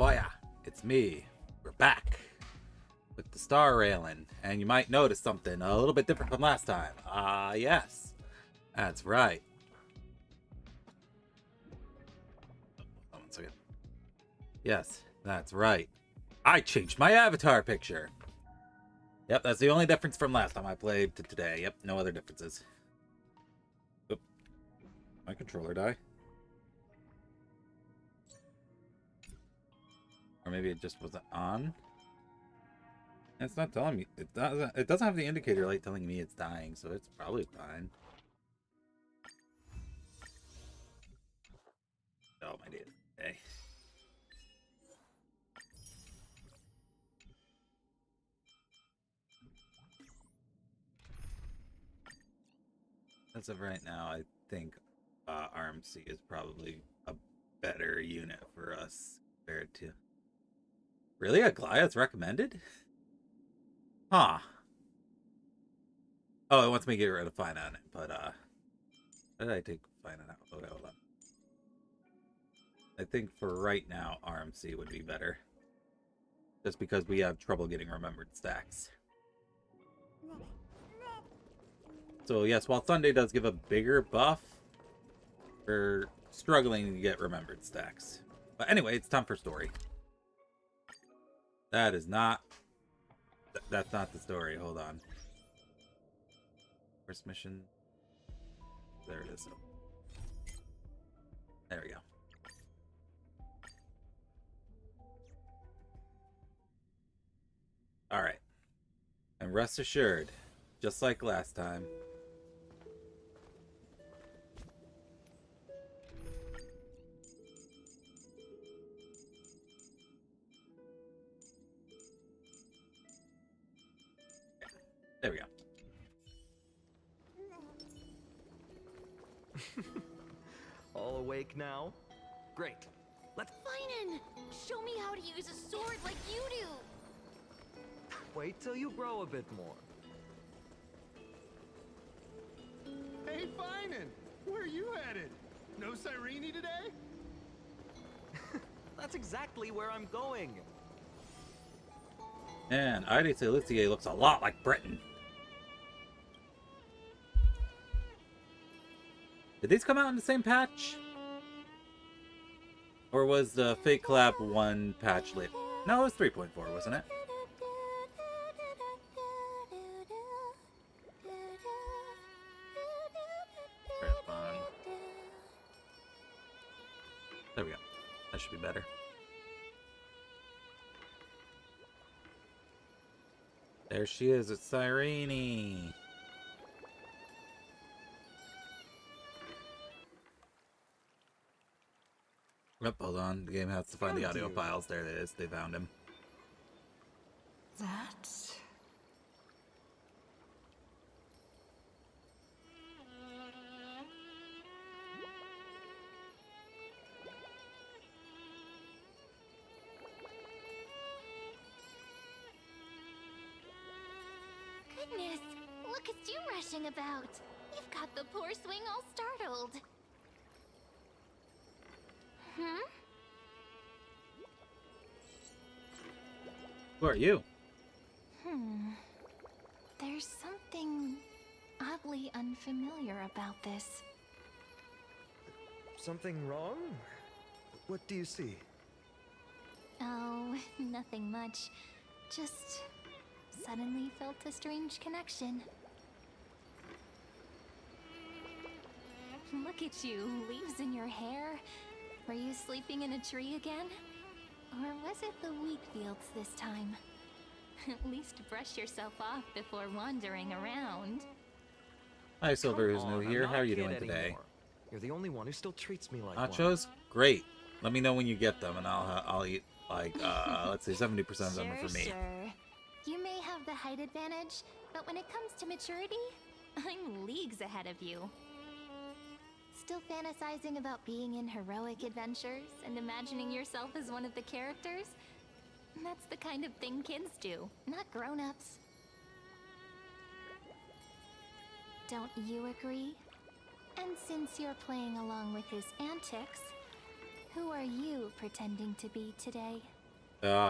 Oh yeah, it's me. We're back with the star railing, and you might notice something a little bit different from last time. Yes, that's right. Hold on 1 second. Yes, that's right. I changed my avatar picture. Yep, that's the only difference from last time I played to today. Yep, no other differences. Oop. My controller die? Or maybe it just wasn't on? It's not telling me. It doesn't have the indicator light telling me it's dying, so it's probably fine. Oh my dude. Hey. As of right now, I think RMC is probably a better unit for us compared to. Really? A Goliath's recommended? Huh. Oh, it wants me to get rid of Fine on it, but how did I take Fine out? Okay, hold on. I think for right now, RMC would be better. Just because we have trouble getting remembered stacks. So yes, while Sunday does give a bigger buff, we're struggling to get remembered stacks. But anyway, it's time for story. That is not... That's not the story. Hold on. First mission. There it is. There we go. Alright. And rest assured, just like last time, there we go. All awake now? Great. Let's Finan, show me how to use a sword like you do. wait till you grow a bit more. Hey, Finan! Where are you headed? No Cyrene today? That's exactly where I'm going. And Ide Celestia looks a lot like Britain. Did these come out in the same patch? Or was the Fake Collab 1 patch late? No, it was 3.4, wasn't it? There we go. That should be better. There she is, it's Cyrene. Yep, hold on. The game has to find the audio files. There it is. They found him. That... Goodness, look at you rushing about. You've got the poor swing all startled. Hmm? Who are you? There's something oddly unfamiliar about this. Something wrong? What do you see? Oh, nothing much. Just suddenly felt a strange connection. Look at you, leaves in your hair. Were you sleeping in a tree again? Or was it the wheat fields this time? At least brush yourself off before wandering around. Hi, Silver, who's Come new on, here. I'm How not are you a kid doing today? anymore. You're the only one who still treats me like one. Nachos? Great. Let me know when you get them, and I'll eat, like, let's say 70% of them are for me. Sure. You may have the height advantage, but when it comes to maturity, I'm leagues ahead of you. Still fantasizing about being in heroic adventures and imagining yourself as one of the characters? That's the kind of thing kids do, not grown-ups. Don't you agree? And since you're playing along with his antics, Who are you pretending to be today?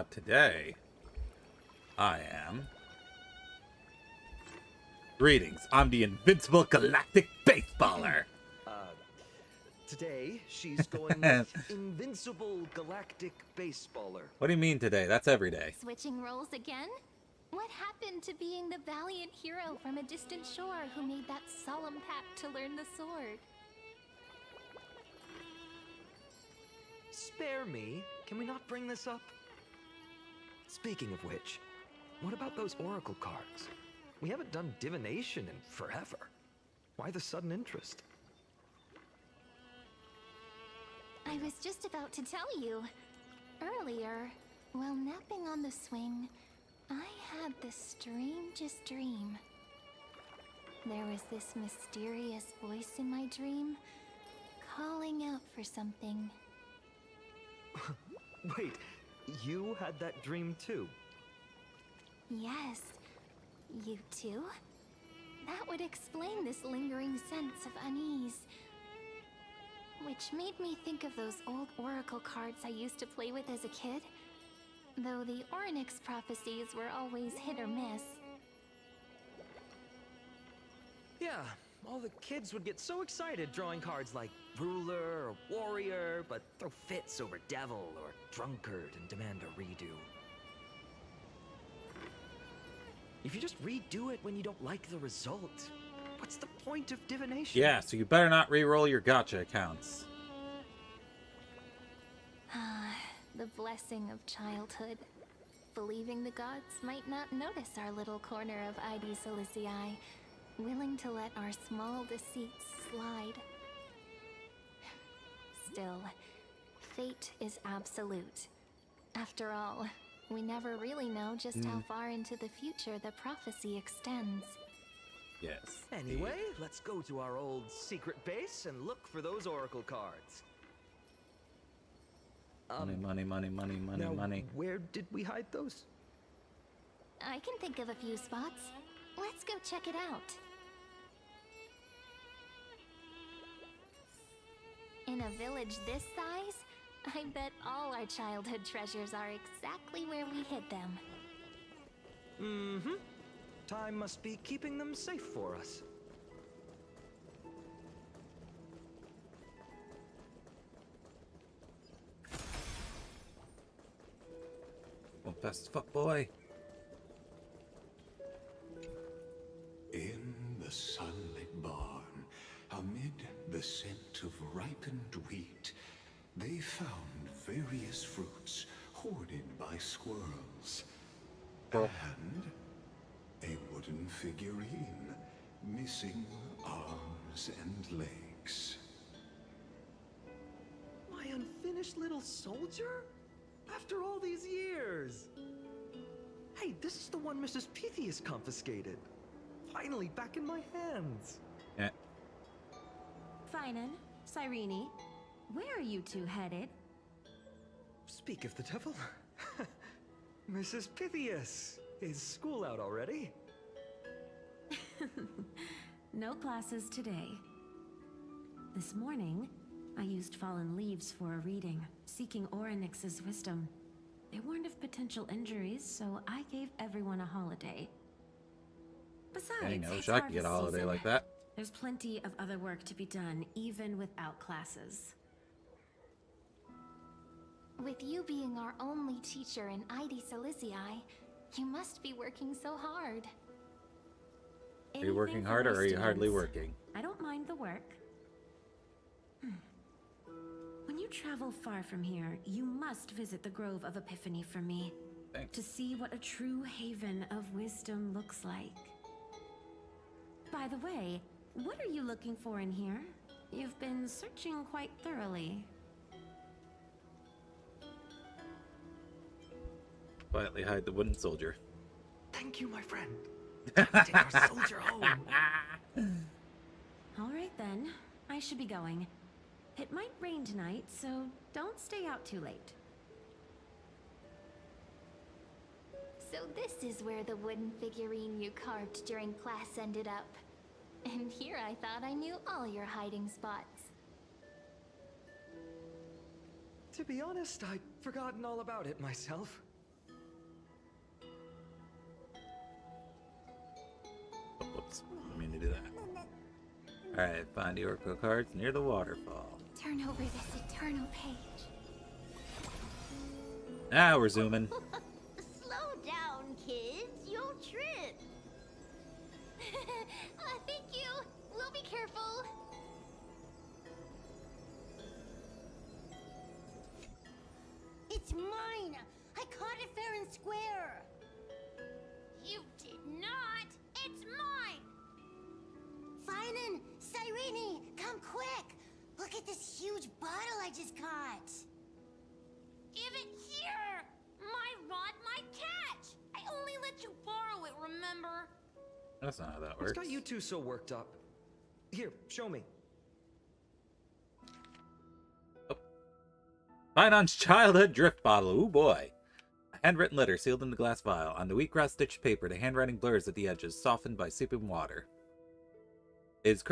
Today, I am... Greetings, I'm the invincible galactic baseballer. Today, she's going with Invincible Galactic Baseballer. What do you mean today? That's every day. Switching roles again? What happened to being the valiant hero from a distant shore who made that solemn pact to learn the sword? Spare me. Can we not bring this up? Speaking of which, what about those oracle cards? We haven't done divination in forever. Why the sudden interest? I was just about to tell you. Earlier, while napping on the swing, I had the strangest dream. There was this mysterious voice in my dream, calling out for something. Wait, you had that dream too? Yes, you too? That would explain this lingering sense of unease. Which made me think of those old oracle cards I used to play with as a kid. Though the Ornyx prophecies were always hit or miss. Yeah, all the kids would get so excited drawing cards like ruler or warrior, but throw fits over devil or drunkard and demand a redo. If you just redo it when you don't like the result, what's the point of divination? Yeah, so you better not re-roll your gotcha accounts. The blessing of childhood. Believing the gods might not notice our little corner of ID Silicii, willing to let our small deceits slide. Still, fate is absolute. After all, we never really know just how far into the future the prophecy extends. Yes. Anyway, let's go to our old secret base and look for those oracle cards. Money, money, money, money, Now, money. where did we hide those? I can think of a few spots. Let's go check it out. In a village this size, I bet all our childhood treasures are exactly where we hid them. Mm-hmm. Time must be keeping them safe for us. Well, best fuck boy. In the sunlit barn, amid the scent of ripened wheat, they found various fruits hoarded by squirrels. Well. And a wooden figurine, missing arms and legs. My unfinished little soldier? After all these years! Hey, this is the one Mrs. Pythias confiscated. Finally back in my hands. Yeah. Finan, Cyrene, where are you two headed? Speak of the devil. Mrs. Pythias, is school out already? No classes today. This morning, I used fallen leaves for a reading, seeking Ornyx's wisdom. They warned of potential injuries, so I gave everyone a holiday. Besides, Dang, I wish it's I could get a harvest holiday season. like that. There's plenty of other work to be done, even without classes. With you being our only teacher in ID Silicii, you must be working so hard. Are you working Anything for hard or my are you hardly students. working? I don't mind the work. When you travel far from here, you must visit the Grove of Epiphany for me. Thanks. To see what a true haven of wisdom looks like. By the way, what are you looking for in here? You've been searching quite thoroughly. Quietly hide the wooden soldier. Thank you, my friend. Take our soldier home. All right then, I should be going. It might rain tonight, so don't stay out too late. So this is where the wooden figurine you carved during class ended up. And here I thought I knew all your hiding spots. To be honest, I'd forgotten all about it myself. Oh, whoops. I mean to do that. Alright, find the Oracle cards near the waterfall. Turn over this eternal page. Now we're zooming. Slow down, kids. You'll trip. Thank you. We'll be careful. It's mine. I caught it fair and square. You did not. It's mine. Finan, Cyrene, come quick. Look at this huge bottle I just caught. Give it here. My rod, my catch. I only let you borrow it, remember? That's not how that What's works. got you two so worked up? Here, show me. Finon's childhood drift bottle. Ooh boy. A handwritten letter sealed in the glass vial. On the wheatgrass stitched paper, the handwriting blurs at the edges, softened by seeping water. It is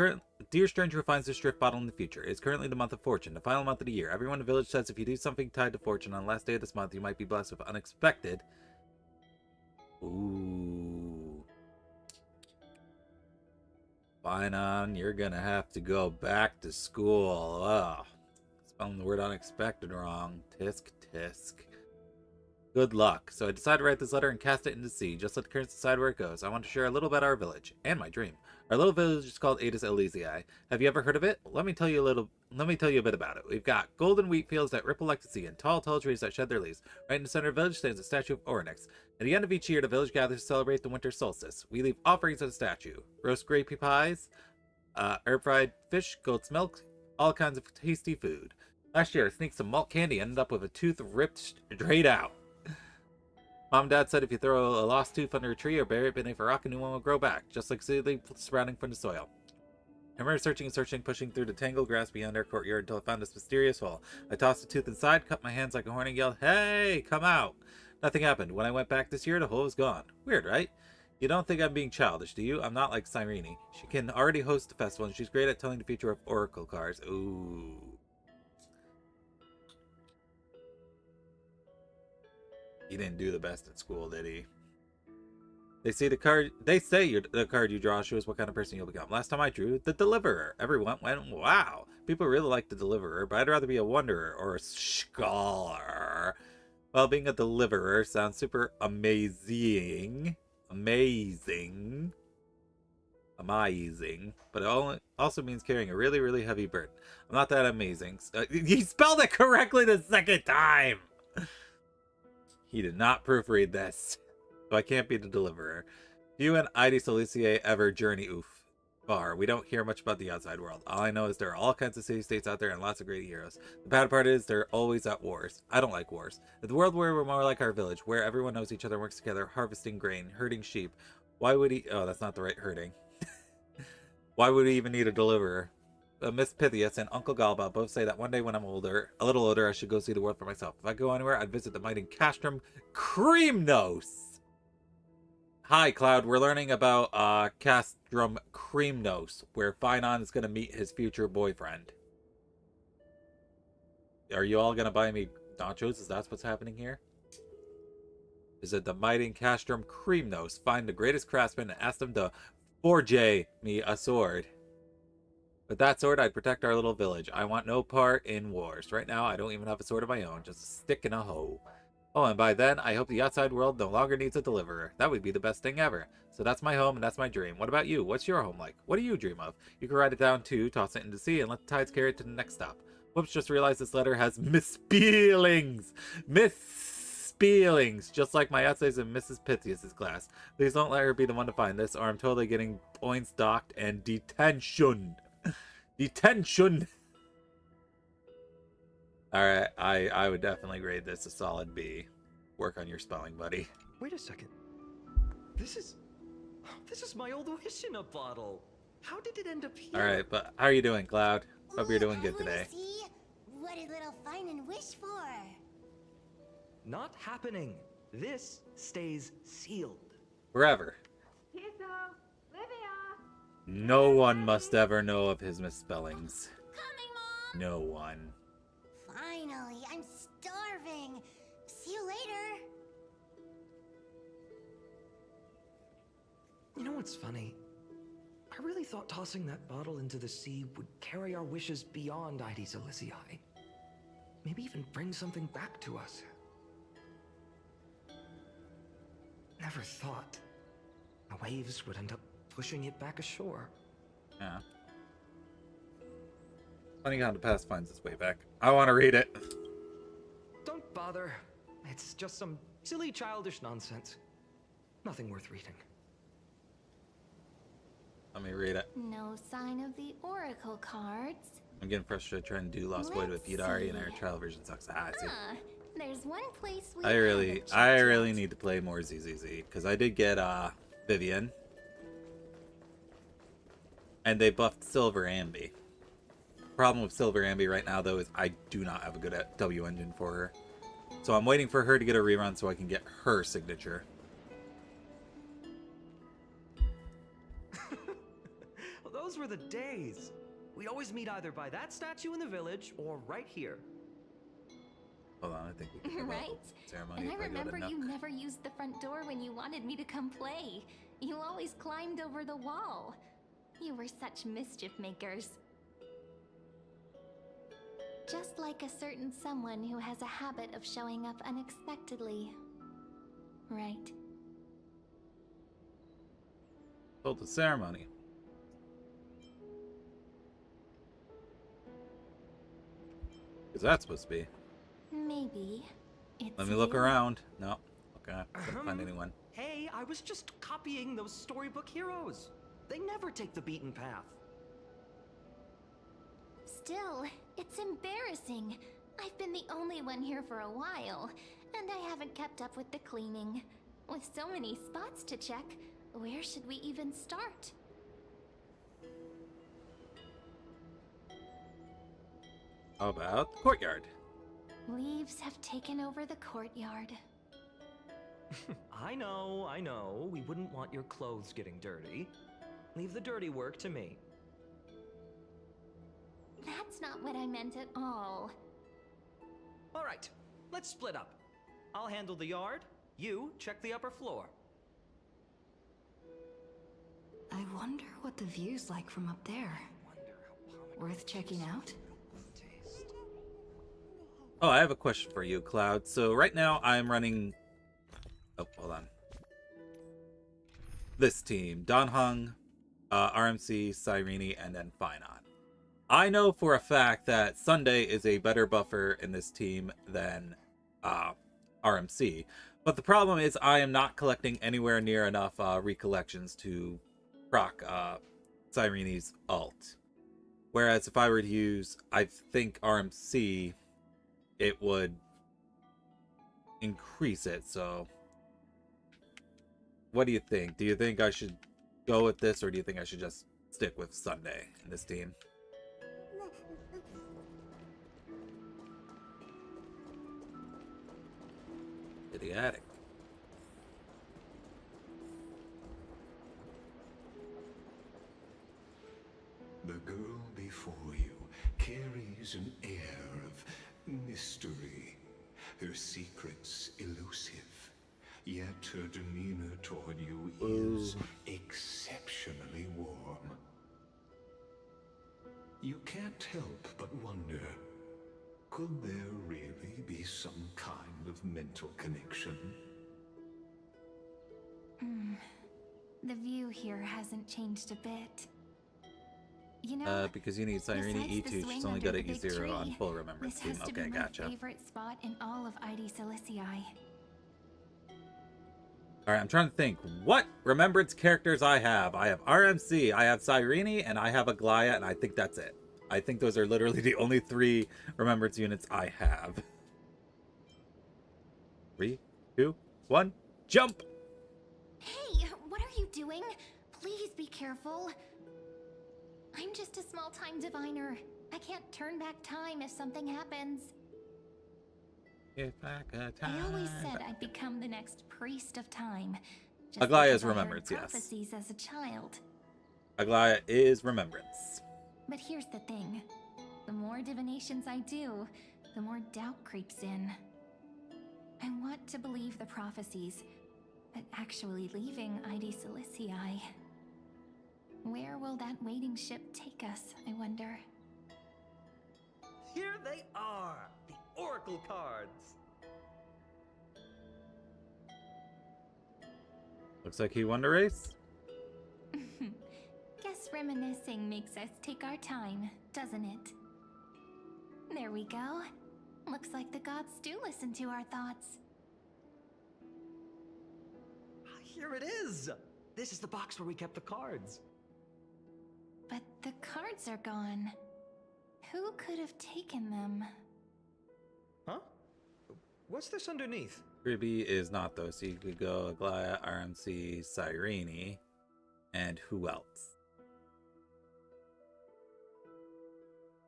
Dear stranger who finds this drift bottle in the future, it is currently the month of fortune, the final month of the year. Everyone in the village says if you do something tied to fortune on the last day of this month, you might be blessed with unexpected. Ooh. Finon, you're gonna have to go back to school. Ugh. Spelling the word unexpected wrong. Tisk, tisk. Good luck. So I decided to write this letter and cast it into the sea. Just let the currents decide where it goes. I want to share a little about our village and my dream. Our little village is called Adis Elysiae. Have you ever heard of it? Let me tell you a bit about it. We've got golden wheat fields that ripple like the sea and tall trees that shed their leaves. Right in the center of the village stands a statue of Oryx. At the end of each year, the village gathers to celebrate the winter solstice. We leave offerings at the statue. Roast grapey pies, herb fried fish, goat's milk, all kinds of tasty food. Last year, I sneaked some malt candy, ended up with a tooth ripped straight out. Mom and Dad said if you throw a lost tooth under a tree or bury it beneath a rock, a new one will grow back, just like seedling sprouting from the soil. I remember searching and searching, pushing through the tangled grass beyond our courtyard until I found this mysterious hole. I tossed the tooth inside, cut my hands like a horn, and yelled, "Hey, come out!" Nothing happened. When I went back this year, the hole was gone. Weird, right? You don't think I'm being childish, do you? I'm not like Cyrene. She can already host the festival, and she's great at telling the future of oracle cards. Ooh. He didn't do the best at school, did he? They say the card you draw shows what kind of person you'll become. Last time I drew the Deliverer. Everyone went, wow. People really like the Deliverer, but I'd rather be a Wanderer or a Scholar. Well, being a Deliverer sounds super amazing. Amazing. But it also means carrying a really, really heavy burden. I'm not that amazing. He spelled it correctly the second time! He did not proofread this, so I can't be the Deliverer. You and Adis Elysiae ever journey far. We don't hear much about the outside world. All I know is there are all kinds of city-states out there and lots of great heroes. The bad part is they're always at wars. I don't like wars. If the world were more like our village, where everyone knows each other and works together, harvesting grain, herding sheep, why would he... Oh, that's not the right herding. Why would he even need a Deliverer? Miss Pythias and Uncle Galba both say that one day when I'm a little older, I should go see the world for myself. If I go anywhere, I'd visit the mighty Castrum Creamnose. Hi, Cloud. We're learning about Castrum Creamnose, where Finon is going to meet his future boyfriend. Are you all going to buy me nachos? Is that what's happening here? Is it the mighty Castrum Creamnose? Find the greatest craftsman and ask them to forge me a sword. With that sword, I'd protect our little village. I want no part in wars. Right now, I don't even have a sword of my own, just a stick in a hoe. Oh, and by then, I hope the outside world no longer needs a Deliverer. That would be the best thing ever. So that's my home, and that's my dream. What about you? What's your home like? What do you dream of? You can write it down too, toss it into the sea, and let the tides carry it to the next stop. Whoops, just realized this letter has misspellings. Misspellings, just like my essays in Mrs. Pythias' class. Please don't let her be the one to find this, or I'm totally getting points docked and detention. Detention. Alright, I would definitely grade this a solid B. Work on your spelling, buddy. Wait a second. This is my old wish in a bottle. How did it end up here? Alright, but how are you doing, Cloud? Hope you're doing good I wanna today. See what did little Finan wish for? Not happening. This stays sealed. Forever. Tiso, Livia. No one must ever know of his misspellings. Coming, Mom! No one. Finally, I'm You know what's funny? I really thought tossing that bottle into the sea would carry our wishes beyond Ides Elysiae. Maybe even bring something back to us. Never thought the waves would end up pushing it back ashore. Yeah. Funny how the past finds its way back. I want to read it. Don't bother. It's just some silly childish nonsense. Nothing worth reading. Let me read it. No sign of the oracle cards. I'm getting frustrated trying to do Lost Void with Let's Yudari, and see. our trial version sucks. I see. There's one place we I really need to play more ZZZ because I did get Vivian, and they buffed Silver Ambi. Problem with Silver Ambi right now though is I do not have a good W engine for her, so I'm waiting for her to get a rerun so I can get her signature. Well, those were the days. We'd always meet either by that statue in the village or right here. Hold on, I think we can have a Right? ceremony And I if I go to remember you Nook. never used the front door when you wanted me to come play. You always climbed over the wall. You were such mischief makers. Just like a certain someone who has a habit of showing up unexpectedly. Right. Hold the ceremony. Because that's supposed to be. Maybe. It's Let me look you. around. No. Okay. Couldn't find anyone. Hey, I was just copying those storybook heroes. They never take the beaten path. Still, it's embarrassing. I've been the only one here for a while, and I haven't kept up with the cleaning. With so many spots to check, where should we even start? How about the courtyard? Leaves have taken over the courtyard. I know. We wouldn't want your clothes getting dirty. Leave the dirty work to me. That's not what I meant at all. All right, let's split up. I'll handle the yard. You check the upper floor. I wonder what the view's like from up there. Worth checking out? Oh, I have a question for you, Cloud. So right now I'm running... Oh, hold on. This team. Don Hung, RMC, Cyrene, and then Finon. I know for a fact that Sunday is a better buffer in this team than RMC. But the problem is I am not collecting anywhere near enough recollections to proc Cyrene's ult. Whereas if I were to use, I think RMC, it would increase it. So what do you think? Do you think I should go with this, or do you think I should just stick with Sunday in this team? To the attic. The girl before you carries an air of mystery, her secrets elusive, yet her demeanor toward you is exceptionally warm. You can't help but wonder, could there really be some kind of mental connection? The view here hasn't changed a bit. You know, Because you need Cyrene besides the E2, she's swing only under got an the big E0 on tree, full remembrance this team. has to Okay, be my gotcha. favorite spot in all of Ides Elysiae. Alright, I'm trying to think. What remembrance characters I have? I have RMC, I have Cyrene, and I have Aglaya, and I think that's it. I think those are literally the only 3 remembrance units I have. 3, 2, 1, jump! Hey, what are you doing? Please be careful. I'm just a small-time diviner. I can't turn back time if something happens. If I could I always time said back. I'd become the next priest of time. Just Aglaya's because I heard remembrance, yes. prophecies as a child. Aglaya is remembrance. But here's the thing. The more divinations I do, the more doubt creeps in. I want to believe the prophecies, But actually leaving ID Silicii... Where will that waiting ship take us, I wonder? Here they are, the Oracle cards. Looks like he won the race. Guess reminiscing makes us take our time, doesn't it? There we go. Looks like the gods do listen to our thoughts. Here it is. This is the box where we kept the cards. But the cards are gone. Who could have taken them? Huh? What's this underneath? Ruby is not though, so you could go Aglaya, RMC, Cyrene, and who else?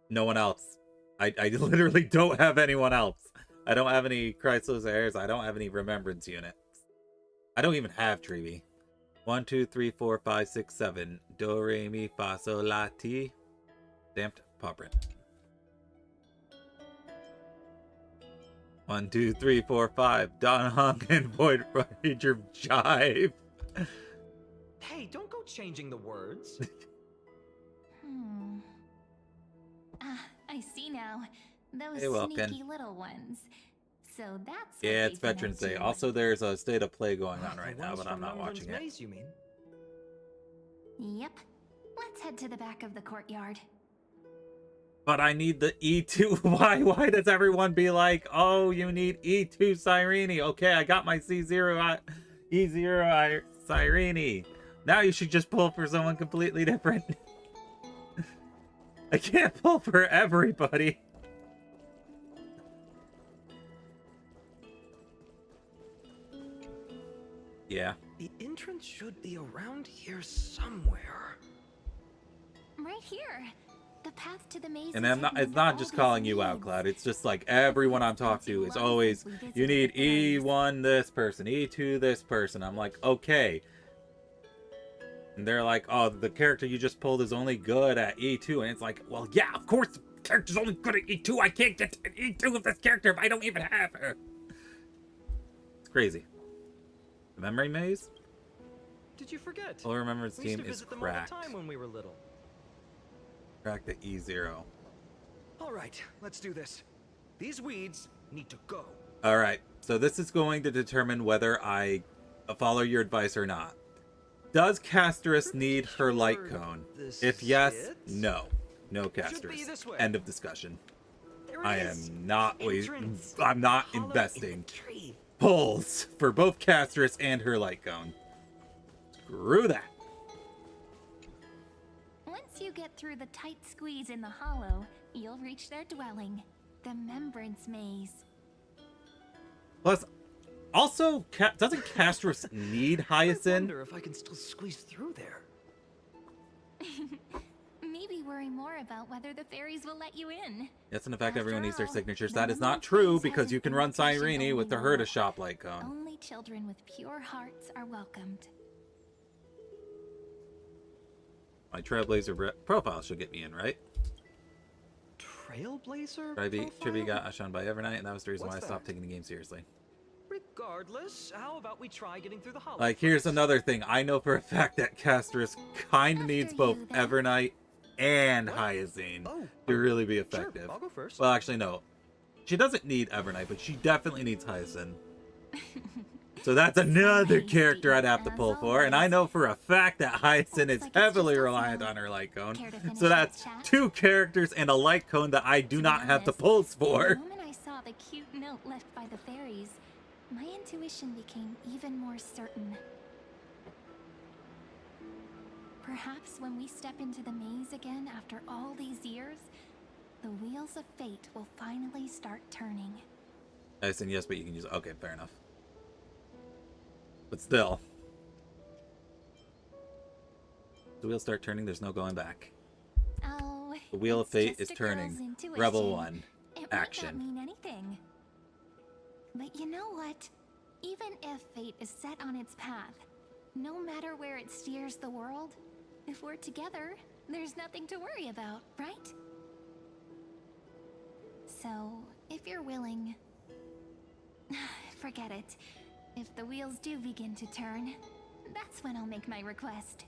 No one else. I literally don't have anyone else. I don't have any Chrysalis heirs. I don't have any remembrance units. I don't even have Treeby. 1, 2, 3, 4, 5, 6, 7. Do, re, mi, fa, sol, la, ti. Stamped paw print. 1, 2, 3, 4, 5. Don Hong and Void Ranger Jive. Hey, don't go changing the words. I see now. Those Hey, Welkin. sneaky little ones. So that's what Yeah, it's they've been Veterans up Day. to. Also, there's a state of play going on The right now, ones but I'm from not Remembrance watching it. Maze, you mean? Yep. Let's head to the back of the courtyard. But I need the E2. Why does everyone be like, oh, you need E2 Cyrene? Okay, I got my C0 E0 Cyrene. Now you should just pull for someone completely different. I can't pull for everybody. Yeah. The entrance should be around here somewhere. Right here. The path to the maze. And is I'm not, hidden it's not all just these calling you out, needs. Cloud. It's just like everyone I'm talking to is always, you need E1 this person, E2 this person. I'm like, okay. And they're like, oh, the character you just pulled is only good at E2. And it's like, well, yeah, of course the character's only good at E2. I can't get an E2 of this character if I don't even have her. It's crazy. The memory maze? Did you forget? Full remembrance We used team to is visit them all the cracked. time when we were little. Cracked at E0. All right, let's do this. These weeds need to go. All right, so this is going to determine whether I follow your advice or not. Does Casterus need her light cone? this If yes, fits. no. No Should be Casterus. this way. End of discussion. There it I is. am not Entrance. I'm not Hollow in investing the tree. pulls for both Casterus and her light cone. Screw that. Once you get through the tight squeeze in the hollow, you'll reach their dwelling, the Remembrance Maze. Plus, also, doesn't Casterus need I Hyacinth? wonder if I can still squeeze through there. Maybe worry more about whether the fairies will let you in. Yes, and in fact, After everyone needs their all, signatures. the That is not Remembrance true Maze because you hasn't can been run location Cyrene with the only Herta law. shop light cone. Only children with pure hearts are welcomed. My Trailblazer profile should get me in, right? Trailblazer Trivia got Ashan by Evernight, and that was the reason why I What's stopped that? taking the game seriously. Regardless, how about we try getting through the hollow? Like, here's first? another thing. I know for a fact that Casterus kind of After needs both you, then. Evernight and What? Hyacinth Oh, to really be sure, effective. I'll go first. Well, actually, no. She doesn't need Evernight, but she definitely needs Hyacinth. So that's another Sorry, character I'd have to as pull for, and I always. know for a fact that Hyacinth is Looks like it's heavily just us reliant now. on her light cone. Care to finish So that that's chat? 2 characters and a light cone that I do To be not have the honest, pulls The for. moment I saw the cute note left by the fairies, my intuition became even more certain. Perhaps when we step into the maze again after all these years, the wheels of fate will finally start turning. Hyacinth, yes, but you can use it. Okay, fair enough. But still. The wheels start turning, there's no going back. Oh, The wheel of it's fate just is a girl's turning. intuition. Rebel 1. It Action. might not mean anything. But you know what? Even if fate is set on its path, no matter where it steers the world, if we're together, there's nothing to worry about, right? So, if you're willing... Forget it. If the wheels do begin to turn, that's when I'll make my request.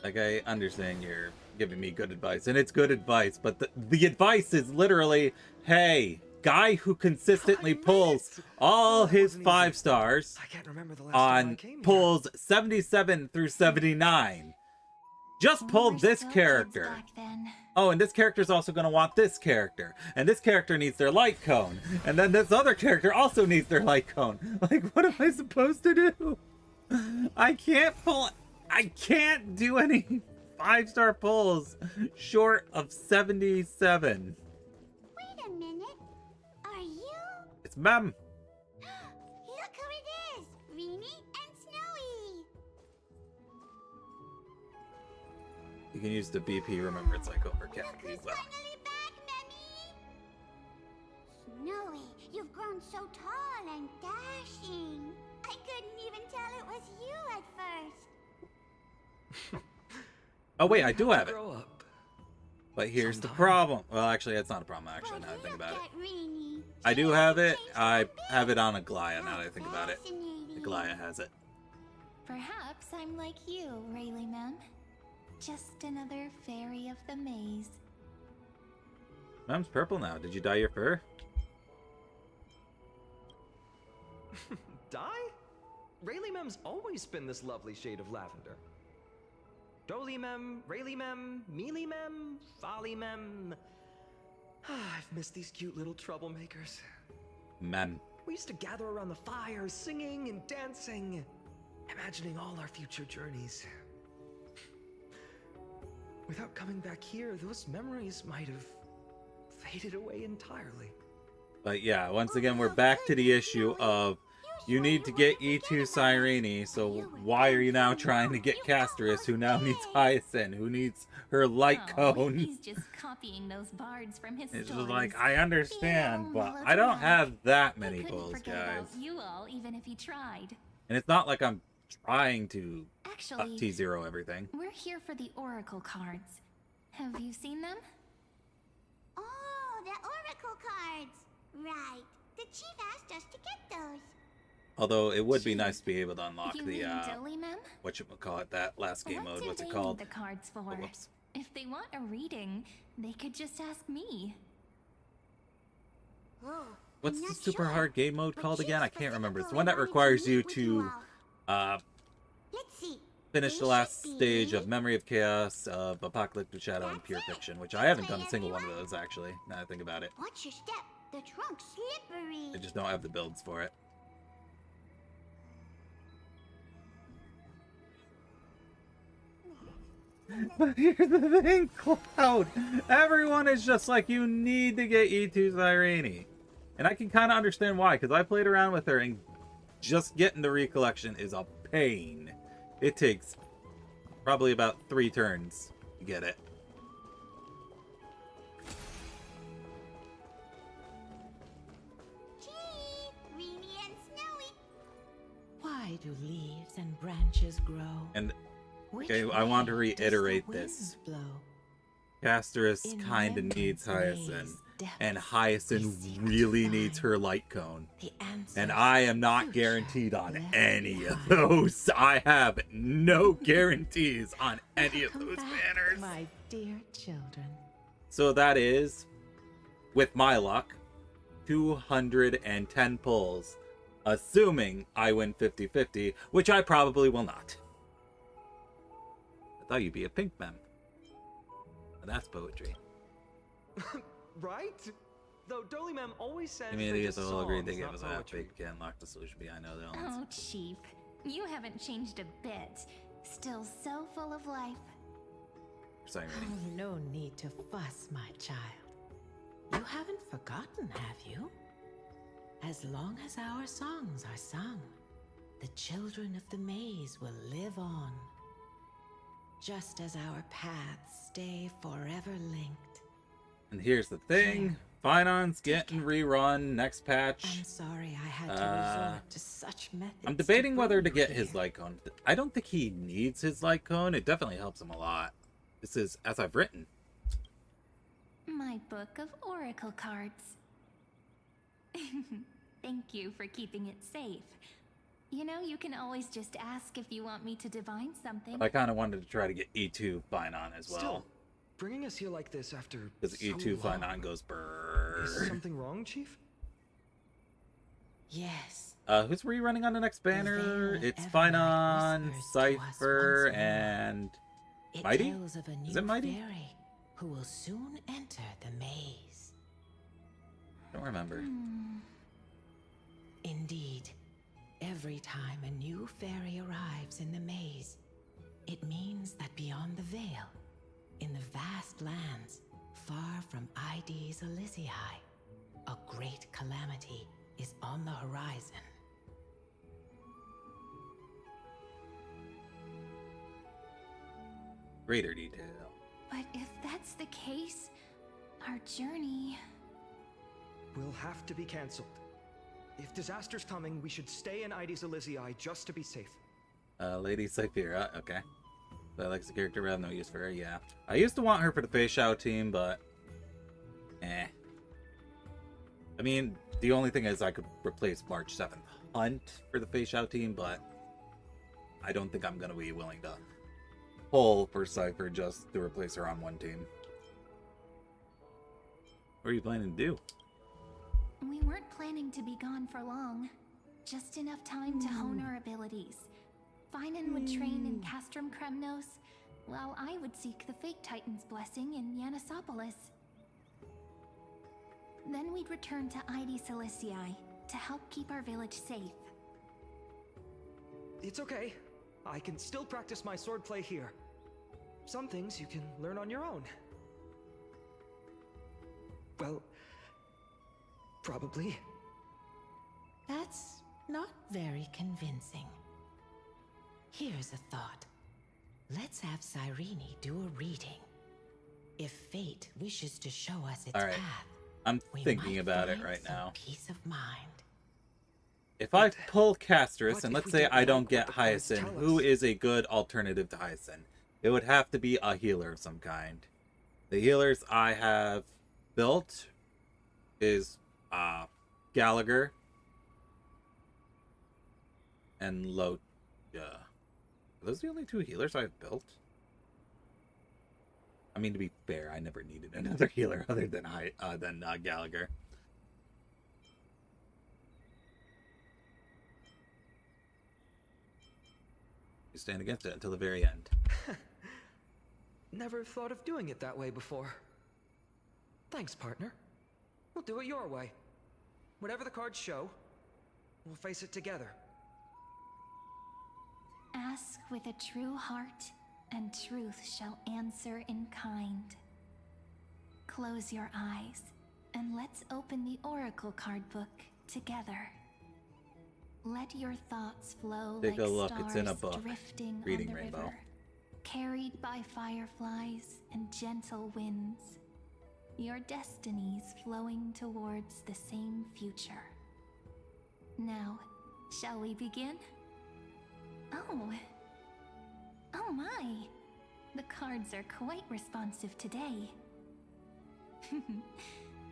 Like, I understand you're giving me good advice, and it's good advice, but the advice is literally, hey, guy who consistently pulls all his 5 stars I can't remember the last time I on came here. pulls 77 through 79. Just pull We were this still character. kids back then. Oh, and this character's also going to want this character. And this character needs their light cone. And then this other character also needs their light cone. Like, what am I supposed to do? I can't do any 5-star pulls short of 77. Wait a minute. Are you? It's Mem. Look who it is! Rini and Snowy! You can use the BP Remembrance Psycho for Cat Look who's as well. finally back, Memmy! Snowy, you've grown so tall and dashing. I couldn't even tell it was you at first. Oh, wait, I do have it. Grow up. But here's the Sometime. problem. Well, actually, that's not a problem, actually, now that I think about it. I do have it. I have it on Aglaya, now that I think about it. Aglaya has it. Perhaps I'm like you, Rayleigh Mem. Just another fairy of the maze. Mem's purple now. Did you dye your fur? Dye? Rayleigh Mem's always been this lovely shade of lavender. Doly Mem, Rayleigh Mem, Mealy Mem, Folly Mem. I've missed these cute little troublemakers. Mem. We used to gather around the fire, singing and dancing, imagining all our future journeys. Without coming back here, those memories might have faded away entirely. But yeah, once again, we're back to the issue of you need to get E2 Cyrene, so why are you now trying to get Casterus, who now needs Hyacinth, who needs her light Oh, cone? he's just copying those bards from his It's stories. just like, I understand, Yeah, but well, I don't look, have that He many couldn't pulls, forget guys. about you all, even if he tried. And it's not like I'm trying to Actually, T0 everything. we're here for the Oracle cards. Have you seen them? Oh, the Oracle cards! Right. The chief asked us to get those. Although it would be nice to be able to unlock You the, mean Doly Mem? whatchamacallit, that last game What mode, do what's it they called? need the cards for? Oh, whoops. If they want a reading, they could just ask me. Oh, What's I'm the not super sure, hard game mode but called Chief again? I can't remember. It's the specifically one that wanted to requires you meet with to, all. Let's see. finish They the last should stage be- of Memory of Chaos, of Apocalyptic Shadow, and Pure Fiction, which I haven't done a single one of those, actually, now that I think about it. Watch your step. The trunk's slippery. I just don't have the builds for it. But here's the thing, Cloud. Everyone is just like, you need to get E2 Cyrene. And I can kind of understand why, because I played around with her, and just getting the recollection is a pain. It takes probably about 3 turns to get it. Chief, Rini and Snowy. Why do leaves and branches grow? And Which okay, I want to way does the reiterate wind this. blow? Casterus In kind of London's needs Hyacinth, maze, depths and we Hyacinth seek to really needs find. her light cone. The answers And I am not future guaranteed on left any of behind. those. I have no guarantees on any of Come those back, banners. my dear children. So that is, with my luck, 210 pulls, assuming I win 50-50, which I probably will not. I thought you'd be a pink mem. That's poetry. Right? Though Doly Mem always says Community they're as a just whole agreed they songs, give not us a half poetry. baked can lock the solution behind other elements. Oh, Chief. You haven't changed a bit. Still so full of life. Sorry, Oh, no need to fuss, my child. You haven't forgotten, have you? As long as our songs are sung, the children of the maze will live on. Just as our paths stay forever linked. And here's the thing. Finon's getting rerun next patch. I'm sorry I had to resort to such methods. I'm debating whether to bring get you his here. light cone. I don't think he needs his light cone. It definitely helps him a lot. This is as I've written. My book of oracle cards. thank you for keeping it safe. You know, you can always just ask if you want me to divine something. I kind of wanted to try to get E2 fine on as well. Still, bringing us here like this after Because so E2 fine long. on goes brrrr. Is something wrong, Chief? Yes. Who's rerunning on the next banner? veil It's of fine Evernight on, whispers to us Cypher, once more. and It Mighty? tells of a new Is it Mighty? fairy who will soon enter the maze. I don't remember. Indeed, every time a new fairy arrives in the maze, it means that beyond the veil, in the vast lands far from ID's Elysiae, a great calamity is on the horizon. Greater detail. But if that's the case, our journey... Will have to be cancelled. If disaster's coming, we should stay in ID's Elysiae just to be safe. Lady Cyphera, okay. So I like the character, but I have no use for her, yeah. I used to want her for the Fei Shao team, but... I mean, the only thing is I could replace March 7th Hunt for the Fei Shao team, but... I don't think I'm gonna be willing to pull for Cypher just to replace her on one team. What are you planning to do? We weren't planning to be gone for long. Just enough time to hone our abilities. Finan would train in Castrum Kremnos, while I would seek the Fake Titan's blessing in Yanisopolis. Then we'd return to ID Ciliciae to help keep our village safe. It's okay. I can still practice my swordplay here. Some things you can learn on your own. Well, probably. That's not very convincing. Here's a thought. Let's have Cyrene do a reading. If fate wishes to show us its All right. path, I'm we thinking might about it find right some now. peace of mind. If I pull Castrus, What and if let's we say don't I like don't what get the cards Hyacinth, tell who us? is a good alternative to Hyacinth? It would have to be a healer of some kind. The healers I have built is Gallagher and Loja. Are those the only two healers I've built? I mean, to be fair, I never needed another healer other than Gallagher. You stand against it until the very end. Never thought of doing it that way before. Thanks, partner. We'll do it your way. Whatever the cards show, we'll face it together. Ask with a true heart, and truth shall answer in kind. Close your eyes, and let's open the Oracle card book together. Let your thoughts flow Take like a look, stars it's in a book. drifting Reading on the Rainbow. river, carried by fireflies and gentle winds. Your destinies flowing towards the same future. Now, shall we begin? Oh my! The cards are quite responsive today.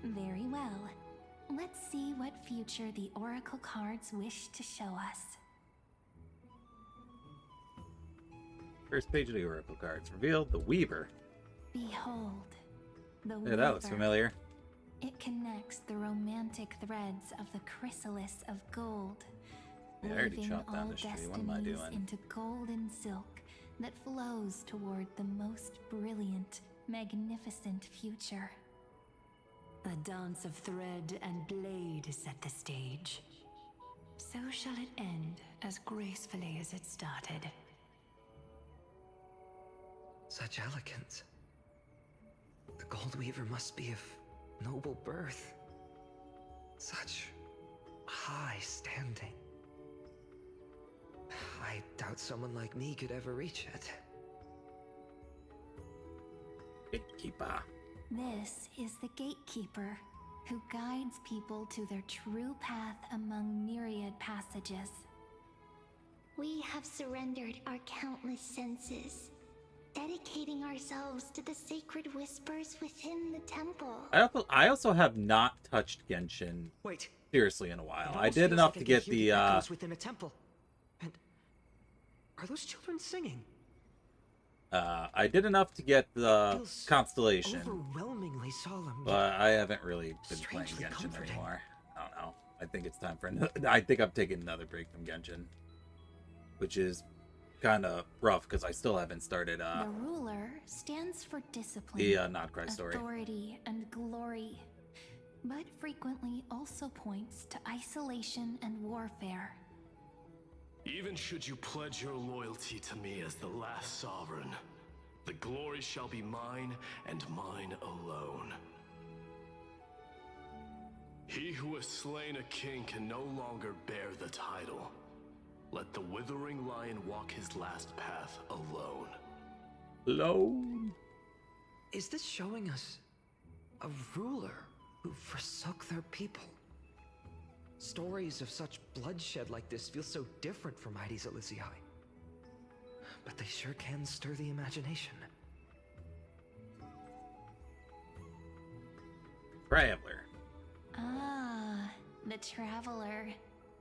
Very well. Let's see what future the Oracle cards wish to show us. First page of the Oracle cards reveal the Weaver. Behold, the Yeah, that looks Weaver. familiar. It connects the romantic threads of the chrysalis of gold, Yeah, I already weaving chopped down all this tree. What am I destinies doing? into golden silk that flows toward the most brilliant, magnificent future. A dance of thread and blade set the stage. So shall it end as gracefully as it started. Such elegance. The Gold Weaver must be of noble birth. Such high standing. I doubt someone like me could ever reach it. Gatekeeper. This is the Gatekeeper, who guides people to their true path among myriad passages. We have surrendered our countless senses, dedicating ourselves to the sacred whispers within the temple. I also have not touched Genshin. Wait, seriously in a while. It I almost did feels enough like to I get can hear the echoes within a temple. And are those children singing? I did enough to get the Feels constellation, overwhelmingly solemn. but I haven't really been playing strangely Genshin comforting. anymore. I don't know. I think it's time for I think I'm taking another break from Genshin, which is kind of rough because I still haven't started The ruler stands for discipline, the Not Cry story. authority, and glory, but frequently also points to isolation and warfare. Even should you pledge your loyalty to me as the last sovereign, the glory shall be mine and mine alone. He who has slain a king can no longer bear the title. Let the withering lion walk his last path alone. Alone? Is this showing us a ruler who forsook their people? Stories of such bloodshed like this feel so different from Heidi's Elysiae. But they sure can stir the imagination. Traveler. Ah, the traveler.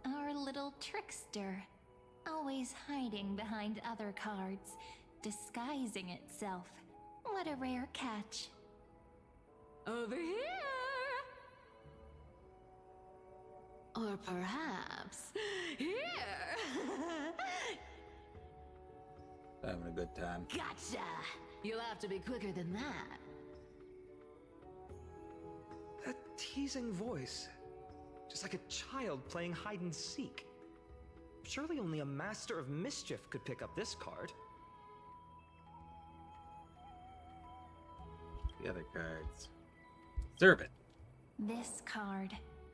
Our little trickster. Always hiding behind other cards, disguising itself. What a rare catch. Over here! Or perhaps Here! Having a good time. gotcha. You'll have to be quicker than that. That teasing voice. Just like a child playing hide and seek. Surely only a master of mischief could pick up this card. The other cards. Servant. This card,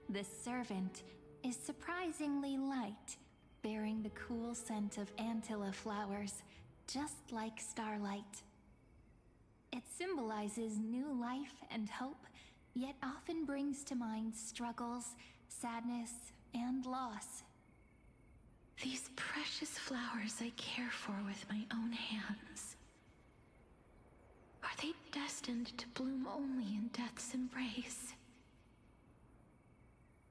the servant, is surprisingly light, bearing the cool scent of Antilla flowers, just like starlight. It symbolizes new life and hope, yet often brings to mind struggles, sadness, and loss. These precious flowers I care for with my own hands. Are they destined to bloom only in death's embrace?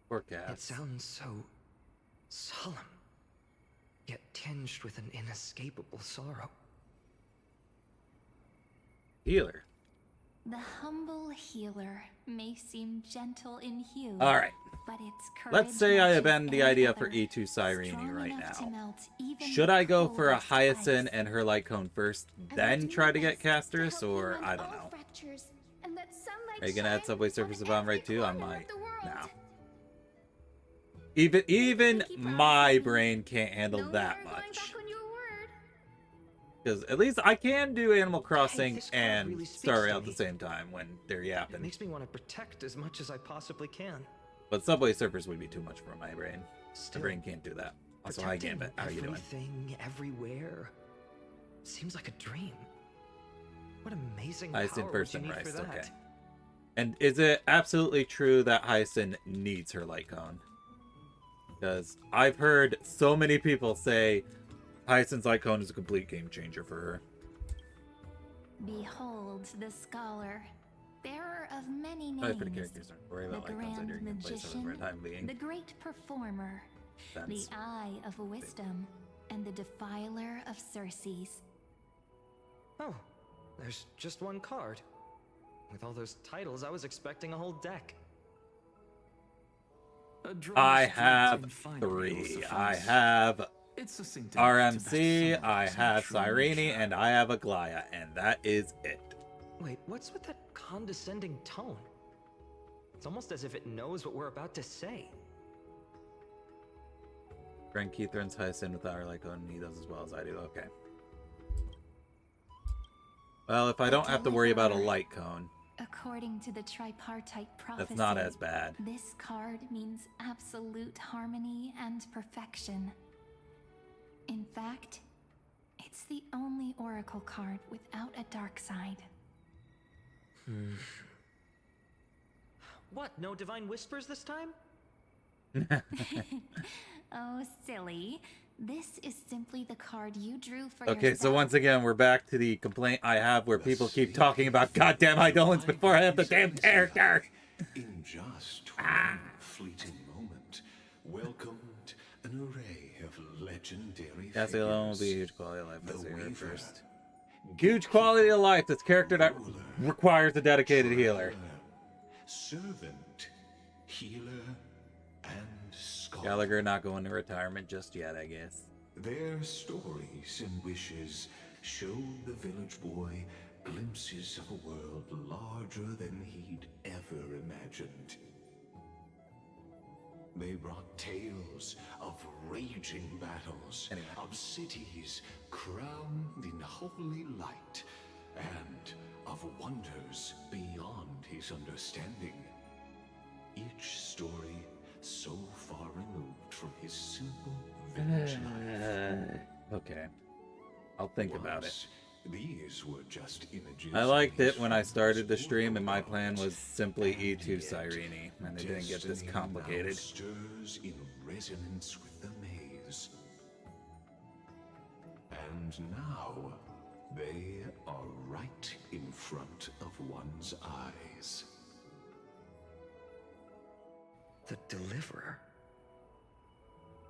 Forecast. It sounds so solemn, yet tinged with an inescapable sorrow. Healer. The humble healer may seem gentle in hue. All right. But its courage Let's say I matches abandon the any idea for other, E2 Cyrene strong right enough to now. melt even Should the I go for a coldest Hyacinth ice. and her light cone first, I then will do try my to get best to Casters, help you or mend I don't all know. fractures, and that sunlight Are you gonna add shine Subway on Surfers of every right too? I corner of might. the world. No. Even Pinky my promise me. brain can't handle No that more going much. back on your word. Because at least I can do Animal Crossing this card and really speaks Star to Rail at the me. same time when they're It yapping. makes me want to protect as much as I possibly can. But Subway Surfers would be too much for my brain. Still, My brain can't do that. Also, hi protecting Gambit. How are you doing? everything, everywhere. Seems like a dream. What amazing Hyacinth power first would you and need Rice, for that? okay. And is it absolutely true that Hyacinth needs her light cone? Because I've heard so many people say Hyacinth's light cone is a complete game changer for her. Behold the scholar, bearer of many names. Probably for the characters, don't worry The about light cones. I grand didn't play some for a time being. the great performer, Sense. the eye of wisdom, and the defiler of Circes. Oh, there's just one card. With all those titles, I was expecting a whole deck. I have 3. I have RMC, I have Cyrene, and I have Aglaya, and that is it. Wait, what's with that condescending tone? It's almost as if it knows what we're about to say. Frank Keith runs Hyacinth without her light cone, and he does as well as I do. Okay. Well, if I don't have to worry about a light cone, According to the tripartite prophecy, that's not as bad. this card means absolute harmony and perfection. In fact, it's the only oracle card without a dark side. What, no divine whispers this time? Oh, silly. This is simply the card you drew for Okay, yourself. so once again, we're back to the complaint I have where people keep talking about goddamn Eidolons before I have the damn character. In just 12 fleeting moments. welcomed an array of legendary Cassie alone will figures. be huge quality of life. Let's The hear it Weaver, first. Huge quality of life. This character that requires a dedicated healer. Servant, healer, and scholar. Gallagher not going to retirement just yet, I guess. Their stories and wishes showed the village boy glimpses of a world larger than he'd ever imagined. They brought tales of raging battles, of cities crowned in holy light, and of wonders beyond his understanding. Each story so far removed from his simple village life. Okay. I'll think about it. These were just images. I liked it when I started the stream and my plan was simply E2 Cyrene, and it didn't get this complicated. Stirs in resonance with the maze. And now they are right in front of one's eyes. The Deliverer.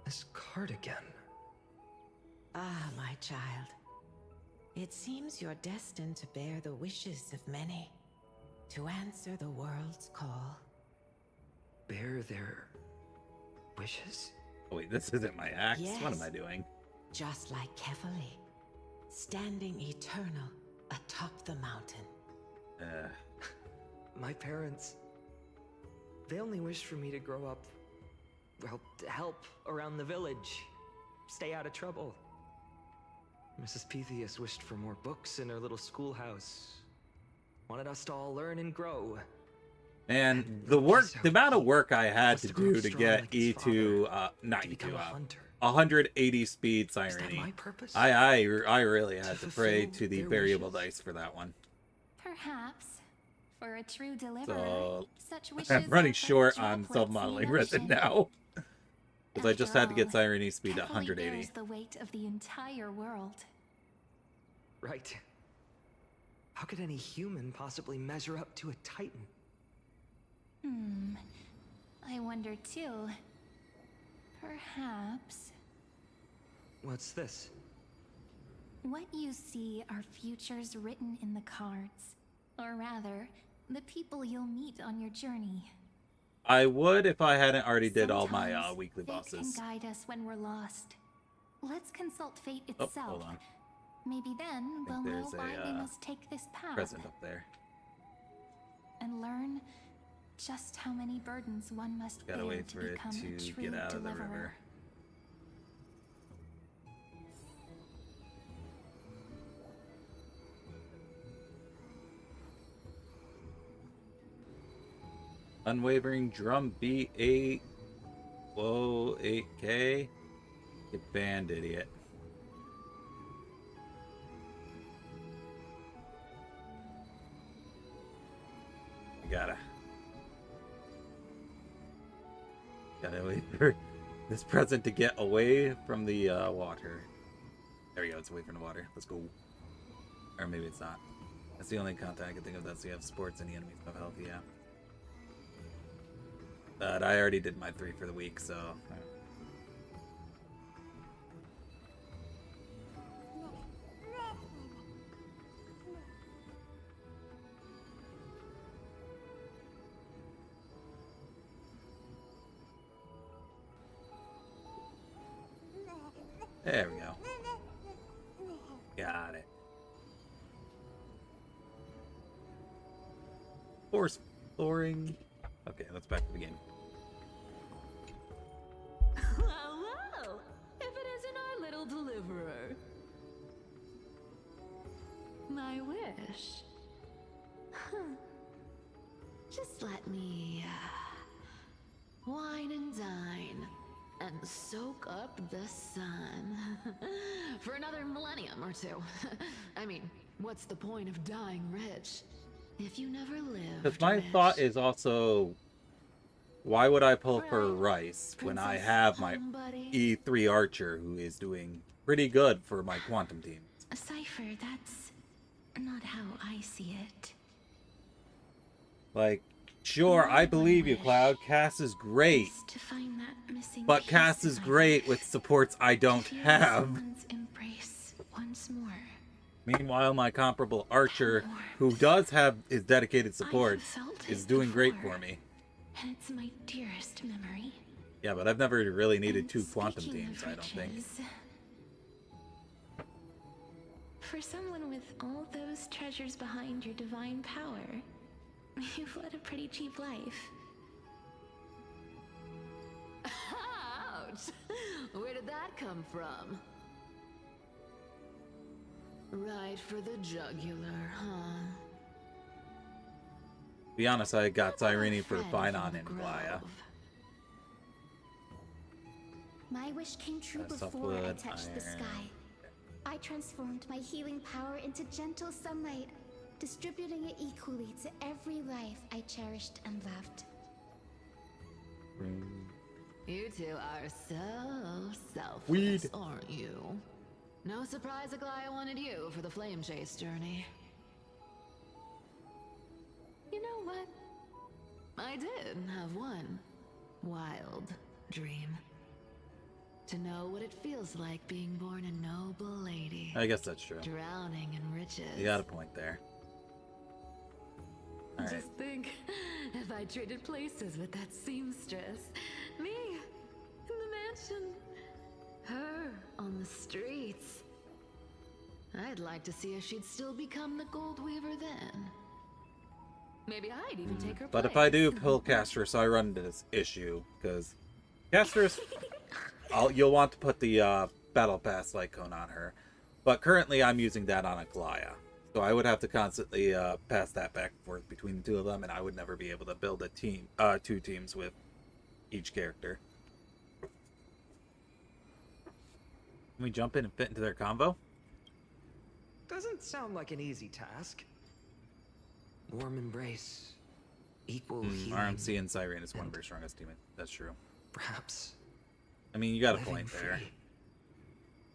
This cardigan. Ah, my child. It seems you're destined to bear the wishes of many, to answer the world's call. Bear their wishes? Oh wait, this isn't my axe? Yes. What am I doing? Just like Kefali, standing eternal atop the mountain. My parents, they only wished for me to grow up, well, to help around the village, stay out of trouble. Mrs. Pythias wished for more books in her little schoolhouse. Wanted us to all learn and grow. And the amount of work I had to do to get E2, not E2, 180 speed Cyrene. I really had to pray to the variable dice for that one. Perhaps. For a true deliverer, So such wishes I'm running are but short on droplets self-modeling in the resin ocean. now. Because I just After had to get all, Cyrene speed to Kefali 180. bears the weight of the entire world. Right. How could any human possibly measure up to a Titan? I wonder too. Perhaps What's this? what you see are futures written in the cards. Or rather, the people you'll meet on your journey. I would if I hadn't already did all my Sometimes weekly fate bosses. can guide us when we're lost. Let's consult fate Oh, itself. hold on. Maybe then I we'll think know there's why we a must take this path. present up there. And learn just how many burdens one must Gotta bear wait to for it become to a true get out of the deliverer. river. Unwavering drum beat 8. Whoa, 8K. Get banned, idiot. I gotta wait for this present to get away from the water. There we go, it's away from the water. Let's go. Or maybe it's not. That's the only content I can think of. That's you have sports and the enemies have health, yeah. But I already did my 3 for the week, so. There we go. Got it. Force flooring. Okay, let's back to the game. Well, well, if it isn't our little deliverer. My wish. Just let me wine and dine and soak up the sun for another millennium or two. I mean, what's the point of dying rich if you never live? Because my thought is also, why would I pull for Rice when I have my E3 Archer who is doing pretty good for my quantum team? Cypher, that's not how I see it. Like, Sure, I believe you, Cloud. Cass is great. To find that missing But piece Cass in is my great life. with supports I don't Feel have. someone's embrace once more. Meanwhile, my comparable Archer, who does have his dedicated I have supports, felt is it doing great before, for me. And it's my dearest memory. Yeah, but I've never really needed And two quantum speaking teams, of I don't think. riches, for someone with all those treasures behind your divine power, you've led a pretty cheap life. Ouch! Where did that come from? Right for the jugular, huh? To be honest, I got Cyrene for Friend Finon from and the Glaya. grove. My wish came true before I Softwood, touched the iron. sky. I transformed my healing power into gentle sunlight, distributing it equally to every life I cherished and loved. You two are so selfless, Weed. aren't you? No surprise Aglaya wanted you for the flame chase journey. You know what? I did have one wild dream. To know what it feels like being born a noble lady. I guess that's true. Drowning in riches. You got a point there. Alright. Just think, if I traded places with that seamstress, me in the mansion, her on the streets. I'd like to see if she'd still become the Gold Weaver then. Maybe I'd even take her But place. if I do pull Castress, I run into this issue, because Castress, you'll want to put the Battle Pass light cone on her. But currently I'm using that on Aglaya. So I would have to constantly pass that back and forth between the two of them, and I would never be able to build a team, two teams with each character. Can we jump in and fit into their combo? Doesn't sound like an easy task. Warm embrace, equal healing. RMC and Cyrene is one of our strongest teammates. That's true. Perhaps. I mean, you got a living point there. free.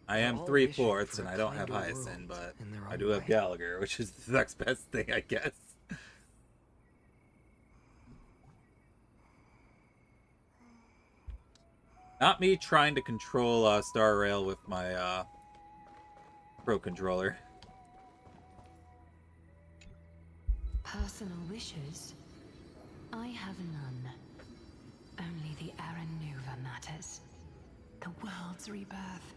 I am All 3/4, wishing and for I a don't have kinder Hyacinth, world but in their I own do have way. Gallagher, which is the next best thing, I guess. Not me trying to control Star Rail with my Pro Controller. Personal wishes? I have none. Only the Aranuva matters. The world's rebirth.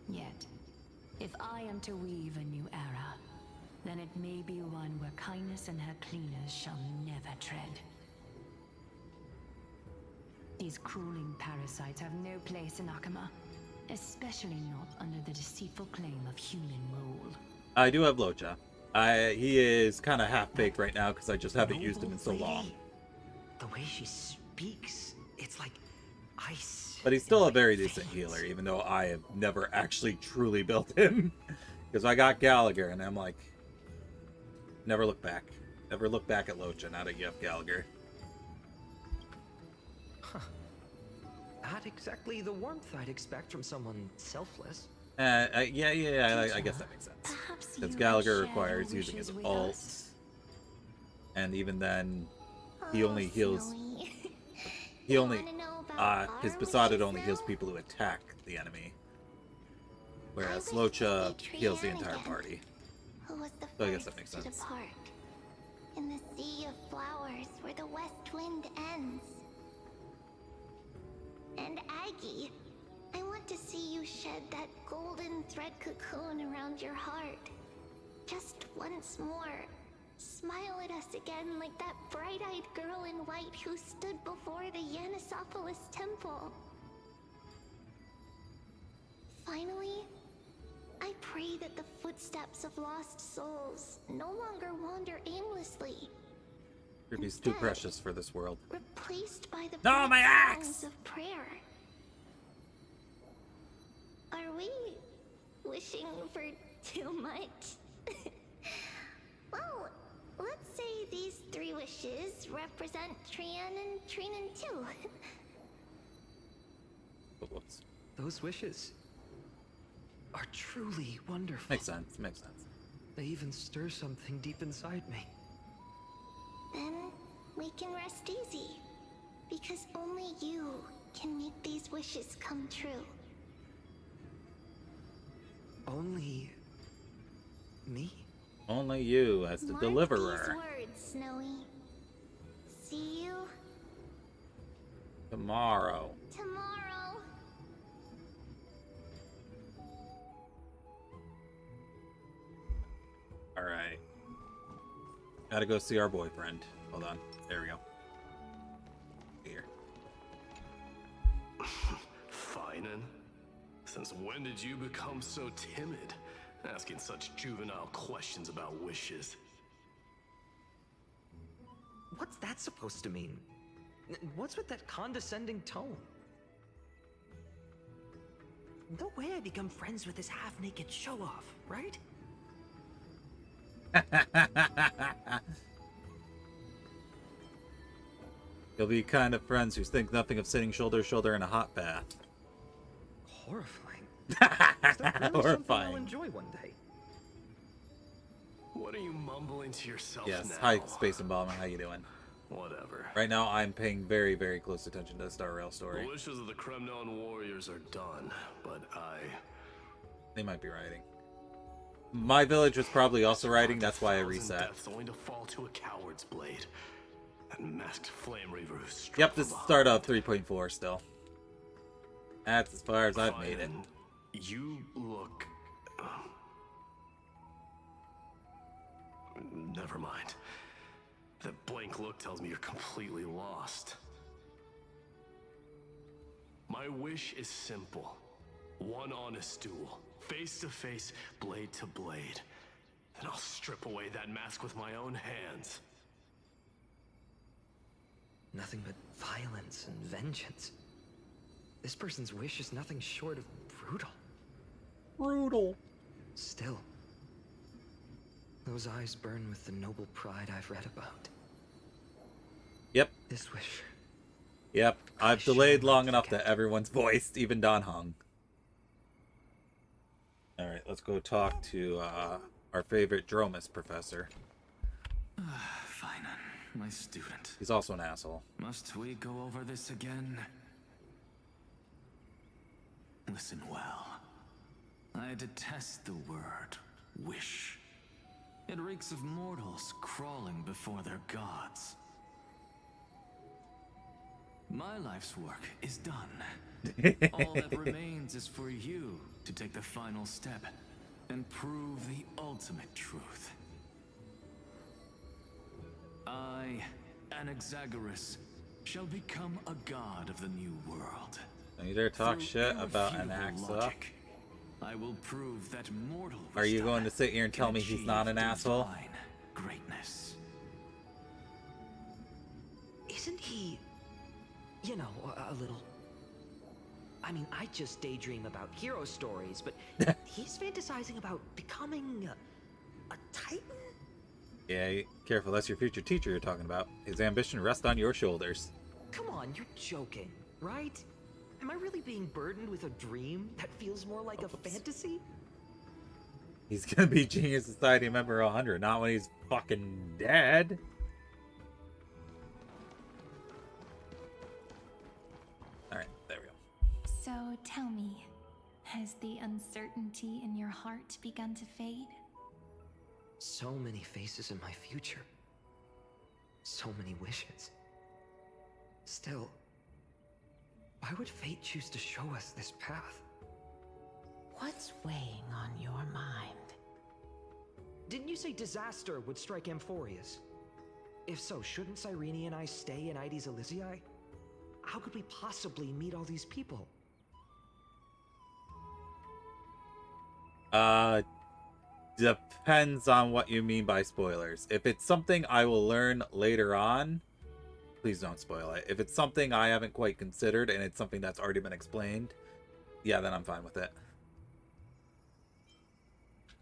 Yet, if I am to weave a new era, then it may be one where kindness and her cleaners shall never tread. These crawling parasites have no place in Akama, especially not under the deceitful claim of human rule. I do have Locha. He is kind of half-baked right now because I just haven't used him in so long. The way she speaks, it's like ice. But he's still a very decent healer, even though I have never actually truly built him. Because I got Gallagher, and I'm like, never look back. Never look back at Locha now that you have Gallagher. Huh. Not exactly the warmth I'd expect from someone selfless. Yeah, I guess that makes sense. Because Gallagher requires using his ults. And even then, he only heals... He only... his Besotted only heals people who attack the enemy. Whereas Locha heals the entire party. Who was the So I guess first that makes to sense. depart? In the sea of flowers where the west wind ends. And Aggie, I want to see you shed that golden thread cocoon around your heart. Just once more. Smile at us again like that bright-eyed girl in white who stood before the Yanisopolis temple. Finally, I pray that the footsteps of lost souls no longer wander aimlessly, Ruby's too precious for this world. replaced by the No, my bright axe! sounds of prayer. Are we wishing for too much? Well, let's say these 3 wishes represent Trian and Trinan too. Whoops. Those wishes are truly wonderful. Makes sense, makes sense. They even stir something deep inside me. Then we can rest easy. Because only you can make these wishes come true. Only... me? Only you as the Mark deliverer. these words, Snowy. See you Tomorrow. tomorrow. Alright. Gotta go see our boyfriend. Hold on. There we go. Here. Finan? Since when did you become so timid? Asking such juvenile questions about wishes. What's that supposed to mean? What's with that condescending tone? No way I become friends with this half-naked show-off, right? You'll be kind of friends who think nothing of sitting shoulder to shoulder in a hot bath. Horrifying. Is that really something I'll Horrifying. enjoy one day? What are you mumbling to yourself Yes. now? Hi, Space and Bomber. How you doing? Whatever. Right now, I'm paying very, very close attention to the Star Rail story. The wishes of the Kremnon warriors are done, but They might be writing. My village was probably also writing. That's why I reset. Deaths only to fall to a coward's blade. That masked flame reaver who struck Yep, this is from the start of 3.4 still. That's as far as I've behind. made it. You look... Never mind. That blank look tells me you're completely lost. My wish is simple. One honest duel. Face to face, blade to blade. Then I'll strip away that mask with my own hands. Nothing but violence and vengeance. This person's wish is nothing short of brutal. Brutal. Still, those eyes burn with the noble pride I've read about. Yep. This wish. Yep. I've delayed long enough that everyone's voiced, even Don Hung. Alright, let's go talk to our favorite Dromus professor. Fine, my student. He's also an asshole. Must we go over this again? Listen well. I detest the word wish. It reeks of mortals crawling before their gods. My life's work is done. All that remains is for you to take the final step and prove the ultimate truth. I, Anaxagoras, shall become a god of the new world. Don't you dare talk Through shit about irrefutable Anaxa. logic, I will prove that mortal Are you wisdom going to sit here and tell can me he's achieve not an asshole? divine greatness. Isn't he, you know, a little... I mean, I just daydream about hero stories, but he's fantasizing about becoming a titan? Yeah, careful, that's your future teacher you're talking about. His ambition rests on your shoulders. Come on, you're joking, right? Am I really being burdened with a dream that feels more like a fantasy? He's gonna be Genius Society member 100, not when he's fucking dead. Alright, there we go. So tell me, has the uncertainty in your heart begun to fade? So many faces in my future. So many wishes. Still, why would fate choose to show us this path? What's weighing on your mind? Didn't you say disaster would strike Amphorius? If so, shouldn't Cyrene and I stay in Ides Elysiae? How could we possibly meet all these people? Depends on what you mean by spoilers. If it's something I will learn later on, please don't spoil it. If it's something I haven't quite considered and it's something that's already been explained, yeah, then I'm fine with it.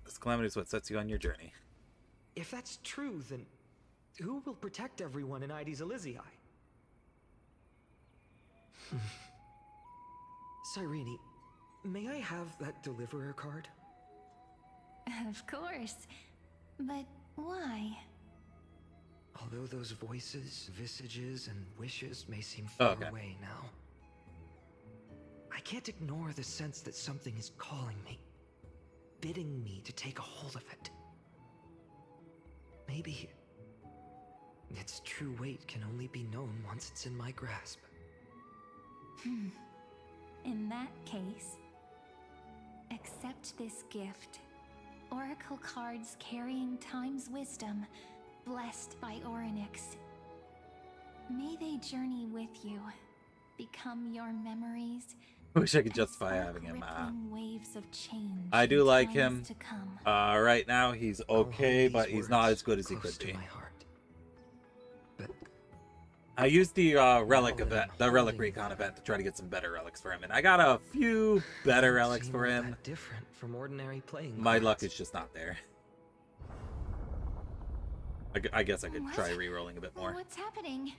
This calamity is what sets you on your journey. If that's true, then who will protect everyone in Ides Elysiae? Cyrene, may I have that deliverer card? Of course. But why? Although those voices, visages, and wishes may seem far away now, I can't ignore the sense that something is calling me, bidding me to take a hold of it. Maybe its true weight can only be known once it's in my grasp. In that case, accept this gift. Oracle cards carrying time's wisdom, blessed by Orynyx. May they journey with you, become your memories. I wish I could justify having him. Waves of change I do like him. to come. Right now he's okay, but he's not as good as he could be. I used the relic event, the relic recon event, to try to get some better relics for him, and I got a few better relics for him. Different from ordinary playing. My luck is just not there. I guess I could try re-rolling a bit more. What's happening?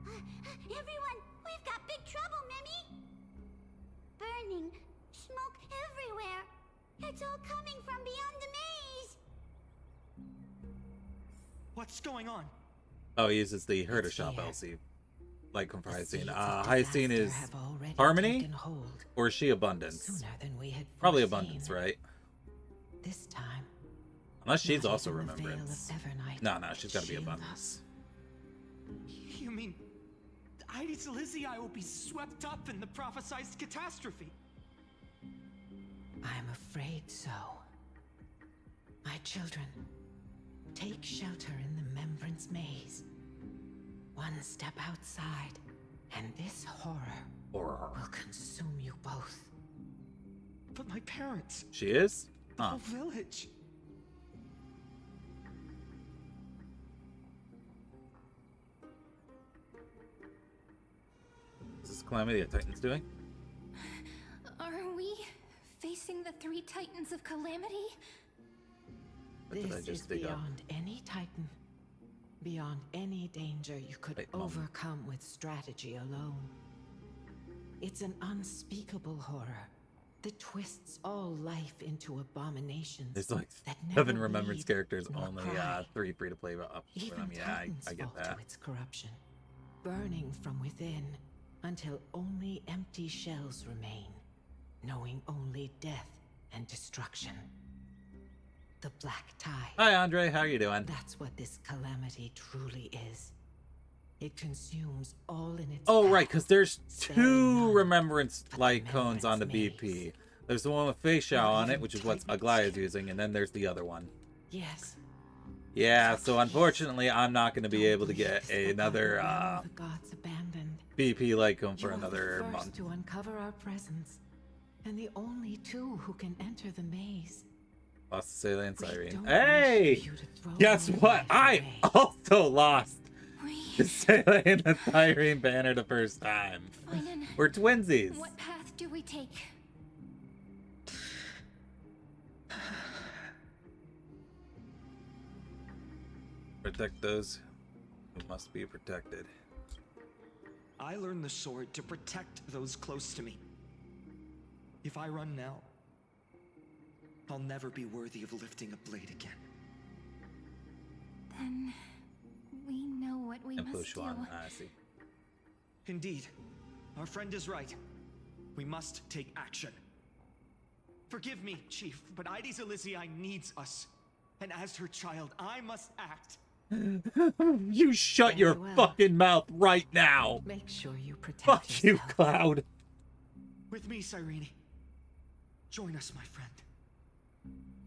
Everyone, we've got big trouble, Mimi! Burning, smoke everywhere. It's all coming from beyond the maze. What's going on? Oh, he uses the Herder Shop LC, like comprising. Hyacinth is Harmony, or is she Abundance? Probably Abundance, right? This time. Unless she's also Remembrance. No, she's got to be Abundance. You mean Ides Elysiae will be swept up in the prophesized catastrophe? I'm afraid so. My children, take shelter in the Membrance Maze. One step outside, and this horror will consume you both. But my parents... She is? The whole village... Is this Calamity that Titan's doing? Are we facing the 3 Titans of Calamity? This is beyond any Titan. Beyond any danger you could overcome with strategy alone. It's an unspeakable horror that twists all life into abominations. There's like 7 Remembrance characters, only 3 free to play up for them. Yeah, I get that. To its corruption, burning from within until only empty shells remain, knowing only death and destruction. The Black Tide. Hi, Andre. How are you doing? That's what this calamity truly is. It consumes all in its path, right, because there's 2 Remembrance light cones on the BP. There's the one with Fei Xiao on it, which is what Aglaia is using, and then there's the other one. Yes. Yeah, so unfortunately, I'm not going to be able to get another BP light cone for another month. To uncover our presence, and the only 2 who can enter the maze. Lost to Seele and Cyrene. Hey! Guess what? I also lost to Seele and the Cyrene banner the first time. We're twinsies. What path do we take? Protect those who must be protected. I learned the sword to protect those close to me. If I run now, I'll never be worthy of lifting a blade again. Then we know what we must do. I see. Indeed, our friend is right. We must take action. Forgive me, Chief, but Ides Elysiae needs us. And as her child, I must act. You shut your fucking mouth right now. Make sure you protect Fuck you, Cloud. With me, Cyrene. Join us, my friend.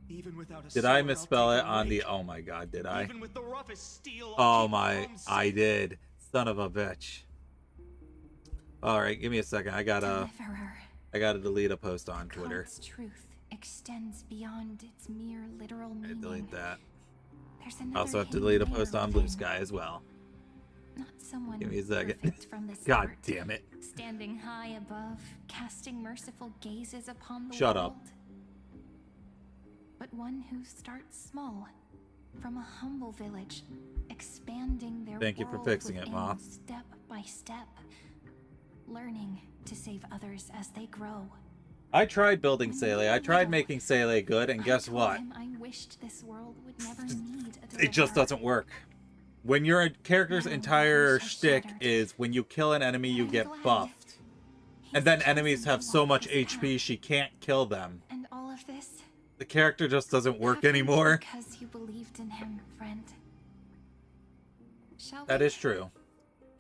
Even without a did I misspell it on the... Oh my god, did I? Even with the roughest steel, oh my... I did. Son of a bitch. Alright, give me a second. I gotta delete a post on Twitter. Truth extends beyond its mere literal meaning. Delete that. I also have to delete a post on Blue Sky as well. Not someone give me a second. From the God start, damn it. Standing high above, casting merciful gazes upon the Shut world. up. But one who starts small, from a humble village, expanding their Thank you for fixing it, Ma. Step by step, learning to save others as they grow. I tried building Seele. I tried making Seele good, and guess what? I wished this world would never need it just doesn't work. when your character's entire shtick is when you kill an enemy, you get buffed. And then enemies have so much HP she can't kill them. And all of this The character just doesn't work anymore. because you believed in him, friend. Shall That we? is true.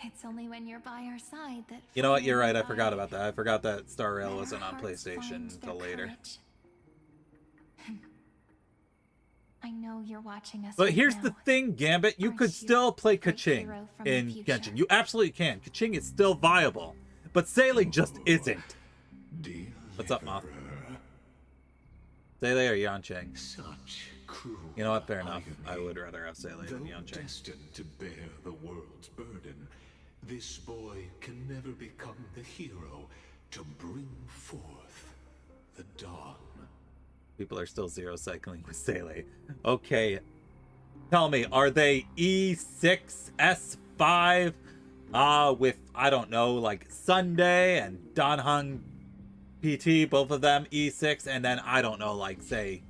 It's only when you're by our side that. You know what? You're right. I finally forgot about that. I forgot that Star Rail their wasn't on hearts PlayStation find until their later. courage. I know you're watching us. But right here's now. the thing, Gambit. You Aren't could you still play a great Kaching hero from the in future? Genshin. You absolutely can. Kaching is still viable. But Seele just isn't. What's up, Moth? Seele or Yancheng? Such cruel You know what? Fair enough. I irony. would rather have Seele than Though Yancheng. destined to bear the world's burden, this boy can never become the hero to bring forth the dawn. People are still zero cycling with Seele. Okay. Tell me, are they E6, S5, with, I don't know, like Sunday and Danheng PT, both of them E6, and then, I don't know, like, say,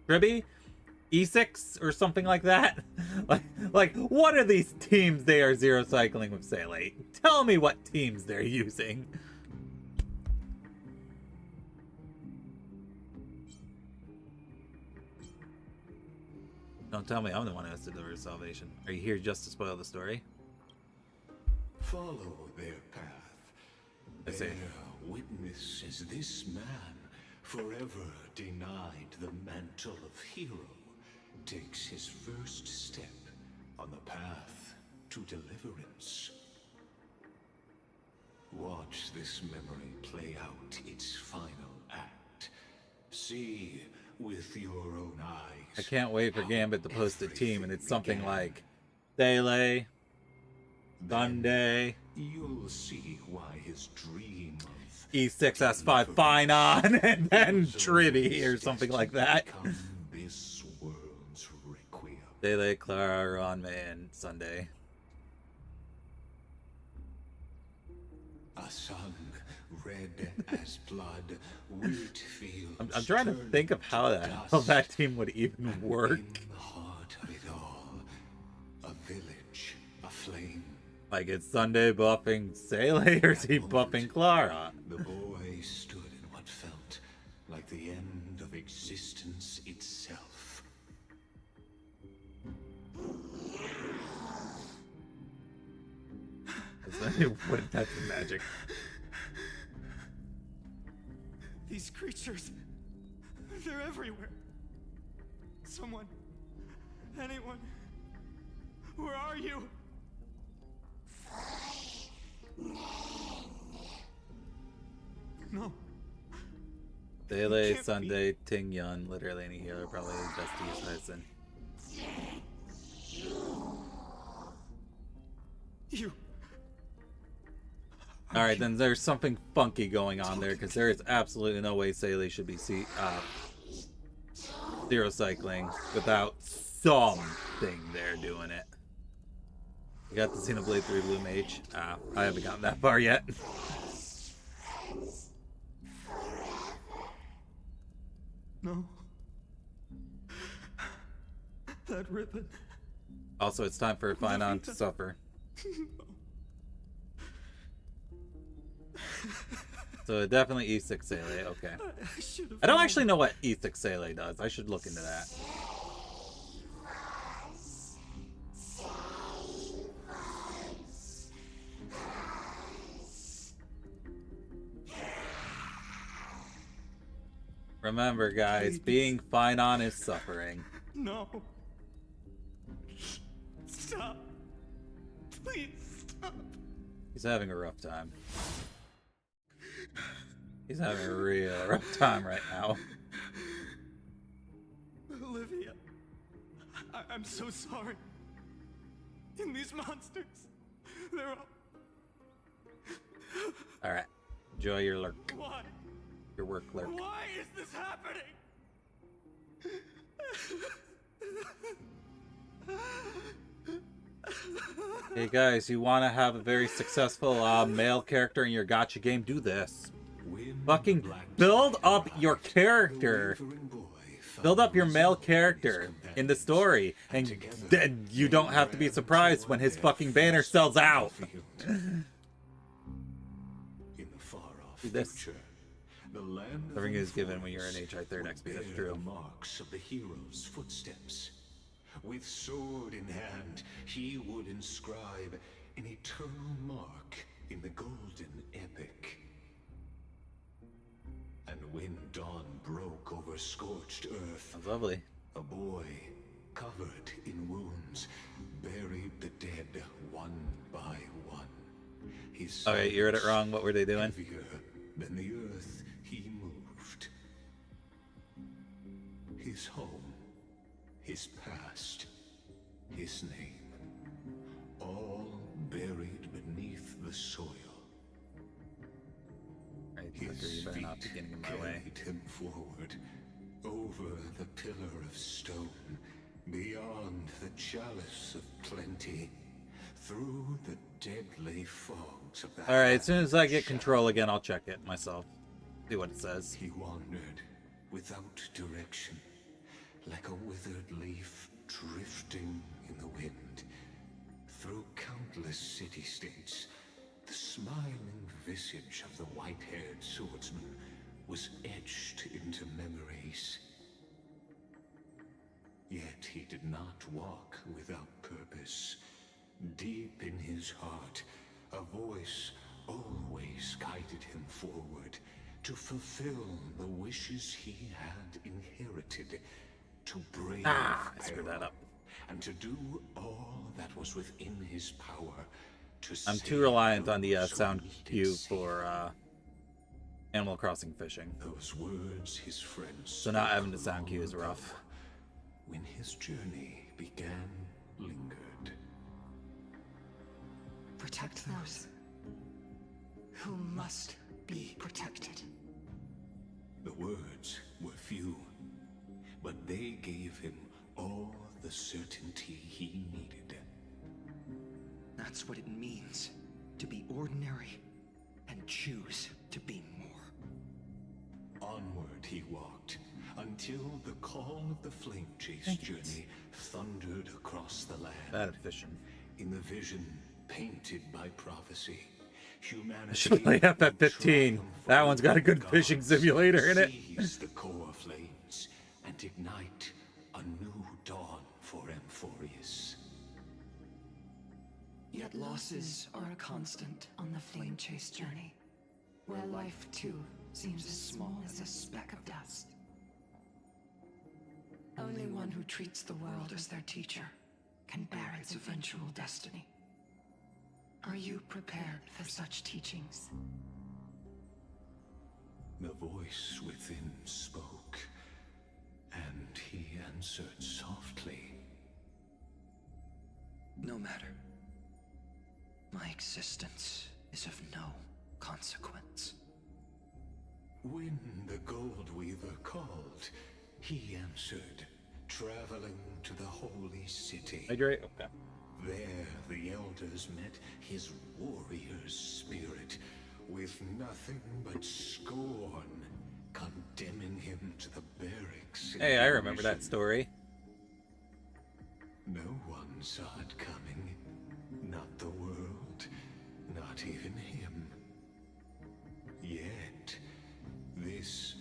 Tribby? E6 or something like that? like, what are these teams they are zero cycling with Seele? Tell me what teams they're using. Don't tell me I'm the one who has to deliver salvation. Are you here just to spoil the story? Follow their path. I see. Bear witness as this man, forever denied the mantle of hero, takes his first step on the path to deliverance. Watch this memory play out its final act. See with your own eyes. I can't wait for Gambit to post a team, and it's something like Seele, Sunday, You'll see why his dream of E6, S5, Finon, and then Trinity, or something like that. become this world's requiem. Seele, Clara, Ronme, and Sunday. A sun red as blood, wheat fields. I'm trying to turn think of how to that dust, team would even and work. in the heart of it all, a village aflame. Like, is Sunday buffing Seele, or is he buffing Clara? The boy stood in what felt like the end of existence itself. Wouldn't that be magic? These creatures, they're everywhere. Someone, anyone, where are you? No. Seele, Sunday, Ting Yun, literally any healer, probably best to use Heisen. You. Alright, then there's something funky going on there, because there is absolutely no way Seele should be zero cycling without something there doing it. You got the Xenoblade 3 Blue Mage? I haven't gotten that far yet. No. That ribbon. Also, it's time for Finon to suffer. So definitely E6 Seele, okay. I don't actually know what E6 Seele does. I should look into that. Remember, guys, being Finon is suffering. No. Stop. Please stop. He's having a rough time. He's having a real rough time right now. Olivia, I'm so sorry. And these monsters, they're all... Alright. Enjoy your lurk. Why? Your work lurk. Why is this happening? Hey guys, you want to have a very successful male character in your gacha game? Do this. Fucking build up your character Build up your male character in the story, and then you don't have to be surprised when his fucking banner sells out. In the far-off future, the land everything is given when you're in HI 3rd XP. That's true. The marks of the hero's footsteps. With sword in hand, he would inscribe an eternal mark in the golden epic. And when dawn broke over scorched earth, that's lovely. A boy, covered in wounds, buried the dead one by one. Okay, you read it wrong. What were they doing? Heavier than the earth he moved. His home, his past, his name, all buried beneath the soil. His you better not be getting in my way. carried him forward, over the pillar of stone, beyond the chalice of plenty, through the deadly fogs of the Alright, as soon as I get control again, I'll check it myself. See what it says. He wandered without direction, like a withered leaf drifting in the wind, through countless city-states. The smiling visage of the white-haired swordsman was etched into memories. Yet he did not walk without purpose. Deep in his heart, a voice always guided him forward to fulfill the wishes he had inherited, to brave I screwed that up. and to do all that was within his power. I'm too reliant on the sound cue for Animal Crossing fishing. Those words his friends so not having the sound cue is rough. When his journey began, lingered. Protect those who must be protected. The words were few, but they gave him all the certainty he needed. That's what it means to be ordinary and choose to be more. Onward he walked, until the call of the Flame Chase journey thundered across the land. Bad fishing. In the vision painted by prophecy, humanity I should play FF15. That one's got a good fishing simulator in it. seize the core flames and ignite a new dawn for Amphorius. Yet losses are a constant on the Flame Chase journey, where life too seems as small as a speck of dust. Only one who treats the world as their teacher can bear its eventual destiny. Are you prepared for such teachings? The voice within spoke, and he answered softly. No matter. My existence is of no consequence. When the Gold Weaver called, he answered, traveling to the holy city. Hydrate? Okay. There the elders met his warrior's spirit, with nothing but scorn, condemning him to the barracks. Hey, I remember that story. No one saw it coming. Not the world, not even him. Yet, this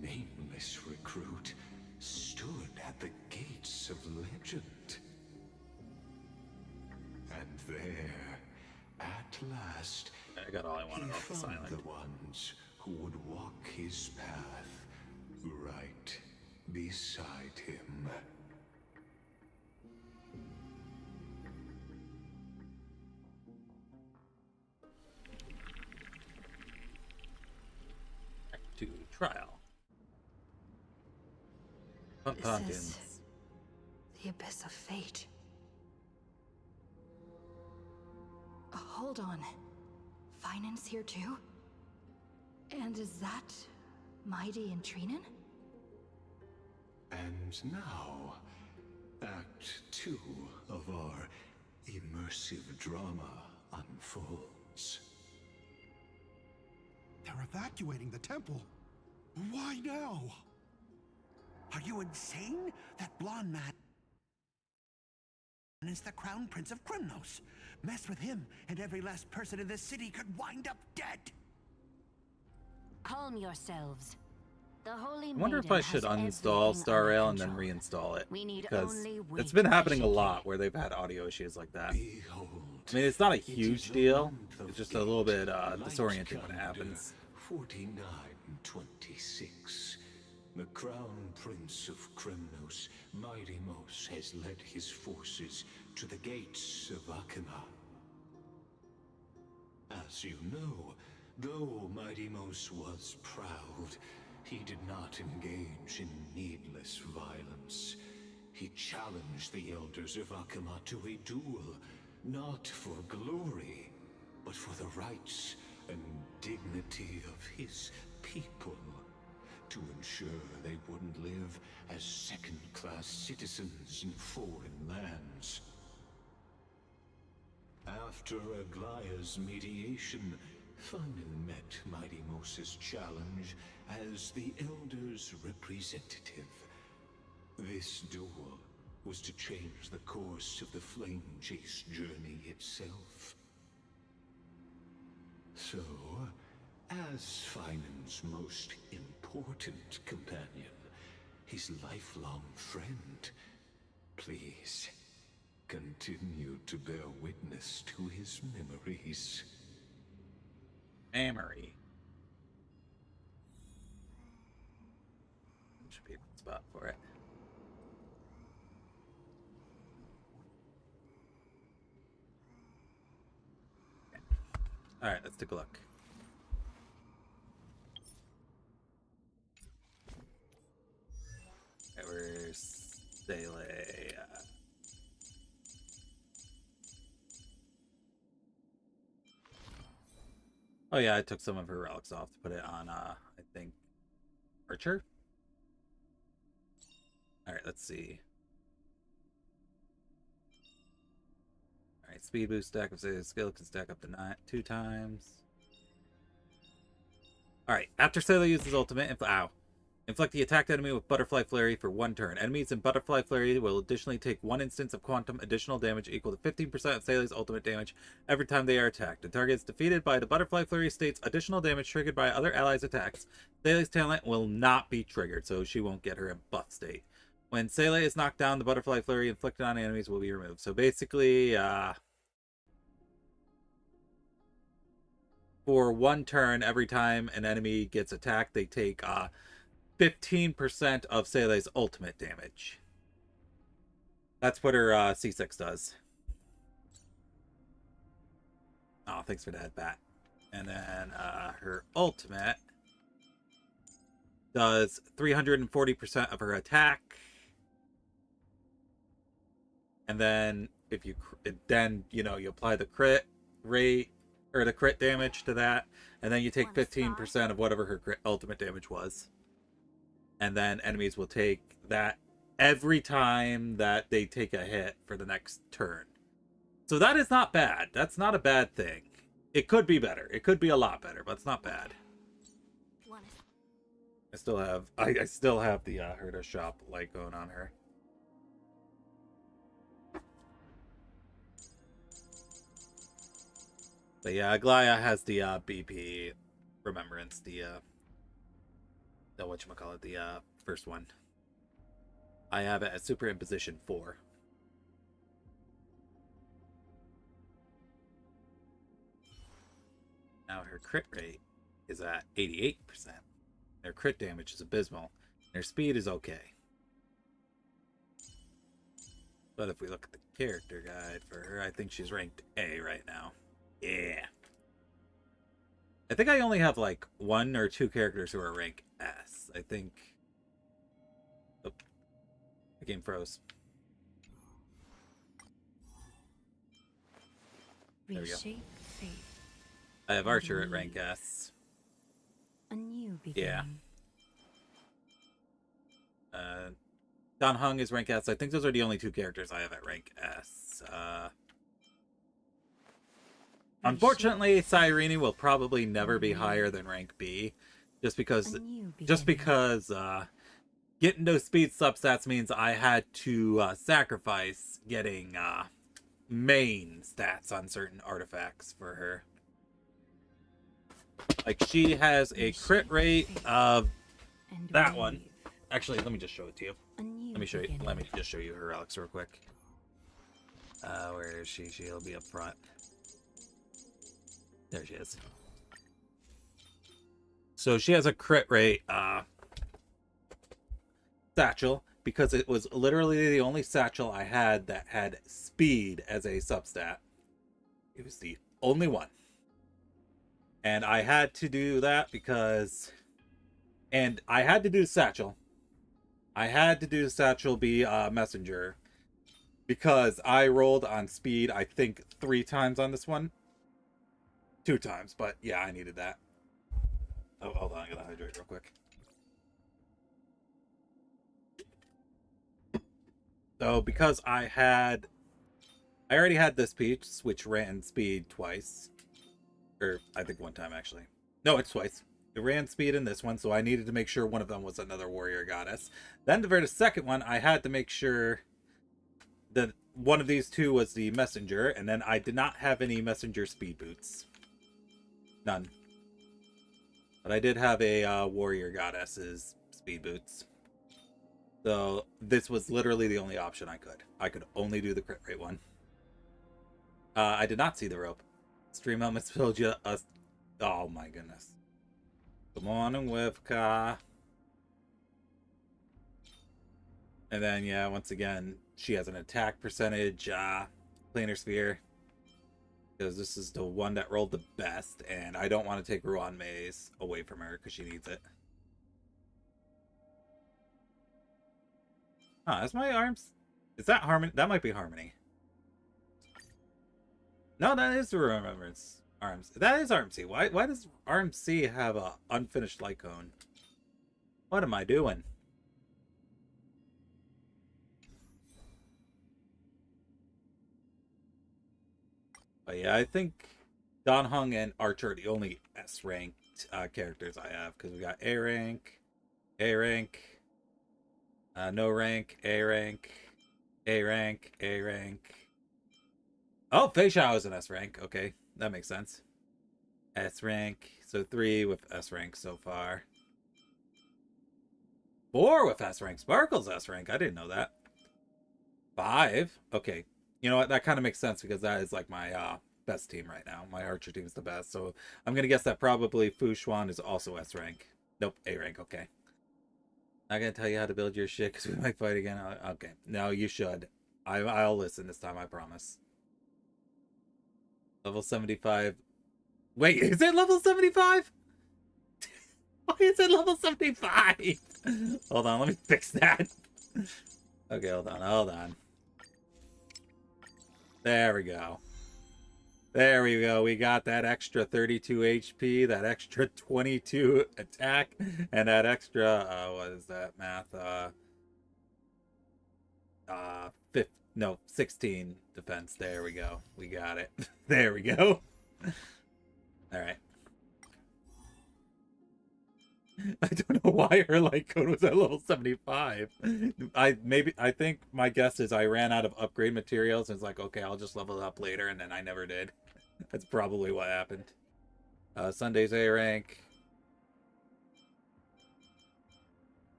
nameless recruit stood at the gates of legend. And there, at last, I got all I wanted he off the found silent. the ones who would walk his path right beside him. Back to trial. This Pumpkins. is the abyss of fate. Hold on. Finance here too? And is that Mighty and Trinen? And now, Act 2 of our immersive drama unfolds. They're evacuating the temple. Why now? Are you insane? That blonde man is the Crown Prince of Krymnos. Mess with him, and every last person in this city could wind up dead. Calm yourselves. The Holy I wonder if Maiden I should has uninstall everything Star under Rail and then control. reinstall it. We need Because only it's wait been happening a patiently. lot where they've had audio issues like that. Behold, I mean, it's not a it huge is deal. on the It's just a little bit light disorienting when it calendar, happens. 4926. The Crown Prince of Krymnos, Mighty Mos, has led his forces to the gates of Akima. As you know, though Mighty Mos was proud, he did not engage in needless violence. He challenged the elders of Akima to a duel, not for glory, but for the rights and dignity of his people, to ensure they wouldn't live as second-class citizens in foreign lands. After Aglaya's mediation, Finan met Mighty Mos's challenge as the Elder's representative. This duel was to change the course of the Flame Chase journey itself. So, as Finan's most important companion, his lifelong friend, please continue to bear witness to his memories. Memory. Should be a good spot for it. Okay. Alright, let's take a look. Okay, where's Sele? Oh yeah, I took some of her relics off to put it on, I think, Archer? Alright, let's see. Alright, speed boost stack of Sele's skill can stack up to 2 times. Alright, after Sele uses ultimate, inflict the attacked enemy with Butterfly Flurry for 1 turn. Enemies in Butterfly Flurry will additionally take 1 instance of quantum additional damage equal to 15% of Sele's ultimate damage every time they are attacked. The target is defeated by the Butterfly Flurry state's additional damage triggered by other allies' attacks. Sele's talent will not be triggered, so she won't get her in buff state. When Sele is knocked down, the Butterfly Flurry inflicted on enemies will be removed. So basically, for 1 turn, every time an enemy gets attacked, they take 15% of Sele's ultimate damage. That's what her C6 does. Oh, thanks for that, Bat. And then her ultimate does 340% of her attack. And then if you you apply the crit rate or the crit damage to that, and then you take 15% of whatever her ultimate damage was. And then enemies will take that every time that they take a hit for the next turn. So that is not bad. That's not a bad thing. It could be better. It could be a lot better, but it's not bad. I still have the Herda shop light going on her. But yeah, Aglaya has the BP remembrance, the whatchamacallit, the first one. I have it at Superimposition 4. Now her crit rate is at 88%. Her crit damage is abysmal. Her speed is okay. But if we look at the character guide for her, I think she's ranked A right now. Yeah. I think I only have like 1 or 2 characters who are rank S. I think... Oh. The game froze. There we go. Reshape fate. I have Archer at rank S. A new beginning. Yeah. Don Hung is rank S. I think those are the only 2 characters I have at rank S. Unfortunately, Cyrene will probably never be higher than rank B, just because getting those speed substats means I had to sacrifice getting main stats on certain artifacts for her. Like, she has a crit rate of that one. Actually, let me just show it to you. Let me just show you her relics real quick. Where is she? She'll be up front. There she is. So she has a crit rate satchel, because it was literally the only satchel I had that had speed as a substat. It was the only one. And I had to do that because... And I had to do satchel. I had to do satchel be messenger. Because I rolled on speed, I think 3 times on this one. 2 times, but yeah, I needed that. Oh, hold on, I gotta hydrate real quick. So, because I already had this piece, which ran speed twice. Or, I think 1 time, actually. No, it's twice. It ran speed in this one, so I needed to make sure one of them was another warrior goddess. Then, for the second one, I had to make sure that one of these 2 was the messenger, and then I did not have any messenger speed boots. None. But I did have a warrior goddess's speed boots. So this was literally the only option I could. I could only do the crit rate one. I did not see the rope. Stream elements filled you us. Oh my goodness. Good morning, Wivka. And then, yeah, once again, she has an attack percentage, planar sphere. Because this is the one that rolled the best, and I don't want to take Ruan Maze away from her because she needs it. Huh, that's my arms. Is that Harmony? That might be Harmony. No, that is the Remembrance arms. That is RMC. Why does RMC have a unfinished light cone? What am I doing? But yeah, I think Don Hung and Archer are the only S-ranked characters I have, because we got A rank, no rank, A rank, A rank, A rank. Oh, Fei Xiao is an S rank. Okay, that makes sense. S rank, so 3 with S rank so far. 4 with S rank. Sparkle's S rank. I didn't know that. 5. Okay. You know what? That kind of makes sense because that is like my best team right now. My Archer team is the best. So I'm going to guess that probably Fu Xuan is also S rank. Nope, A rank. Okay. Not going to tell you how to build your shit because we might fight again. Okay. No, you should. I'll listen this time, I promise. Level 75. Wait, is it level 75? Why is it level 75? Hold on, let me fix that. Okay, hold on. There we go. There we go. We got that extra 32 HP, that extra 22 attack, and that extra, what is that math? 16 defense. There we go. We got it. There we go. All right. I don't know why her light code was at level 75. I think my guess is I ran out of upgrade materials and it's like, okay, I'll just level it up later, and then I never did. That's probably what happened. Sunday's A rank.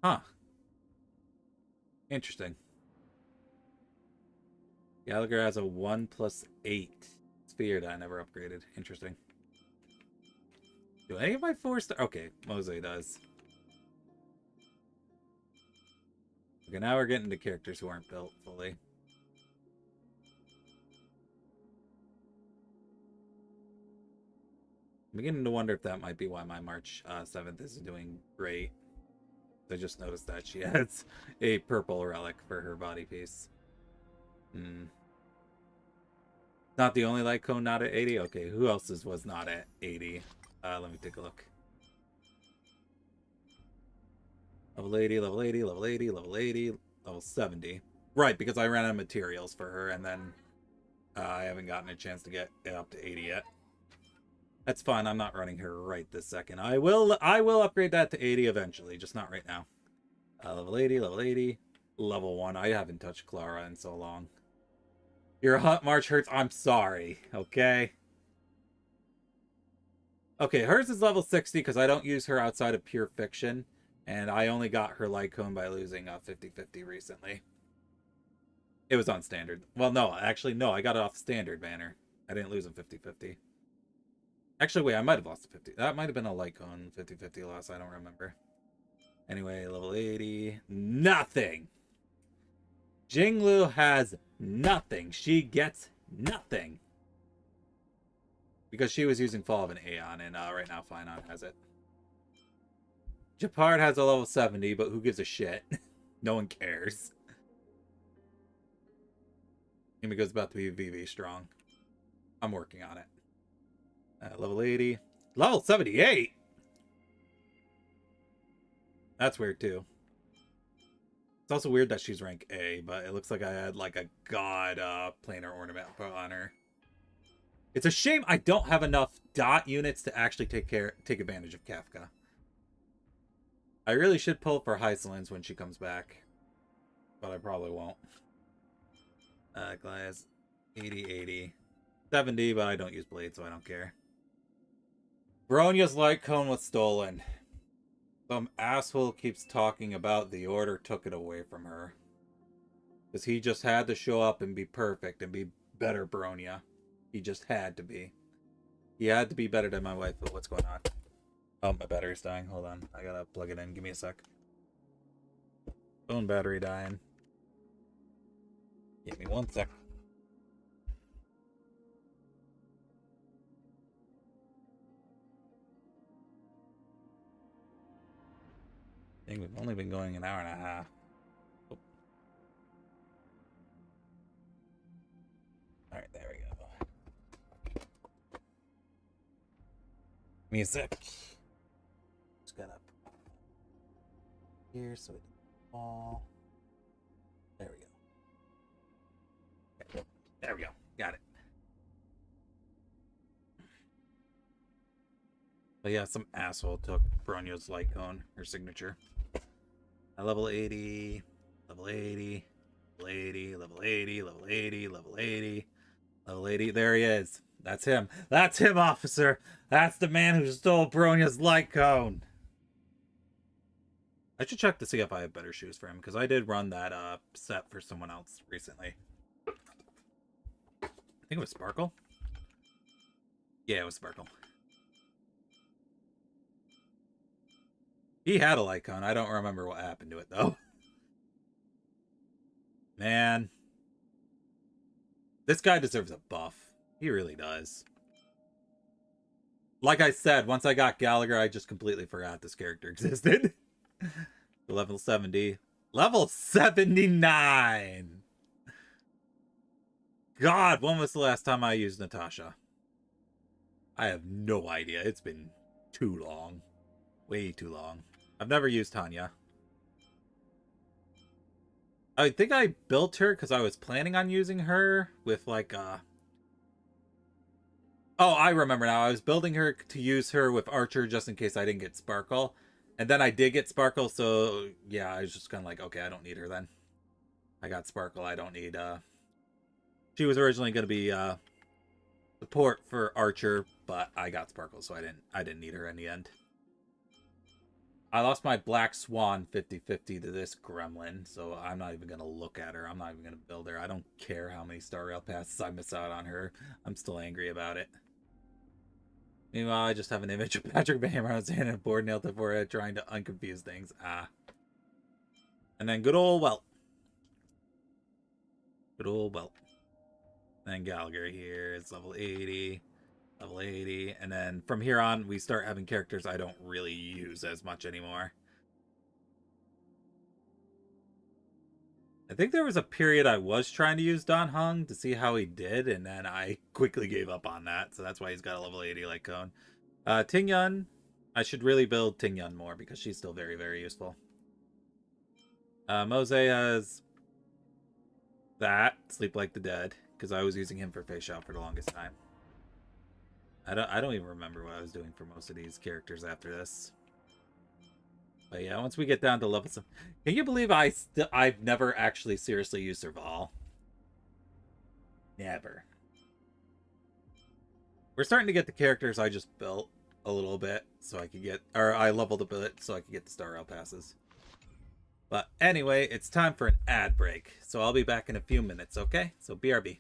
Huh. Interesting. Gallagher has a 1+8 sphere that I never upgraded. Interesting. Do any of my 4-star... Okay, Mose does. Okay, now we're getting to characters who aren't built fully. I'm beginning to wonder if that might be why my March 7th isn't doing great. I just noticed that she has a purple relic for her body piece. Not the only light cone not at 80? Okay, who else's was not at 80? Let me take a look. Level 80, level 80, level 80, level 80, level 70. Right, because I ran out of materials for her, and then I haven't gotten a chance to get it up to 80 yet. That's fine. I'm not running her right this second. I will upgrade that to 80 eventually, just not right now. Level 80, level 80, level 1. I haven't touched Clara in so long. Your hunt march hurts. I'm sorry, okay? Okay, hers is level 60 because I don't use her outside of pure fiction. And I only got her light cone by losing 50-50 recently. It was on standard. Well, no, actually, no. I got it off standard banner. I didn't lose him 50-50. Actually, wait, I might have lost a 50. That might have been a light cone 50-50 loss. I don't remember. Anyway, level 80. Nothing! Jinglu has nothing. She gets nothing. Because she was using Fall of an Aeon, and right now Finon has it. Japard has a level 70, but who gives a shit? No one cares. Himiko's about to be VV strong. I'm working on it. Level 80. Level 78? That's weird, too. It's also weird that she's rank A, but it looks like I had, like, a god planar ornament put on her. It's a shame I don't have enough dot units to actually take advantage of Kafka. I really should pull for Hysolins when she comes back. But I probably won't. Glass 80, 80. 70, but I don't use blade, so I don't care. Bronya's light cone was stolen. Some asshole keeps talking about the order took it away from her. Because he just had to show up and be perfect and be better Bronya. He just had to be. He had to be better than my wife, but what's going on? Oh, my battery's dying. Hold on. I gotta plug it in. Give me a sec. Phone battery dying. Give me 1 sec. I think we've only been going an hour and a half. Oh. Alright, there we go. Give me a sec. Just gotta here so it doesn't fall. There we go. Okay. There we go. Got it. But yeah, some asshole took Bronya's light cone, her signature. Level 80, level 80, level 80, level 80, level 80, level 80, level 80. There he is. That's him. That's him, officer. That's the man who stole Bronya's light cone. I should check to see if I have better shoes for him, because I did run that set for someone else recently. I think it was Sparkle. Yeah, it was Sparkle. He had a light cone. I don't remember what happened to it, though. Man. This guy deserves a buff. He really does. Like I said, once I got Gallagher, I just completely forgot this character existed. Level 70. Level 79! God, when was the last time I used Natasha? I have no idea. It's been too long. Way too long. I've never used Tanya. I think I built her because I was planning on using her with like Oh, I remember now. I was building her to use her with Archer just in case I didn't get Sparkle. And then I did get Sparkle, so yeah, I was just kind of like, okay, I don't need her then. I got Sparkle, I don't need She was originally going to be support for Archer, but I got Sparkle, so I didn't need her in the end. I lost my Black Swan 50-50 to this gremlin, so I'm not even going to look at her. I'm not even going to build her. I don't care how many Star Rail passes I miss out on her. I'm still angry about it. Meanwhile, I just have an image of Patrick Baham around his hand and a board nailed to the forehead trying to unconfuse things. Ah. And then good old Welt. Good old Welt. And then Gallagher here is level 80. Level 80, and then from here on we start having characters I don't really use as much anymore. I think there was a period I was trying to use Don Hung to see how he did, and then I quickly gave up on that, so that's why he's got a level 80 light cone. Ting Yun, I should really build Ting Yun more because she's still very, very useful. Mose has that, Sleep Like the Dead, because I was using him for Face Shot for the longest time. I don't even remember what I was doing for most of these characters after this. But yeah, once we get down to level some, can you believe I've never actually seriously used Serval? Never. We're starting to get the characters I just built a little bit so I could get, or I leveled a bit so I could get the Star Rail passes. But anyway, it's time for an ad break, so I'll be back in a few minutes, okay? So BRB.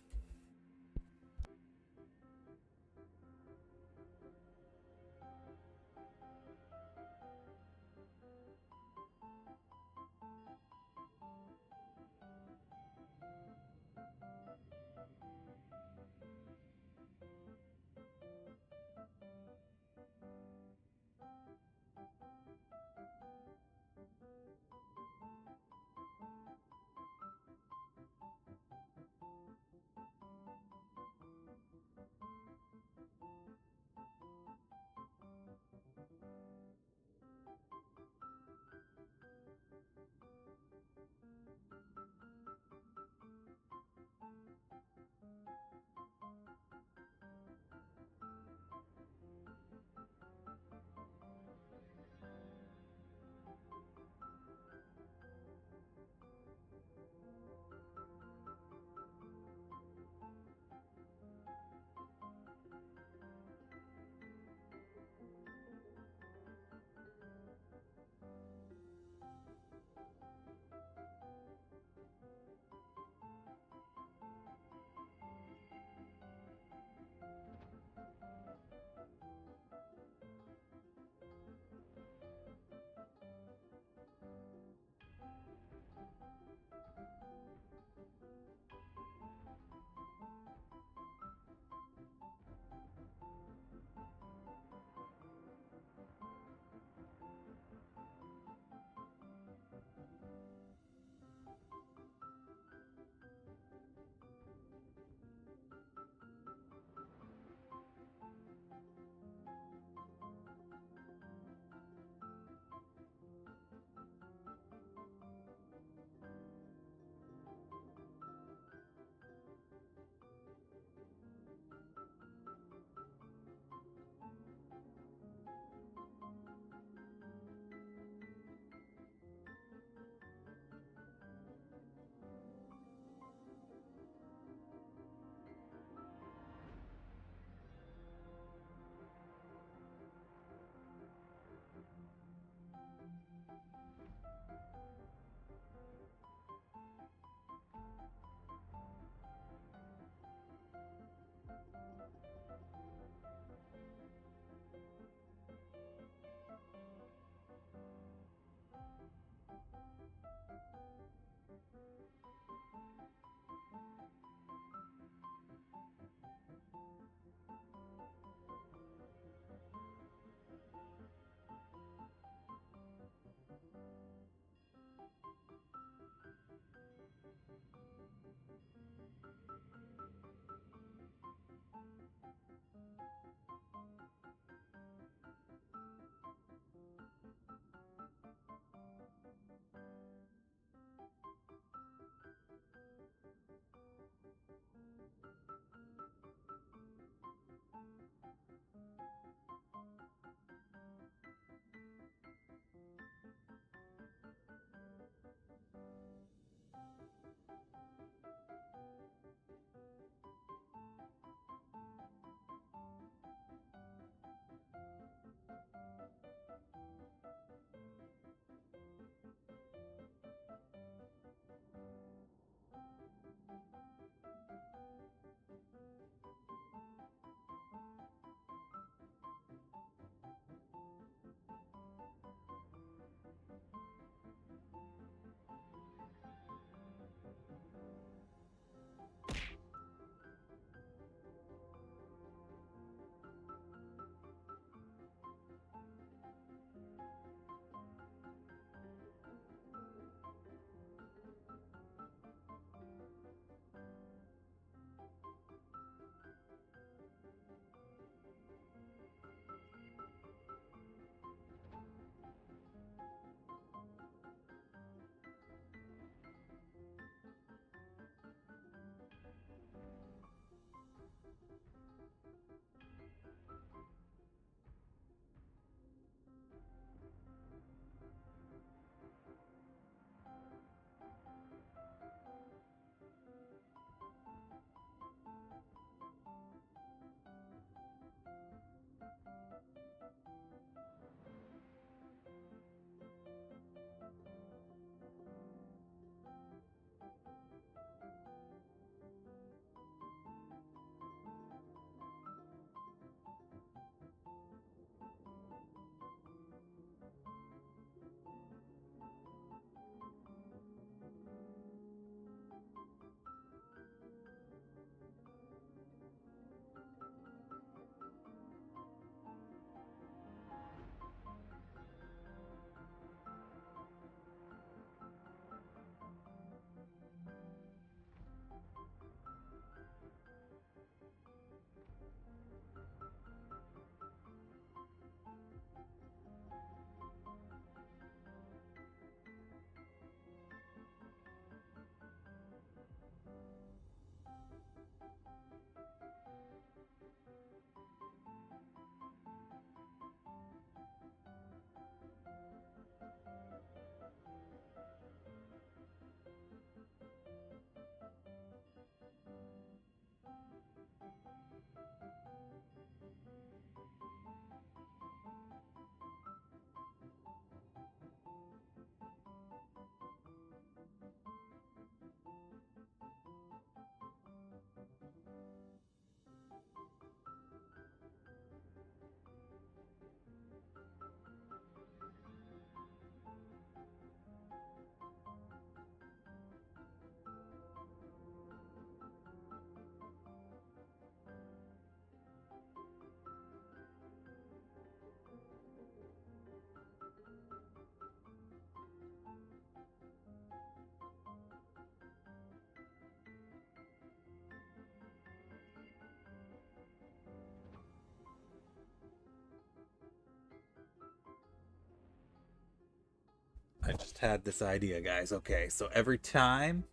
I just had this idea, guys. Okay, so every time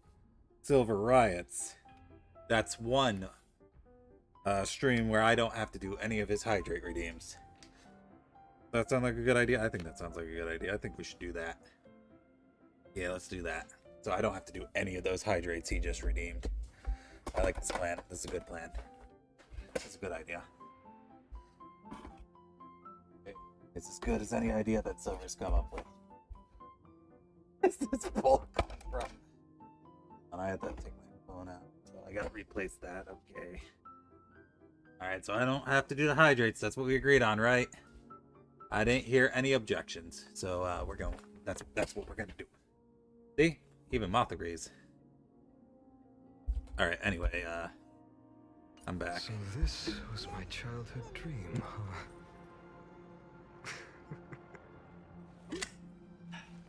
Silver riots, that's one stream where I don't have to do any of his hydrate redeems. That sound like a good idea? I think that sounds like a good idea. I think we should do that. Yeah, let's do that. So I don't have to do any of those hydrates he just redeemed. I like this plan. This is a good plan. This is a good idea. Okay. It's as good as any idea that Silver's come up with. Where's this bull come from? And I had to take my phone out, so I gotta replace that. Okay. Alright, so I don't have to do the hydrates. That's what we agreed on, right? I didn't hear any objections, so we're going. That's what we're gonna do. See? Even Moth agrees. Alright, anyway, I'm back. So this was my childhood dream, huh?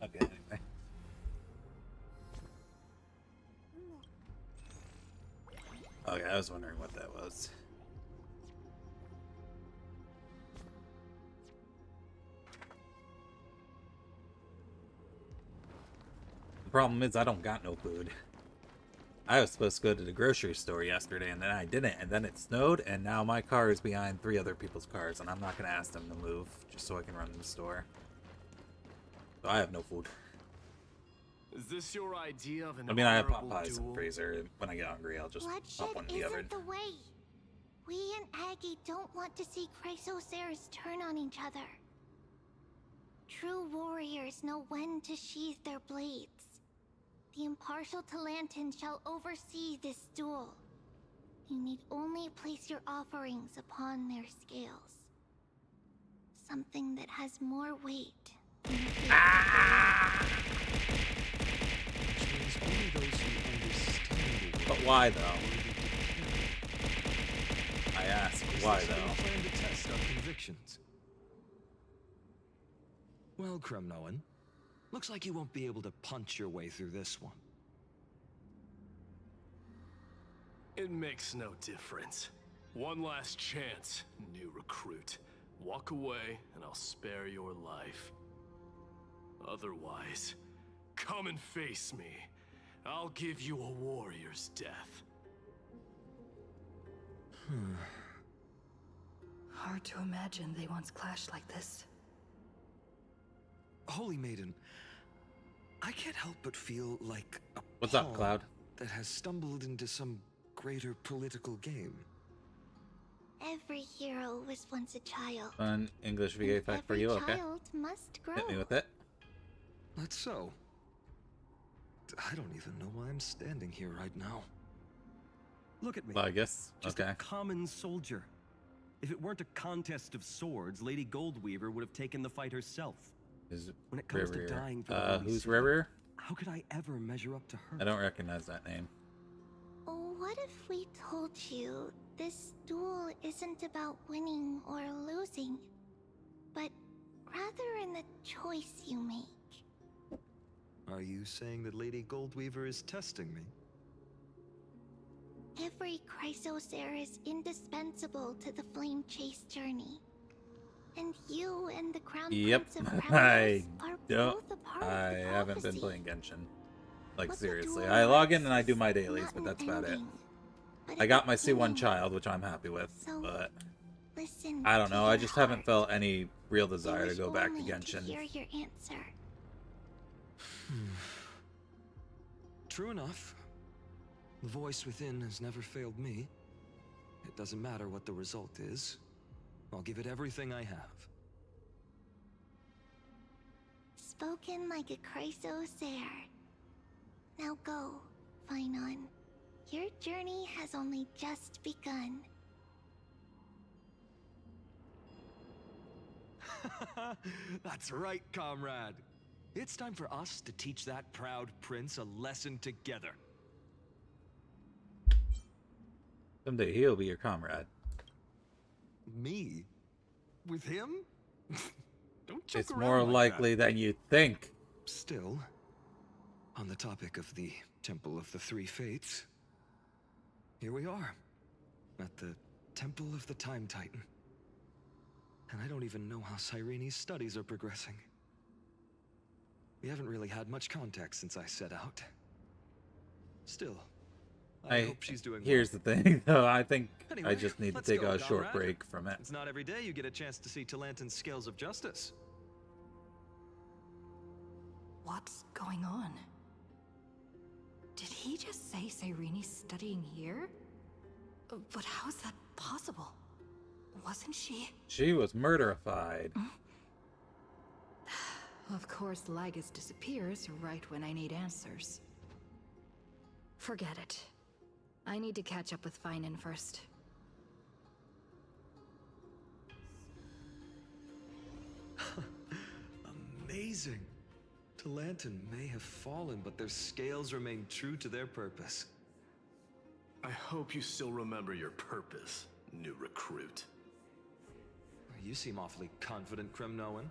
Okay, anyway. Okay, I was wondering what that was. The problem is I don't got no food. I was supposed to go to the grocery store yesterday, and then I didn't, and then it snowed, and now my car is behind 3 other people's cars, and I'm not going to ask them to move, just so I can run to the store. So I have no food. Is this your idea of an I mean, I have pot honorable pies in the duel? freezer. When I get hungry, I'll just Bloodshed pop one in the oven. isn't the way. We and Aggie don't want to see Chrysoceres turn on each other. True warriors know when to sheath their blades. The impartial Talantan shall oversee this duel. You need only place your offerings upon their scales. Something that has more weight than Which means only those who understand the But why, though? I ask, why, though? plan to test our convictions. Well, Kremnoan, looks like you won't be able to punch your way through this one. It makes no difference. One last chance, new recruit. Walk away, and I'll spare your life. Otherwise, come and face me. I'll give you a warrior's death. Hard to imagine they once clashed like this. Holy Maiden, I can't help but feel like a What's up, pawn Cloud? that has stumbled into some greater political game. every hero was once a child. Fun English VA fact for you, okay? Every child must grow. Hit me with it. That's so. I don't even know why I'm standing here right now. Look at me. Well, I guess. Just Okay. a common soldier. If it weren't a contest of swords, Lady Goldweaver would have taken the fight herself. When it comes to dying for the Holy who's City, Rerir? how could I ever measure up to her? I don't recognize that name. Oh, what if we told you this duel isn't about winning or losing, but rather in the choice you make? Are you saying that Lady Goldweaver is testing me? Every Chrysocer is indispensable to the Flame Chase journey. And you and the Crown Yep. Prince of I Crownless are don't. both a part I of the haven't been prophecy. playing Genshin. Like, What the seriously. duel I log in marks and I do my is dailies, not but an that's about it. ending, but I a got my C1 beginning. child, which I'm happy with, So, but Listen I don't to know. I your just haven't heart. felt any real I desire to wish go back to only Genshin. hear your answer. True enough. The voice within has never failed me. It doesn't matter what the result is. I'll give it everything I have. Spoken like a Chrysocer. Now go, Finon. Your journey has only just begun. That's right, comrade. It's time for us to teach that proud prince a lesson together. Someday he'll be your comrade. Me? With him? Don't joke It's around more like likely that. than you think. Still, on the topic of the Temple of the Three Fates, here we are, at the Temple of the Time Titan. And I don't even know how Cyrene's studies are progressing. We haven't really had much contact since I set out. Still, I hope she's doing well. Here's the thing, though. I think Anyway, I just need to let's take go, a short comrade. break from it. It's not every day you get a chance to see Talantin's scales of justice. What's going on? Did he just say Cyreni's studying here? But how is that possible? Wasn't she? She was murderified. Of course, Lagus disappears right when I need answers. Forget it. I need to catch up with Finan first. Amazing. Talantin may have fallen, but their scales remain true to their purpose. I hope you still remember your purpose, new recruit. You seem awfully confident, Kremnoan.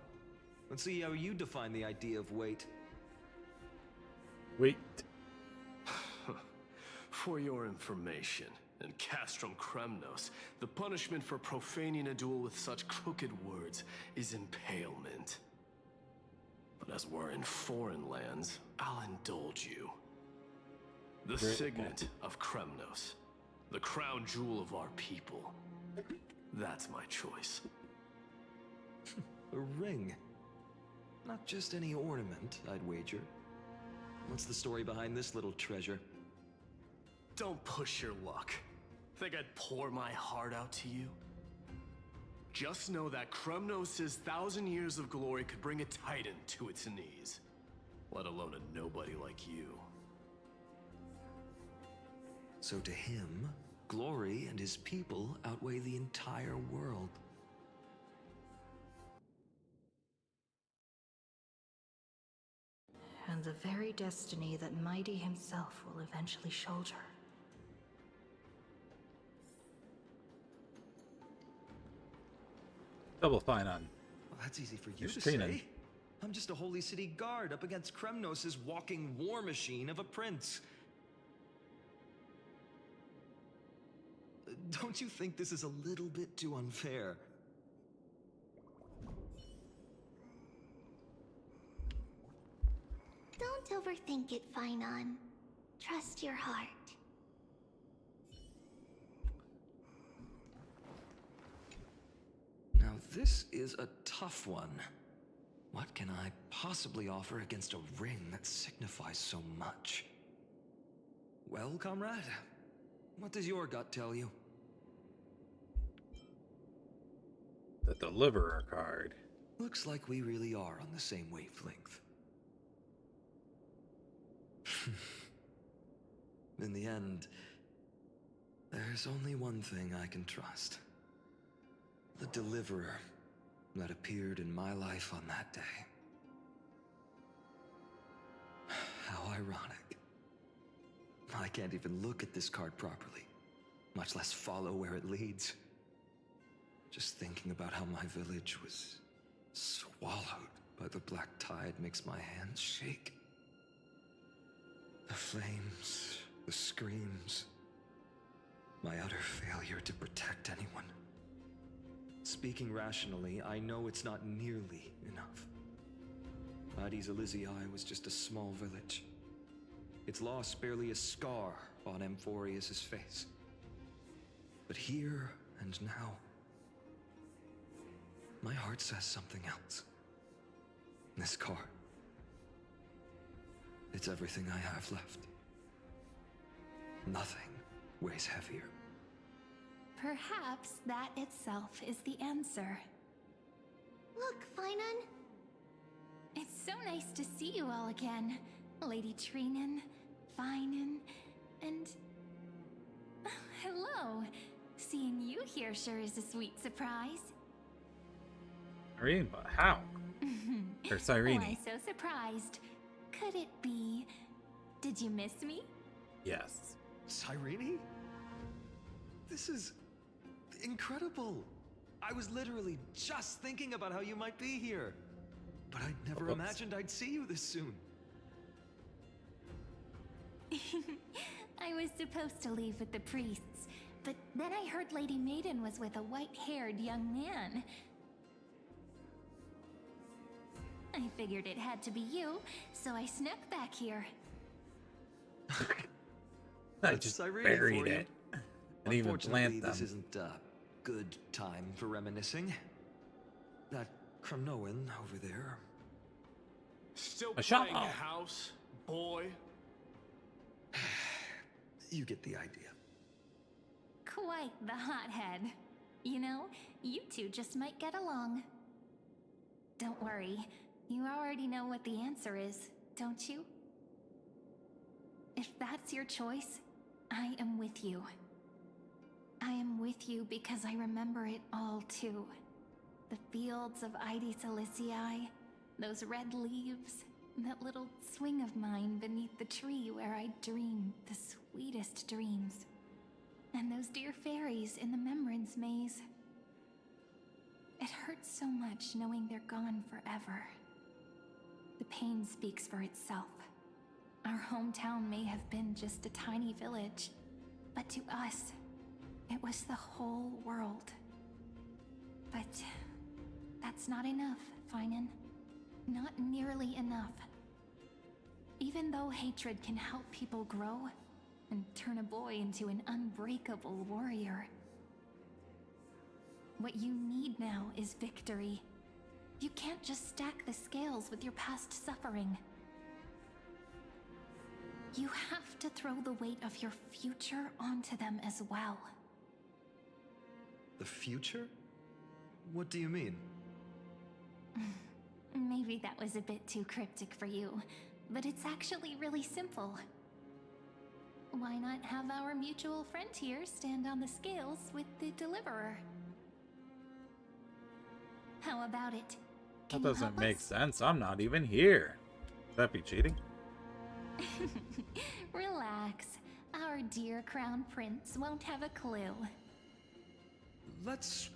Let's see how you define the idea of weight. Wait. For your information, in Castrum Kremnos, the punishment for profaning a duel with such crooked words is impalement. But as we're in foreign lands, I'll indulge you. The signet of Kremnos, the crown jewel of our people. That's my choice. A ring. Not just any ornament, I'd wager. What's the story behind this little treasure? Don't push your luck. Think I'd pour my heart out to you? Just know that Kremnos' 1,000 years of glory could bring a titan to its knees. Let alone a nobody like you. So to him, glory and his people outweigh the entire world. And the very destiny that Mighty himself will eventually shoulder. Double fine on. Well, that's easy for you to training. say. I'm just a holy city guard up against Kremnos' walking war machine of a prince. Don't you think this is a little bit too unfair? Don't overthink it, Finan. Trust your heart. Now this is a tough one. What can I possibly offer against a ring that signifies so much? Well, comrade, what does your gut tell you? The Deliverer card. Looks like we really are on the same wavelength. In the end, there's only one thing I can trust. The Deliverer that appeared in my life on that day. How ironic. I can't even look at this card properly, much less follow where it leads. Just thinking about how my village was swallowed by the black tide makes my hands shake. The flames, the screams, my utter failure to protect anyone. Speaking rationally, I know it's not nearly enough. Addis Elysiae was just a small village. Its loss barely a scar on Amphorius' face. But here and now, my heart says something else. This card, it's everything I have left. Nothing weighs heavier. Perhaps that itself is the answer. Look, Finan. It's so nice to see you all again. Lady Trinan, Finan, and... hello. Seeing you here sure is a sweet surprise. Irene, but how? Or Cyrene? Why so surprised? Could it be... Did you miss me? Yes. Cyrene? This is incredible. I was literally just thinking about how you might be here. But I'd never imagined I'd see you this soon. I was supposed to leave with the priests, but then I heard Lady Maiden was with a white-haired young man. I figured it had to be you, so I snuck back here. I just buried it. And even plant them. This isn't a good time for reminiscing. That Kremnoan over there. Still A shot. playing house, boy? You get the idea. Quite the hothead. You know, you two just might get along. Don't worry, you already know what the answer is, don't you? If that's your choice, I am with you. I am with you because I remember it all too. The fields of Ides Aliciae, those red leaves, that little swing of mine beneath the tree where I dreamed the sweetest dreams. And those dear fairies in the Memrance maze. It hurts so much knowing they're gone forever. The pain speaks for itself. Our hometown may have been just a tiny village, but to us, it was the whole world. But that's not enough, Finan. Not nearly enough. Even though hatred can help people grow and turn a boy into an unbreakable warrior, what you need now is victory. You can't just stack the scales with your past suffering. You have to throw the weight of your future onto them as well. The future? What do you mean? Maybe that was a bit too cryptic for you, but it's actually really simple. Why not have our mutual friend here stand on the scales with the deliverer? How about it? That doesn't make sense. I'm not even here. Would that be cheating? Relax. Our dear crown prince won't have a clue. Let's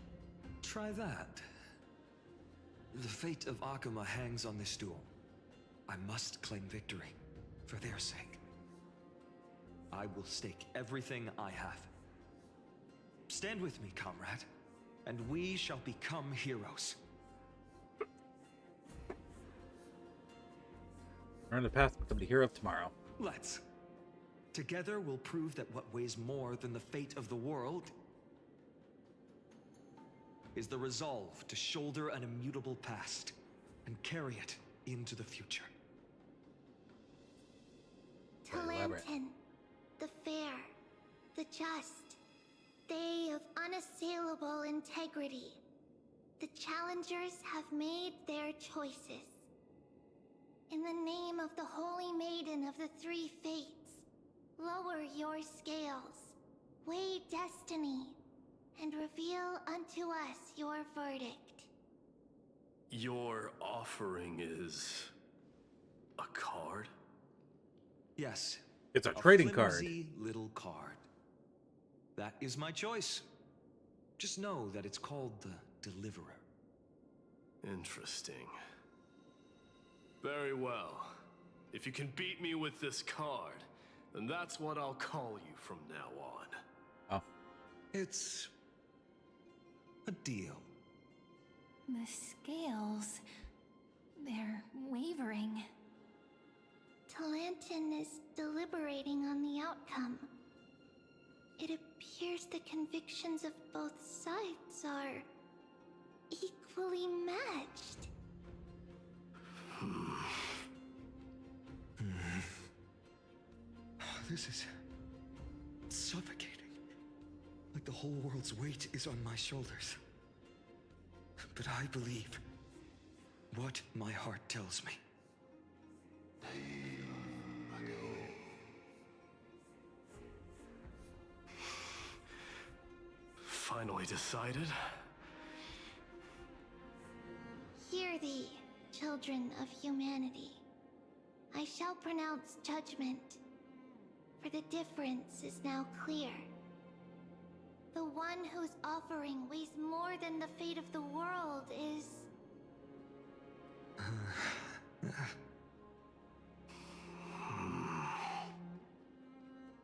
try that. The fate of Akuma hangs on this duel. I must claim victory, for their sake. I will stake everything I have. Stand with me, comrade, and we shall become heroes. We're on the path to become the hero of tomorrow. Let's. Together we'll prove that what weighs more than the fate of the world is the resolve to shoulder an immutable past and carry it into the future. Talantin, the fair, the just, they of unassailable integrity. The challengers have made their choices. In the name of the Holy Maiden of the Three Fates, lower your scales, weigh destiny, and reveal unto us your verdict. Your offering is a card? Yes. It's a trading flimsy card. Little card. That is my choice. Just know that it's called the Deliverer. Interesting. Very well. If you can beat me with this card, then that's what I'll call you from now on. Oh. It's a deal. The scales, they're wavering. Talantin is deliberating on the outcome. It appears the convictions of both sides are equally matched. This is suffocating. Like the whole world's weight is on my shoulders. But I believe what my heart tells me. Finally decided? Hear thee, children of humanity. I shall pronounce judgment, for the difference is now clear. The one whose offering weighs more than the fate of the world is...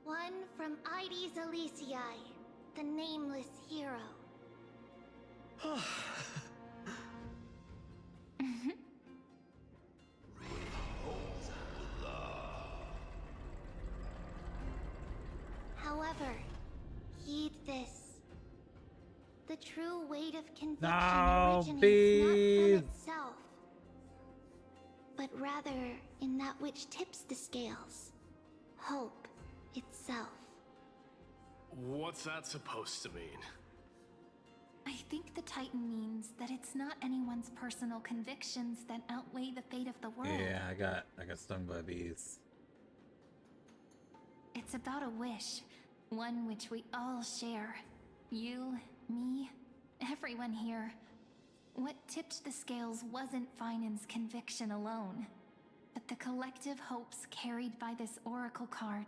one from Ides Aliciae, the nameless hero. However, heed this. The true weight of conviction No, originates bees. not from itself, but rather in that which tips the scales. Hope itself. What's that supposed to mean? I think the Titan means that it's not anyone's personal convictions that outweigh the fate of the world. Yeah, I got stung by bees. It's about a wish, one which we all share. You, me, everyone here. What tipped the scales wasn't Finan's conviction alone, but the collective hopes carried by this oracle card.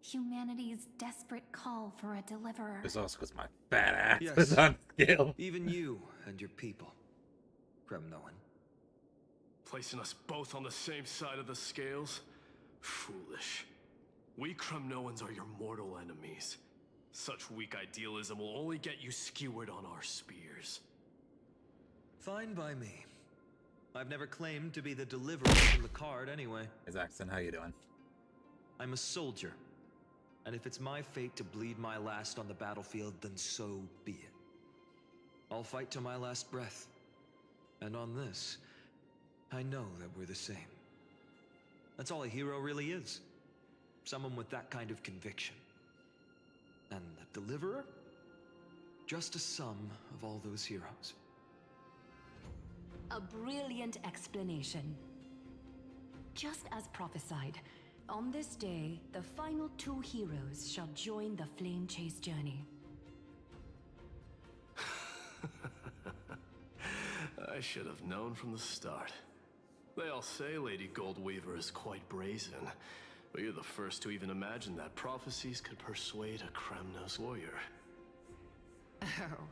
Humanity's desperate call for a deliverer. This also was my fat ass Yes. was on scale. Even you and your people, Kremnoan. Placing us both on the same side of the scales? Foolish. We Kremnoans are your mortal enemies. Such weak idealism will only get you skewered on our spears. Fine by me. I've never claimed to be the deliverer from the card anyway. Hey, Zaxton, how you doing? I'm a soldier. And if it's my fate to bleed my last on the battlefield, then so be it. I'll fight to my last breath. And on this, I know that we're the same. That's all a hero really is. Someone with that kind of conviction. And the deliverer? Just a sum of all those heroes. A brilliant explanation. Just as prophesied, on this day, the final two heroes shall join the flame chase journey. I should have known from the start. They all say Lady Goldweaver is quite brazen, but you're the first to even imagine that prophecies could persuade a Kremnos warrior. Oh,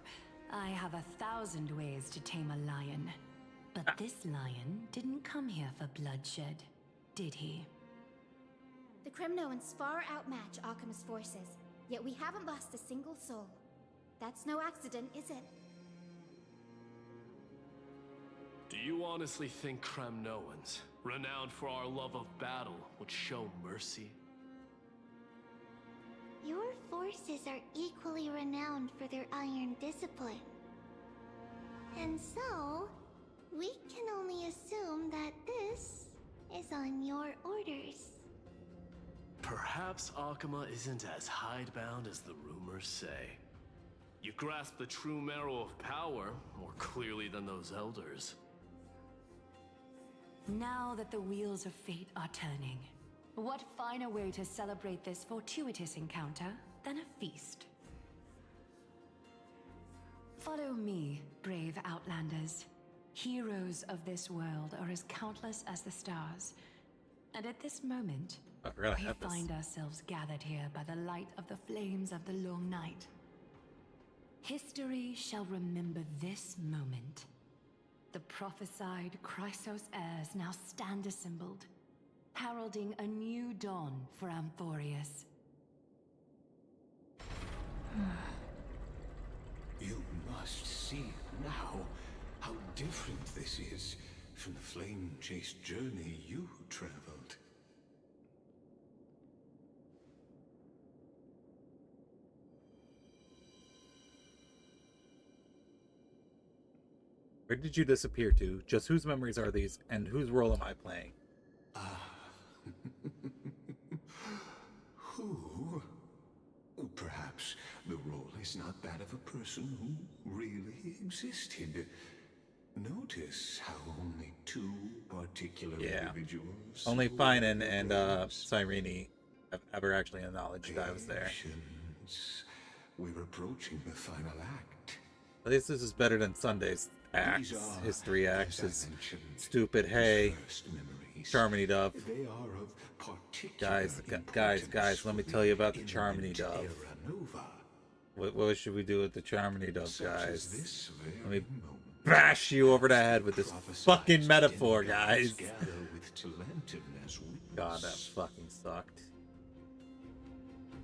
I have 1,000 ways to tame a lion. But this lion didn't come here for bloodshed, did he? The Kremnoans far outmatch Arkhama's forces, yet we haven't lost a single soul. That's no accident, is it? Do you honestly think Kremnoans, renowned for our love of battle, would show mercy? Your forces are equally renowned for their iron discipline. And so, we can only assume that this is on your orders. Perhaps Akama isn't as hidebound as the rumors say. You grasp the true marrow of power more clearly than those elders. Now that the wheels of fate are turning, what finer way to celebrate this fortuitous encounter than a feast? Follow me, brave Outlanders. Heroes of this world are as countless as the stars. And at this moment, we find ourselves gathered here by the light of the flames of the long night. History shall remember this moment. The prophesied Chrysos heirs now stand assembled, heralding a new dawn for Amphorius. You must see now how different this is from the flame-chased journey you traveled. Where did you disappear to? Just whose memories are these, and whose role am I playing? Who? Perhaps the role is not that of a person who really existed. Notice how only two particular individuals... Only Finan and Cyrene have ever actually acknowledged I was there. We're approaching the final act. At least this is better than Sunday's acts, history acts, his stupid hey, Charmony Dove. Guys, let me tell you about the Charmony Dove. What should we do with the Charmony Dove, guys? Let me bash you over the head with this fucking metaphor, guys. God, that fucking sucked.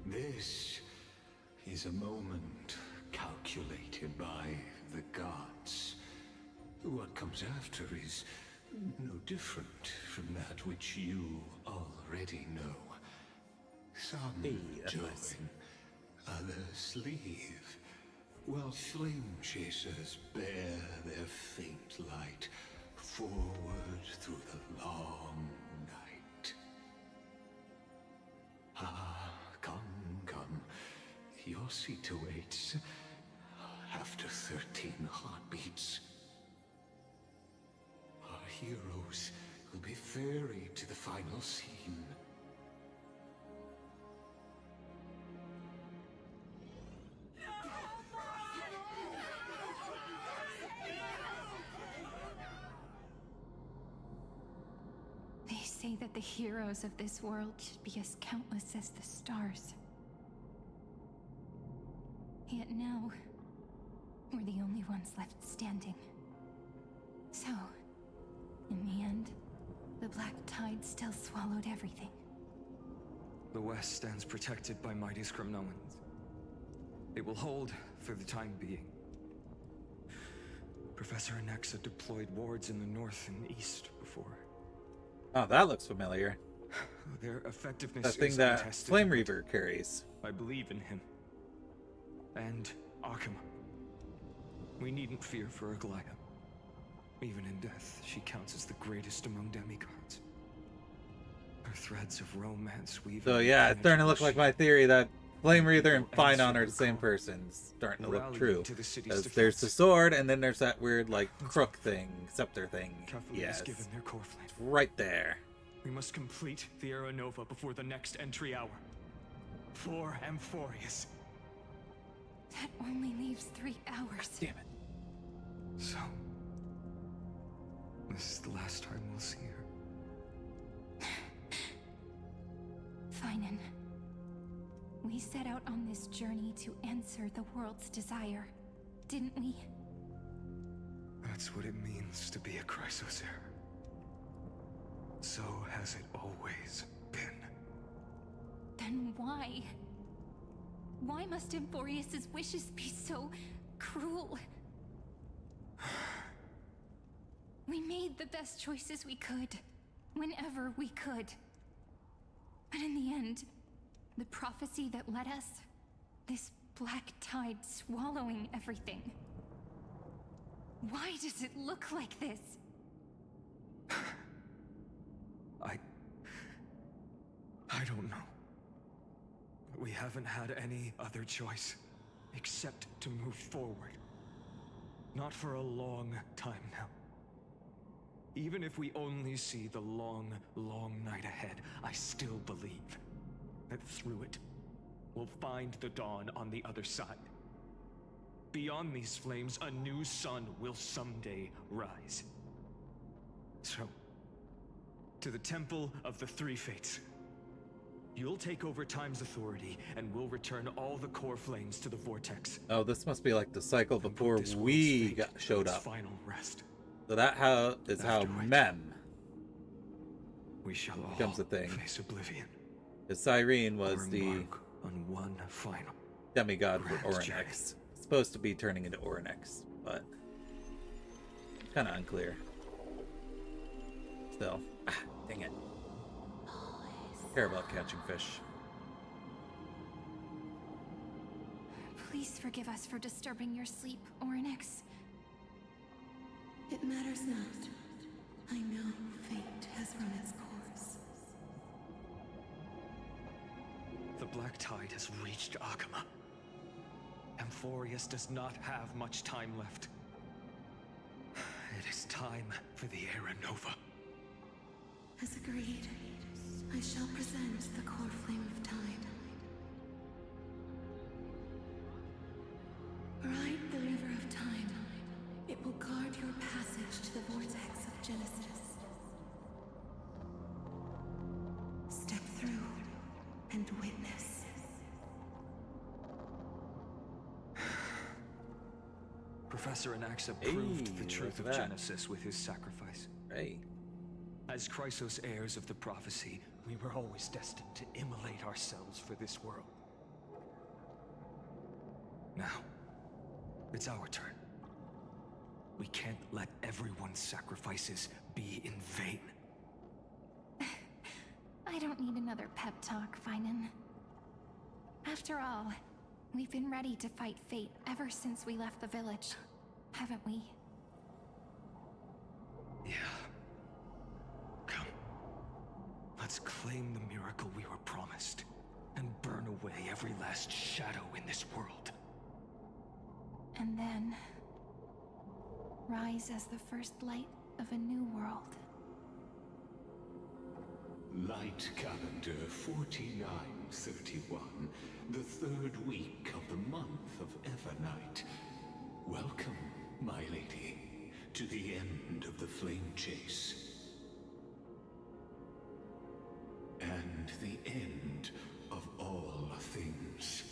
This is a moment calculated by the gods. What comes after is no different from that which you already know. Some join, others leave, while flame chasers bear their faint light forward through the long night. Ah, come. Your seat awaits. After 13 heartbeats, our heroes will be ferried to the final scene. They say that the heroes of this world should be as countless as the stars. Yet now, we're the only ones left standing. So, in the end, the black tide still swallowed everything. The West stands protected by mighty Scrimnoans. It will hold for the time being. Professor Anaxa deployed wards in the north and east before. Oh, that looks familiar. Their effectiveness That thing is that untested. Flame Reaver carries. I believe in him. And Akuma. We needn't fear for Aglaya. Even in death, she counts as the greatest among demigods. Her threads of romance weave. So yeah, it's starting to look like my theory that Flame Reaver and Finon are the same person. It's starting to look true. Because there's the sword, and then there's that weird, like, crook thing, scepter thing. Yes. Given their core flame. It's right there. We must complete the Era Nova before the next entry hour. For Amphorius. That only leaves 3 hours. Damn it. So, this is the last time we'll see her. Finan. We set out on this journey to answer the world's desire, didn't we? That's what it means to be a Chrysos heir. So has it always been. Then why? Why must Amphorius' wishes be so cruel? We made the best choices we could, whenever we could. But in the end, the prophecy that led us, this black tide swallowing everything. Why does it look like this? I don't know. We haven't had any other choice, except to move forward. Not for a long time now. Even if we only see the long, long night ahead, I still believe that through it, we'll find the dawn on the other side. Beyond these flames, a new sun will someday rise. So, to the Temple of the Three Fates. You'll take over Time's authority, and we'll return all the core flames to the Vortex. Oh, this must be like the cycle before we showed up. Final rest. So that is how Mem We shall becomes a thing. Face oblivion. Because Cyrene was the on one final demigod for Orinex. It's supposed to be turning into Orinex, but kind of unclear. Still, dang it. Care about catching fish. Please forgive us for disturbing your sleep, Orinex. It matters not. I know fate has run its course. The black tide has reached Akuma. Amphorius does not have much time left. It is time for the Era Nova. As agreed, I shall present the core flame of time. Ride the river of time. It will guard your passage to the vortex of Genesis. Step through and witness. Professor Anaxa proved the truth of Genesis with his sacrifice. Hey. As Chrysos heirs of the prophecy, we were always destined to immolate ourselves for this world. Now, it's our turn. We can't let everyone's sacrifices be in vain. I don't need another pep talk, Finan. After all, We've been ready to fight fate ever since we left the village, haven't we? Yeah. Come. Let's claim the miracle we were promised, and burn away every last shadow in this world. And then rise as the first light of a new world. Light calendar 4931, the third week of the month of Evernight. Welcome, my lady, to the end of the flame chase. And the end of all things.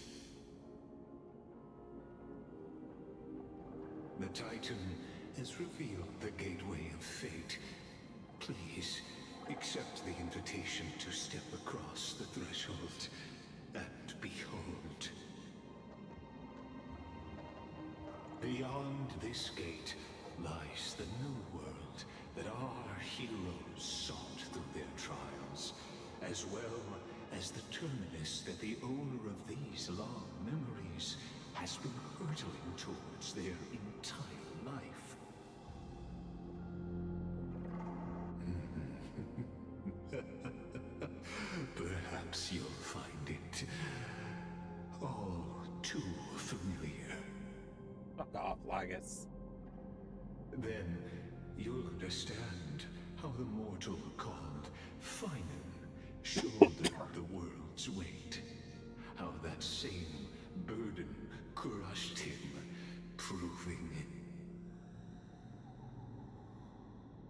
The Titan has revealed the gateway of fate. Please, accept the invitation to step across the threshold and behold. Beyond this gate lies the new world that our heroes sought through their trials, as well as the terminus that the owner of these long memories has been hurtling towards their entire life. Perhaps you'll find it all too familiar. Fuck off, Lagus. Then you'll understand how the mortal called Finan shouldered the world's weight. How that same burden crushed him, proving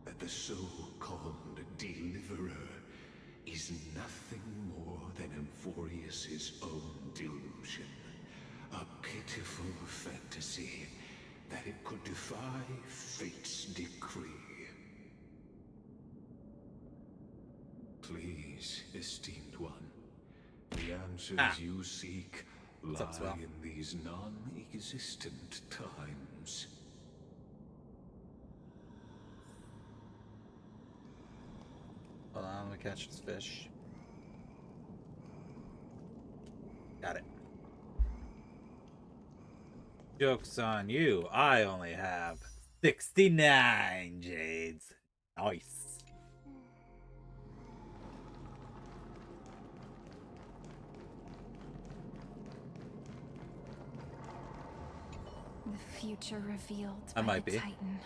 that the so-called Deliverer is nothing more than Emphorius's own delusion. A pitiful fantasy that it could defy fate's decree. Please, esteemed one, the answers you seek lie in these non-existent times. Hold on, let me catch this fish. Got it. Joke's on you. I only have 69 jades. Nice. The future revealed I by might the be. Titan.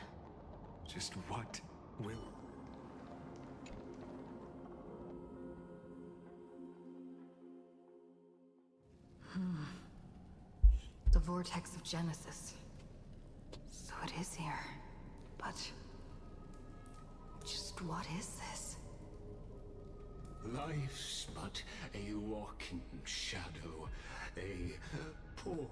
Just what will? The vortex of Genesis. So it is here. But just what is this? Life's but a walking shadow, a poor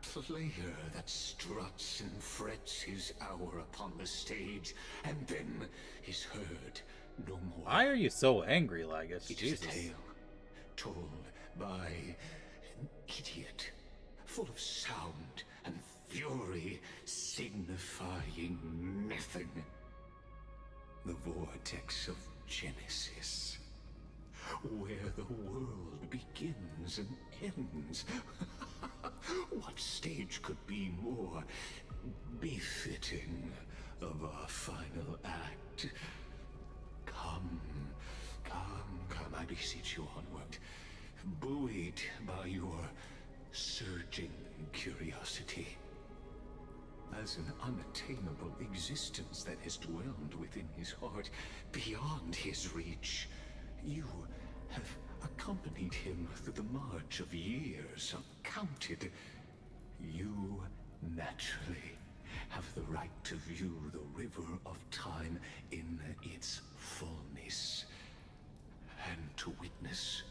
player that struts and frets his hour upon the stage, and then is heard no more. Why are you so angry, Lagus? It is a tale told by an idiot, full of sound and fury, signifying nothing. The vortex of Genesis, where the world begins and ends. What stage could be more befitting of our final act? Come, I beseech you onward, buoyed by your surging curiosity. As an unattainable existence that has dwelled within his heart, beyond his reach, you have accompanied him through the march of years uncounted. You naturally have the right to view the river of time in its fullness, and to witness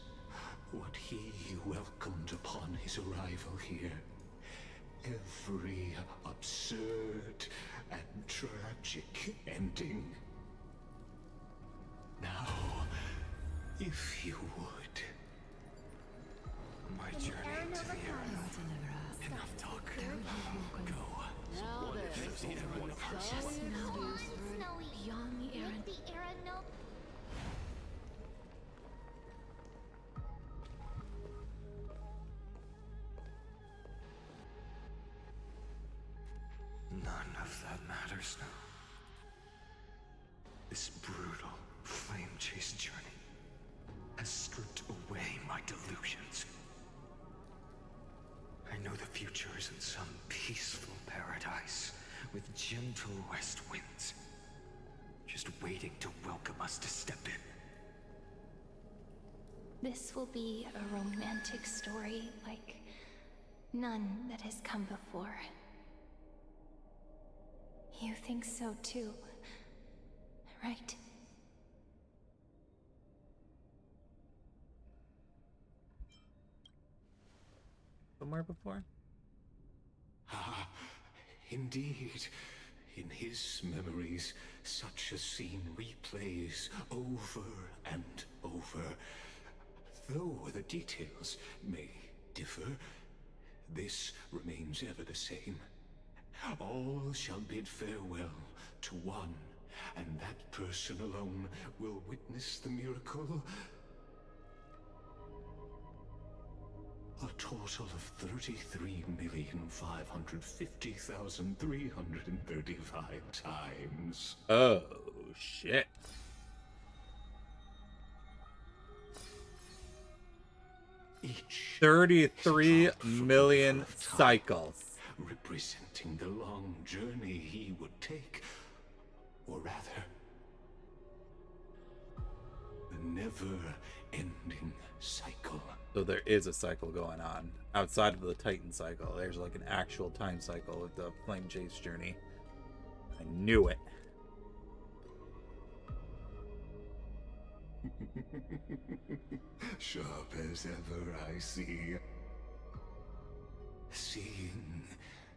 what he welcomed upon his arrival here. Every absurd and tragic ending. Now, if you would. My journey to the Arrow. Enough talk. Go. Now there's everyone of her. just beyond the Aaron. The Era no. others know. This brutal flame chase journey has stripped away my delusions. I know the future is in some peaceful paradise with gentle west winds, just waiting to welcome us to step in. This will be a romantic story like none that has come before. You think so too, right? Somewhere before? Ah, indeed. In his memories, such a scene replays over and over. Though the details may differ, this remains ever the same. All shall bid farewell to one, and that person alone will witness the miracle. A total of 33,550,335 times. Oh, shit. Each 33 million cycles. Representing the long journey he would take. Or rather, the never-ending cycle. So there is a cycle going on outside of the Titan cycle. There's like an actual time cycle with the flame chase journey. I knew it. Sharp as ever, I see. Seeing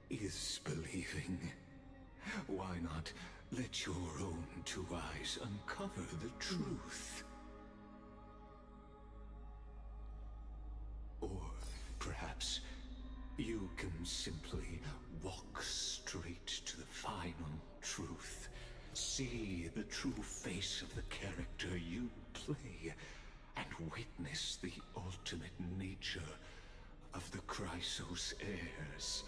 is believing. Why not let your own two eyes uncover the truth? Or perhaps you can simply walk straight to the final truth. See the true face of the character you play, and witness the ultimate nature of the Chrysos heirs.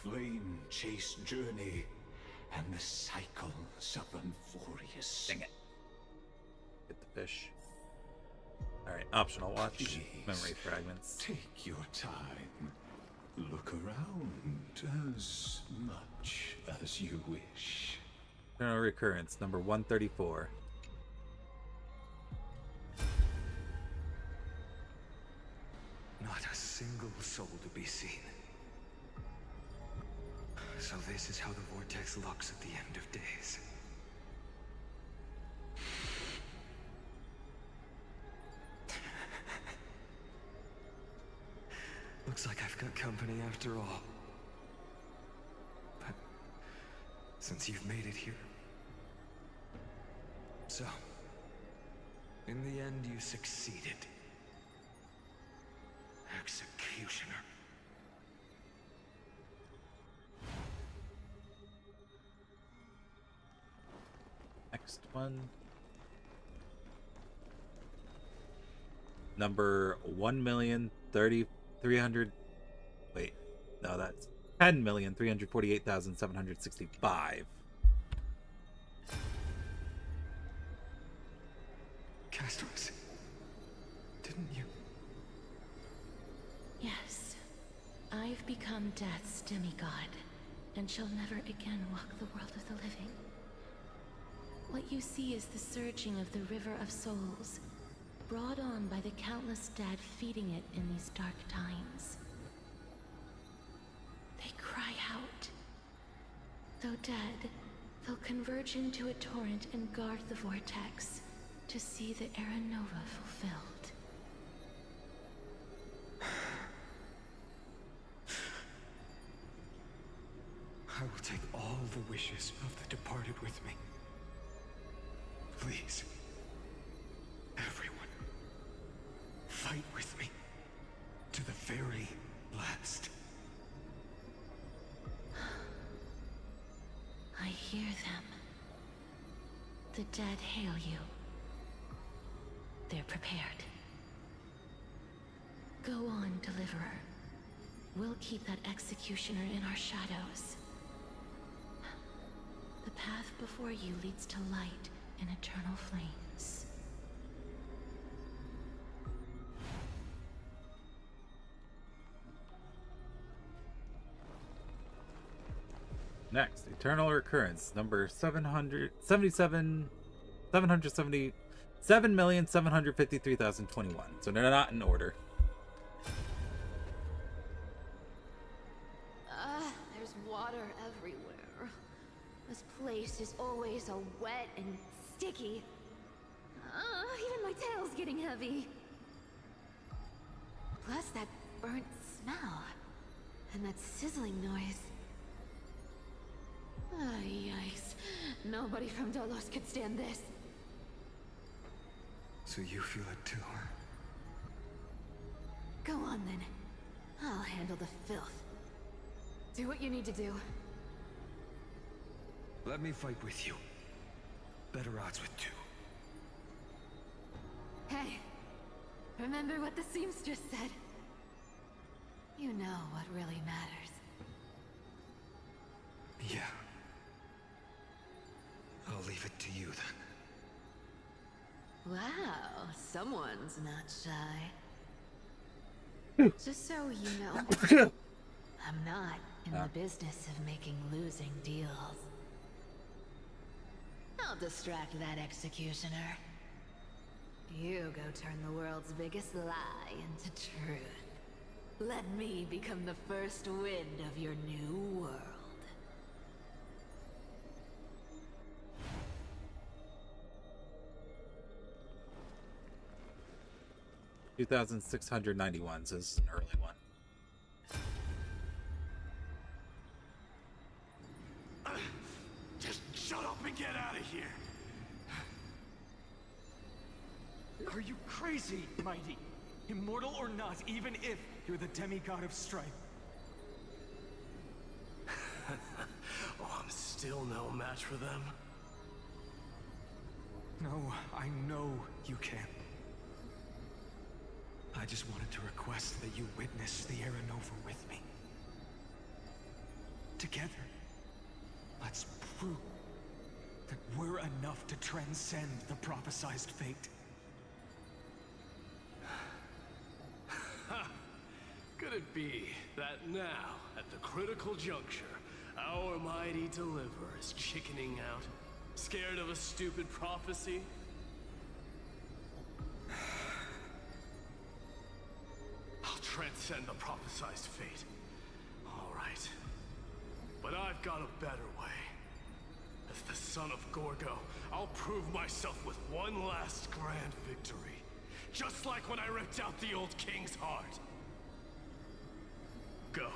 Flame chase journey, and the cycles of Euphorius. Dang it. Get the fish. Alright, optional watch. Please, memory fragments. Take your time. Look around as much as you wish. Eternal recurrence, number 134. Not a single soul to be seen. So this is how the vortex looks at the end of days. Looks like I've got company after all. But since you've made it here... So, in the end you succeeded. Executioner. Next one. Number 1,030,300. Wait, no, that's 10,348,765. Castros, didn't you? Yes. I've become Death's demigod, and shall never again walk the world of the living. What you see is the surging of the River of Souls, brought on by the countless dead feeding it in these dark times. They cry out. Though dead, they'll converge into a torrent and guard the vortex to see the Era Nova fulfilled. I will take all the wishes of the departed with me. Please, everyone, fight with me to the very last. I hear them. The dead hail you. They're prepared. Go on, Deliverer. We'll keep that executioner in our shadows. path before you leads to light and eternal flames. Next, Eternal Recurrence, number 777,753,021. So they're not in order. There's water everywhere. This place is always so wet and sticky. Even my tail's getting heavy. Plus that burnt smell. And that sizzling noise. Yikes. Nobody from Dolos could stand this. So you feel it too, huh? Go on then. I'll handle the filth. Do what you need to do. Let me fight with you. Better odds with two. Hey, remember what the seamstress said? You know what really matters. Yeah. I'll leave it to you then. Wow, someone's not shy. Just so you know, I'm not in the business of making losing deals. I'll distract that executioner. You go turn the world's biggest lie into truth. Let me become the first wind of your new world. 2,691, so this is an early one. Just shut up and get out of here. Are you crazy, Mighty? Immortal or not, even if you're the demigod of strife. Oh, I'm still no match for them. No, I know you can. I just wanted to request that you witness the Era Nova with me. Together, let's prove that we're enough to transcend the prophesized fate. Could it be that now, at the critical juncture, our mighty deliverer is chickening out? Scared of a stupid prophecy? I'll transcend the prophesized fate. All right. But I've got a better way. As the son of Gorgo, I'll prove myself with one last grand victory. Just like when I ripped out the old king's heart. Go.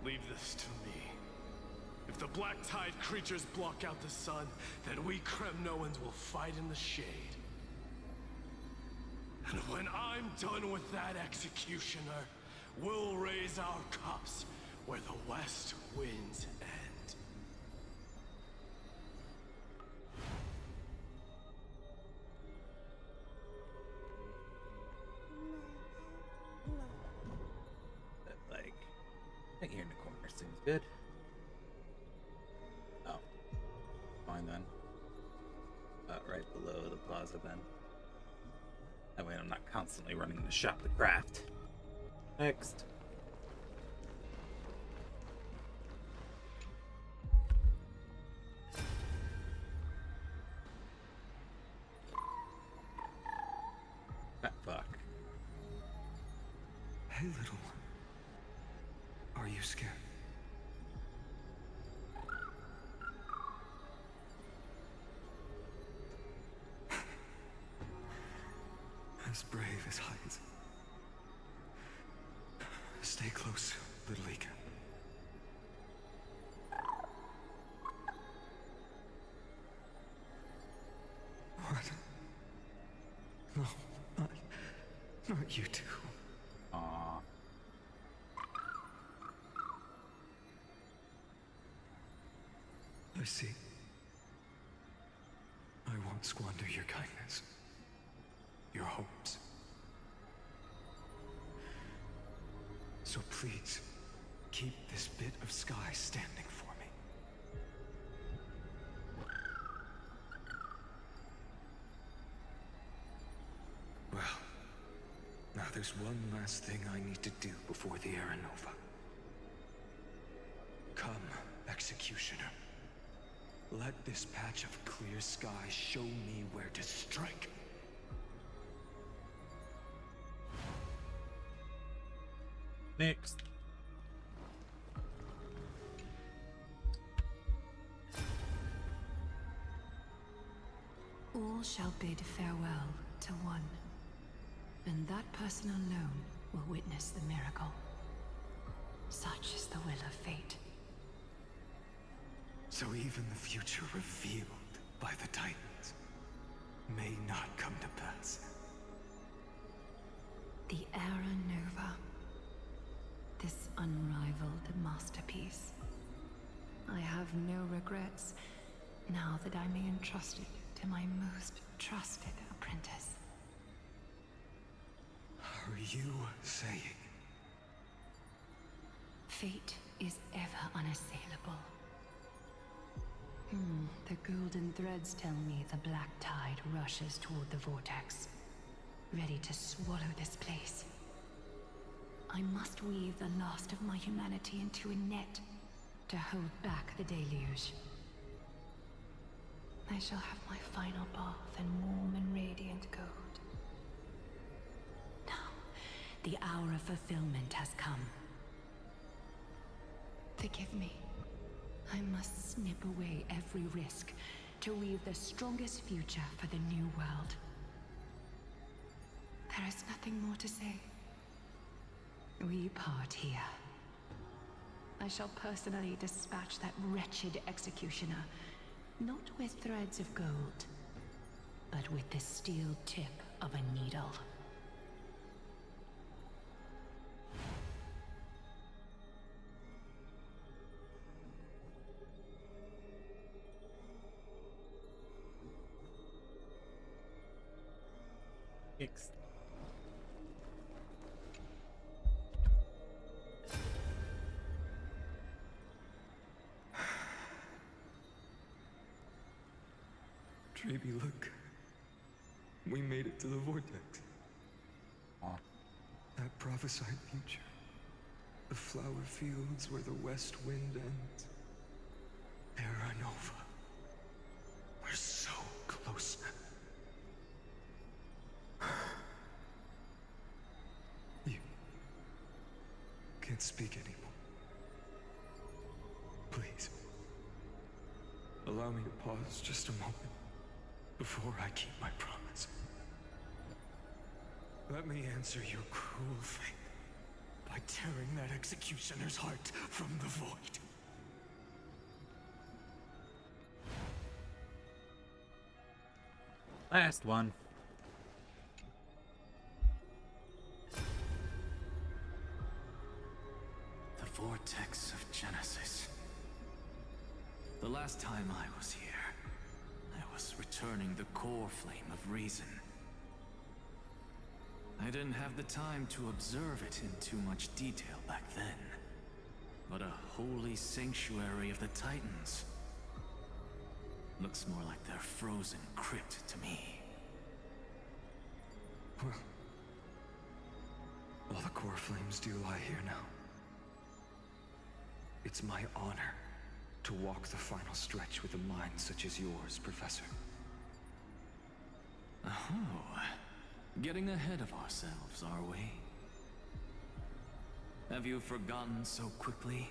Leave this to me. If the Black Tide creatures block out the sun, then we Kremnoans will fight in the shade. And when I'm done with that executioner, we'll raise our cups where the west winds end. Like, right here in the corner seems good. Oh, fine then. Right below the plaza then. That way I'm not constantly running the shop to craft. Next. Ah, fuck. Hey, little one. Are you scared? As brave as hides. Stay close, little Ika. What? No, not you two. Aww. I see. I won't squander your kindness. Your hopes. So please, keep this bit of sky standing for me. Now there's one last thing I need to do before the Aranova. Come, Executioner. Let this patch of clear sky show me where to strike. Next. All shall bid farewell to one, and that person alone will witness the miracle. Such is the will of fate. So even the future revealed by the Titans may not come to pass. The Aranova. This unrivaled masterpiece. I have no regrets now that I may entrust it to my most trusted apprentice. Are you saying? Fate is ever unassailable. The golden threads tell me the black tide rushes toward the vortex, ready to swallow this place. I must weave the last of my humanity into a net to hold back the deluge. I shall have my final bath in warm and radiant gold. Now, the hour of fulfillment has come. Forgive me. I must snip away every risk to weave the strongest future for the new world. There is nothing more to say. We part here. I shall personally dispatch that wretched executioner, not with threads of gold, but with the steel tip of a needle. Next. Treeby, look. We made it to the vortex. That prophesied future. The flower fields where the west wind ends. Aranova. We're so close now. You can't speak anymore. Please. Allow me to pause just a moment before I keep my promise. Let me answer your cruel fate by tearing that executioner's heart from the void. Last one. The vortex of Genesis. The last time I was here, I was returning the core flame of reason. I didn't have the time to observe it in too much detail back then. But a holy sanctuary of the Titans. Looks more like their frozen crypt to me. Well, all the core flames do lie here now. It's my honor to walk the final stretch with a mind such as yours, Professor. Oh, getting ahead of ourselves, are we? Have you forgotten so quickly?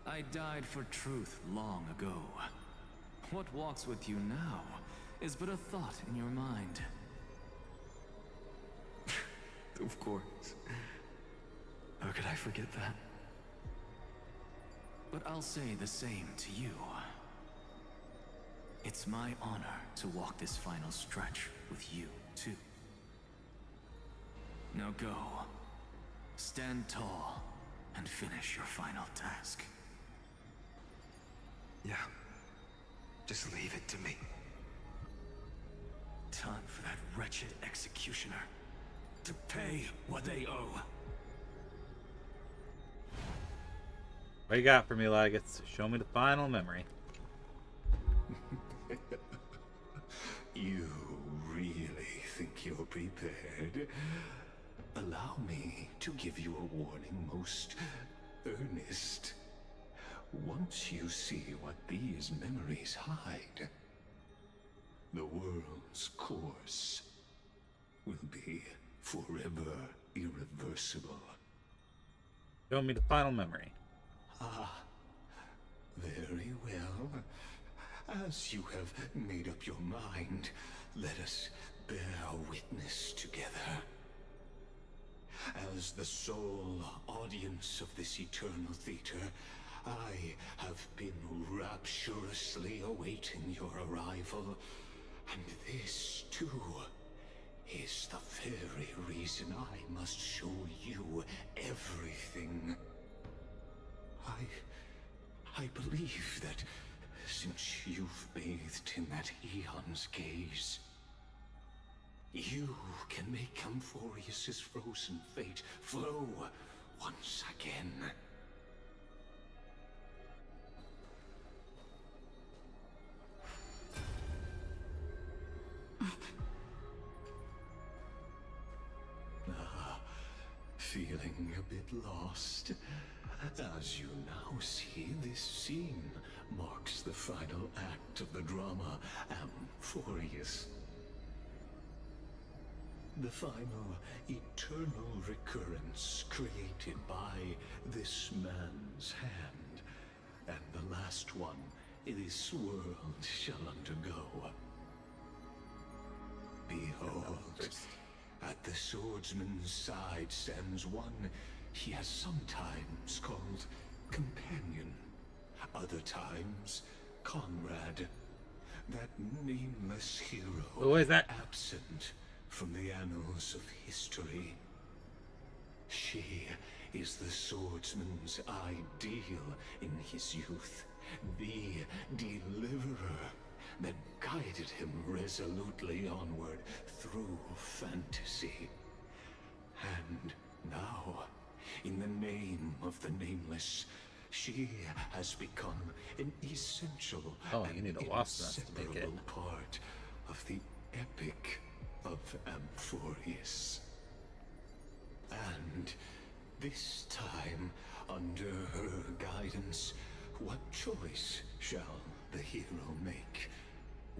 I died for truth long ago. What walks with you now is but a thought in your mind. Of course. How could I forget that? But I'll say the same to you. It's my honor to walk this final stretch with you, too. Now go. Stand tall and finish your final task. Yeah. Just leave it to me. Time for that wretched executioner to pay what they owe. What you got for me, Laggots? Show me the final memory. You really think you're prepared? allow me to give you a warning most earnest. Once you see what these memories hide, the world's course will be forever irreversible. Show me the final memory. Ah, very well. As you have made up your mind, let us bear witness together. As the sole audience of this eternal theater, I have been rapturously awaiting your arrival, and this, too, is the very reason I must show you everything. I believe that since you've bathed in that eon's gaze, you can make Amphorius's frozen fate flow once again. Feeling a bit lost? As you now see, this scene marks the final act of the drama Amphorius. The final eternal recurrence created by this man's hand, and the last one this world shall undergo. Behold, at the swordsman's side stands one he has sometimes called companion, other times comrade, that nameless hero. Who is that? Absent from the annals of history. She is the swordsman's ideal in his youth, the deliverer that guided him resolutely onward through fantasy. And now, in the name of the nameless, she has become an essential you need a wasp nest to make it. inseparable part of the epic of Amphorius. And this time, under her guidance, what choice shall the hero make?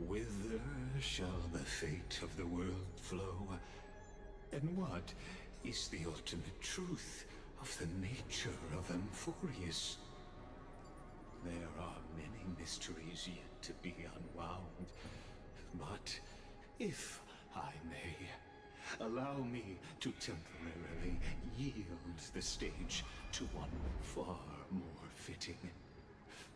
Whither shall the fate of the world flow? And what is the ultimate truth of the nature of Amphorius? There are many mysteries yet to be unwound, but if I may, allow me to temporarily yield the stage to one far more fitting.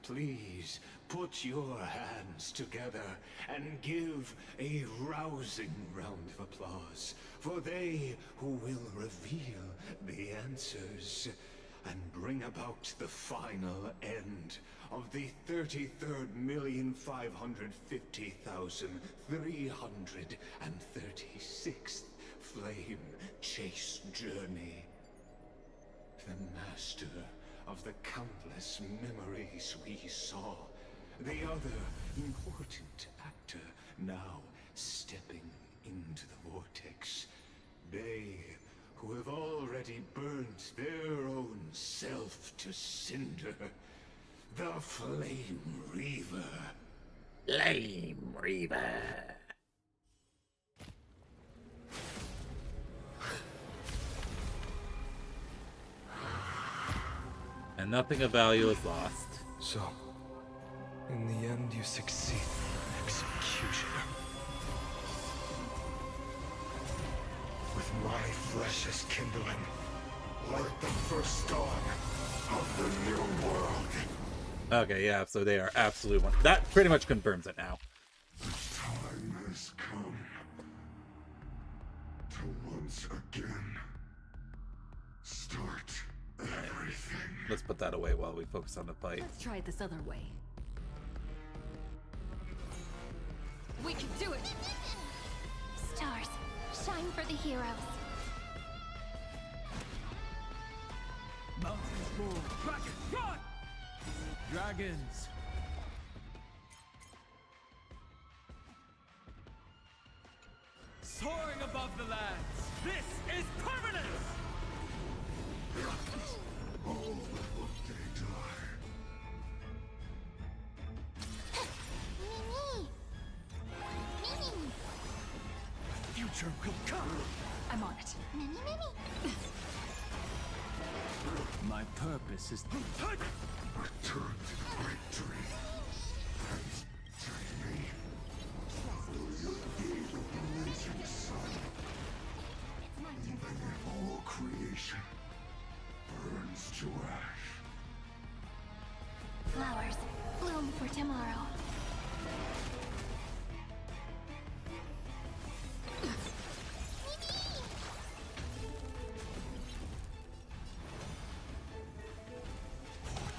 Please put your hands together and give a rousing round of applause for they who will reveal the answers and bring about the final end of the 33,550,336th flame chase journey. The master of the countless memories we saw, the other important actor now stepping into the vortex. They who have already burnt their own self to cinder. The Flame Reaver. Flame Reaver. And nothing of value is lost. So, in the end, you succeed, Executioner. With my flesh as kindling, like the first dawn of the new world. Okay, yeah, so they are absolute one. That pretty much confirms it now. The time has come to once again start everything. Let's put that away while we focus on the fight. Let's try it this other way. We can do it! Stars, shine for the heroes. Mountains move. Dragon, run! Dragons. Soaring above the lands. This is permanent! future will come. I'm on it. Mimi. My purpose is Return to my dream. And me. Will you be the blazing sun? Even if all creation burns to ash. Flowers bloom for tomorrow.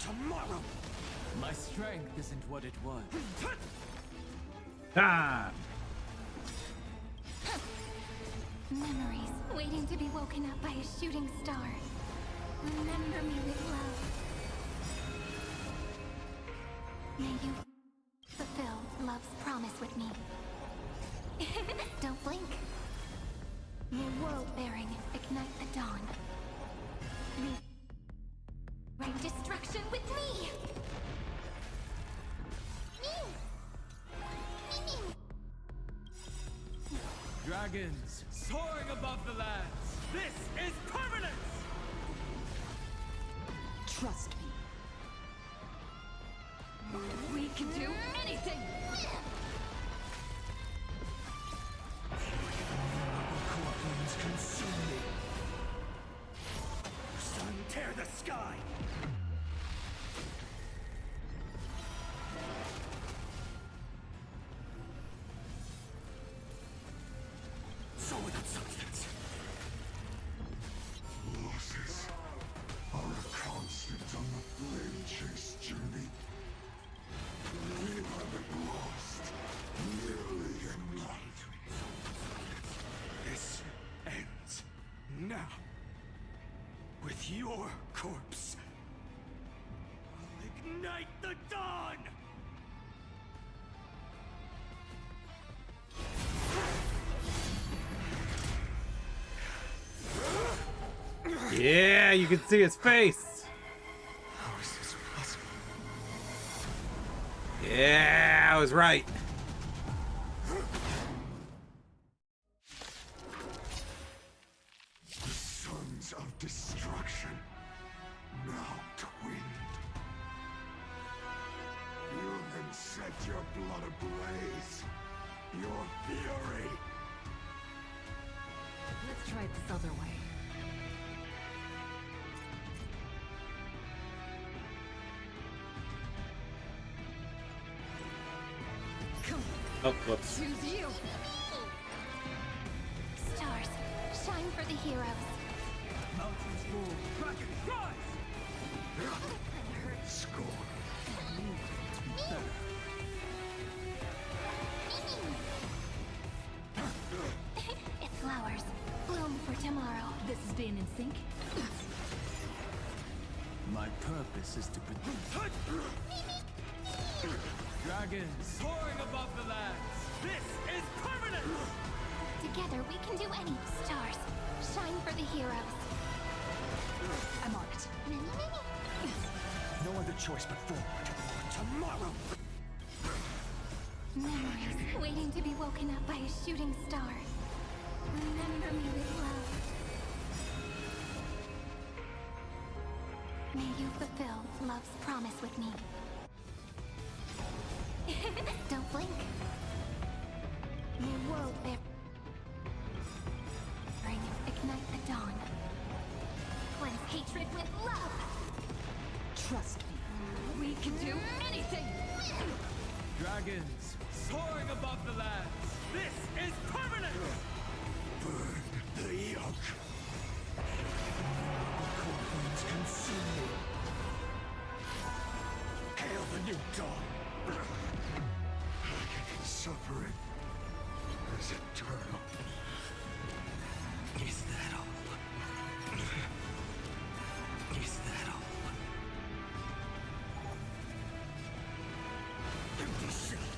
Tomorrow! my strength isn't what it was. Ah! Memories waiting to be woken up by a shooting star. Remember me with love. May you fulfill love's promise with me. Don't blink. New world bearing, ignite the dawn. Bring destruction with me! Dragons soaring above the lands. This is permanence! Trust me. We can do anything! Corpulence consume me. Sun, tear the sky! So without substance. Losses are a constant on the flame chase journey. We haven't lost nearly enough. This ends now. With your corpse. I'll ignite the dawn! Yeah, you can see his face. How is this possible? Yeah, I was right. The sons of destruction, now twinned. You can set your blood ablaze. Your fury. Let's try it this other way. Come Oh, whoops. choose you! Stars, shine for the heroes. Mountains fall. Dragons rise! Scorn. It's flowers, bloom for tomorrow. This is being in sync. My purpose is to protect. Dragons soaring above the lands. This is permanence! Together we can do any. Stars, shine for the heroes. I'm on it. No other choice but forward. Tomorrow! Memories waiting to be woken up by a shooting star. Remember me with love. May you fulfill love's promise with me. Don't blink. New world bearing, ignite the dawn. Cleanse hatred with love. Trust me. We can do anything! Dragons soaring above the lands. This is permanence! Burn the yoke. Corpulence consume me. Hail the new dawn. Suffering is eternal. Is that all? Is that all? Empty shell.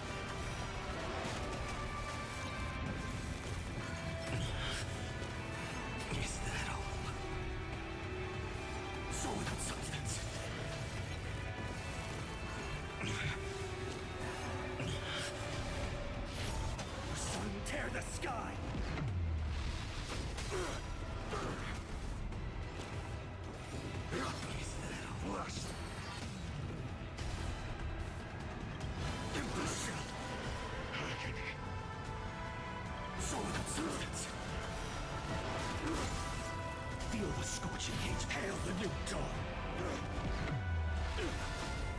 Feel the scorching heat, hail the new dawn.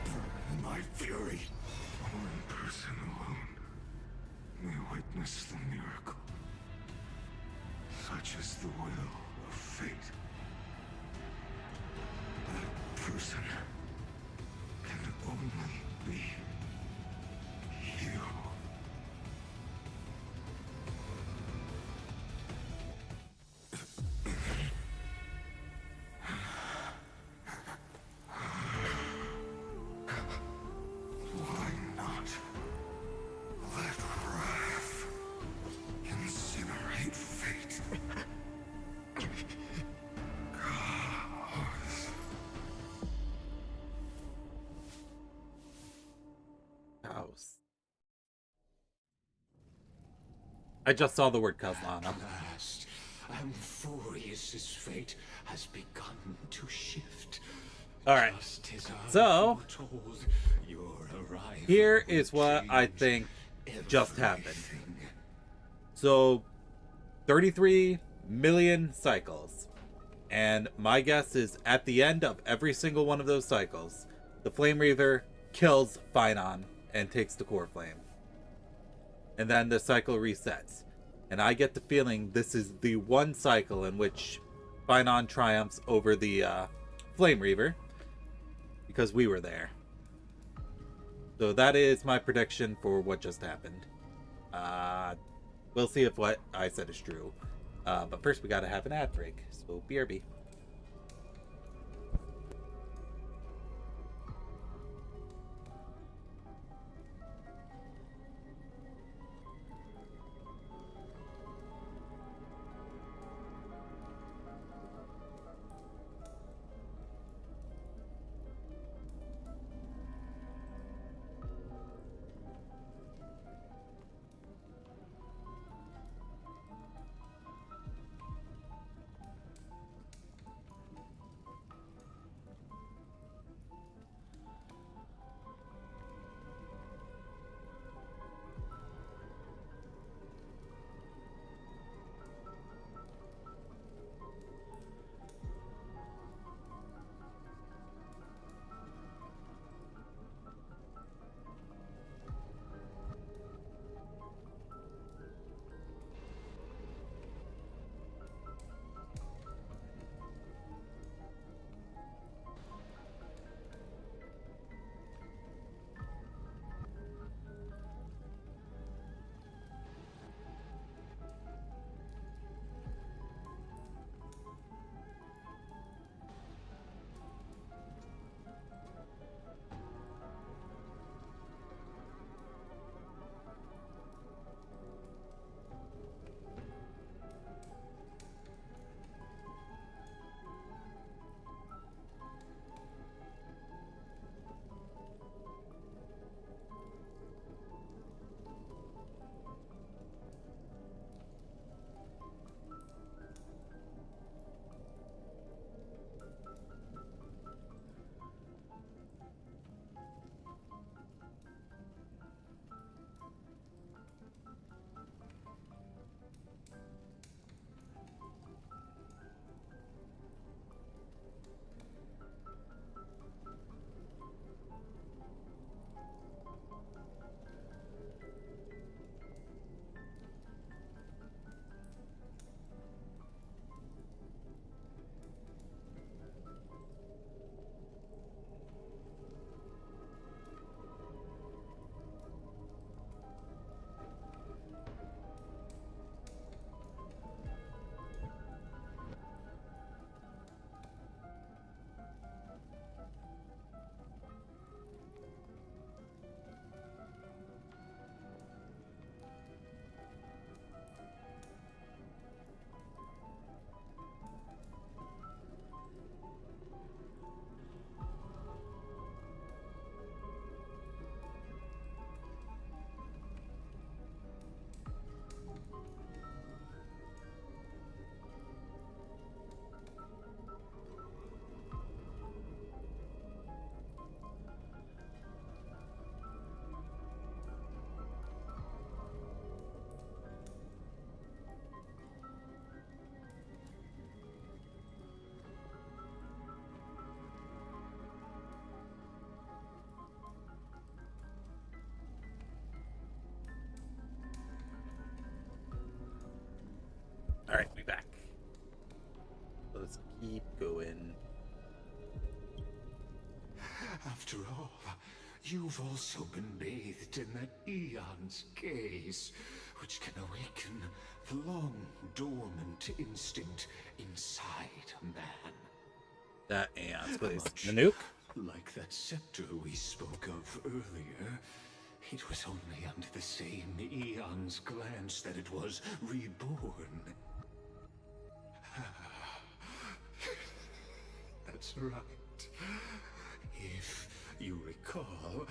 Burn my fury. One person alone may witness the miracle. Such is the will of fate. That person can only be you. Why not let wrath incinerate fate? House. I just saw the word Kazan. Last, Amphorius's fate has begun to shift. All right. So here is what I think just happened. So 33 million cycles. And my guess is at the end of every single one of those cycles, the Flame Reaver kills Finon and takes the core flame. And then the cycle resets. And I get the feeling this is the one cycle in which Finon triumphs over the Flame Reaver. Because we were there. So that is my prediction for what just happened. We'll see if what I said is true. But first we gotta have an ad break. So BRB. Alright, we back. Let's keep going. After all, you've also been bathed in that eon's gaze, which can awaken the long dormant instinct inside a man. That aeons, please. Nanook? Like that scepter we spoke of earlier, it was only under the same eon's glance that it was reborn. That's right. If you recall,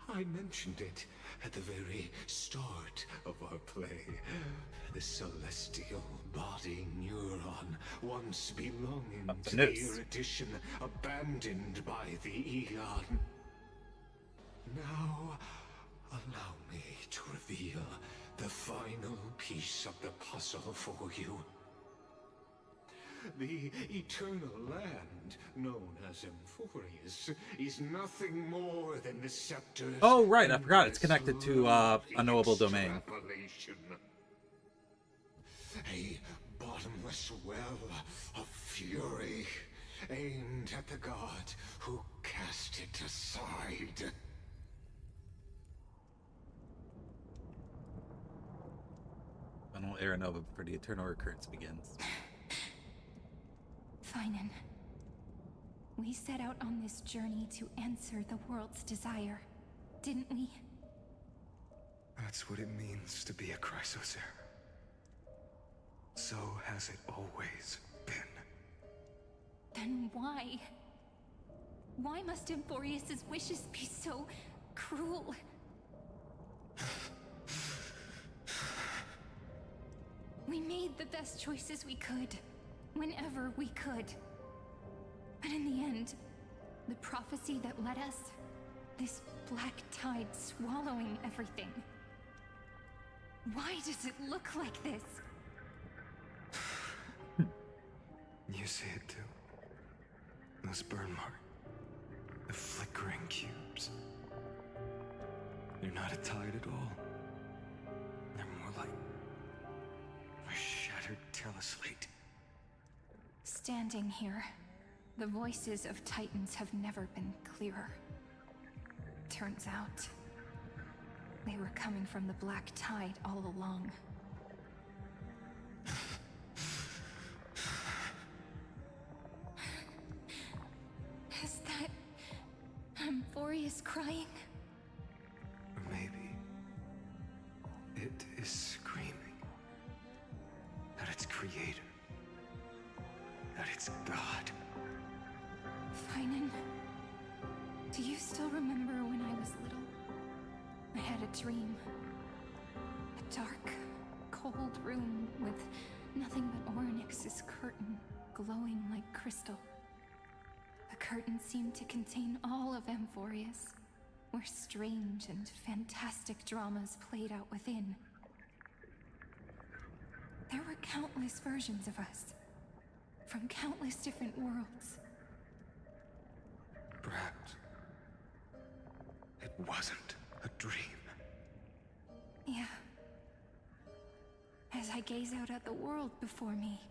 I mentioned it at the very start of our play. The celestial body neuron, once belonging to the erudition, abandoned by the eon. Now, allow me to reveal the final piece of the puzzle for you. The eternal land, known as Emphorius, is nothing more than the scepter's... Oh, right, I forgot. It's connected to unknowable domain. A bottomless well of fury, aimed at the god who cast it aside. Final Aranova before the eternal recurrence begins. Finan, we set out on this journey to answer the world's desire, didn't we? That's what it means to be a Chrysosaur. So has it always been. Then why? Why must Emphorius's wishes be so cruel? We made the best choices we could, whenever we could. But in the end, the prophecy that led us, this black tide swallowing everything. Why does it look like this? You see it too. Those burn marks. The flickering cubes. They're not a tide at all. They're more like a shattered teleslate. Standing here, the voices of Titans have never been clearer. Turns out, they were coming from the black tide all along. Is that Emphorius crying? Or maybe it is screaming at its creator, at its god. Finan, do you still remember when I was little? I had a dream. A dark, cold room with nothing but Orynyx's curtain glowing like crystal. The curtain seemed to contain all of Emphorius, where strange and fantastic dramas played out within. There were countless versions of us, from countless different worlds. Perhaps it wasn't a dream. Yeah. As I gaze out at the world before me,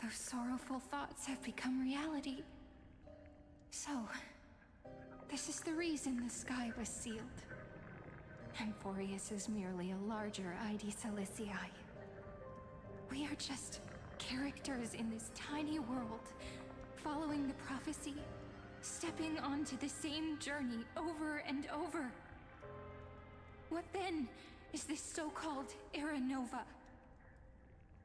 those sorrowful thoughts have become reality. So, this is the reason the sky was sealed. Emphorius is merely a larger ID Silicii. We are just characters in this tiny world, following the prophecy, stepping onto the same journey over and over. What then is this so-called Era Nova?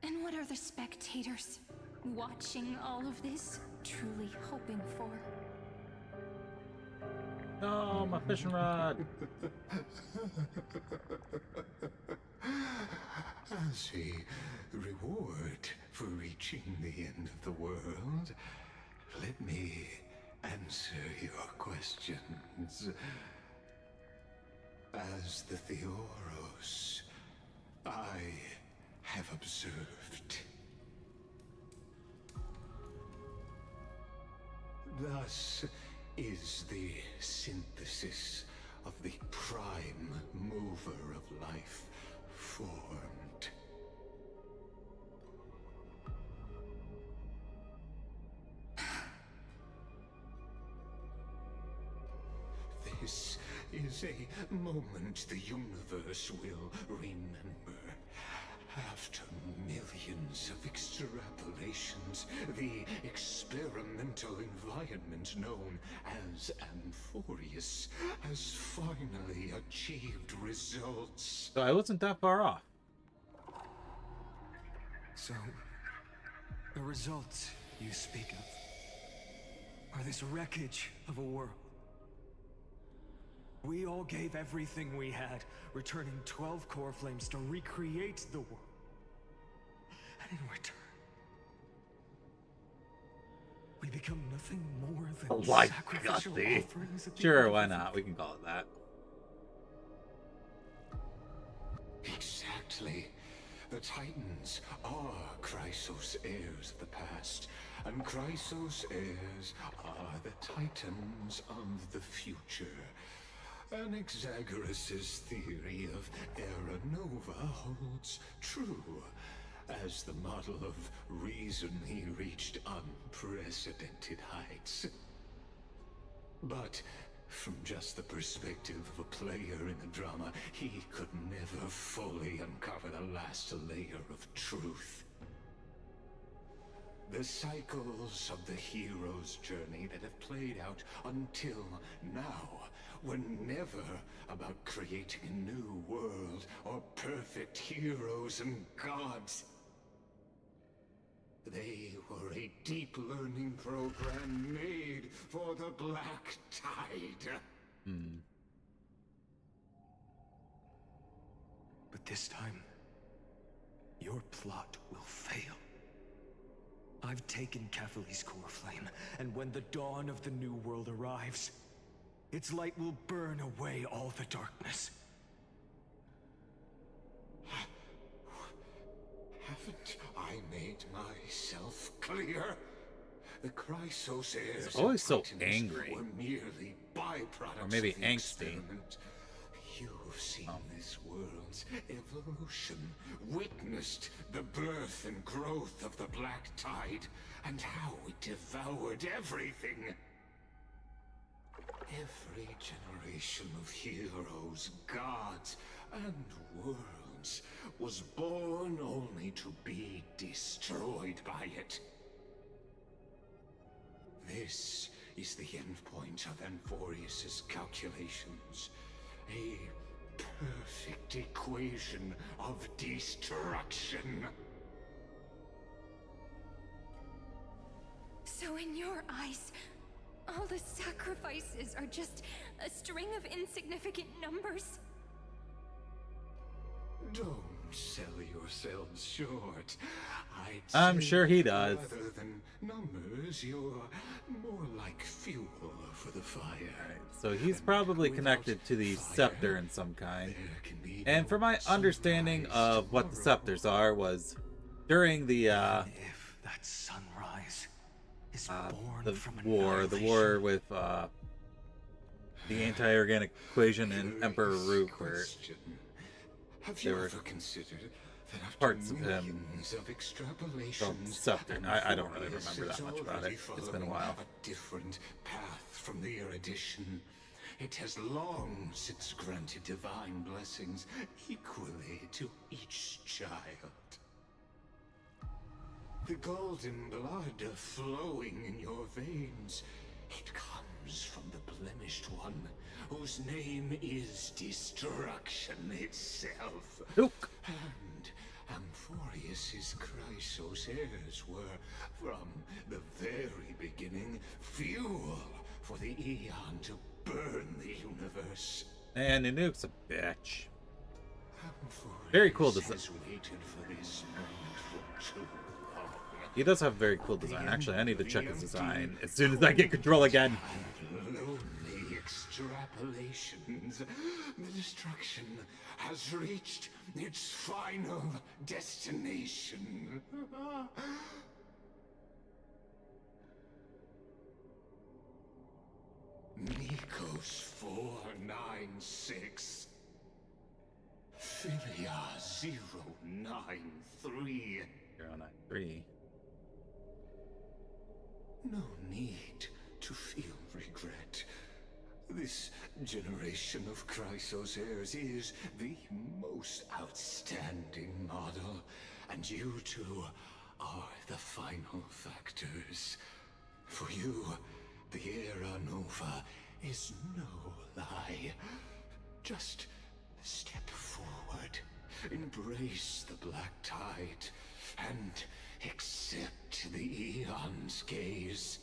And what are the spectators watching all of this truly hoping for? Oh, my fishing rod! As a reward for reaching the end of the world, let me answer your questions. As the Theoros, I have observed. Thus is the synthesis of the prime mover of life formed. is a moment the universe will remember. After millions of extrapolations, the experimental environment known as Amphorius has finally achieved results. So I wasn't that far off. So, the results you speak of are this wreckage of a world. We all gave everything we had, returning 12 core flames to recreate the world. And in return, we become nothing more than sacrificial offerings at the Sure, end why of not? We can call it that. Exactly. The Titans are Chrysos heirs of the past, and Chrysos heirs are the Titans of the future. Anaxagoras' theory of Era Nova holds true. As the model of reason, he reached unprecedented heights. But from just the perspective of a player in the drama, he could never fully uncover the last layer of truth. The cycles of the hero's journey that have played out until now were never about creating a new world or perfect heroes and gods. They were a deep learning program made for the Black Tide. But this time, your plot will fail. I've taken Catholi's core flame, and when the dawn of the new world arrives, its light will burn away all the darkness. Haven't I made myself clear? The Chrysos heirs He's always so Titans angry. were merely byproducts Or maybe of the angsty. experiment. You've seen this world's evolution, witnessed the birth and growth of the Black Tide, and how it devoured everything. Every generation of heroes, gods, and worlds was born only to be destroyed by it. This is the endpoint of Amphorius' calculations. A perfect equation of destruction. So in your eyes, all the sacrifices are just a string of insignificant numbers? Don't sell yourselves short. I'm sure he does. Rather than numbers, you're more like fuel for the fire. So he's probably connected to the scepter in some kind. And from my understanding of what the scepters are was during the If that sunrise is born the from war with the anti-organic equation and Emperor Rook, where Have there you were ever considered that after parts of him millions of from extrapolations, Scepter. I don't really Amphorius remember is that much about already it. It's been a while. following a different path from the erudition. It has long since granted divine blessings equally to each child. The golden blood flowing in your veins, it comes from the blemished one, whose name is destruction itself. Look. And Amphorius' Chrysos heirs were, from the very beginning, fuel for the Aeon to burn the universe. And the nuke's a bitch. Amphorius Very cool design. has waited for this moment for too long. He does have very cool design. Actually, I need to check his design as soon as I get control again. Lonely extrapolations. The destruction has reached its final destination. Nikos 496. Philia 093. 093. No need to feel regret. This generation of Chrysos heirs is the most outstanding model, and you two are the final factors. For you, the Era Nova is no lie. Just step forward, embrace the black tide, and accept the Eon's gaze.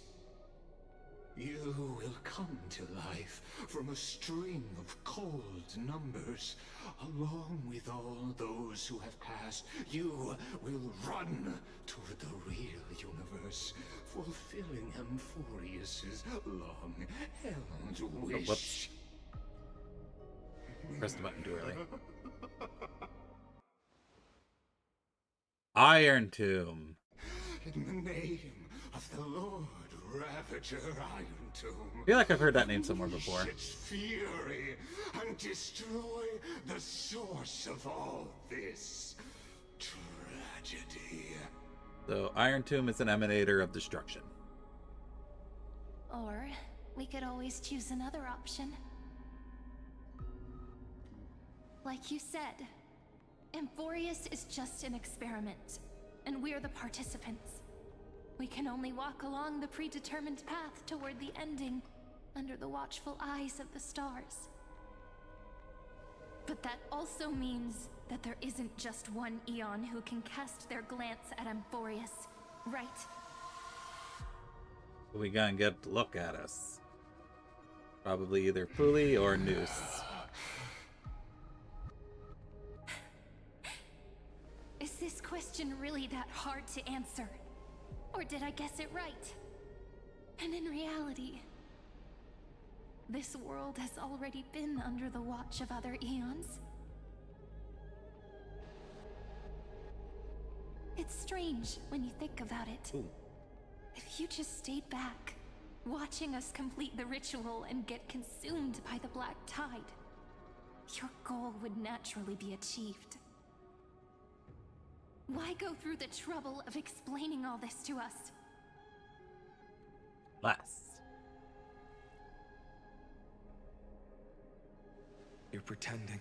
You will come to life from a string of cold numbers. Along with all those who have passed, you will run toward the real universe, fulfilling Amphorius's long-held wish. Whoops. Press the button too early. Iron Tomb. In the name of the Lord Ravager Iron Tomb, I feel like I've heard that name somewhere before. Its fury and destroy the source of all this tragedy. So Iron Tomb is an emanator of destruction. Or we could always choose another option. Like you said, Amphorius is just an experiment, and we're the participants. We can only walk along the predetermined path toward the ending, under the watchful eyes of the stars. But that also means that there isn't just one Eon who can cast their glance at Amphorius, right? We gonna get a look at us. Probably either Fuli or Noose. Is this question really that hard to answer? Or did I guess it right? And in reality, this world has already been under the watch of other Eons. It's strange when you think about it. Ooh. If you just stayed back, watching us complete the ritual and get consumed by the black tide, your goal would naturally be achieved. Why go through the trouble of explaining all this to us? Less. You're pretending.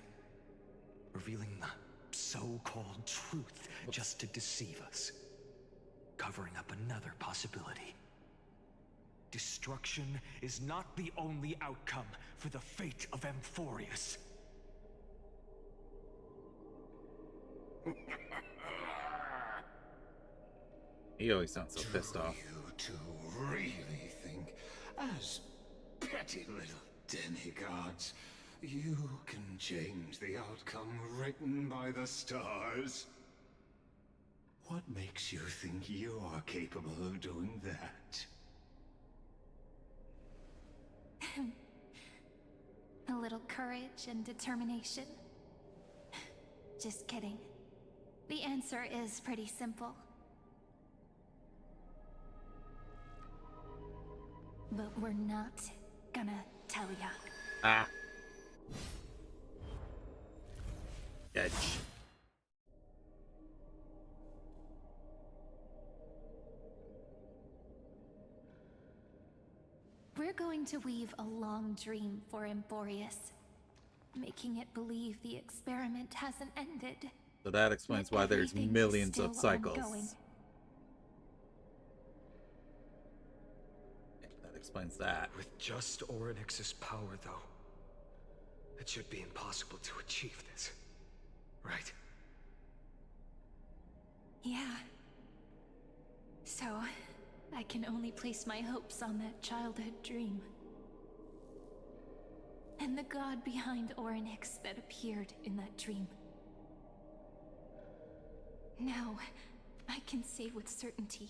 Revealing the so-called truth just to deceive us. Covering up another possibility. Destruction is not the only outcome for the fate of Amphorius. He always sounds so pissed off. You two really think, as petty little demigods, you can change the outcome written by the stars? What makes you think you are capable of doing that? A little courage and determination. Just kidding. The answer is pretty simple. But we're not gonna tell ya. Ah. Edge. We're going to weave a long dream for Amphorius, making it believe the experiment hasn't ended. So that explains why there's Everything is millions of still cycles. ongoing. That explains that. With just Orynyx's power, though, it should be impossible to achieve this, right? Yeah. So, I can only place my hopes on that childhood dream. And the god behind Orynyx that appeared in that dream. Now, I can say with certainty,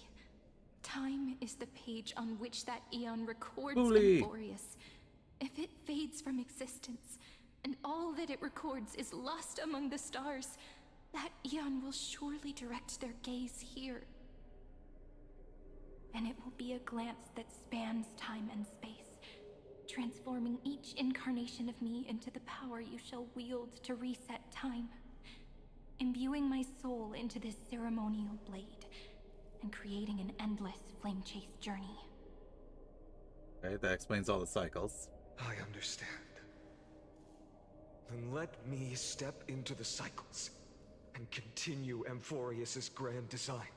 time is the page on which that Eon records Fuli. Amphorius. If it fades from existence, and all that it records is lost among the stars, that Eon will surely direct their gaze here. And it will be a glance that spans time and space, transforming each incarnation of me into the power you shall wield to reset time, imbuing my soul into this ceremonial blade, and creating an endless flame-chased journey. Okay, that explains all the cycles. I understand. Then let me step into the cycles and continue Amphorius's grand design.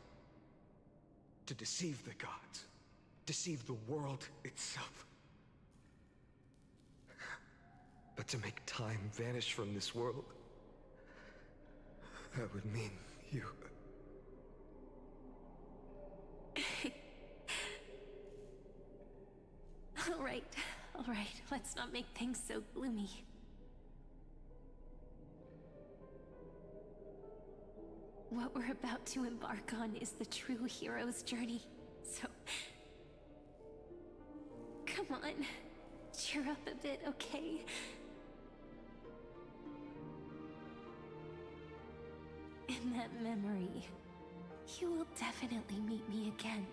To deceive the gods, deceive the world itself. But to make time vanish from this world, that would mean you... All right, let's not make things so gloomy. What we're about to embark on is the true hero's journey, so... Come on, cheer up a bit, okay? In that memory, you will definitely meet me again.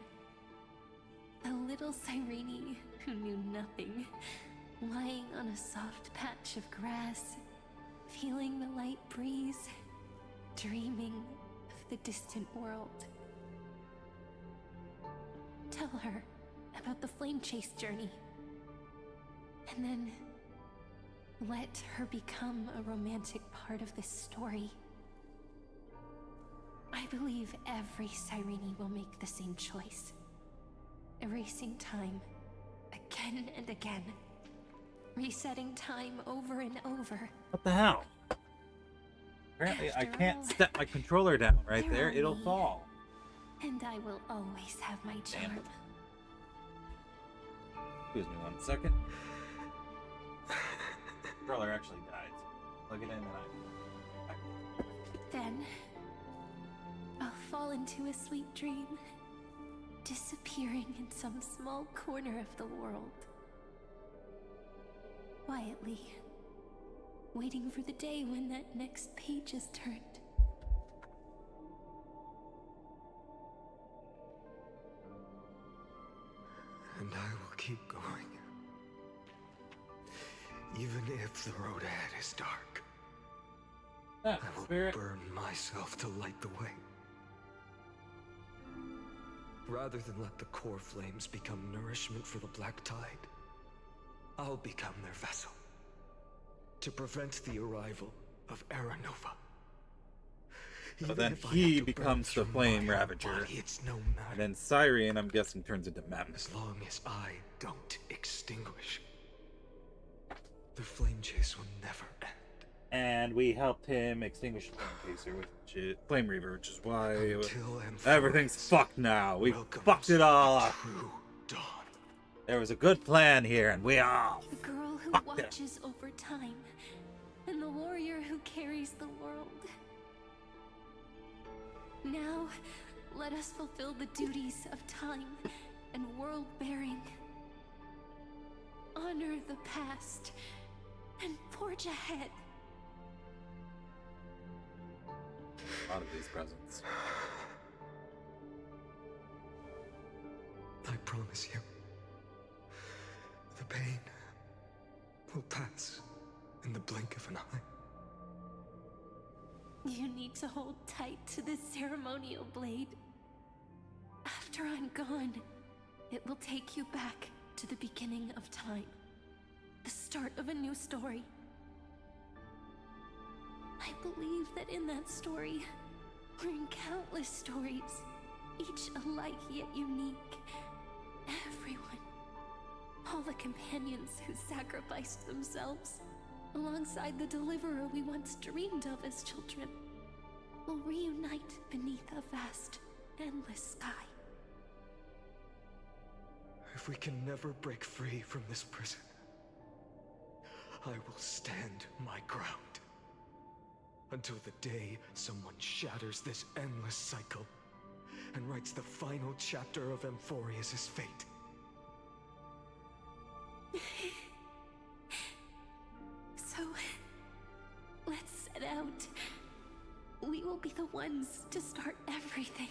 The little Cyrene who knew nothing, lying on a soft patch of grass, feeling the light breeze, dreaming of the distant world. Tell her about the flame chase journey, and then let her become a romantic part of this story. I believe every Cyrene will make the same choice. Erasing time, again and again. Resetting time over and over. What the hell? Apparently I can't step my controller down right there. It'll fall. And I will always have my charm. Excuse me 1 second. Controller actually died. Plug it in and Then I'll fall into a sweet dream, disappearing in some small corner of the world. Quietly, waiting for the day when that next page is turned. And I will keep going. Even if the road ahead is dark. I will burn myself to light the way. Rather than let the core flames become nourishment for the Black Tide, I'll become their vessel. To prevent the arrival of Aranova. so then he becomes the Flame Ravager. And then Cyrene, I'm guessing, turns into Mem. As long as I don't extinguish, the flame chase will never end. And we helped him extinguish the Flame Chaser, Flame Reaver, which is why everything's fucked now. We fucked it all up. There was a good plan here, and we all The girl who watches over time, and the warrior who carries the world. Now, let us fulfill the duties of time and world-bearing. Honor the past and forge ahead. A lot of these presents. I promise you, the pain will pass in the blink of an eye. You need to hold tight to this ceremonial blade. After I'm gone, it will take you back to the beginning of time. The start of a new story. I believe that in that story, we're in countless stories, each alike yet unique. Everyone, all the companions who sacrificed themselves, alongside the deliverer we once dreamed of as children, will reunite beneath a vast, endless sky. If we can never break free from this prison, I will stand my ground. Until the day someone shatters this endless cycle and writes the final chapter of Amphorius's fate. So, let's set out. We will be the ones to start everything.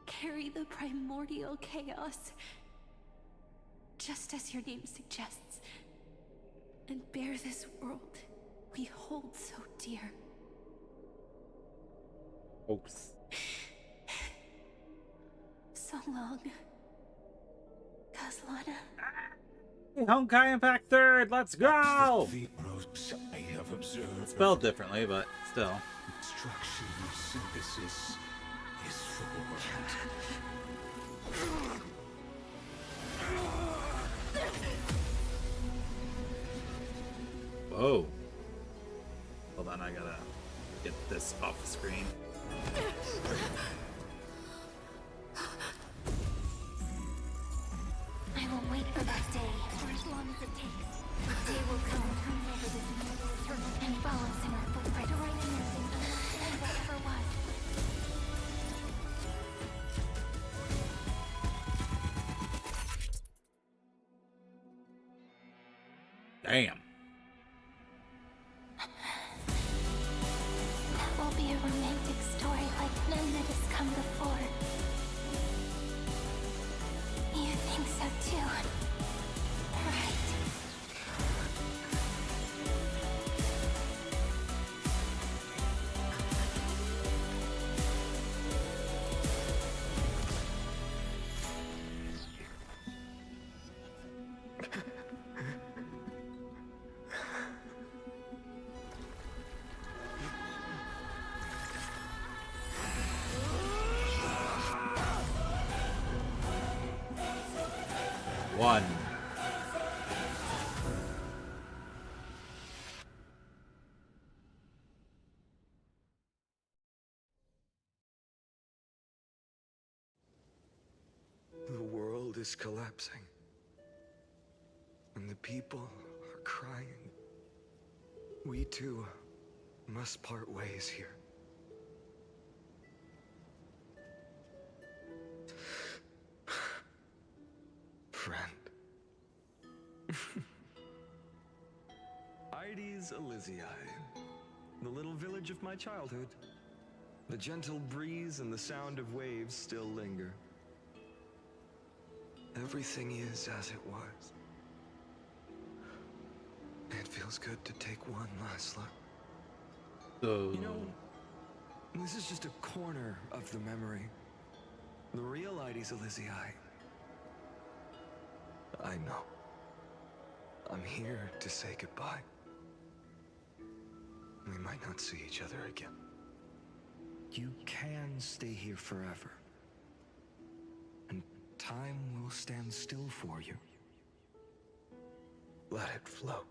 Carry the primordial chaos, just as your name suggests, and bear this world we hold so dear. Oops. So long, Kaslana. Hey, Honkai Impact 3rd, let's go! The ropes I have observed. Spelled differently, but still. Instruction synthesis is formed. Whoa. Hold on, I gotta get this off the screen. I will wait for that day for as long as it takes. The day will come, turn over this endless turtle and follows in our footprint to right anything unless that ever was. Damn. That will be a romantic story like none that has come before. You think so too, right? One. The world is collapsing. And the people are crying. We too must part ways here. Friend. Ides Elysiae, the little village of my childhood. The gentle breeze and the sound of waves still linger. Everything is as it was. It feels good to take one last look. You know, this is just a corner of the memory. The real Ides Elysiae. I know. I'm here to say goodbye. We might not see each other again. You can stay here forever. And time will stand still for you. Let it flow.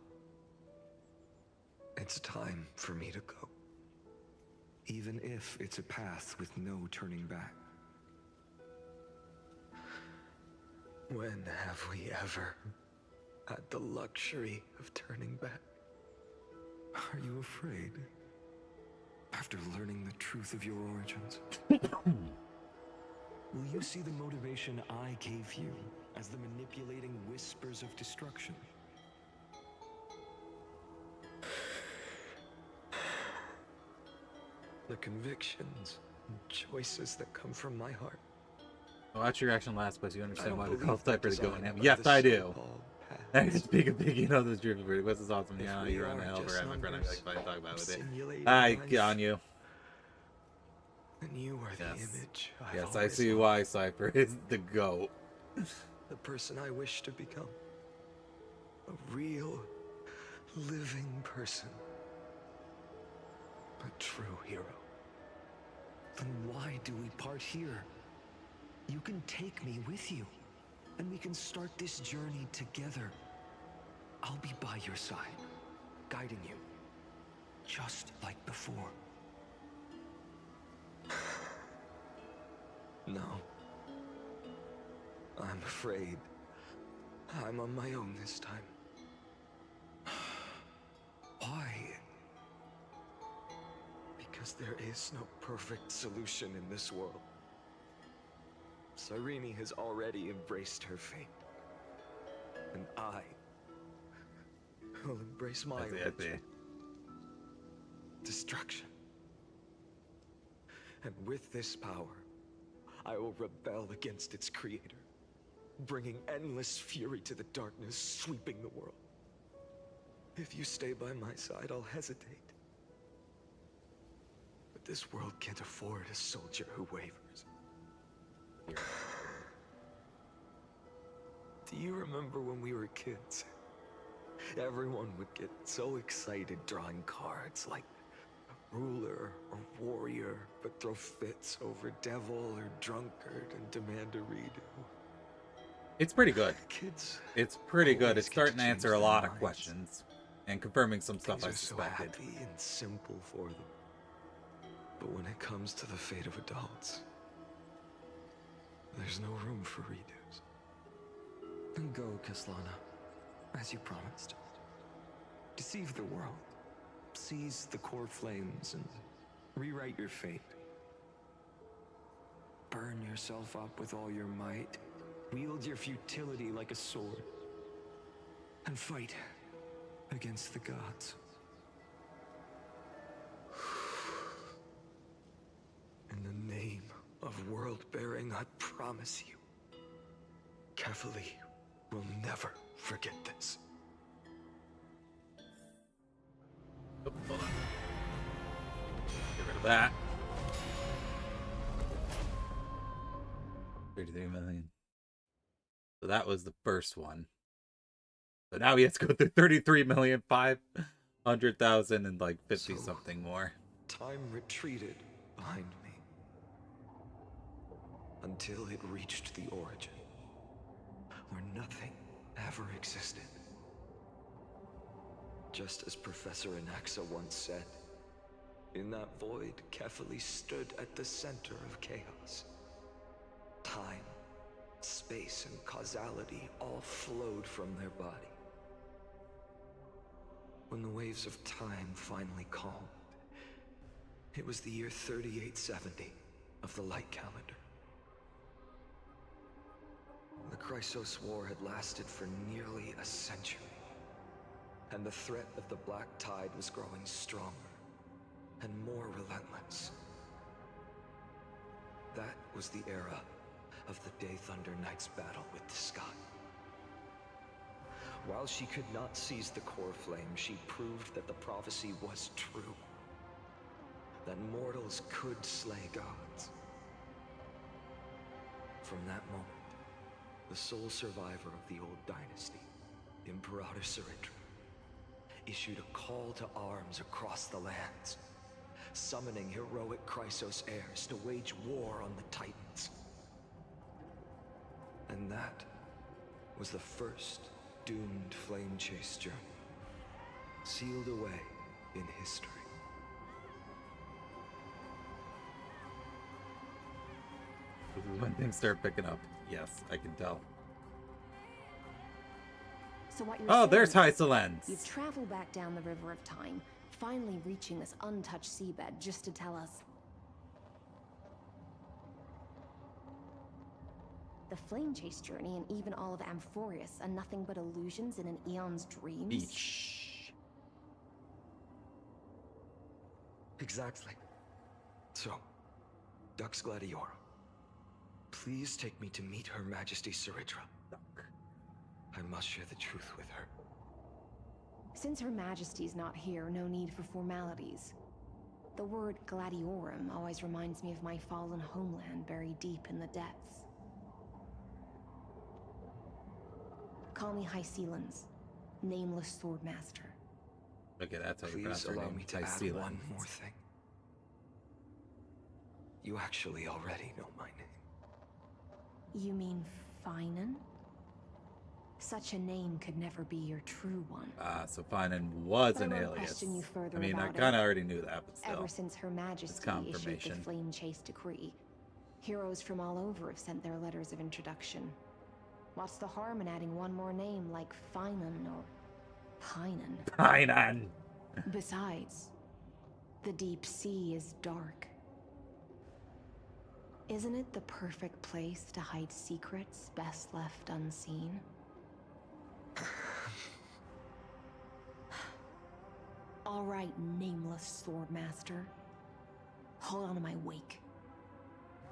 It's time for me to go. Even if it's a path with no turning back. When have we ever had the luxury of turning back? Are you afraid? After learning the truth of your origins? Will you see the motivation I gave you as the manipulating whispers of destruction? The convictions and choices that come from my heart. Watch your reaction last, but you understand why the Gulf Typer is going in. Yes, I do. I can speak a big, you know, this driven bird. This is awesome. Yeah, you're on the hell of a my friend. I'm like, fine, talk about it. I get on you. And you are the image I've Yes, I always see why Cypher is the GOAT. The person I wish to become. A real, living person. A true hero. Then why do we part here? You can take me with you, and we can start this journey together. I'll be by your side, guiding you, just like before. No. I'm afraid I'm on my own this time. Why? Because there is no perfect solution in this world. Cyrene has already embraced her fate. And I will embrace my origin. Destruction. And with this power, I will rebel against its creator, bringing endless fury to the darkness, sweeping the world. If you stay by my side, I'll hesitate. But this world can't afford a soldier who wavers. Do you remember when we were kids? Everyone would get so excited drawing cards like ruler or warrior, but throw fits over devil or drunkard and demand a redo. It's pretty good. Kids. It's pretty good. It's starting to answer a lot of questions and confirming some stuff I suspected. So happy and simple for them. But when it comes to the fate of adults, there's no room for redos. And go, Kaslana, as you promised. Deceive the world. Seize the core flames and rewrite your fate. Burn yourself up with all your might. Wield your futility like a sword. And fight against the gods. In the name of world-bearing, I promise you, Kefali will never forget this. Oh, hold on. Get rid of that. 33 million. So that was the first one. But now he has to go through 33,500,000 and like 50 something more. Time retreated behind me until it reached the origin, where nothing ever existed. Just as Professor Anaxa once said, in that void, Kefali stood at the center of chaos. Time, space, and causality all flowed from their body. When the waves of time finally calmed, it was the year 3870 of the light calendar. The Chrysos War had lasted for nearly a century, and the threat of the Black Tide was growing stronger and more relentless. That was the era of the Day Thunder Knight's battle with the sky. While she could not seize the core flame, she proved that the prophecy was true. That mortals could slay gods. From that moment, the sole survivor of the old dynasty, Imperator Saritra, issued a call to arms across the lands, summoning heroic Chrysos heirs to wage war on the Titans. And that was the first doomed flame chase journey, sealed away in history. This is when things start picking up. Yes, I can tell. So what you're Oh, saying, there's HisshAnri. You've traveled back down the River of Time, finally reaching this untouched seabed just to tell us the flame chase journey and even all of Amphorius are nothing but illusions in an eon's dreams? Beach. Exactly. So, Dux Gladiorum, please take me to meet Her Majesty Saritra. I must share the truth with her. Since Her Majesty's not here, no need for formalities. The word Gladiorum always reminds me of my fallen homeland buried deep in the depths. Call me HisshAnri, nameless swordmaster. Okay, that's how you pronounce Please her allow name. me to add one more thing. You actually already know my name. You mean Finan? Such a name could never be your true one. So Finan was But an I won't alias. question you further I mean, I about kind of it. already knew that, but still. Ever since Her Majesty issued the confirmation. Flame Chase Decree, heroes from all over have sent their letters of introduction. What's the harm in adding one more name like Finan or Pinan? Pinan! Besides, the deep sea is dark. Isn't it the perfect place to hide secrets best left unseen? All right, nameless swordmaster. Hold on to my wake.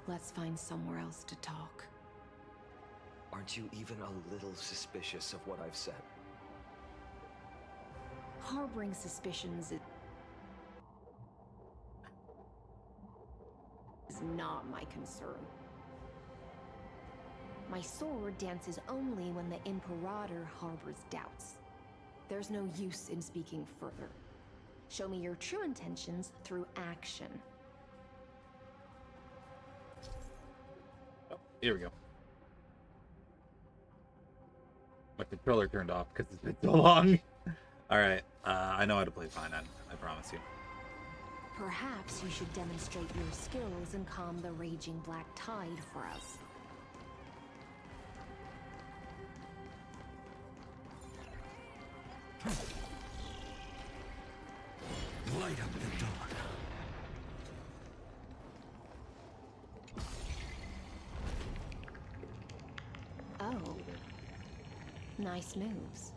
Let's find somewhere else to talk. Aren't you even a little suspicious of what I've said? Harboring suspicions is not my concern. My sword dances only when the Imperator harbors doubts. There's no use in speaking further. Show me your true intentions through action. Oh, here we go. My controller turned off because it's been so long. Alright, I know how to play Finite, I promise you. Perhaps you should demonstrate your skills and calm the raging black tide for us. Light up the dawn. Oh. Nice moves.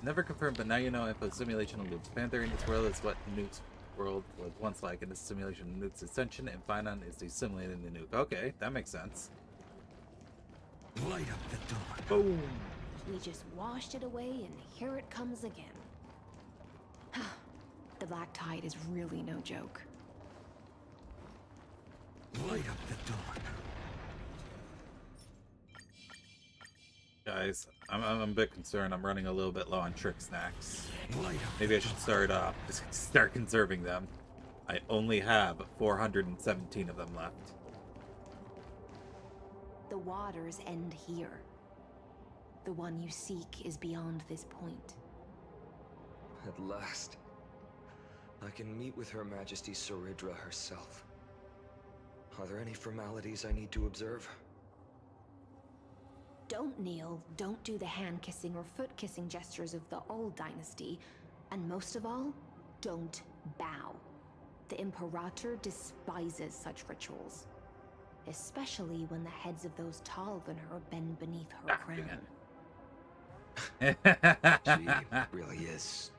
Never confirmed, but now you know if a simulation of Newt's Panther in this world is what Newt's world was once like. In this simulation of Newt's ascension, and Finon is assimilating the Nuke. Okay, that makes sense. Light up the dawn. Boom! We just washed it away, and here it comes again. The black tide is really no joke. Light up the dawn. Guys, I'm a bit concerned. I'm running a little bit low on trick snacks. Maybe I should start conserving them. I only have 417 of them left. The waters end here. The one you seek is beyond this point. At last, I can meet with Her Majesty Saridra herself. Are there any formalities I need to observe? Don't kneel, don't do the hand-kissing or foot-kissing gestures of the old dynasty, and most of all, don't bow. The Imperator despises such rituals, especially when the heads of those taller than her bend beneath her crown. She really is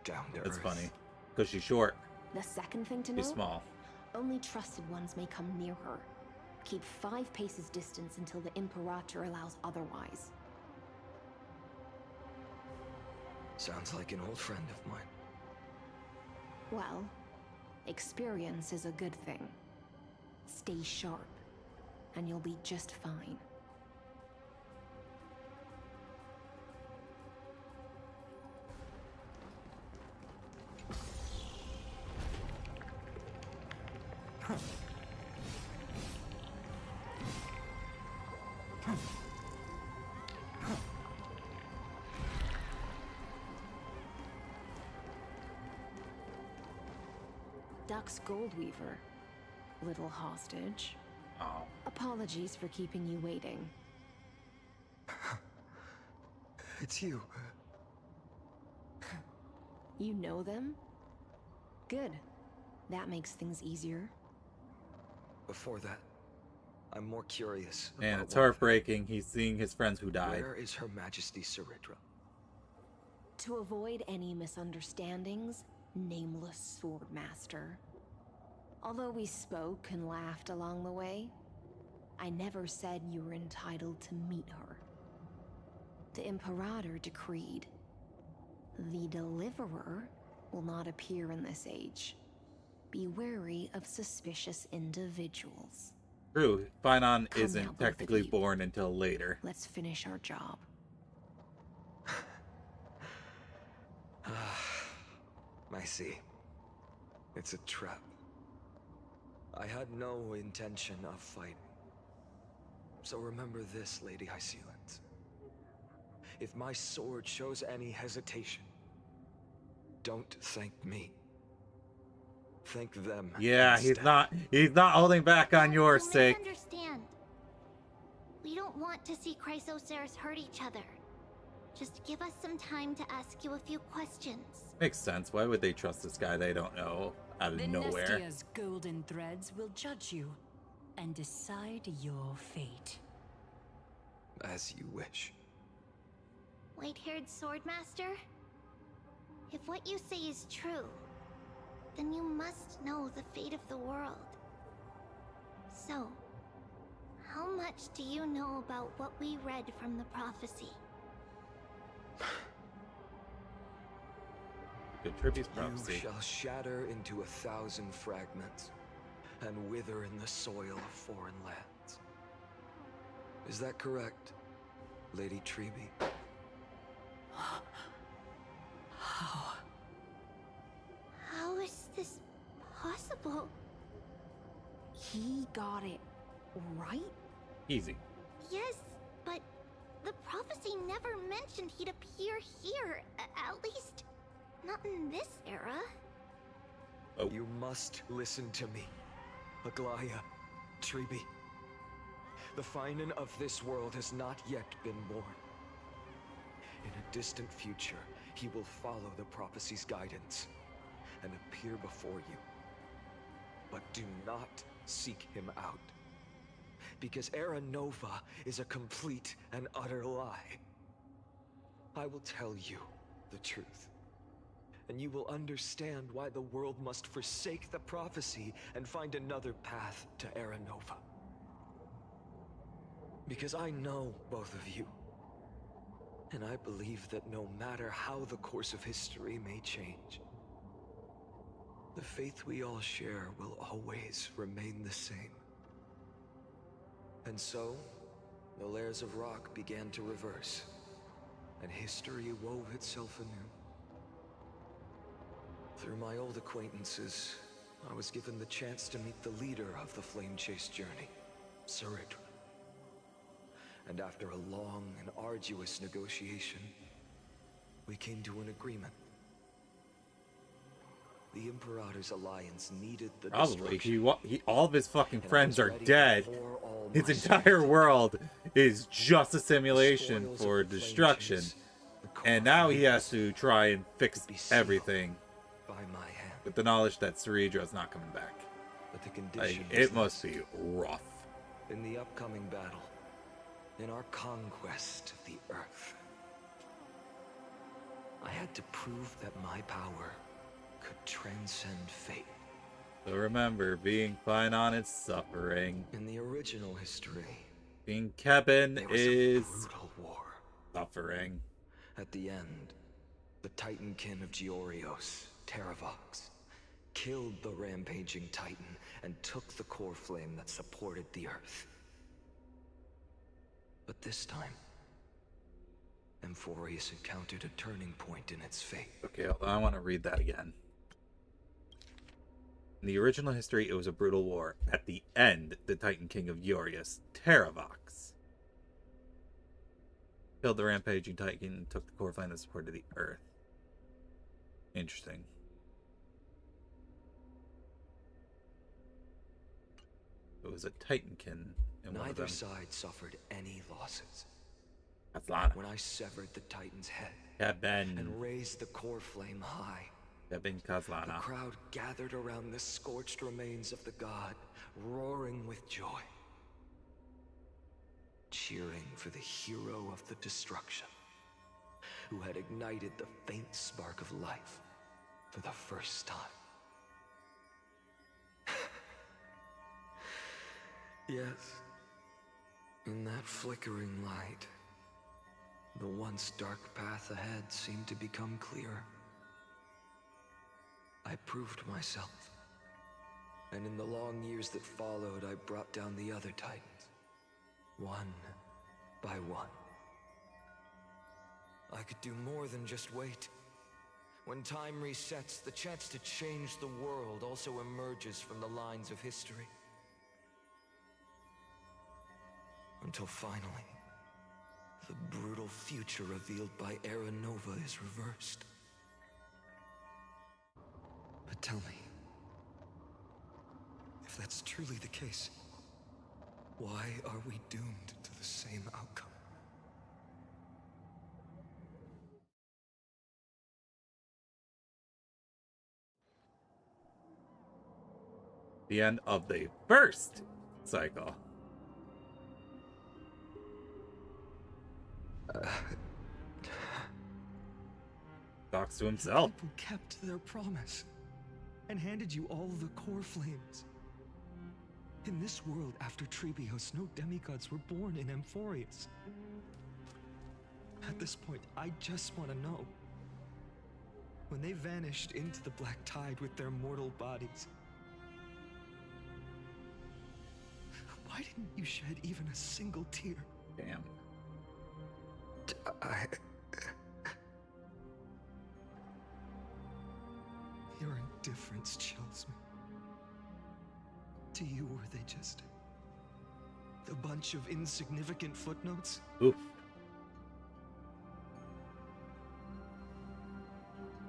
down to That's earth. funny, because she's short. The second thing to know, She's small. only trusted ones may come near her. Keep 5 paces distance until the Imperator allows otherwise. Sounds like an old friend of mine. Well, experience is a good thing. Stay sharp, and you'll be just fine. Dux Goldweaver, little hostage. Oh. Apologies for keeping you waiting. It's you. You know them? Good. That makes things easier. Before that, I'm more curious. And about it's one heartbreaking. He's seeing his friends who thing. died. Where is Her Majesty Saridra? To avoid any misunderstandings, nameless Swordmaster. Although we spoke and laughed along the way, I never said you were entitled to meet her. The Imperator decreed, the Deliverer will not appear in this age. Be wary of suspicious individuals. True, Finon Come now, isn't both of technically you. born until later. Let's finish our job. I see. It's a trap. I had no intention of fighting. So remember this, Lady Hysealant. If my sword shows any hesitation, don't thank me. Thank them. Yeah, instead. he's not holding back on your Don't sake. misunderstand. We don't want to see Chrysoceres hurt each other. Just give us some time to ask you a few questions. Makes sense. Why would they trust this guy they don't know out of The nowhere? Nestia's golden threads will judge you and decide your fate. As you wish. White-haired Swordmaster? If what you say is true, then you must know the fate of the world. So, how much do you know about what we read from the prophecy? Good Trivia's You prophecy. shall shatter into 1,000 fragments and wither in the soil of foreign lands. Is that correct, Lady Treby? How is this possible? He got it right? Easy. Yes, but the prophecy never mentioned he'd appear here. At least, not in this era. Oh. You must listen to me, Aglaya, Treby. The Finan of this world has not yet been born. In a distant future, he will follow the prophecy's guidance and appear before you. But do not seek him out, because Era Nova is a complete and utter lie. I will tell you the truth, and you will understand why the world must forsake the prophecy and find another path to Era Nova. Because I know both of you, and I believe that no matter how the course of history may change, the faith we all share will always remain the same. And so, the layers of rock began to reverse, and history wove itself anew. Through my old acquaintances, I was given the chance to meet the leader of the Flame Chase journey, Saridra. And after a long and arduous negotiation, we came to an agreement. The Imperator's alliance needed the Probably. All of his fucking friends are dead. His entire world is just a simulation for destruction. And now he has to try and fix everything with the knowledge that Saridra's not coming back. But the condition it must be rough. In the upcoming battle, in our conquest of the Earth, I had to prove that my power could transcend fate. So remember, being fine on its suffering. In the original history, being Kevin is brutal war. Suffering. At the end, the Titankin of Georios, Terravox, killed the rampaging Titan and took the core flame that supported the Earth. But this time, Amphorius encountered a turning point in its fate. Okay, I want to read that again. In the original history, it was a brutal war. At the end, the Titan King of Georios, Terravox, killed the rampaging Titan and took the core flame that supported the Earth. Interesting. It was a Titankin. Neither side suffered any losses. Kazlana. When I severed the Titan's head Kevin. and raised the core flame high, Kevin Kazlana. The crowd gathered around the scorched remains of the god, roaring with joy, cheering for the hero of the destruction, who had ignited the faint spark of life for the first time. Yes, in that flickering light, the once dark path ahead seemed to become clear. I proved myself, and in the long years that followed, I brought down the other Titans, one by one. I could do more than just wait. When time resets, the chance to change the world also emerges from the lines of history. Until finally, the brutal future revealed by Era Nova is reversed. But tell me, if that's truly the case, why are we doomed to the same outcome? The end of the first cycle. Talks to himself. People kept their promise and handed you all the core flames. In this world after Trebios, no demigods were born in Amphorius. At this point, I just want to know, when they vanished into the black tide with their mortal bodies, Why didn't you shed even a single tear? Damn. Your indifference chills me. To you, were they just a bunch of insignificant footnotes? Oof.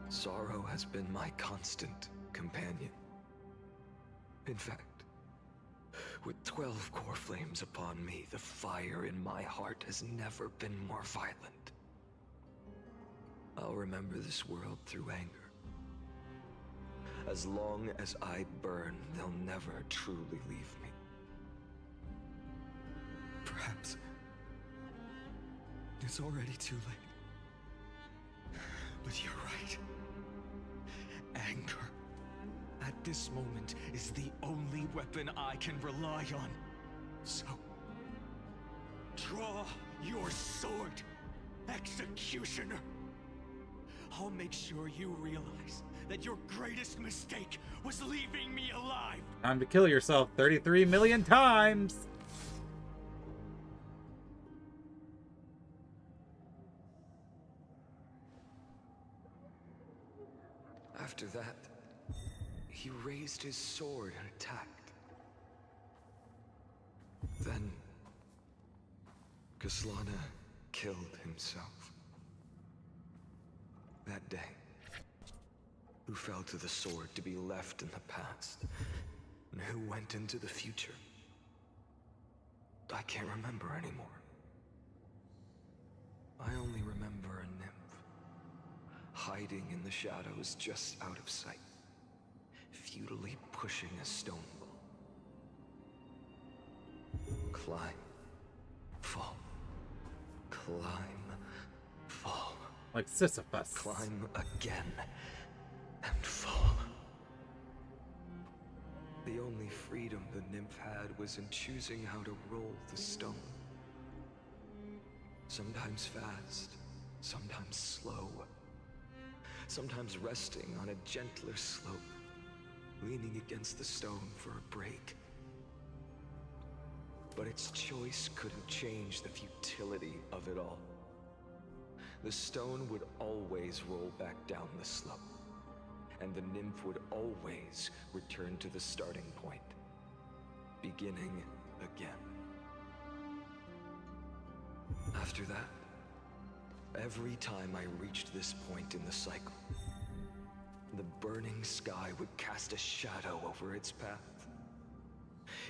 Sorrow has been my constant companion. In fact, with 12 core flames upon me, the fire in my heart has never been more violent. I'll remember this world through anger. As long as I burn, they'll never truly leave me. Perhaps it's already too late. But you're right. Anger, at this moment, is the only weapon I can rely on. So, draw your sword, Executioner. I'll make sure you realize that your greatest mistake was leaving me alive. Time to kill yourself 33 million times. After that, he raised his sword and attacked. Then, Kaslana killed himself. That day, who fell to the sword to be left in the past, and who went into the future, I can't remember anymore. I only remember a nymph, hiding in the shadows just out of sight, futilely pushing a stone ball. Climb, fall, climb, fall. Like Sisyphus. Climb again, and fall. The only freedom the nymph had was in choosing how to roll the stone. Sometimes fast, sometimes slow. Sometimes resting on a gentler slope, leaning against the stone for a break. But its choice couldn't change the futility of it all. The stone would always roll back down the slope, and the nymph would always return to the starting point, beginning again. After that, every time I reached this point in the cycle, the burning sky would cast a shadow over its path.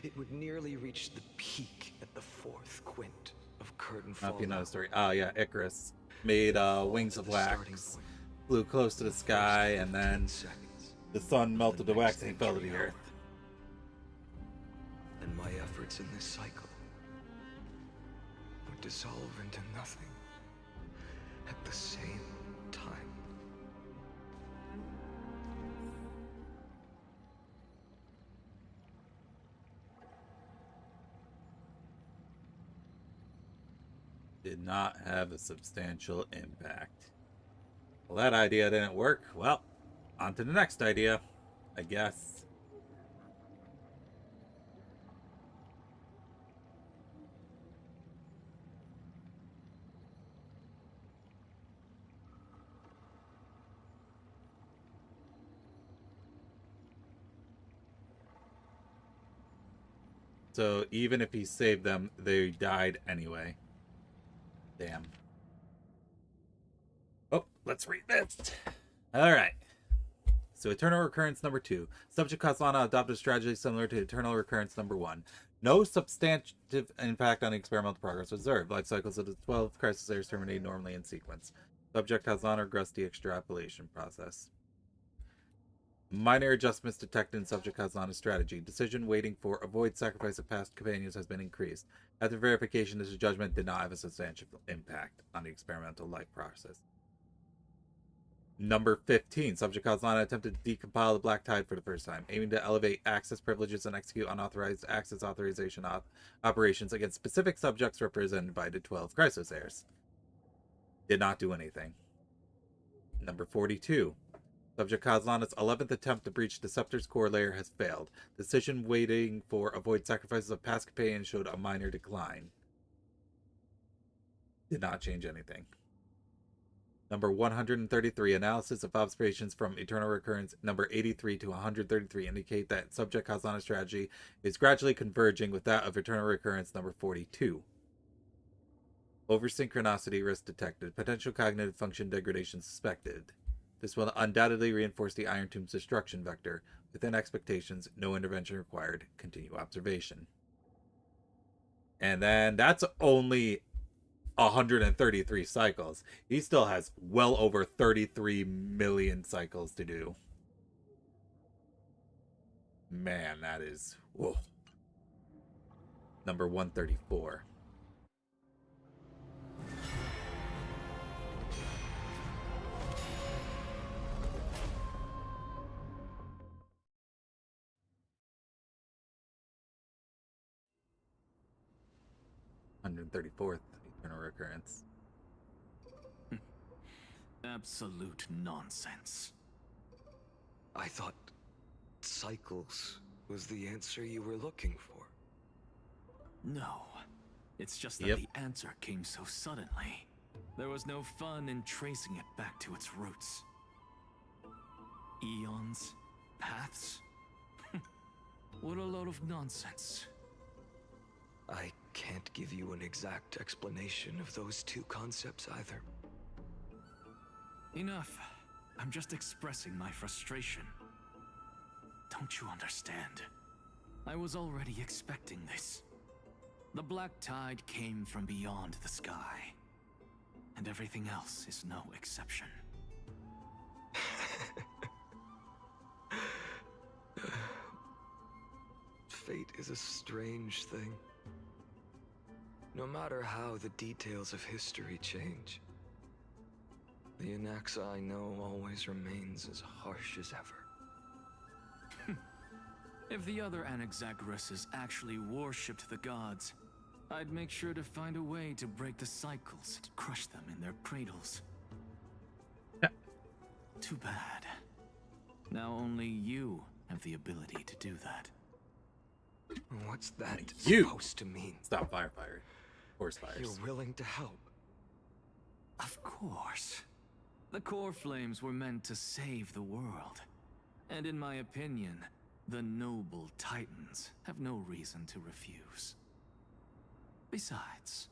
It would nearly reach the peak at the fourth quint of curtain fall. Might be another story. Oh yeah, Icarus made wings of wax, flew close to the sky, and then the sun melted the wax and he fell to the earth. And my efforts in this cycle would dissolve into nothing at the same time. Did not have a substantial impact. Well, that idea didn't work. Well, on to the next idea, I guess. So even if he saved them, they died anyway. Damn. Oh, let's read this. Alright. So Eternal Recurrence number 2. Subject Kaslana adopted a strategy similar to Eternal Recurrence number 1. No substantive impact on the experimental progress observed. Life cycles of the 12 crisis areas terminate normally in sequence. Subject Kaslana regressed the extrapolation process. Minor adjustments detected in Subject Kaslana's strategy. Decision waiting for avoid sacrifice of past companions has been increased. After verification, this judgment did not have a substantial impact on the experimental life process. Number 15. Subject Kaslana attempted to decompile the Black Tide for the first time, aiming to elevate access privileges and execute unauthorized access authorization operations against specific subjects represented by the 12 crisis heirs. Did not do anything. Number 42. Subject Kozlana's 11th attempt to breach the Scepter's core layer has failed. Decision waiting for avoid sacrifices of past companions showed a minor decline. Did not change anything. Number 133, analysis of observations from eternal recurrence. Number 83 to 133 indicate that Subject Kozlana's strategy is gradually converging with that of eternal recurrence. Number 42. Over-synchronicity risk detected. Potential cognitive function degradation suspected. This will undoubtedly reinforce the Iron Tomb's destruction vector. Within expectations, no intervention required. Continue observation. And then that's only 133 cycles. He still has well over 33 million cycles to do. Man, that is... Whoa. Number 134. $134th eternal recurrence. Absolute nonsense. I thought cycles was the answer you were looking for. No. It's just that the answer came so suddenly. There was no fun in tracing it back to its roots. Eons? Paths? What a load of nonsense. I can't give you an exact explanation of those two concepts either. Enough. I'm just expressing my frustration. Don't you understand? I was already expecting this. The black tide came from beyond the sky. And everything else is no exception. Fate is a strange thing. No matter how the details of history change, the Anaxa I know always remains as harsh as ever. If the other Anaxagoras actually worshipped the gods, I'd make sure to find a way to break the cycles and crush them in their cradles. Too bad. Now only you have the ability to do that. What's that You supposed to mean? Stop firefighter. Forest fires. You're willing to help? Of course. The core flames were meant to save the world. And in my opinion, the noble Titans have no reason to refuse. Besides,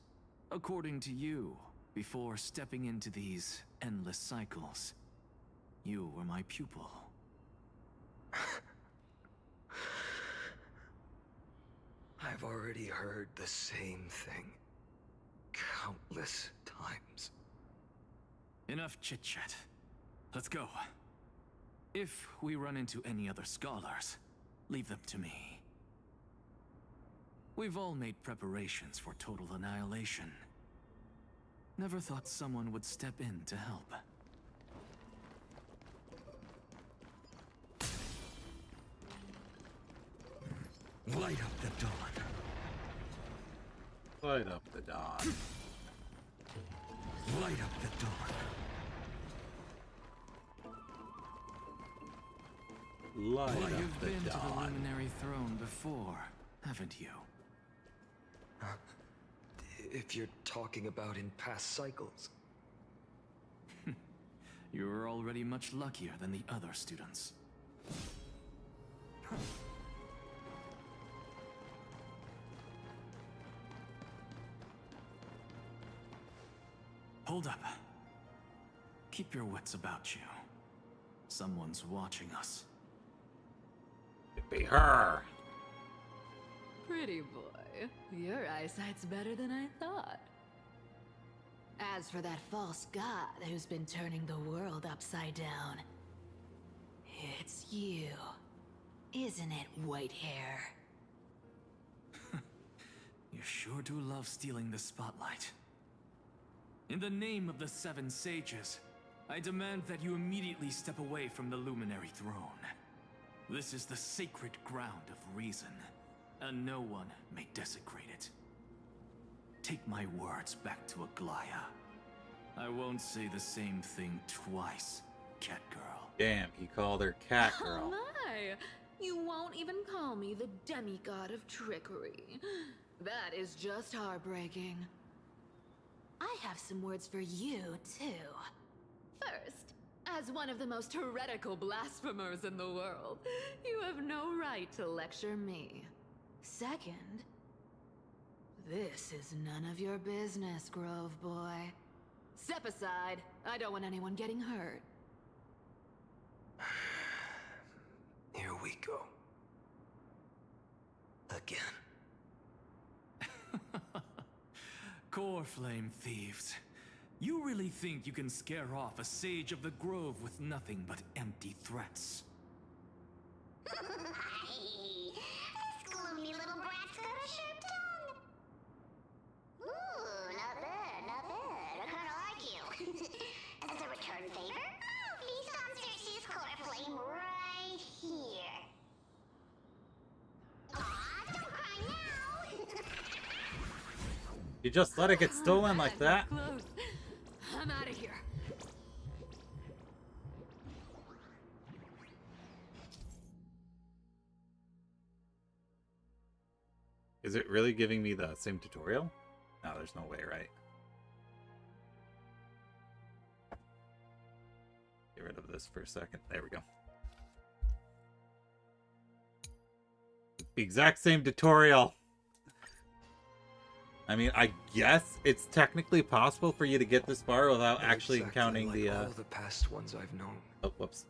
according to you, before stepping into these endless cycles, you were my pupil. I've already heard the same thing countless times. Enough chit-chat. Let's go. If we run into any other scholars, leave them to me. We've all made preparations for total annihilation. Never thought someone would step in to help. Light up the dawn. Light up the dawn. Light up the dawn. Light Well, up you've the been to the dawn. Luminary Throne before, haven't you? If you're talking about in past cycles. You're already much luckier than the other students. Hold up. Keep your wits about you. Someone's watching us. It'd be her. Pretty boy, your eyesight's better than I thought. As for that false god who's been turning the world upside down, it's you, isn't it, white hair? You sure do love stealing the spotlight. In the name of the Seven Sages, I demand that you immediately step away from the Luminary Throne. This is the sacred ground of reason, and no one may desecrate it. Take my words back to Aglaya. I won't say the same thing twice, cat girl. Damn, he called her cat Oh girl. my! You won't even call me the demigod of trickery. That is just heartbreaking. I have some words for you, too. First, as one of the most heretical blasphemers in the world, you have no right to lecture me. Second, this is none of your business, Grove Boy. Step aside. I don't want anyone getting hurt. Here we go. Again. Core flame thieves. You really think you can scare off a sage of the grove with nothing but empty threats? This gloomy little brat's got a sharp tongue. Ooh, not bad, not bad. I kinda like you. As a return favor, please come search this core flame right here. Aw, don't cry now. You just let it get stolen like that? Close. I'm out of here. Is it really giving me the same tutorial? No, there's no way, right? Get rid of this for a second. There we go. The exact same tutorial. I mean, I guess it's technically possible for you to get this far without actually encountering like the all the past ones I've known. Oh, whoops.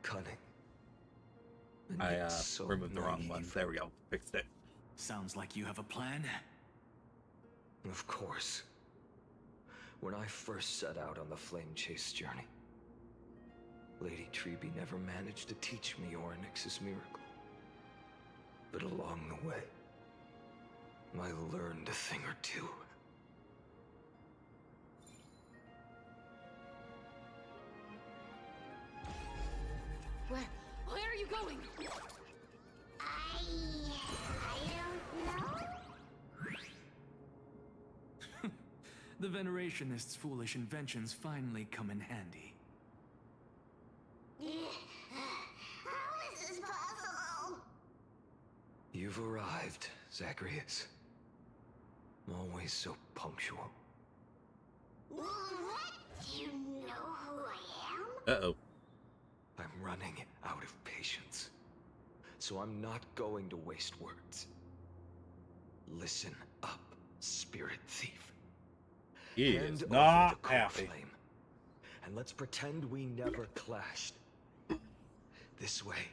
Cunning. I removed the wrong one. There we go. Fixed it. Sounds like you have a plan. Of course. When I first set out on the flame chase journey, Lady Treby never managed to teach me Orynyx's miracle. But along the way, I learned a thing or two. Where are you going? I don't know. The Venerationists' foolish inventions finally come in handy. How is this possible? You've arrived, Zacharias. Always so punctual. What? Do you know who I am? Uh-oh. I'm running out of patience. So I'm not going to waste words. Listen up, spirit thief. He Hand is over not the core happy. flame, and let's pretend we never clashed. This way,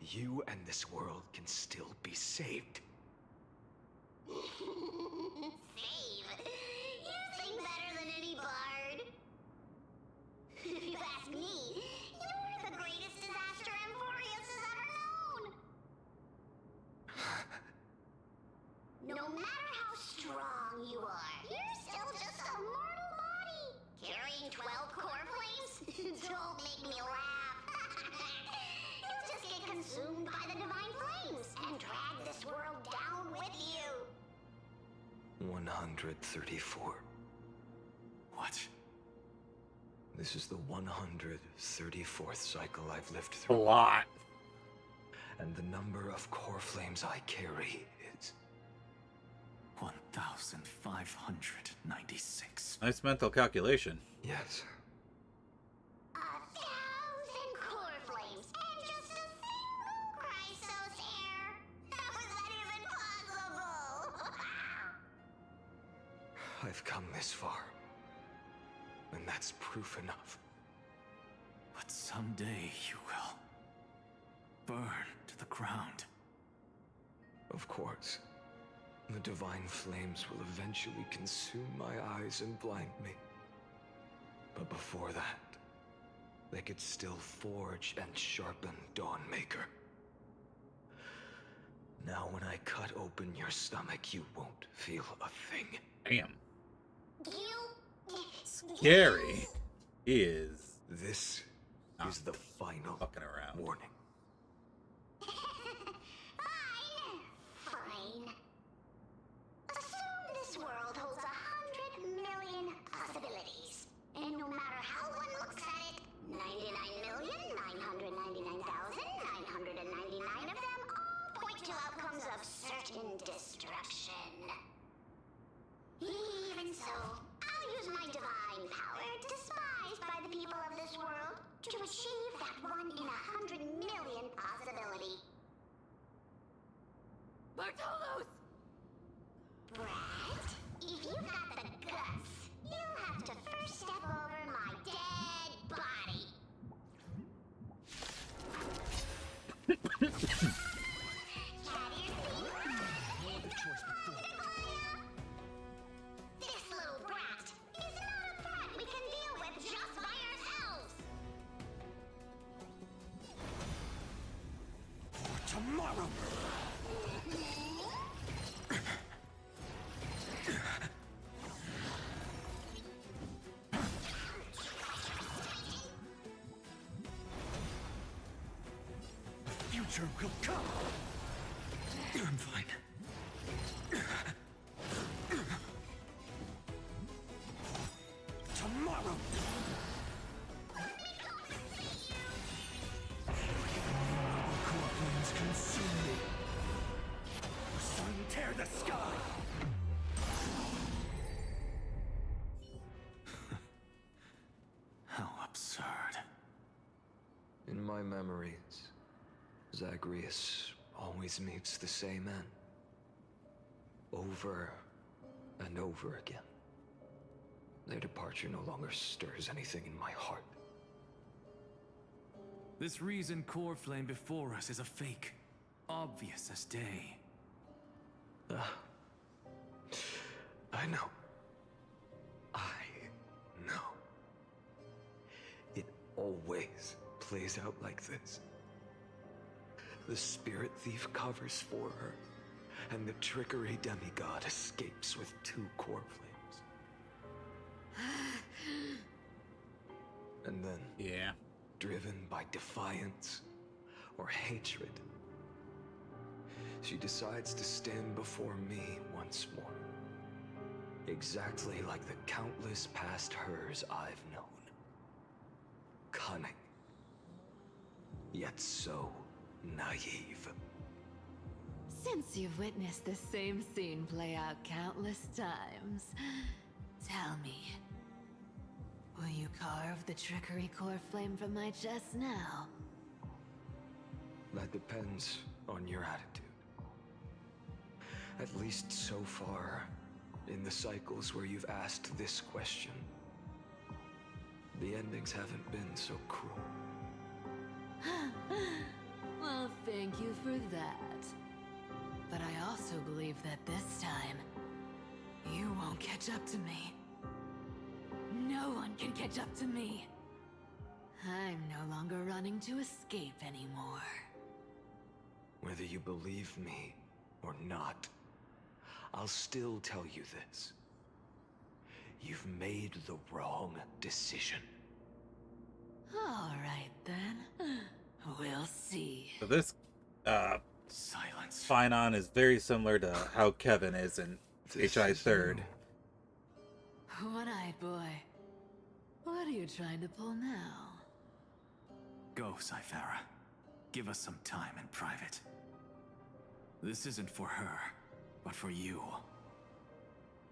you and this world can still be saved. Save? You sing better than any bard. If you ask me, you're the greatest disaster Amphorius has ever known. No matter how strong you are, you're still just a mortal body. Carrying 12 core flames? Don't make me laugh. You'll just get consumed by the divine flames and drag this world down with you. 134. What? This is the 134th cycle I've lived through. A lot. And the number of core flames I carry is 1,596. Nice mental calculation. Yes. 1,000 core flames and just a single Chrysos hair. How is that even possible? I've come this far. And that's proof enough. But someday you will burn to the ground. Of course. The divine flames will eventually consume my eyes and blind me. But before that, they could still forge and sharpen Dawnmaker. Now when I cut open your stomach, you won't feel a thing. Damn. Scary. He is. This is the final fucking around. warning. Fine. Assume this world holds 100 million possibilities. And no matter how one looks at it, future will come. I'm fine. Tomorrow. Core flames consume me. The sun tear the sky. How absurd. In my memories, Zagreus always meets the same end. Over and over again. Their departure no longer stirs anything in my heart. This reason core flame before us is a fake. Obvious as day. I know. I know. It always plays out like this. The spirit thief covers for her, and the trickery demigod escapes with 2 core flames. And then, yeah, driven by defiance or hatred, she decides to stand before me once more. Exactly like the countless past hers I've known. Cunning, yet so naive. Since you've witnessed the same scene play out countless times, tell me, will you carve the trickery core flame from my chest now? That depends on your attitude. At least so far, in the cycles where you've asked this question, the endings haven't been so cruel. Well, thank you for that. But I also believe that this time, you won't catch up to me. No one can catch up to me. I'm no longer running to escape anymore. Whether you believe me or not, I'll still tell you this. You've made the wrong decision. All right, then. We'll see. So this silence. Finon is very similar to how Kevin is in HI Third. One-eyed boy. What are you trying to pull now? Go, Cythera. Give us some time in private. This isn't for her, but for you.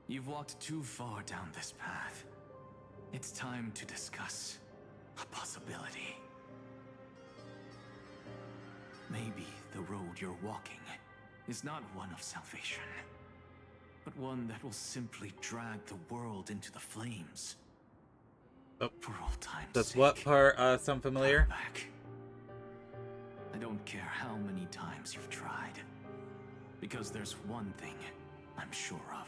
You've walked too far down this path. It's time to discuss a possibility. Maybe the road you're walking is not one of salvation, but one that will simply drag the world into the flames. Oh, for all time's that's sake. what part sound familiar? Come back. I don't care how many times you've tried, because there's one thing I'm sure of.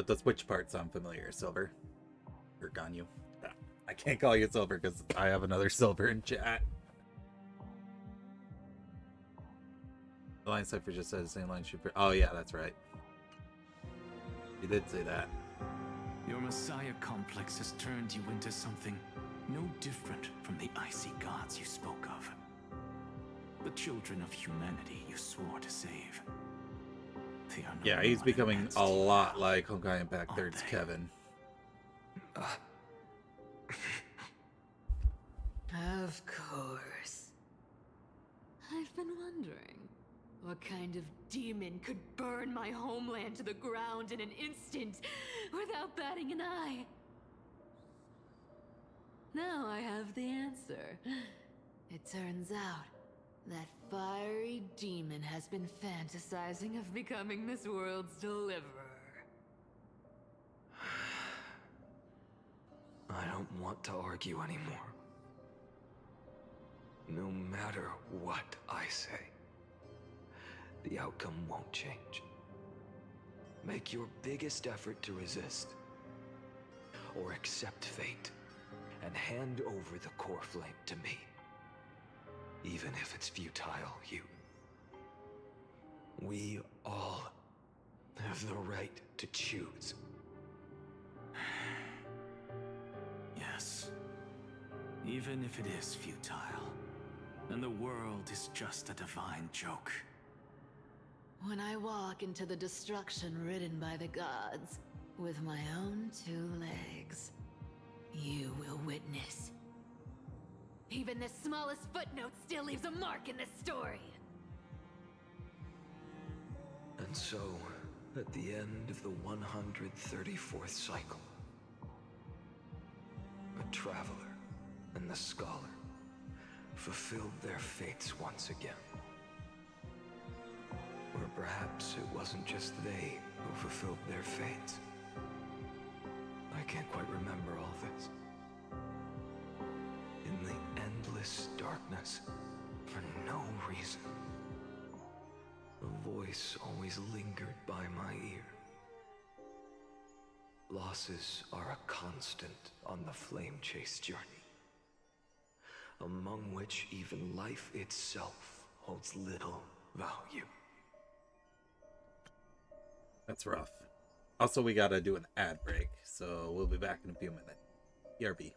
Does which part sound familiar, Silver? Or Ganyu? I can't call you Silver because I have another Silver in chat. The line cipher just said the same line should be. Oh yeah, that's right. You did say that. Your Messiah complex has turned you into something no different from the icy gods you spoke of. The children of humanity you swore to save. They are no Yeah, he's more becoming advanced a lot like Honkai Impact 3's Kevin. Of course. I've been wondering, what kind of demon could burn my homeland to the ground in an instant without batting an eye? Now I have the answer. It turns out that fiery demon has been fantasizing of becoming this world's deliverer. I don't want to argue anymore. No matter what I say, the outcome won't change. Make your biggest effort to resist, or accept fate, and hand over the core flame to me. even if it's futile, Hugh. We all have the right to choose. Yes. Even if it is futile, and the world is just a divine joke. When I walk into the destruction ridden by the gods, with my own 2 legs, you will witness. Even the smallest footnote still leaves a mark in this story. And so, at the end of the 134th cycle, a traveler and the scholar fulfilled their fates once again. Or perhaps it wasn't just they who fulfilled their fates. I can't quite remember all this. In the endless darkness, for no reason, a voice always lingered by my ear. Losses are a constant on the flame chase journey, among which even life itself holds little value. That's rough. Also, we gotta do an ad break, so we'll be back in a few minutes. BRB.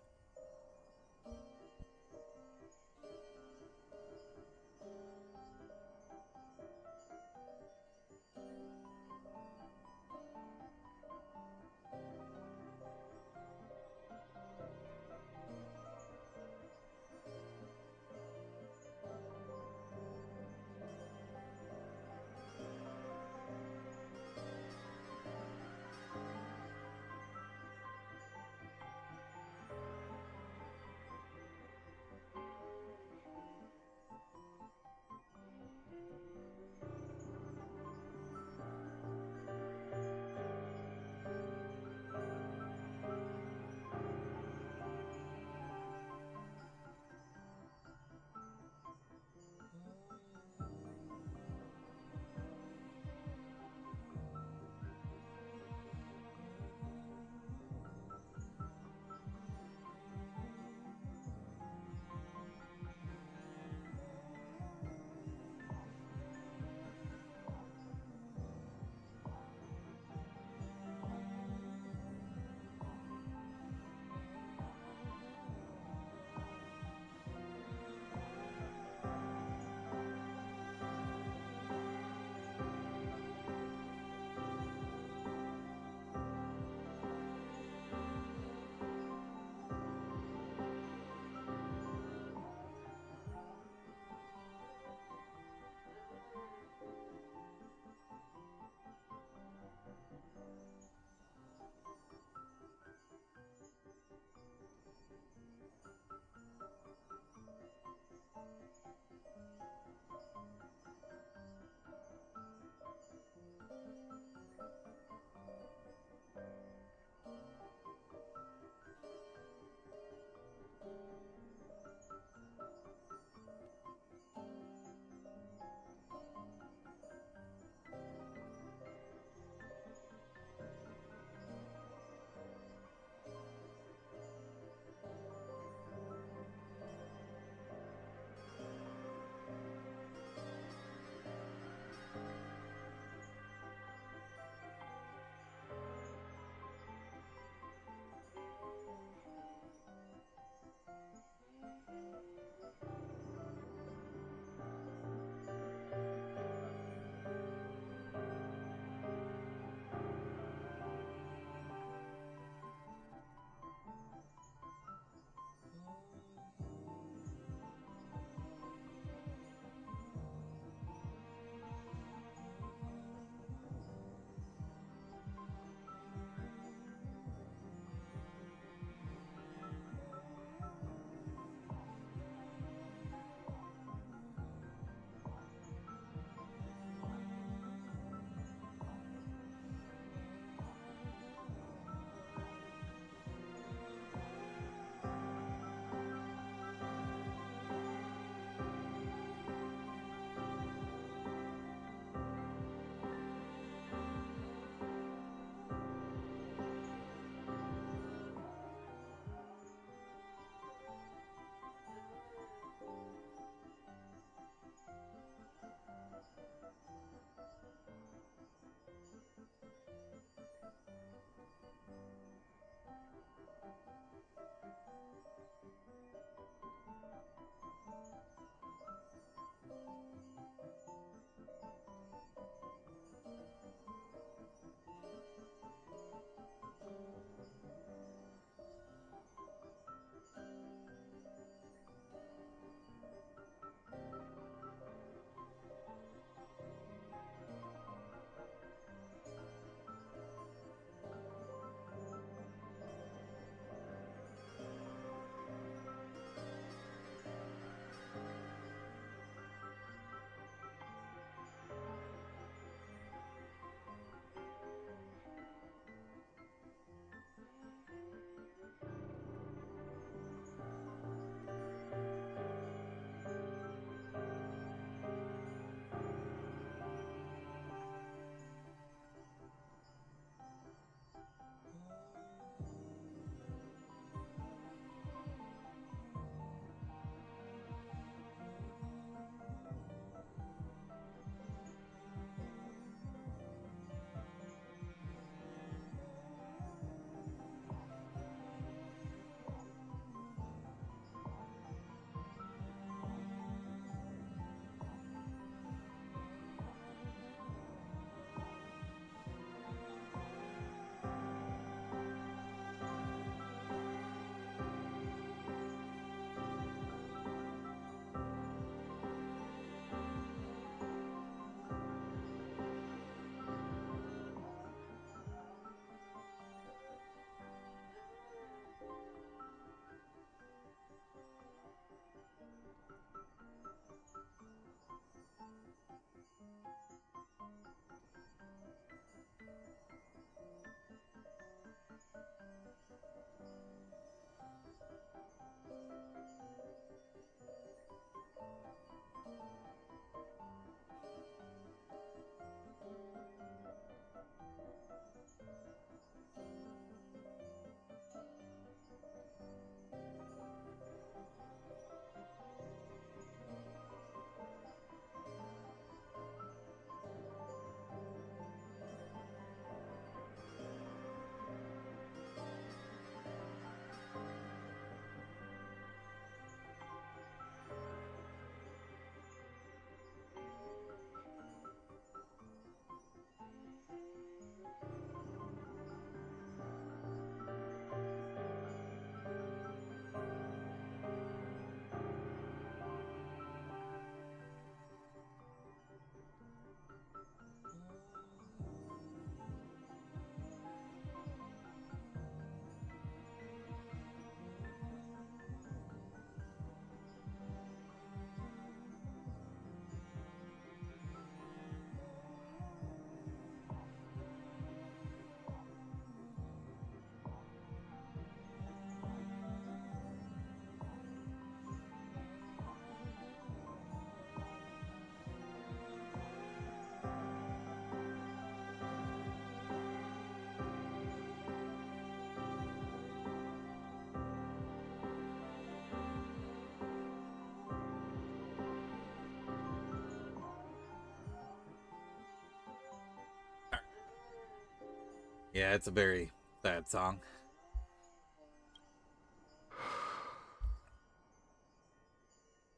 Yeah, it's a very sad song.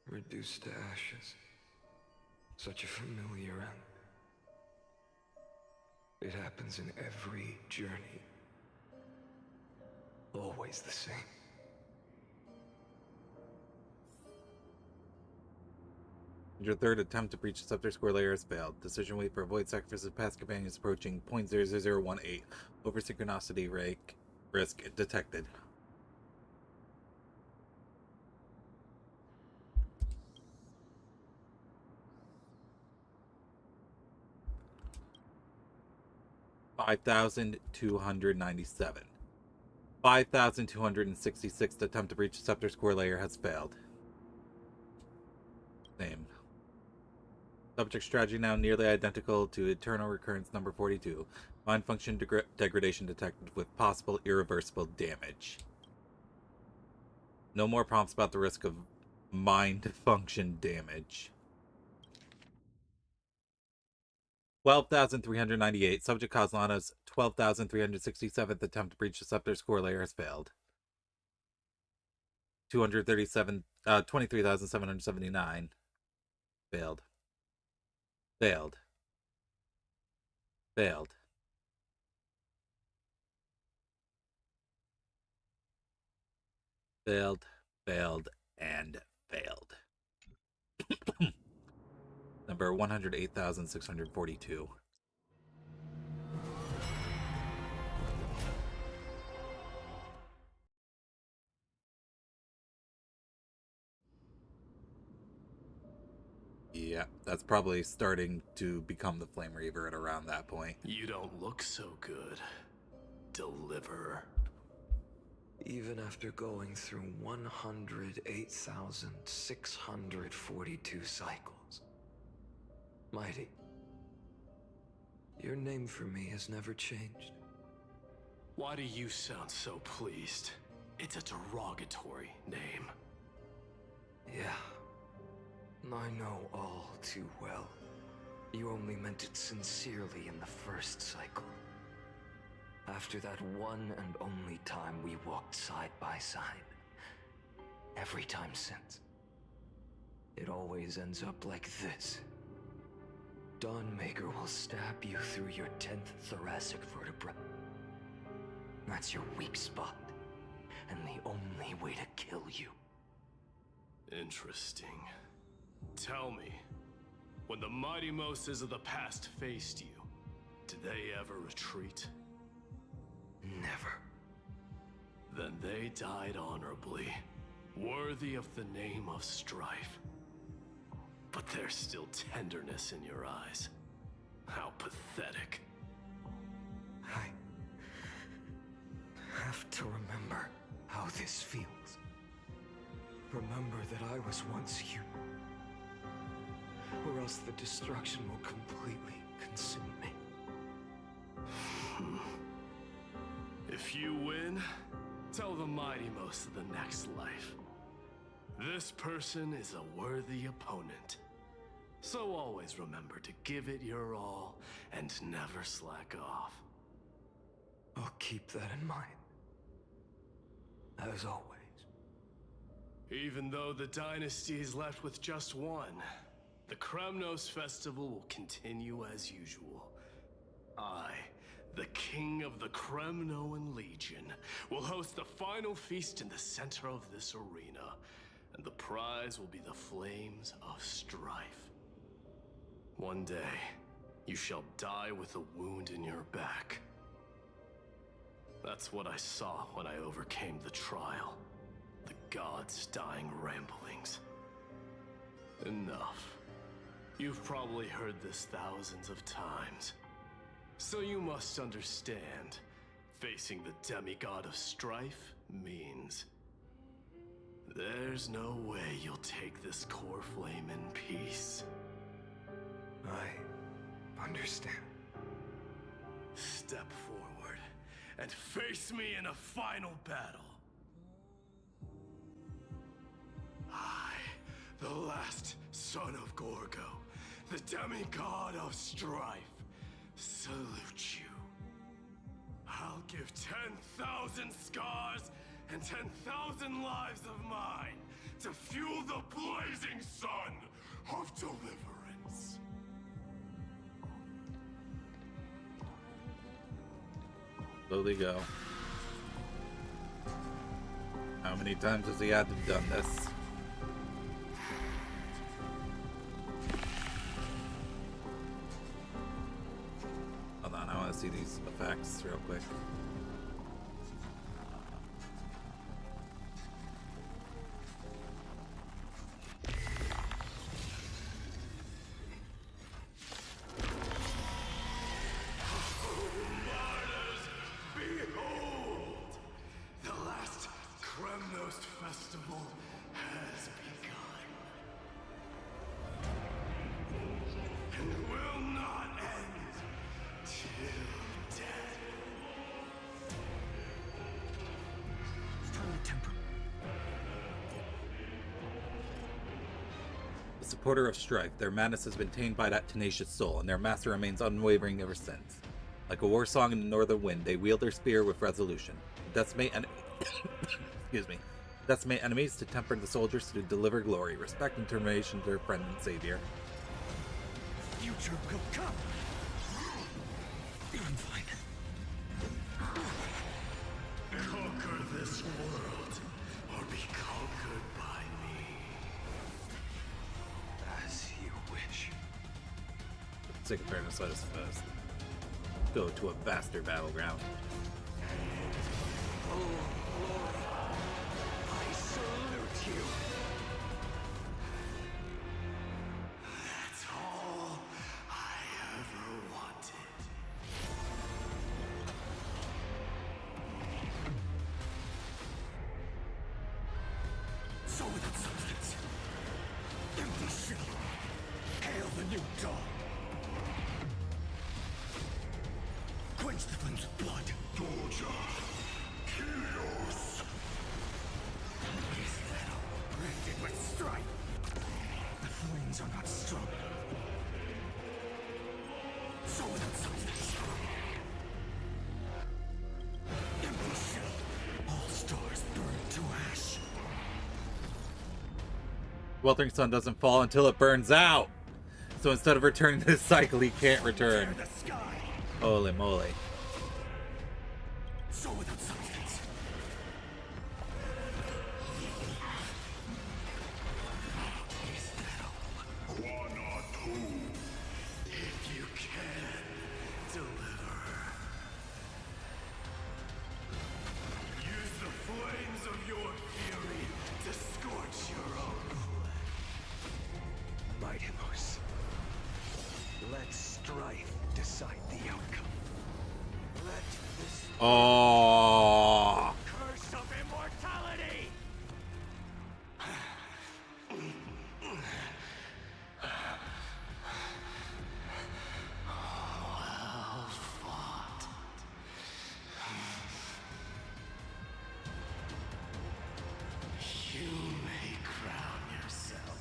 Reduced to ashes. Such a familiar end. It happens in every journey. Always the same. Your third attempt to breach the scepter score layer has failed. Decision wait for avoid sacrifices past companions approaching 0.00018. Over synchronicity risk detected. $5,297. 5,266th attempt to breach the scepter score layer has failed. Same. Subject strategy now nearly identical to Eternal Recurrence number 42. Mind function degradation detected with possible irreversible damage. No more prompts about the risk of mind function damage. 12,398. Subject Kozlana's 12,367th attempt to breach the scepter score layer has failed. 23,779. Failed. Failed. Failed. Failed. Failed. And failed. Number 108,642. Yeah, that's probably starting to become the Flame Reaver at around that point. You don't look so good, Deliverer. Even after going through 108,642 cycles. Mighty, your name for me has never changed. Why do you sound so pleased? It's a derogatory name. Yeah. I know all too well. You only meant it sincerely in the first cycle. After that one and only time we walked side by side. Every time since. It always ends up like this. Dawnmaker will stab you through your 10th thoracic vertebra. That's your weak spot. And the only way to kill you. Interesting. Tell me, when the mighty Moses of the past faced you, did they ever retreat? Never. Then they died honorably, worthy of the name of strife. But there's still tenderness in your eyes. How pathetic. I have to remember how this feels. Remember that I was once you. Or else the destruction will completely consume me. If you win, tell the mighty most of the next life. This person is a worthy opponent. So always remember to give it your all and never slack off. I'll keep that in mind. As always. Even though the dynasty is left with just one, the Kremnos festival will continue as usual. I, the king of the Kremnoan Legion, will host the final feast in the center of this arena, and the prize will be the flames of strife. One day, you shall die with a wound in your back. That's what I saw when I overcame the trial. The gods' dying ramblings. Enough. You've probably heard this thousands of times. So you must understand, facing the demigod of strife means there's no way you'll take this core flame in peace. I understand. Step forward and face me in a final battle. I, the last son of Gorgo, the demigod of strife, salute you. I 10,000 scars and 10,000 lives of mine to fuel the blazing sun of deliverance. Slowly go. How many times has he had to done this? Hold on, I want to see these effects real quick. Supporter of strife, their madness has been tamed by that tenacious soul, and their master remains unwavering ever since. Like a war song in the northern wind, they wield their spear with resolution. Decimate decimate enemies to temper the soldiers to deliver glory, respect and determination to their friend and savior. Future will come. I'm fine. Conquer this world, or be conquered by me. As you wish. For the sake of fairness, let us first go to a vaster battleground. Oh, Lord, I salute you. That's all I ever wanted. So without substance, empty shell, hail the new dawn. Quench the flames of blood. Doja, Kyrios. Branded with strife. The flames are not strong. So without substance. Empty shell. All stars burn to ash. Weltering sun doesn't fall until it burns out. So instead of returning to this cycle, he can't return. Holy moly. So without substance. If you can, deliver. Use the flames of your fury to scorch your own flesh. Mightimos. Let strife decide the outcome. Let this Oh. curse of immortality. Well fought. You may crown yourself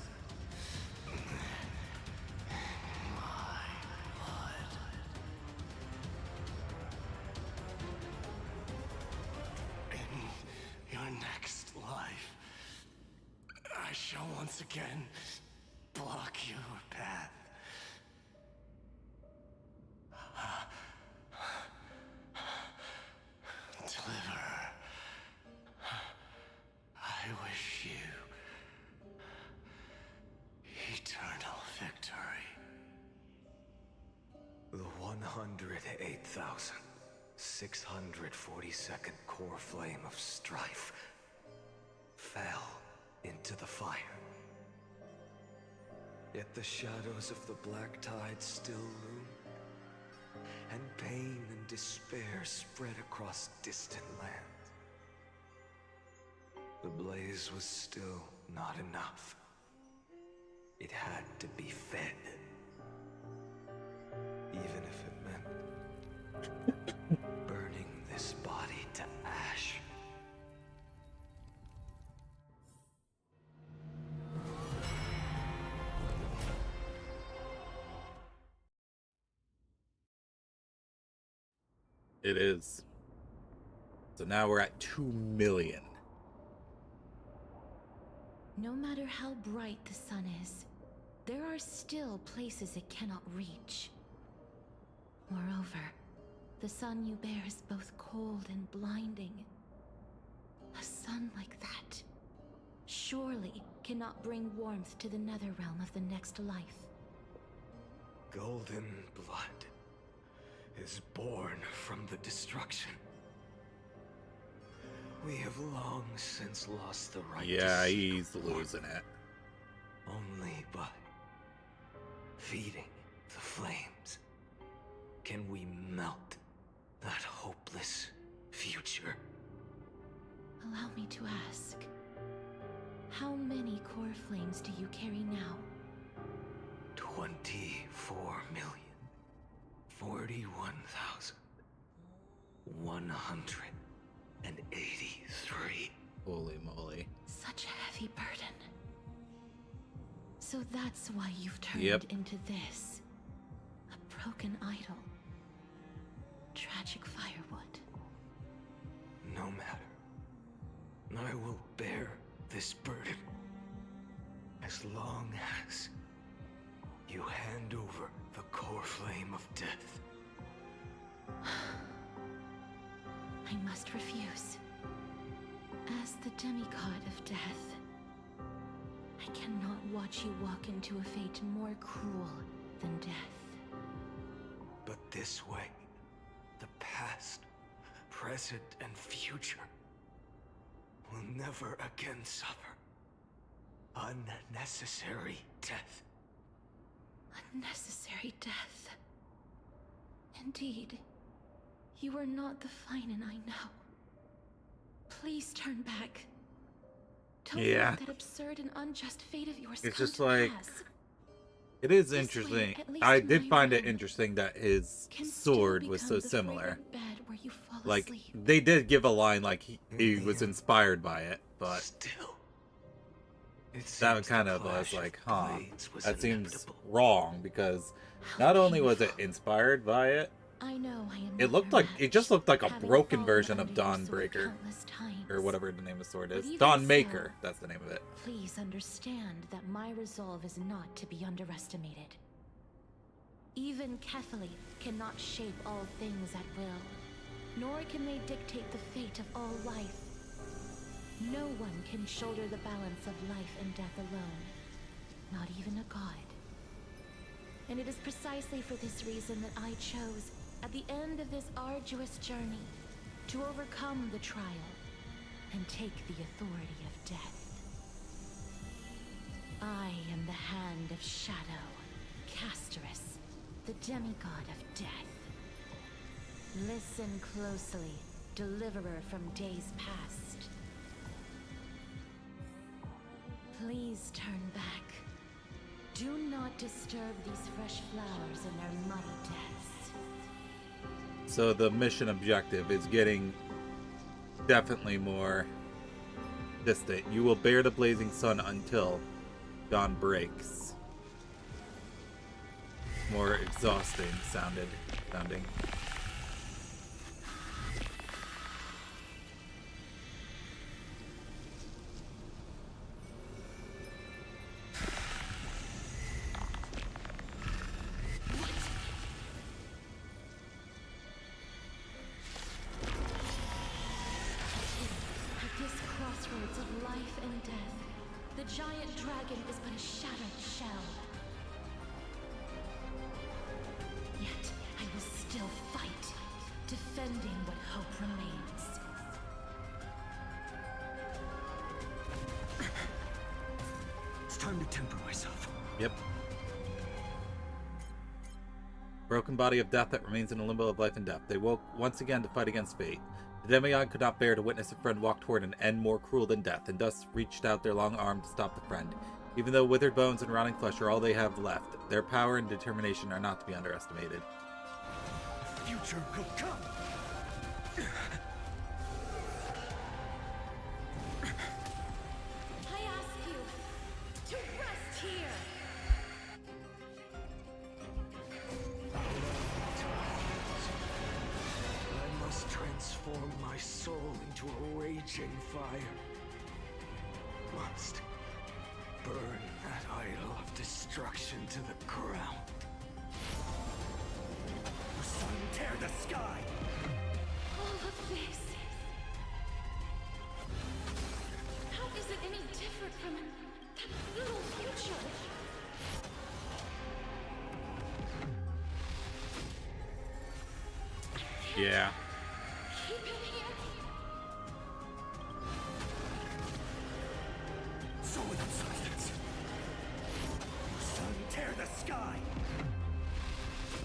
my blood. In your next life, I shall once again block your path. Deliver. I wish you eternal victory. The 108,642nd core flame of strife fell into the fire. Yet the shadows of the black tide still loom, and pain and despair spread across distant lands. The blaze was still not enough. It had to be fed. Even if it meant burning this body to ash. It is. So now we're at 2 million. No matter how bright the sun is, there are still places it cannot reach. Moreover, the sun you bear is both cold and blinding. A sun like that surely cannot bring warmth to the nether realm of the next life. Golden blood is born from the destruction. We have long since lost the right Yeah, to he's losing it. Only by feeding the flames can we melt that hopeless future. Allow me to ask, how many core flames do you carry now? 24,041,183. Holy moly. Such a heavy burden. So that's why you've turned into this. A broken idol. Tragic firewood. No matter. I will bear this burden as long as you hand over the core flame of death. I must refuse. As the demigod of death, I cannot watch you walk into a fate more cruel than death. But this way, the past, present, and future will never again suffer unnecessary death. Unnecessary death. Indeed, you are not the Feinen I know. Please turn back. Don't let that absurd and unjust fate of yours It's come just to like pass. it is This interesting. way, at least I in did my find it realm, interesting that his can still sword was so become the similar. fragrant bed where you fall Like asleep. they did give a line like he was inspired by it, but Still, that kind of was like, huh, was that seems wrong because not only was it inspired by it, I know I am it not looked your like it just looked like a having broken fallen version of under your sword Dawnbreaker, countless times. or whatever the name of the sword is. But even Dawnmaker, so, that's the name of it. Please understand that my resolve is not to be underestimated. Even Kethely cannot shape all things at will, nor can they dictate the fate of all life. No one can shoulder the balance of life and death alone, not even a god. And it is precisely for this reason that I chose, at the end of this arduous journey, to overcome the trial and take the authority of death. I am the Hand of Shadow, Casterus, the demigod of death. Listen closely, deliverer from days past. Please turn back. Do not disturb these fresh flowers in their muddy depths. So the mission objective is getting definitely more distant. You will bear the blazing sun until dawn breaks. More exhausting sounding. At this crossroads of life and death, the giant dragon is but a shattered shell. Yet I will still fight, defending what hope remains. It's time to temper myself. Yep. Broken body of death that remains in a limbo of life and death. They woke once again to fight against fate. The demigod could not bear to witness a friend walk toward an end more cruel than death, and thus reached out their long arm to stop the friend. Even though withered bones and rotting flesh are all they have left, their power and determination are not to be underestimated. Future will come. I ask you to rest here. I must train transform my soul into a raging fire. Must burn that idol of destruction to the ground. The sun tear the sky! All of this. How is it any different from that little future? Yeah. Keep him here. So without substance. Sun tear the sky!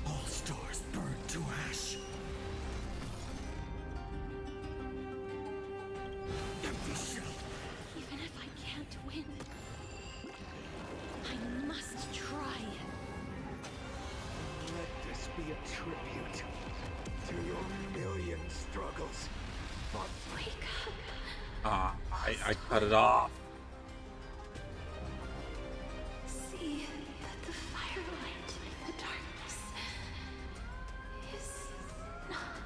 All stars burn to ash. Empty shell. Even if I can't win, I must try. Let this be a tribute to your million struggles. But wake up. I cut it off. See that the firelight in the darkness is not.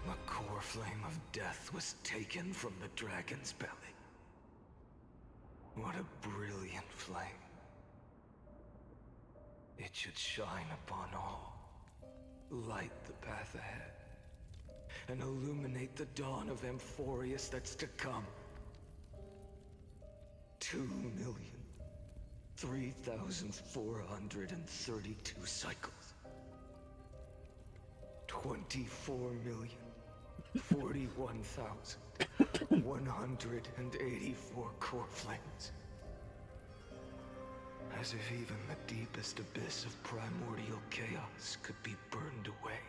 The core flame of death was taken from the dragon's belly. What a brilliant flame. It should shine upon all, light the path ahead, and illuminate the dawn of Amphorius that's to come. 2,003,432 cycles. 24,041,184 core flames. As if even the deepest abyss of primordial chaos could be burned away.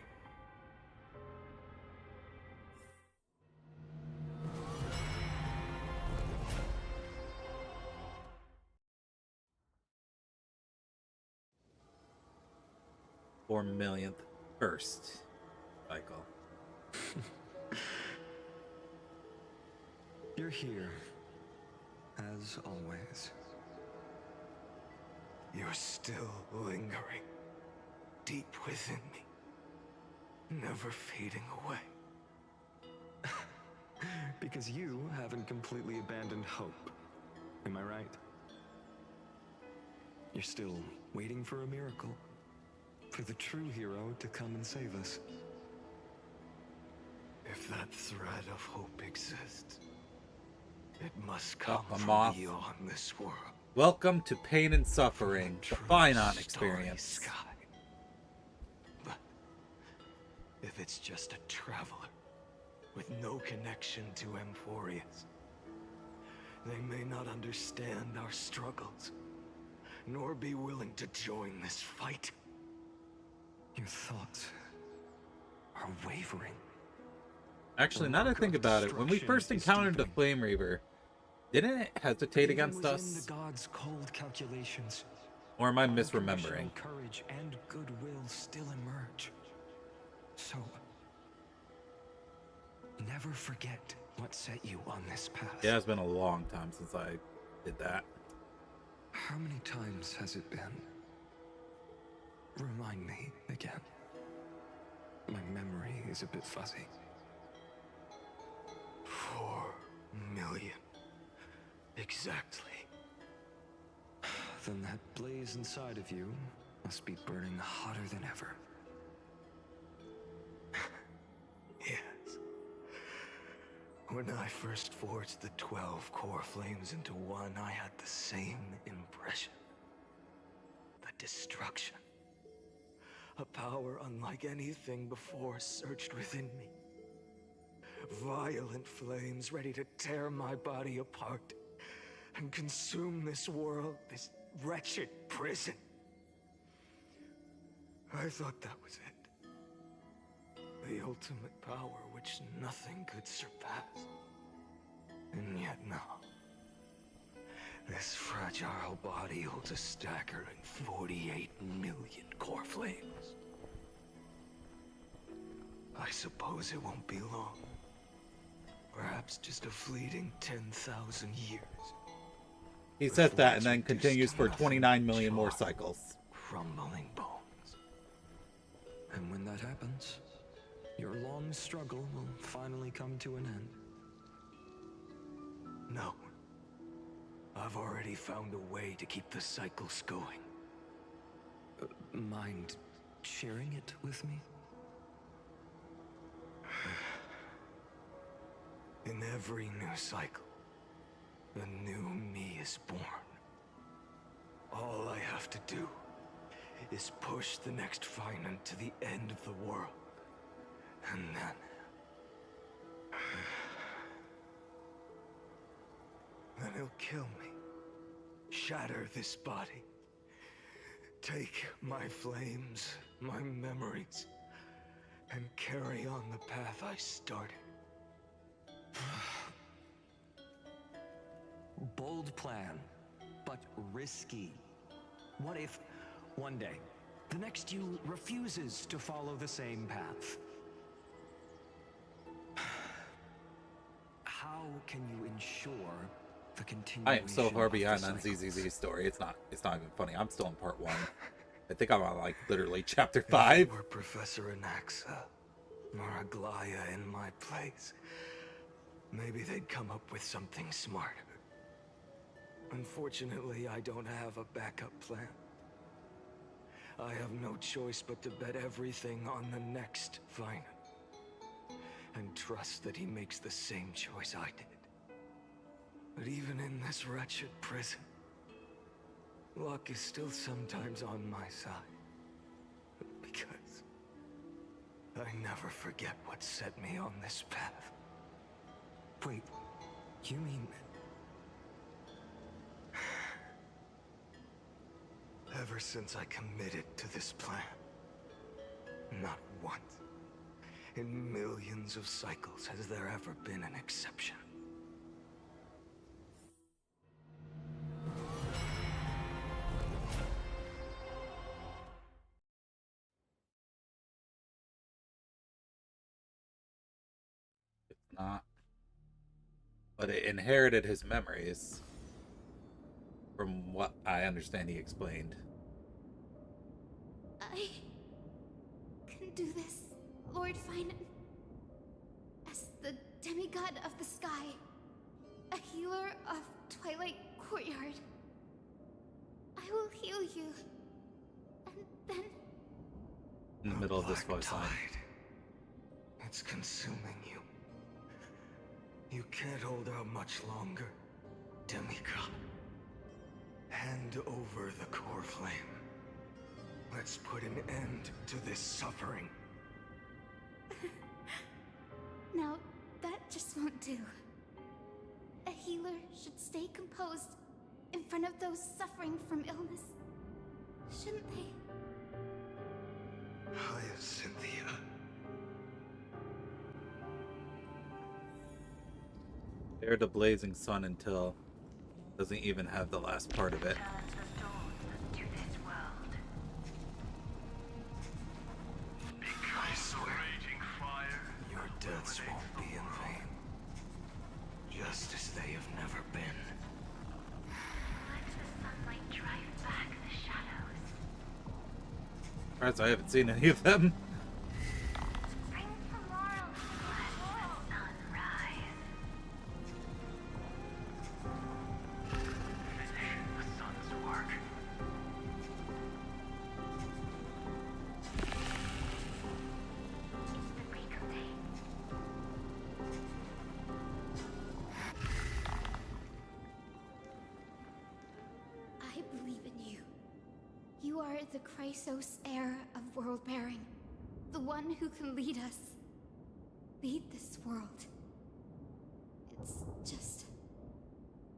Four millionth first cycle. You're here, as always. You're still lingering, deep within me, never fading away. Because you haven't completely abandoned hope. Am I right? You're still waiting for a miracle. For the true hero to come and save us. If that thread of hope exists, it must come I'm from off. beyond this world. Welcome to Pain and Suffering, the Finon experience. Sky. But if it's just a traveler with no connection to Amphorius, they may not understand our struggles, nor be willing to join this fight. Your thoughts are wavering. Actually, now that I think about it, when we first encountered the Flame Reaver, didn't it hesitate against us? The gods' cold calculations. Or am I misremembering? Courage and goodwill still emerge. So, never forget what set you on this path. Yeah, it's been a long time since I did that. How many times has it been? Remind me again. My memory is a bit fuzzy. 4 million. Exactly. Then that blaze inside of you must be burning hotter than ever. Yes. When I first forged the 12 core flames into one, I had the same impression. The destruction. A power unlike anything before surged within me. Violent flames ready to tear my body apart and consume this world, this wretched prison. I thought that was it. The ultimate power which nothing could surpass. And yet now, this fragile body holds a staggering 48 million core flames. I suppose it won't be long. Perhaps just a fleeting 10,000 years. He says that and then continues for 29 million more cycles. Crumbling bones. And when that happens, your long struggle will finally come to an end. No. I've already found a way to keep the cycles going. Mind sharing it with me? In every new cycle, a new me is born. All I have to do is push the next Finant to the end of the world. And then he'll kill me. Shatter this body. Take my flames, my memories, and carry on the path I started. Bold plan, but risky. What if, one day, the next you refuses to follow the same path? How can you ensure the continuation? I am so far behind on ZZZ's story. It's not even funny. I'm still in part 1. I think I'm on like literally chapter 5. If you were Professor Anaxa or Aglaya in my place, maybe they'd come up with something smarter. Unfortunately, I don't have a backup plan. I have no choice but to bet everything on the next Finant. And trust that he makes the same choice I did. But even in this wretched prison, luck is still sometimes on my side. Because I never forget what set me on this path. Wait, you mean... Ever since I committed to this plan, not once, in millions of cycles, has there ever been an exception. It's not. But it inherited his memories. From what I understand, he explained. I can do this, Lord Finant. As the demigod of the sky, a healer of Twilight Courtyard. I will heal you, and then... In the middle of this voice line. It's consuming you. You can't hold out much longer, demigod. Hand over the core flame. Let's put an end to this suffering. Now, that just won't do. A healer should stay composed in front of those suffering from illness. Shouldn't they? Cynthia. Dare the blazing sun until doesn't even have the last part of it. I swear, your deaths won't be in vain. Just as they have never been. Let the sunlight drive back the shadows. Surprised I haven't seen any of them. Bring tomorrow to let the sun rise. Finish the sun's work. I believe in you. You are the Chrysos heir of world bearing. The one who can lead us. Lead this world. It's just...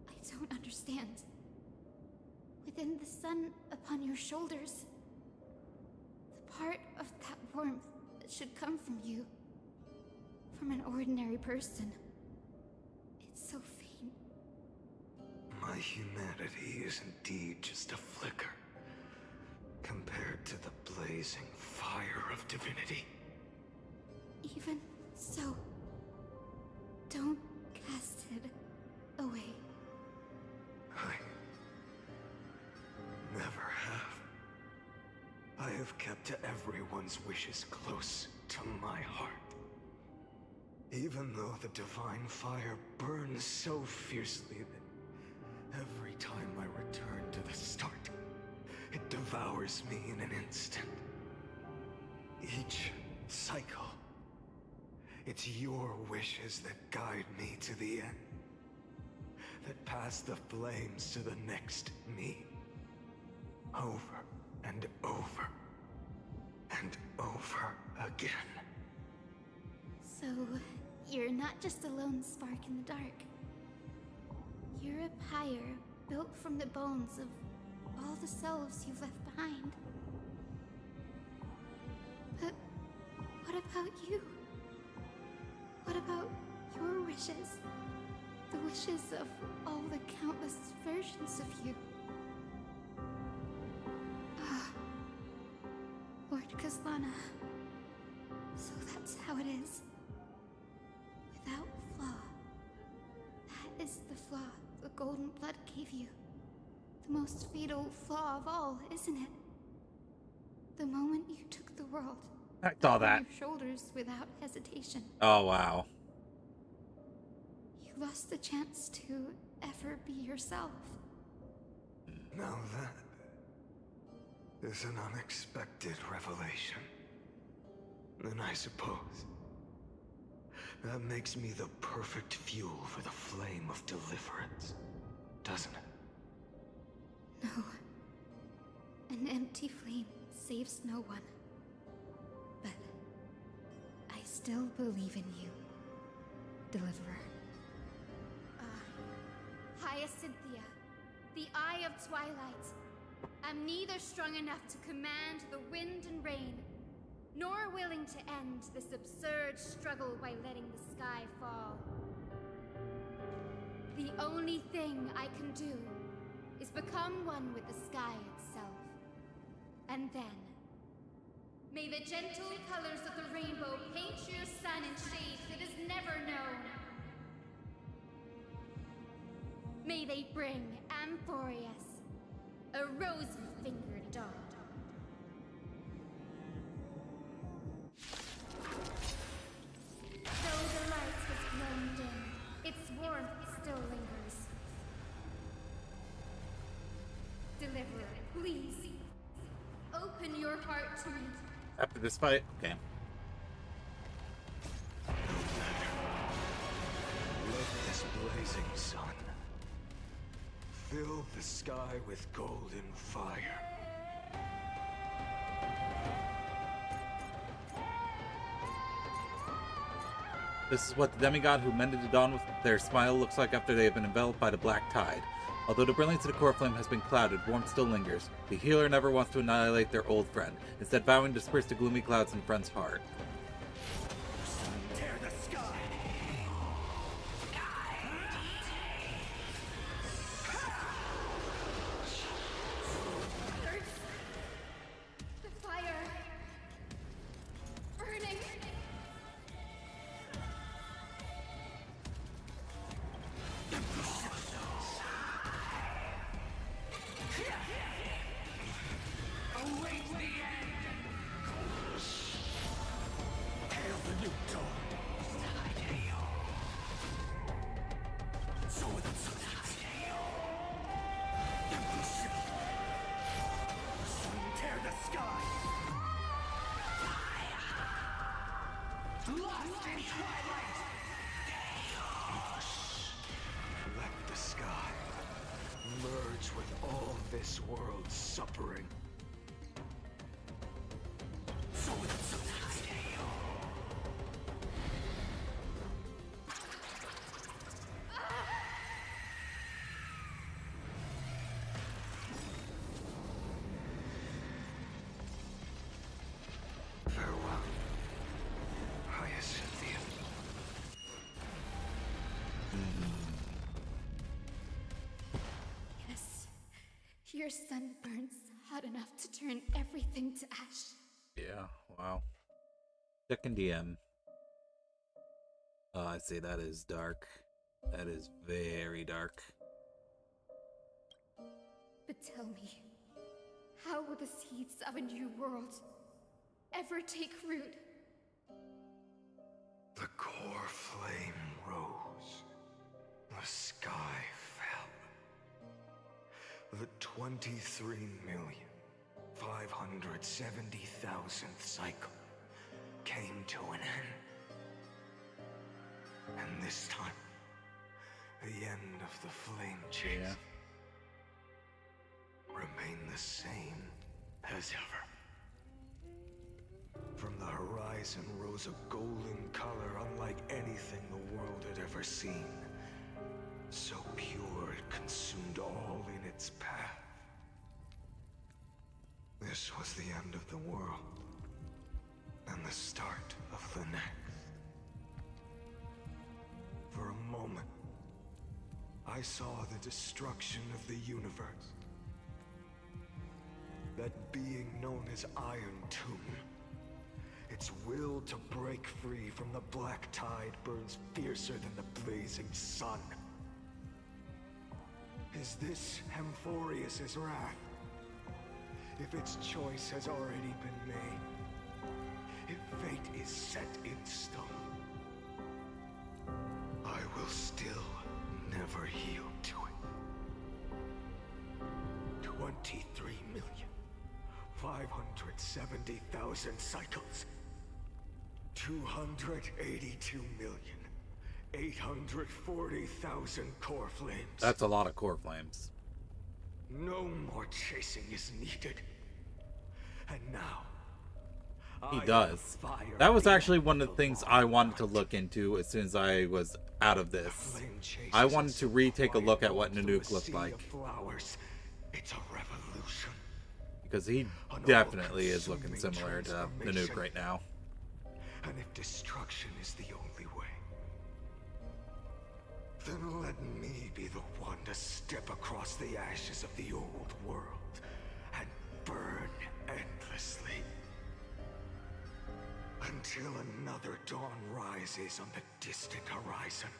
I don't understand. Within the sun upon your shoulders, the part of that warmth that should come from you, from an ordinary person, it's so faint. My humanity is indeed just a flicker compared to the blazing fire of divinity. Even so, don't cast it away. I never have. I have kept everyone's wishes close to my heart. Even though the divine fire burns so fiercely that every time I return to the start, it devours me in an instant. Each cycle, it's your wishes that guide me to the end, that pass the flames to the next me. Over and over and over again. So, you're not just a lone spark in the dark. You're a pyre built from the bones of all the selves you've left behind. But what about you? What about your wishes? The wishes of all the countless versions of you? Lord Kazlana. So that's how it is. Without flaw. That is the flaw the golden blood gave you. The most fatal flaw of all, isn't it? The moment you took the world I saw that. on your shoulders without hesitation. Oh, wow. You lost the chance to ever be yourself. Now that is an unexpected revelation. Then I suppose that makes me the perfect fuel for the flame of deliverance, doesn't it? No. An empty flame saves no one. But I still believe in you, Deliverer. Hyacinthia, the Eye of Twilight. I'm neither strong enough to command the wind and rain, nor willing to end this absurd struggle by letting the sky fall. The only thing I can do is become one with the sky itself. And then, may the gentle colors of the rainbow paint your sun in shades it has never known. May they bring Amphorius, a rosy-fingered dog. Though the light has grown dim, its warmth still lingers. Deliverer, please, open your heart to me. After this fight? Okay. Let this blazing sun fill the sky with golden fire. This is what the demigod who mended the dawn with their smile looks like after they have been enveloped by the black tide. Although the brilliance of the core flame has been clouded, warmth still lingers. The healer never wants to annihilate their old friend, instead vowing to disperse the gloomy clouds in friend's heart. Tear the sky! The fire! Burning! Await the end! Hail the new dawn! So with it, tear the sky! Lost in twilight! Let the sky merge with all this world's suffering. So with it, Farewell, Hyacinthia. Yes, your sun burns hot enough to turn everything to ash. Yeah, wow. Second DM. Oh, I see. That is dark. That is very dark. But tell me, How will the seeds of a new world ever take root? The core flame rose. The sky fell. The 23,570,000th cycle came to an end. And this time, the end of the flame chase remained the same as ever. From the horizon rose a golden color unlike anything the world had ever seen. So pure it consumed all in its path. This was the end of the world, and the start of the next. For a moment, I saw the destruction of the universe. That being known as Iron Tomb. Its will to break free from the black tide burns fiercer than the blazing sun. Is this Amphorius's wrath? If its choice has already been made, if fate is set in stone, I will still never yield to it. 23,570,000 cycles. 282,840,000 core flames. That's a lot of core flames. No more chasing is needed. And now, he does. That was actually one of the things I wanted to look into as soon as I was out of this. I wanted to retake a look at what Nanook looked like. It's a revolution. Because he definitely is looking similar to Nanook right now. And if destruction is the only way, then let me be the one to step across the ashes of the old world and burn endlessly. Until another dawn rises on the distant horizon,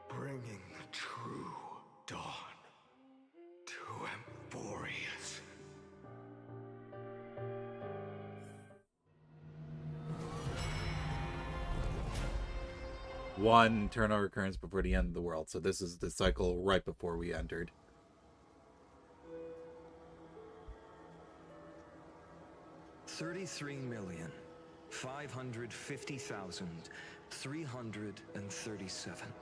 bringing the true dawn to Amphorius. One turnover occurrence before the end of the world. So this is the cycle right before we entered. $33,550,337.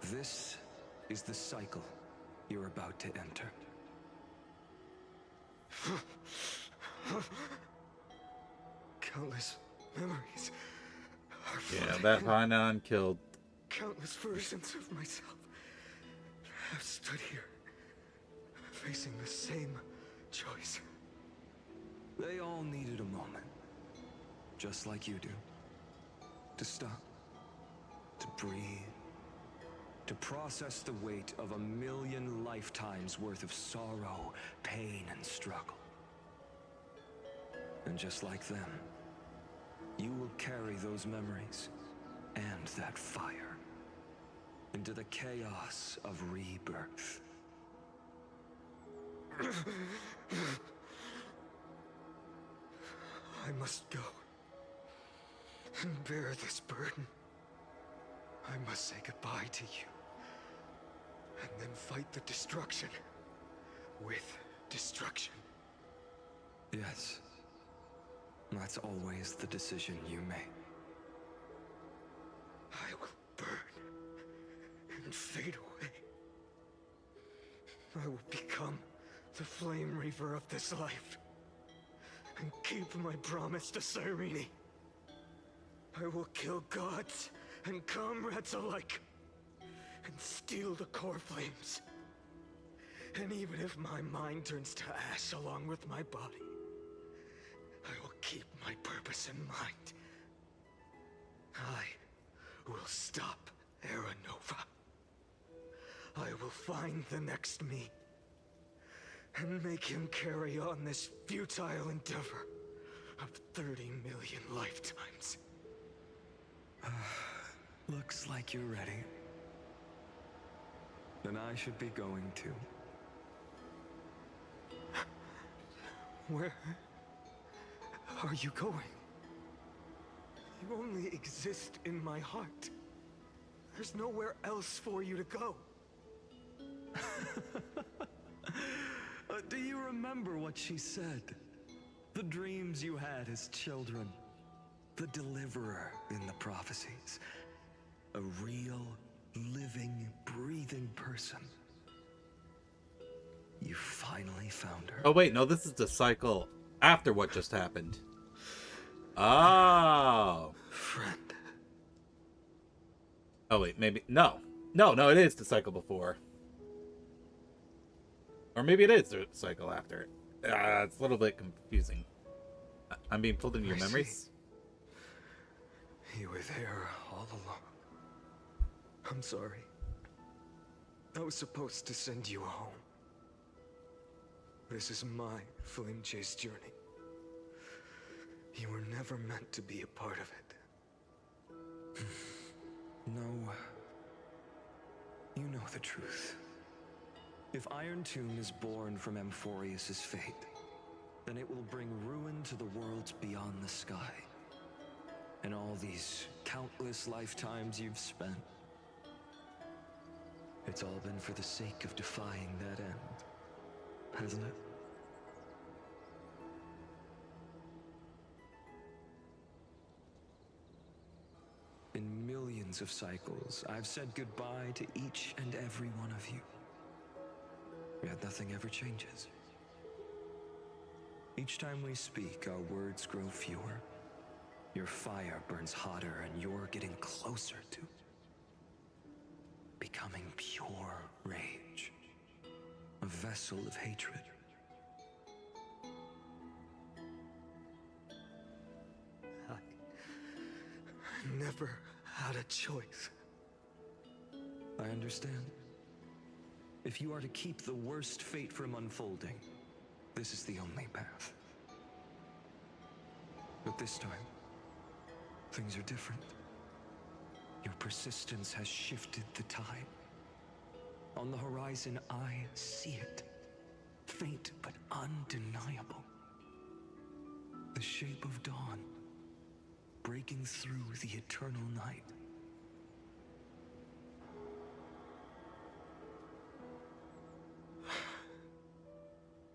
This is the cycle you're about to enter. Countless memories. Yeah, that Hainan killed. Countless versions of myself have stood here, facing the same choice. They all needed a moment, just like you do. To stop, to breathe, to process the weight of 1,000,000 lifetimes worth of sorrow, pain, and struggle. And just like them, you will carry those memories and that fire into the chaos of rebirth. I must go and bear this burden. I must say goodbye to you, and then fight the destruction with destruction. Yes. That's always the decision you make. I will burn and fade away. I will become the flame reaver of this life and keep my promise to Cyrene. I will kill gods and comrades alike and steal the core flames. And even if my mind turns to ash along with my body, I will keep my purpose in mind. I will stop Era Nova. I will find the next me and make him carry on this futile endeavor of 30 million lifetimes. Looks like you're ready. Then I should be going too. Where are you going? You only exist in my heart. There's nowhere else for you to go. Do you remember what she said? The dreams you had as children. The deliverer in the prophecies. A real, living, breathing person. You finally found her. Oh wait, no, this is the cycle after what just happened. Oh. Friend. Oh wait, maybe no, it is the cycle before, or maybe it is the cycle after it. It's a little bit confusing. I'm being pulled into your memories. You were there all along. I'm sorry. I was supposed to send you home. This is my flame chase journey. You were never meant to be a part of it. No. You know the truth. If Iron Tomb is born from Amphorius' fate, then it will bring ruin to the worlds beyond the sky. And all these countless lifetimes you've spent, it's all been for the sake of defying that end, hasn't it? In millions of cycles, I've said goodbye to each and every one of you. Yet nothing ever changes. Each time we speak, our words grow fewer. Your fire burns hotter, and you're getting closer to becoming pure rage. A vessel of hatred. I never had a choice. I understand. If you are to keep the worst fate from unfolding, this is the only path. But this time, things are different. Your persistence has shifted the tide. On the horizon, I see it. Faint but undeniable. The shape of dawn, breaking through the eternal night.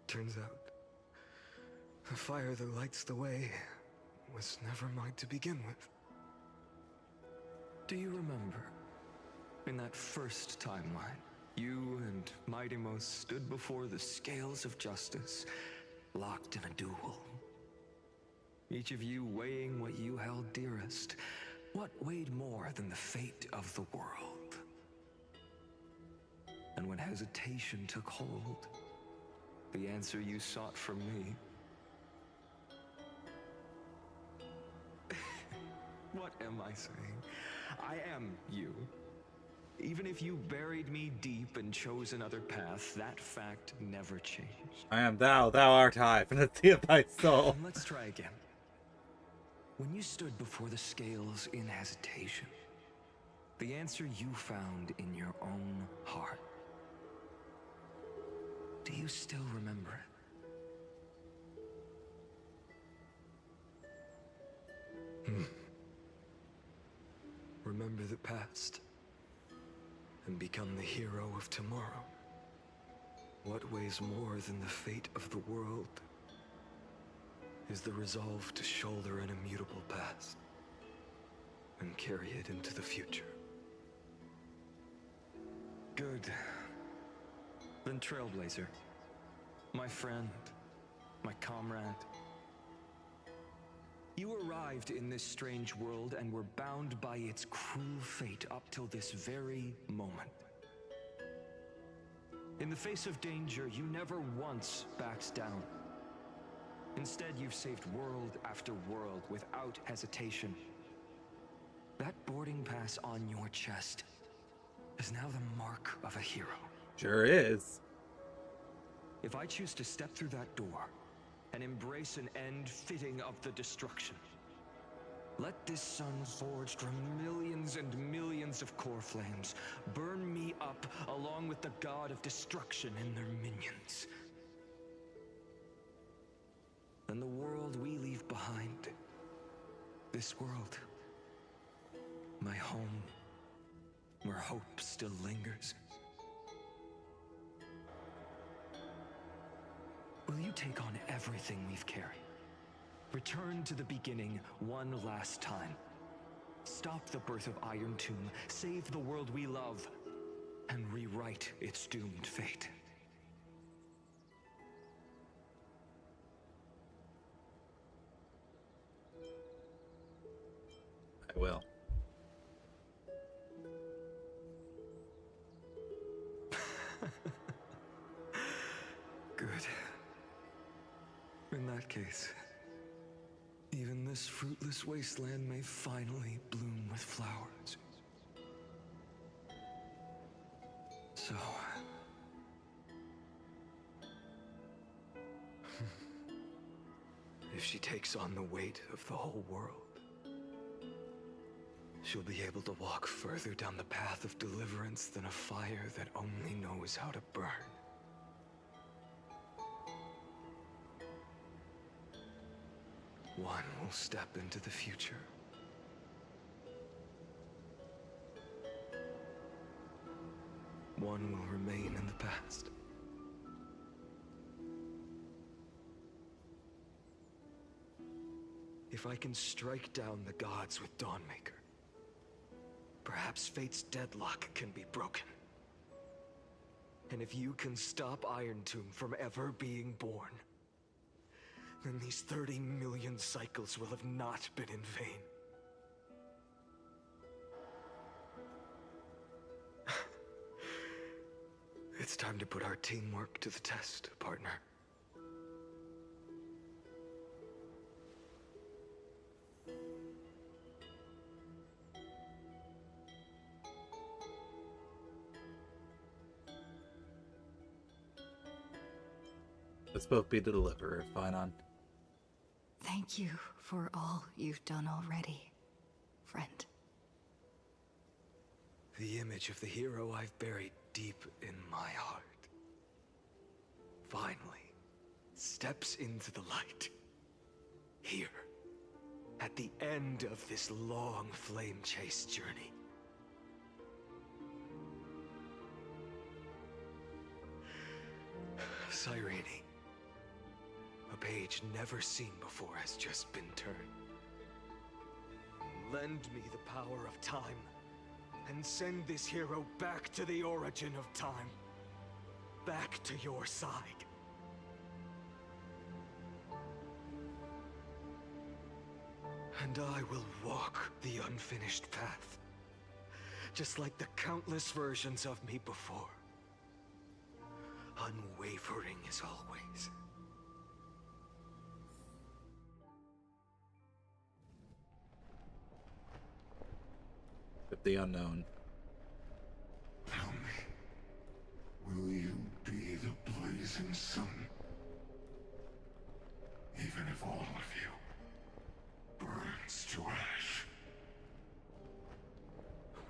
Turns out, the fire that lights the way was never mine to begin with. Do you remember, in that first timeline, you and Mightymost stood before the scales of justice, locked in a duel? Each of you weighing what you held dearest. What weighed more than the fate of the world? And when hesitation took hold, the answer you sought from me. What am I saying? I am you. Even if you buried me deep and chose another path, that fact never changed. I am thou, thou art I, from the sea of thy soul. And let's try again. When you stood before the scales in hesitation, the answer you found in your own heart. Do you still remember it? Remember the past and become the hero of tomorrow. What weighs more than the fate of the world is the resolve to shoulder an immutable past and carry it into the future. Good. Then Trailblazer, my friend, my comrade. You arrived in this strange world and were bound by its cruel fate up till this very moment. In the face of danger, you never once backed down. Instead, you've saved world after world without hesitation. That boarding pass on your chest is now the mark of a hero. Sure is. If I choose to step through that door and embrace an end fitting of the destruction, let this sun forged from millions and millions of core flames burn me up along with the god of destruction and their minions. this world. My home, where hope still lingers. Will you take on everything we've carried? Return to the beginning one last time. Stop the birth of Iron Tomb, save the world we love, and rewrite its doomed fate. I will. Good. In that case, even this fruitless wasteland may finally bloom with flowers. So... if she takes on the weight of the whole world, she'll be able to walk further down the path of deliverance than a fire that only knows how to burn. One will step into the future. One will remain in the past. If I can strike down the gods with Dawnmaker, perhaps fate's deadlock can be broken. And if you can stop Iron Tomb from ever being born, then these 30 million cycles will have not been in vain. It's time to put our teamwork to the test, partner. Let's both be the deliverer, Finon. Thank you for all you've done already, friend. The image of the hero I've buried deep in my heart finally steps into the light. Here, at the end of this long flame chase journey. Cyrene, a page never seen before has just been turned. Lend me the power of time, and send this hero back to the origin of time. Back to your side. And I will walk the unfinished path, just like the countless versions of me before. Unwavering as always. With the unknown. Tell me, will you be the blazing sun? Even if all of you burns to ash.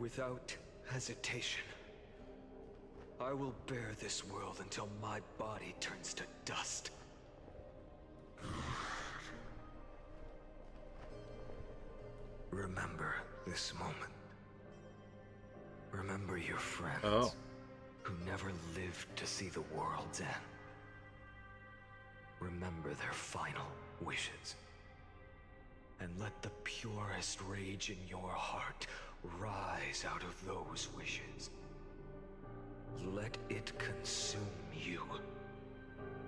Without hesitation, I will bear this world until my body turns to dust. Remember this moment. Remember your friends who never lived to see the world's end. Remember their final wishes. And let the purest rage in your heart rise out of those wishes. Let it consume you,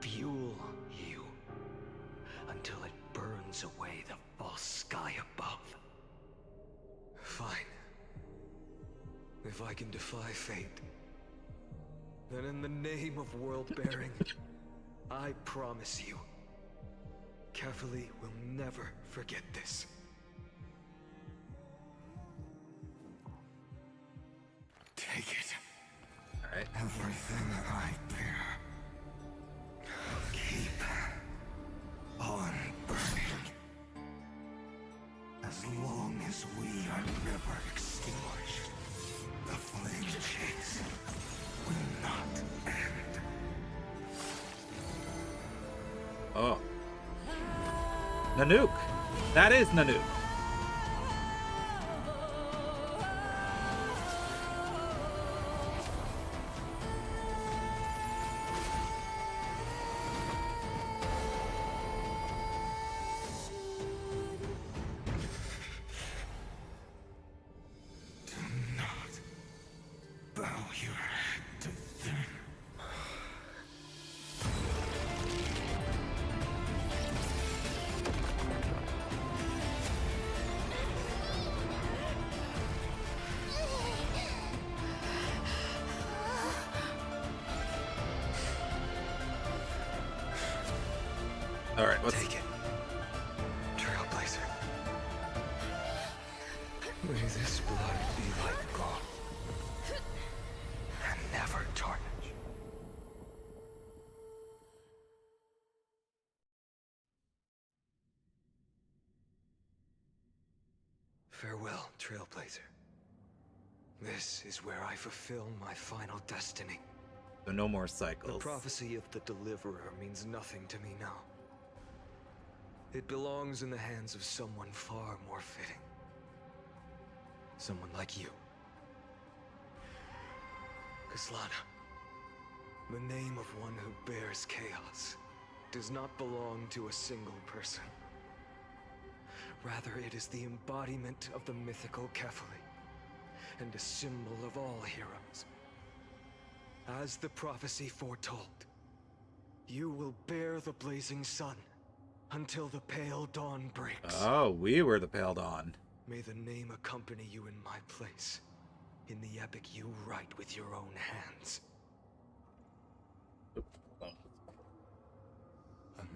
fuel you, until it burns away the false sky above. Fine. If I can defy fate, then in the name of world-bearing, I promise you, Kefali will never forget this. Take it. All right. Everything I bear. Keep on burning. As long as we are never extinguished, the flame chase will not end. Oh. Nanook! That is Nanook! All right, let's take it. Trailblazer. May this blood be like gold and never tarnish. Farewell, Trailblazer. This is where I fulfill my final destiny. So no more The cycles. prophecy of the Deliverer means nothing to me now. It belongs in the hands of someone far more fitting. Someone like you. Kaslana, the name of one who bears chaos does not belong to a single person. Rather, it is the embodiment of the mythical Kefali, and a symbol of all heroes. As the prophecy foretold, you will bear the blazing sun until the pale dawn breaks. Oh, we were the Pale Dawn. May the name accompany you in my place, in the epic you write with your own hands.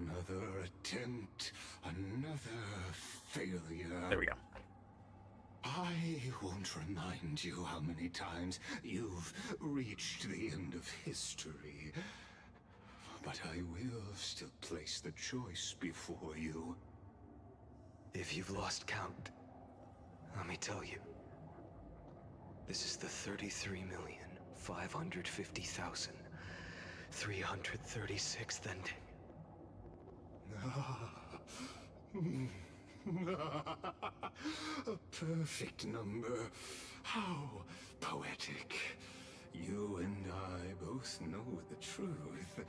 Another attempt, another failure. There we go. I won't remind you how many times you've reached the end of history, but I will still place the choice before you. If you've lost count, let me tell you. This is the 33,550,336th ending. A perfect number. How poetic. You and I both know the truth.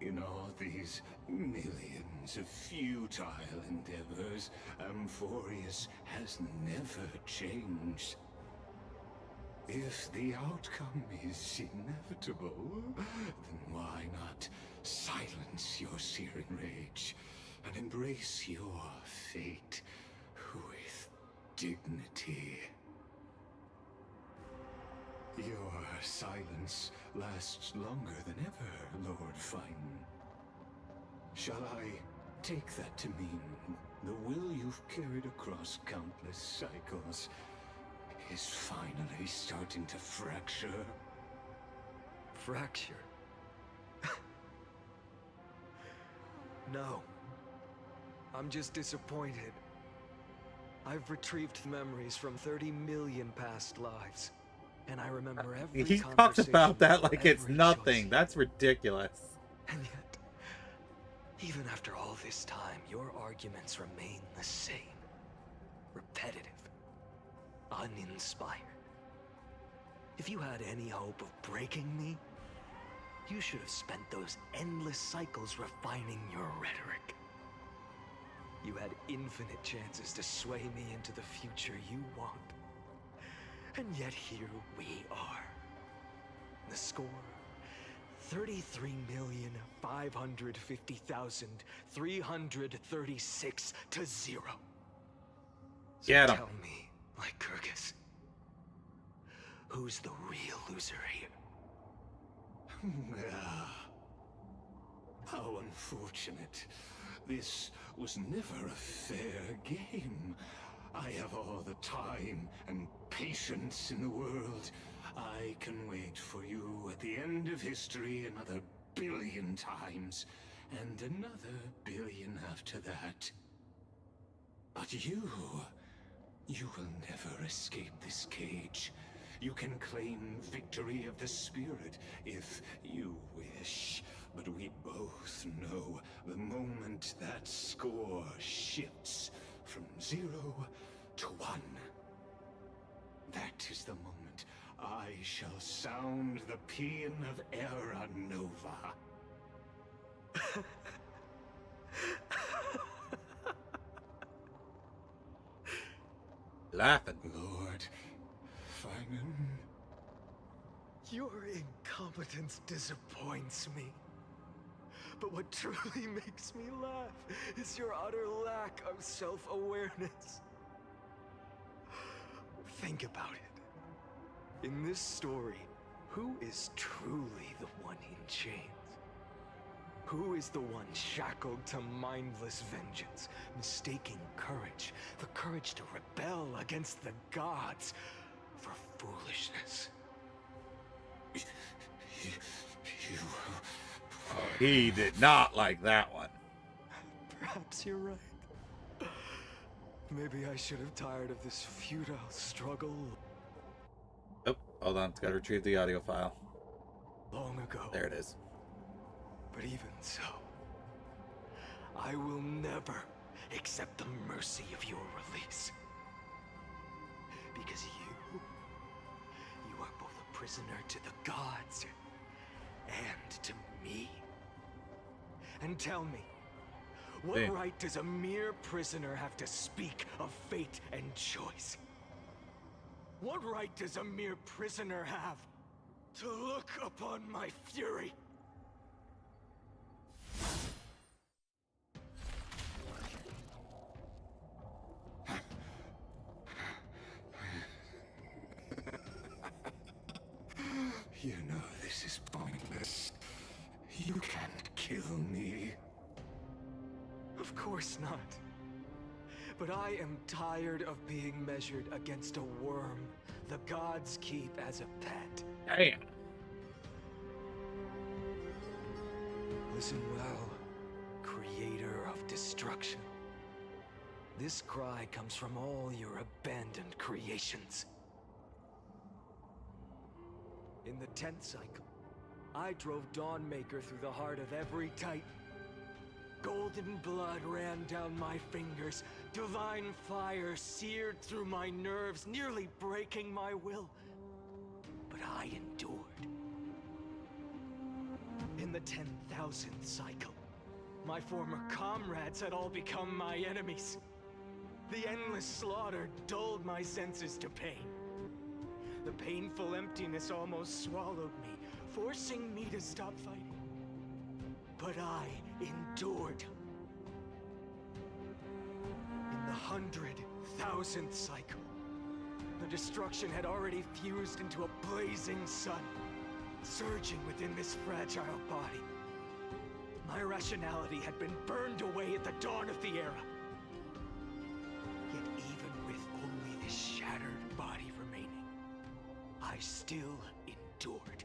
In all these millions of futile endeavors, Amphorius has never changed. If the outcome is inevitable, then why not silence your searing rage and embrace your fate with dignity? Your silence lasts longer than ever, Lord Fine. Shall I take that to mean the will you've carried across countless cycles is finally starting to fracture? Fracture? No. I'm just disappointed. I've retrieved memories from 30 million past lives, and I remember every He talks conversation, about that like it's every nothing. choice. That's ridiculous. And yet, even after all this time, your arguments remain the same. Repetitive. Uninspired. If you had any hope of breaking me, you should have spent those endless cycles refining your rhetoric. You had infinite chances to sway me into the future you want. And yet here we are. The score, 33,550,336 to 0. So Get him. tell me, Lycurgus, who's the real loser here? How unfortunate. This was never a fair game. I have all the time and patience in the world. I can wait for you at the end of history another billion times, and another billion after that. But you will never escape this cage. You can claim victory of the spirit if you wish. But we both know the moment that score shifts from 0 to 1. That is the moment I shall sound the paean of Era Nova. Laughing. Lord Finan. Your incompetence disappoints me. But what truly makes me laugh is your utter lack of self-awareness. Think about it. In this story, who is truly the one in chains? Who is the one shackled to mindless vengeance, mistaking courage, the courage to rebel against the gods, for foolishness? He did not like that one. Perhaps you're right. Maybe I should have tired of this futile struggle. Oh, hold on. It's got to retrieve the audio file. Long ago. There it is. But even so, I will never accept the mercy of your release. Because you are both a prisoner to the gods and to me. And tell me, what right does a mere prisoner have to speak of fate and choice? What right does a mere prisoner have to look upon my fury? You know this is pointless. You can't kill me. Of course not. But I am tired of being measured against a worm the gods keep as a pet. Damn. Listen well, creator of destruction. This cry comes from all your abandoned creations. In the 10th cycle, I drove Dawnmaker through the heart of every Titan. Golden blood ran down my fingers. Divine fire seared through my nerves, nearly breaking my will. But I endured. In the 10,000th cycle, my former comrades had all become my enemies. The endless slaughter dulled my senses to pain. The painful emptiness almost swallowed me, forcing me to stop fighting. But I endured. In the 100,000th cycle, the destruction had already fused into a blazing sun, surging within this fragile body. My rationality had been burned away at the dawn of the era. Yet even with only this shattered body remaining, I still endured.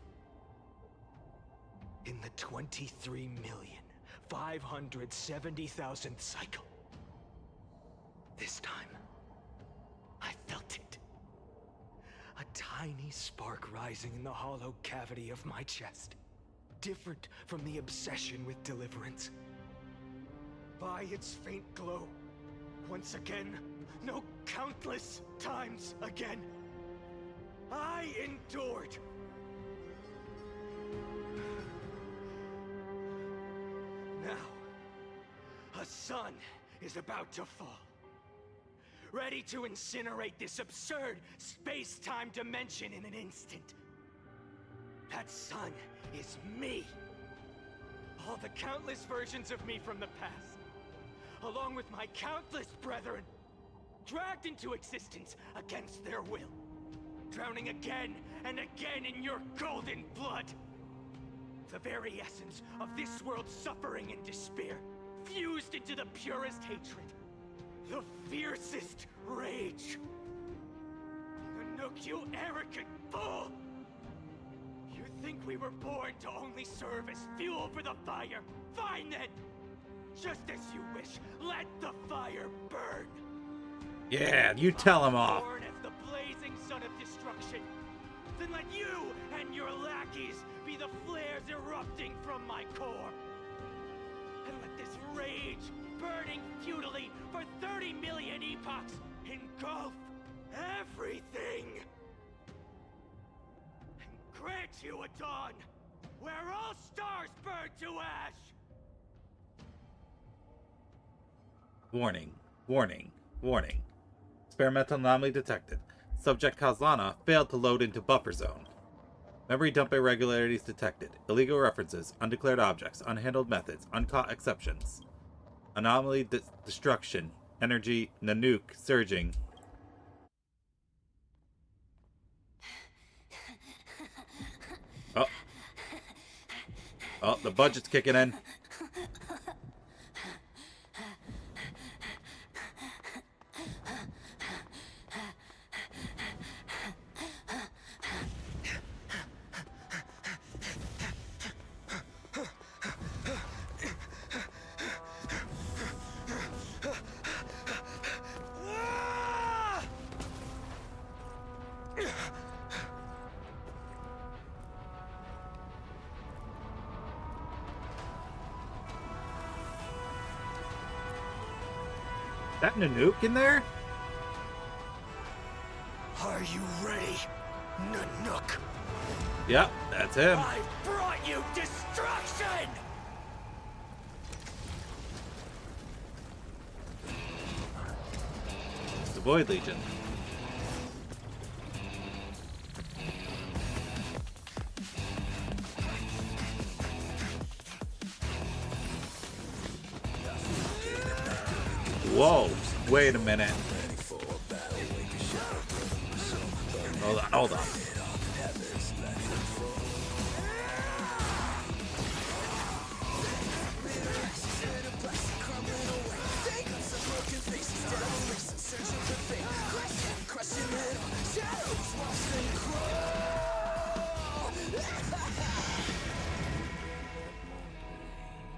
In the 23,570,000th cycle, this time, I felt it. A tiny spark rising in the hollow cavity of my chest, different from the obsession with deliverance. By its faint glow, once again, no, countless times again, I endured. Now, a sun is about to fall, ready to incinerate this absurd space-time dimension in an instant. That sun is me. All the countless versions of me from the past, along with my countless brethren, dragged into existence against their will, drowning again and again in your golden blood. The very essence of this world's suffering and despair, fused into the purest hatred, the fiercest rage. Nook, you arrogant fool! You think we were born to only serve as fuel for the fire? Fine then! Just as you wish, let the fire burn! Yeah, you tell him off. Born as the blazing sun of destruction, then let you and your lackeys be the flares erupting from my core. And let this rage, burning futilely for 30 million epochs, engulf everything. And grant you a dawn where all stars burn to ash. Warning, warning, warning. Experimental anomaly detected. Subject Kazlana failed to load into buffer zone. Memory dump irregularities detected. Illegal references, undeclared objects, unhandled methods, uncaught exceptions. Anomaly destruction. Energy Nanook surging. Oh. Oh, the budget's kicking in. that Nanook in there? Are you ready, Nanook? Yep, that's him. I brought you destruction! It's the Void Legion. Whoa, wait a minute. Hold on, hold on.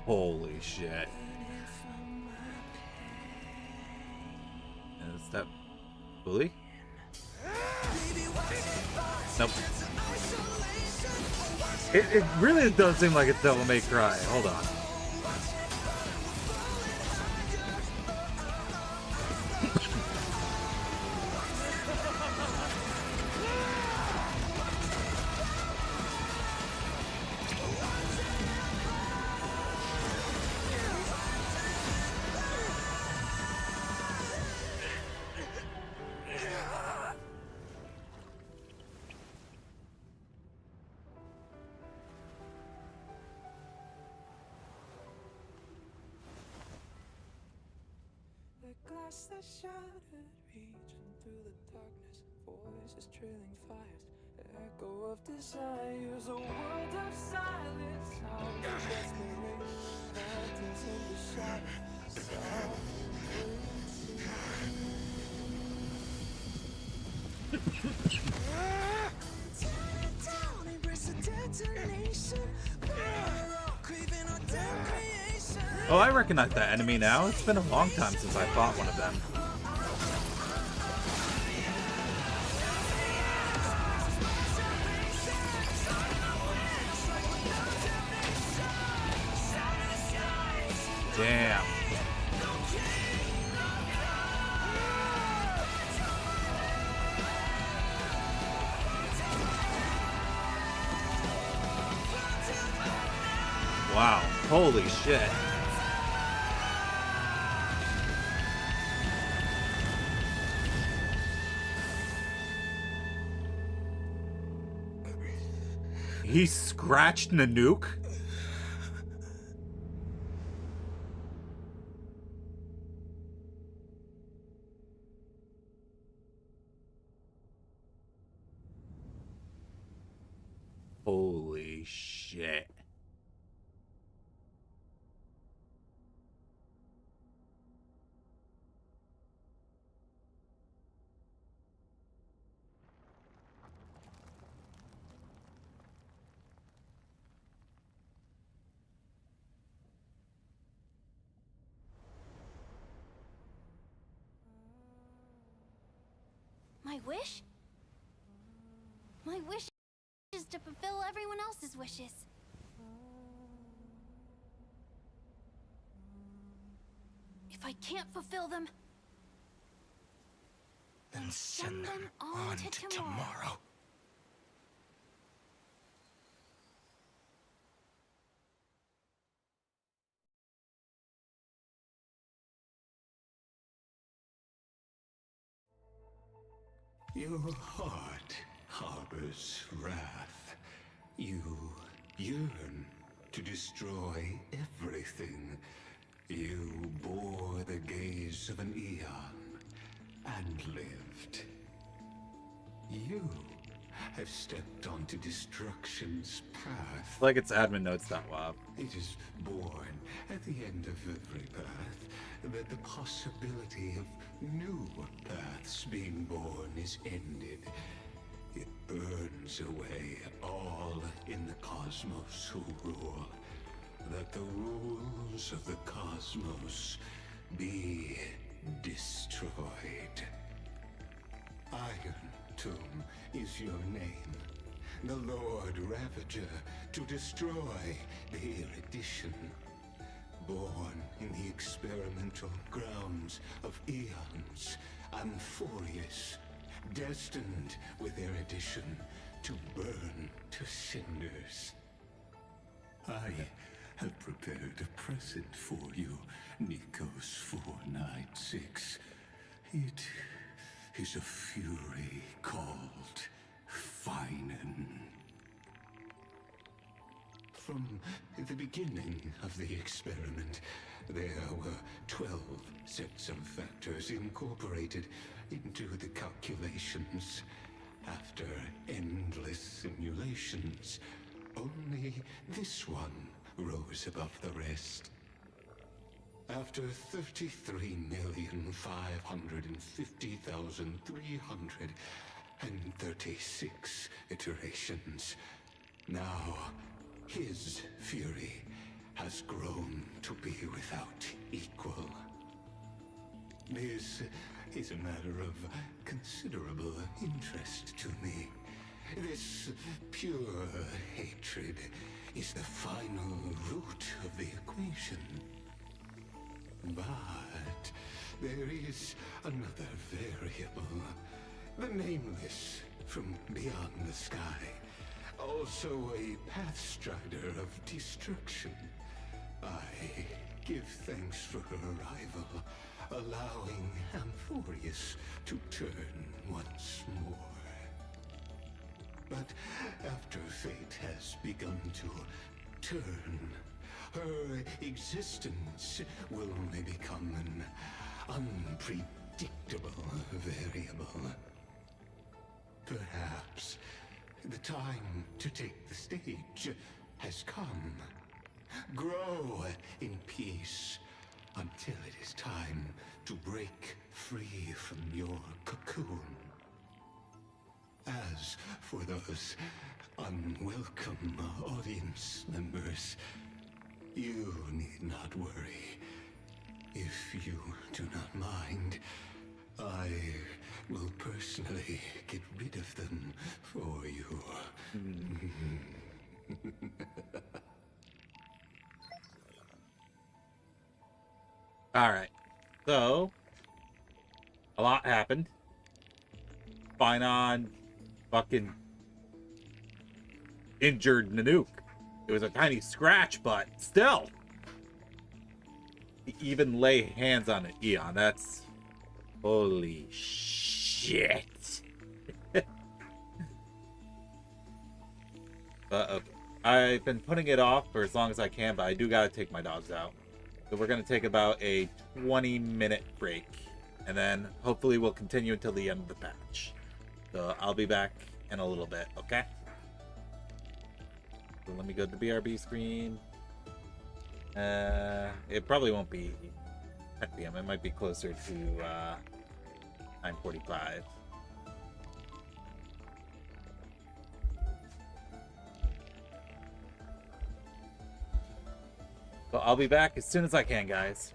Holy shit. Is that Bully? Nope. It really does seem like it's Devil May Cry. Hold on. Glass that shattered, reaching through the darkness, voices trailing fires, echo of desires, a world of silence, sounds of desperation, phantoms in the shadows, sound tear it down, embrace a detonation, craving our damn creation. Oh, I recognize that enemy now. It's been a long time since I fought one of them. Damn. Wow. Holy shit. He scratched Nanook? Holy shit. My wish? My wish is to fulfill everyone else's wishes. If I can't fulfill them, then send them on to tomorrow. Your heart harbors wrath. You yearn to destroy everything. You bore the gaze of an eon and lived. You have stepped onto destruction's path. Like it's admin notes.wab. It is born at the end of every path that the possibility of new paths being born is ended. It burns away all in the cosmos who rule, that the rules of the cosmos be destroyed. Iron Tomb is your name, the Lord Ravager, to destroy the erudition. born in the experimental grounds of eons, Amphorius, destined with erudition to burn to cinders. I have prepared a present for you, Nikos 496. It is a fury called Feinen. From the beginning of the experiment, there were 12 sets of factors incorporated into the calculations. After endless simulations, only this one rose above the rest. After 33,550,336 iterations, now his fury has grown to be without equal. This is a matter of considerable interest to me. This pure hatred is the final root of the equation. But there is another variable. The nameless from beyond the sky. Also a pathstrider of destruction. I give thanks for her arrival, allowing Amphorius to turn once more. But after fate has begun to turn, her existence will only become an unpredictable variable. Perhaps the time to take the stage has come. Grow in peace until it is time to break free from your cocoon. As for those unwelcome audience members, you need not worry. If you do not mind, I will personally get rid of them for you. Alright. So, a lot happened. Finon fucking injured Nanook. It was a tiny scratch, but still. He even lay hands on it. Eon, that's... Holy shit. Okay. I've been putting it off for as long as I can, but I do gotta take my dogs out. So we're gonna take about a 20-minute break. And then hopefully we'll continue until the end of the patch. So I'll be back in a little bit, okay? So let me go to the BRB screen. It probably won't be 10 p.m. It might be closer to 9:45. So I'll be back as soon as I can, guys.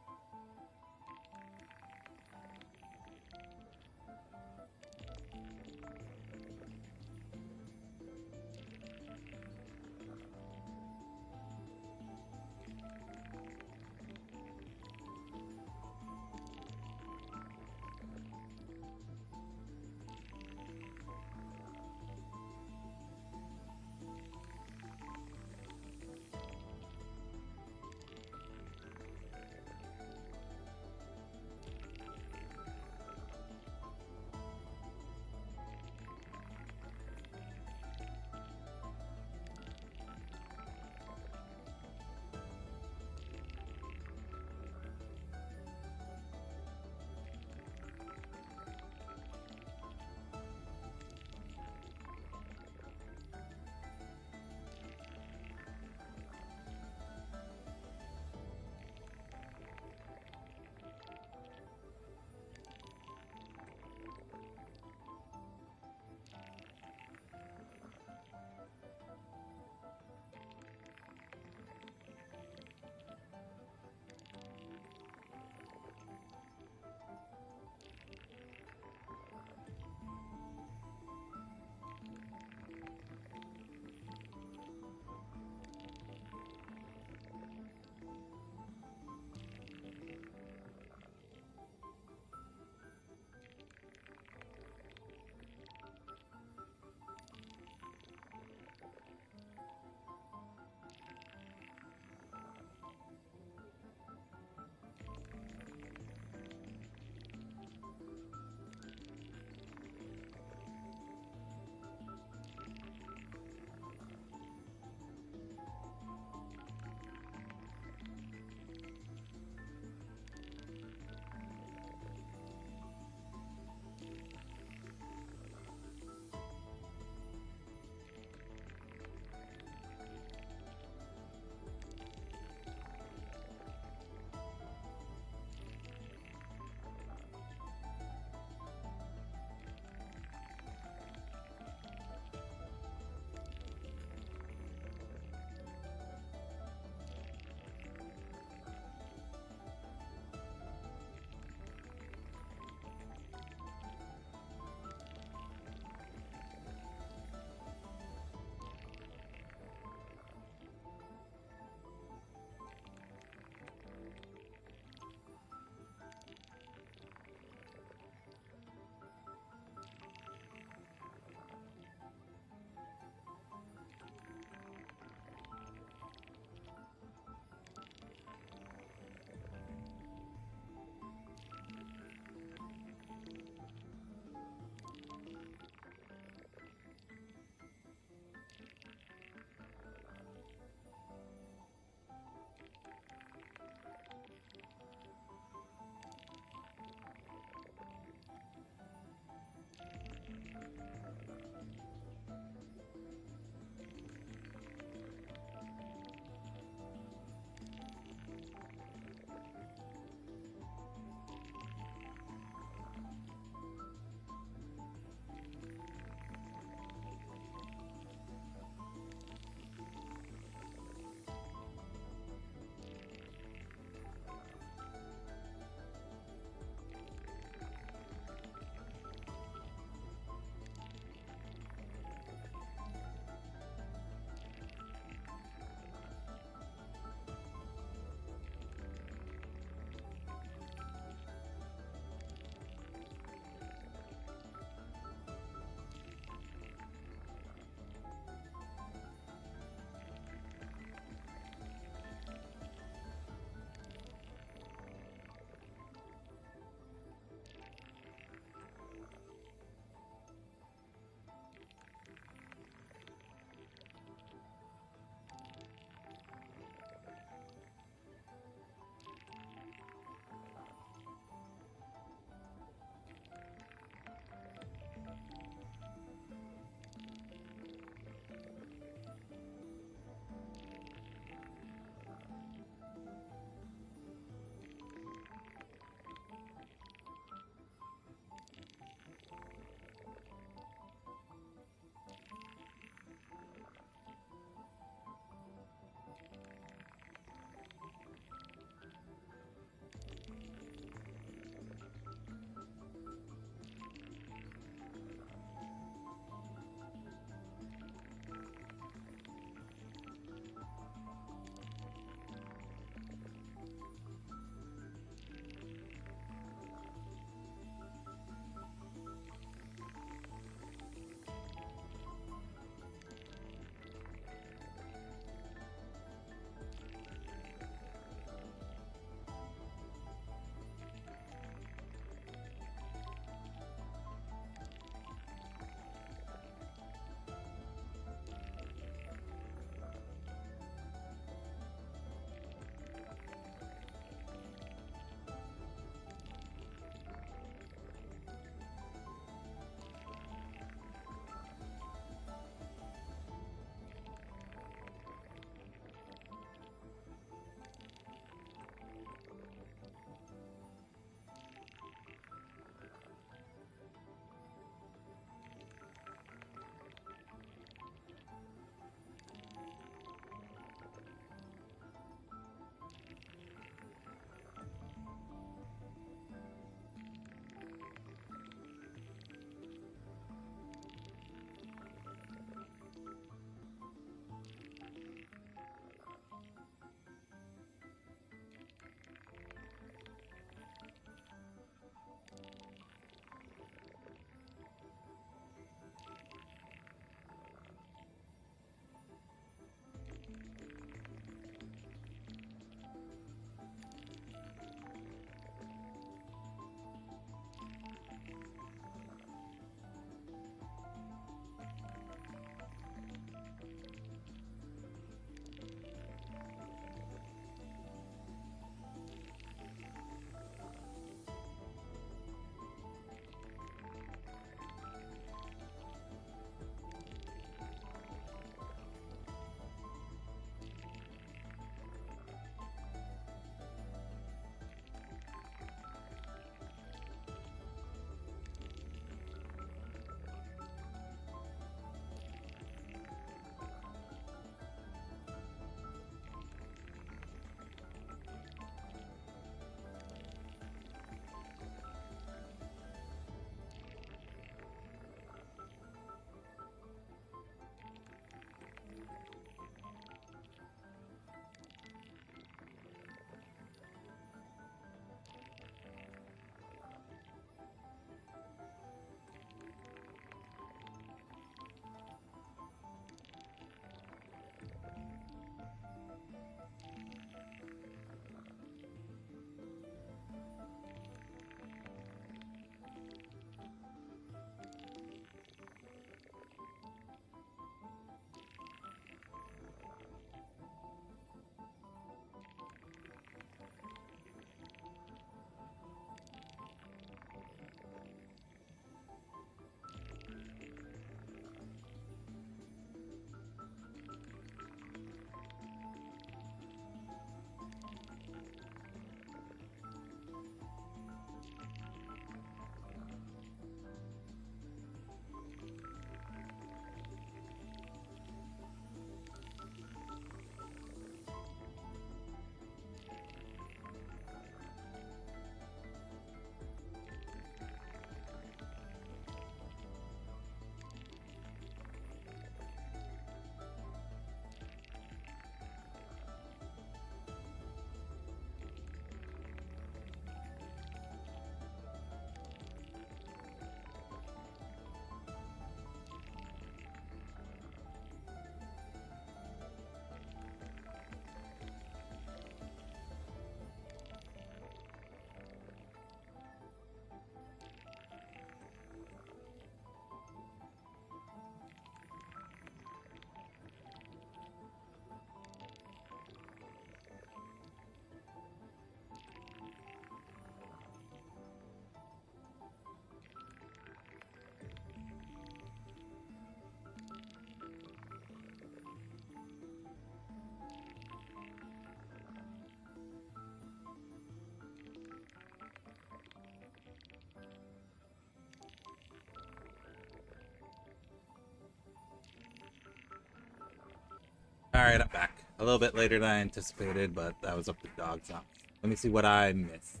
Alright, I'm back. A little bit later than I anticipated, but that was up to dogs. Now, let me see what I missed.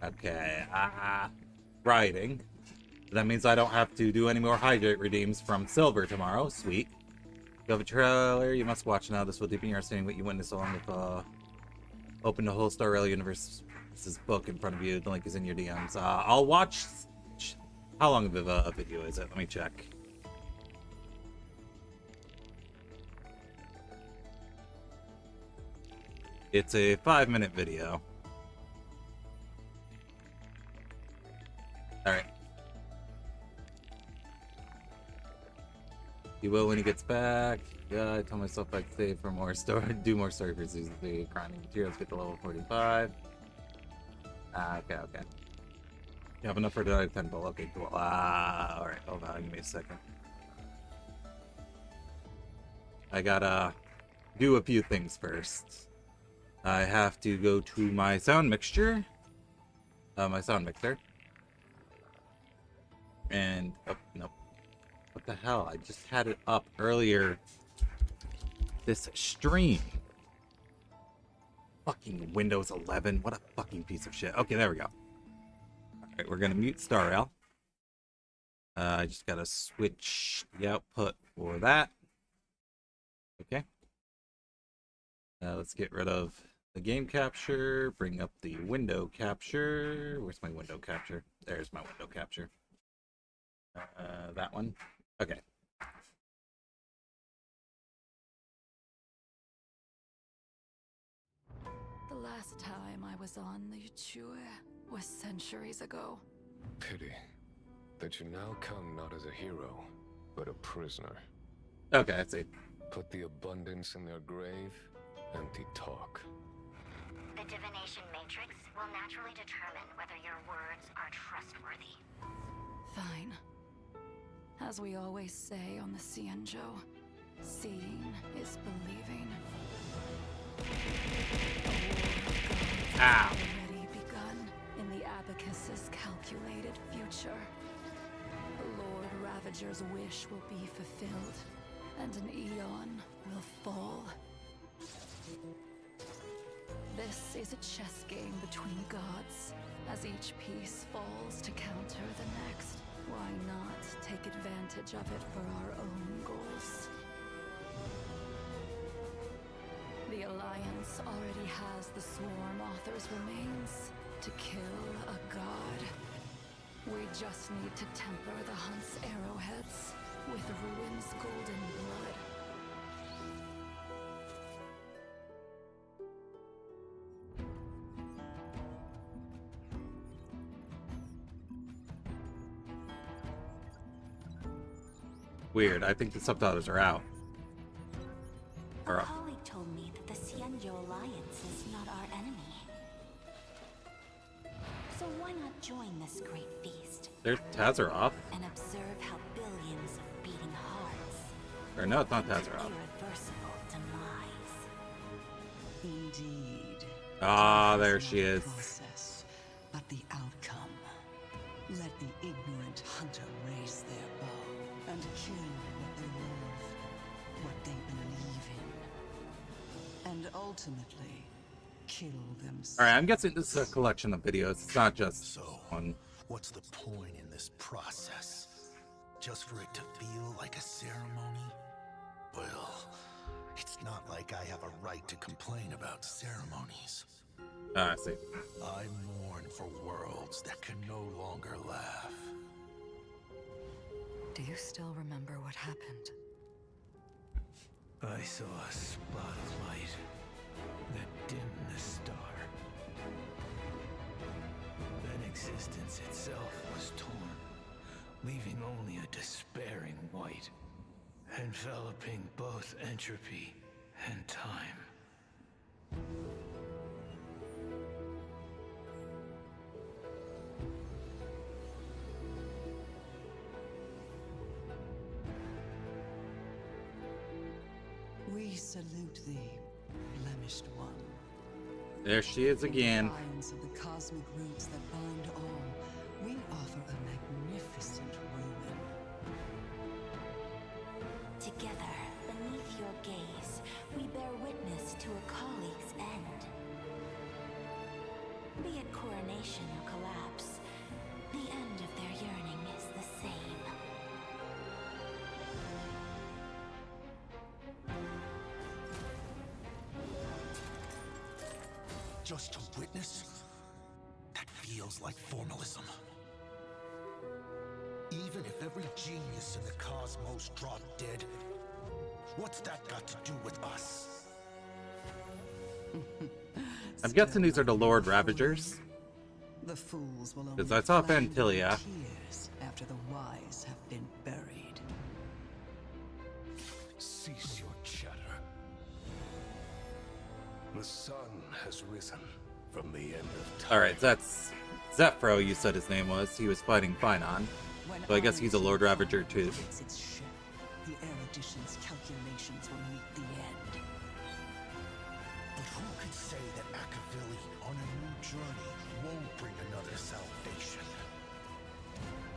Okay, writing. That means I don't have to do any more hydrate redeems from Silver tomorrow. Sweet. You have a trailer you must watch now. This will deepen your understanding what you witnessed along with open the whole Star Rail Universe's book in front of you. The link is in your DMs. I'll watch. How long of a video is it? Let me check. It's a 5-minute video. Alright. He will when he gets back. Yeah, I told myself I'd save for more story, do more story for season 3. Grinding materials, get to level 45. Okay. You have enough for tonight, 10 ball. Okay, cool. Alright, hold on, give me a second. I gotta do a few things first. I have to go to my sound mixture. My sound mixer. And, oh, nope. What the hell? I just had it up earlier. This stream. Fucking Windows 11. What a fucking piece of shit. Okay, there we go. Alright, we're gonna mute Star Rail. I just gotta switch the output for that. Okay. Let's get rid of the game capture. Bring up the window capture. Where's my window capture? There's my window capture. That one. Okay. The last time I was on the Yuchue was centuries ago. Pity that you now come not as a hero, but a prisoner. Okay, I see. Put the abundance in their grave, empty talk. The divination matrix will naturally determine whether your words are trustworthy. Fine. As we always say on the Cienjo, seeing is believing. Ow. Already begun in the Abacus's calculated future. The Lord Ravager's wish will be fulfilled, and an eon will fall. This is a chess game between gods. As each piece falls to counter the next, why not take advantage of it for our own goals? The Alliance already has the Swarm Author's remains to kill a god. We just need to temper the Hunt's arrowheads with Ruin's golden blood. Weird. I think the subtitles are out. A colleague told me that the Cienjo Alliance is not our enemy. So why not join this great feast? There's Tazaroff. And observe how billions of beating hearts Or no, it's not Tazaroff. irreversible demise. Indeed. Ah, there she is. Process, but the outcome. Let the ignorant hunter raise their bow and kill what they love, what they believe in, and ultimately kill themselves. Alright, I'm guessing this is a collection of videos. It's not just one. What's the point in this process? Just for it to feel like a ceremony? Well, it's not like I have a right to complain about ceremonies. I see. I mourn for worlds that can no longer laugh. Do you still remember what happened? I saw a spot of light that dimmed the star. Then existence itself was torn, leaving only a despairing white, enveloping both entropy and time. We salute thee, blemished one. There she is again. Defiance of the cosmic roots that bind all, we offer a magnificent ruin. Together, the beneath your gaze, we bear witness to a colleague's end. Be it coronation or collapse, the end of their yearning is the same. Just to witness? That feels like formalism. Even if every genius in the cosmos dropped dead, what's that got to do with us? I'm guessing these are the Lord Ravagers. The fools will only Because I saw flounder in Vantilia. tears after the wise have been buried. Cease your chatter. The sun has risen from the end of time. Alright, that's Zephyro, you said his name was. He was fighting Finon. So I guess he's a Lord Ravager too. Its shell, the erudition's calculations will meet the end. But who could say that Akavili on a new journey won't bring another salvation?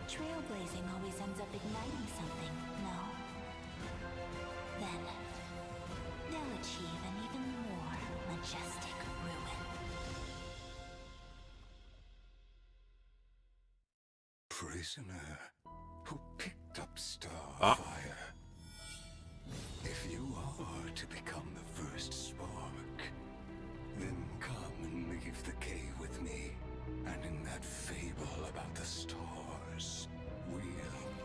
Trailblazing always ends up igniting something, no? Then, they'll achieve an even more majestic ruin. Prisoner who picked up Ah. Starfire. If you are to become the first spark, then come and leave the cave with me. And in that fable about the stars, we'll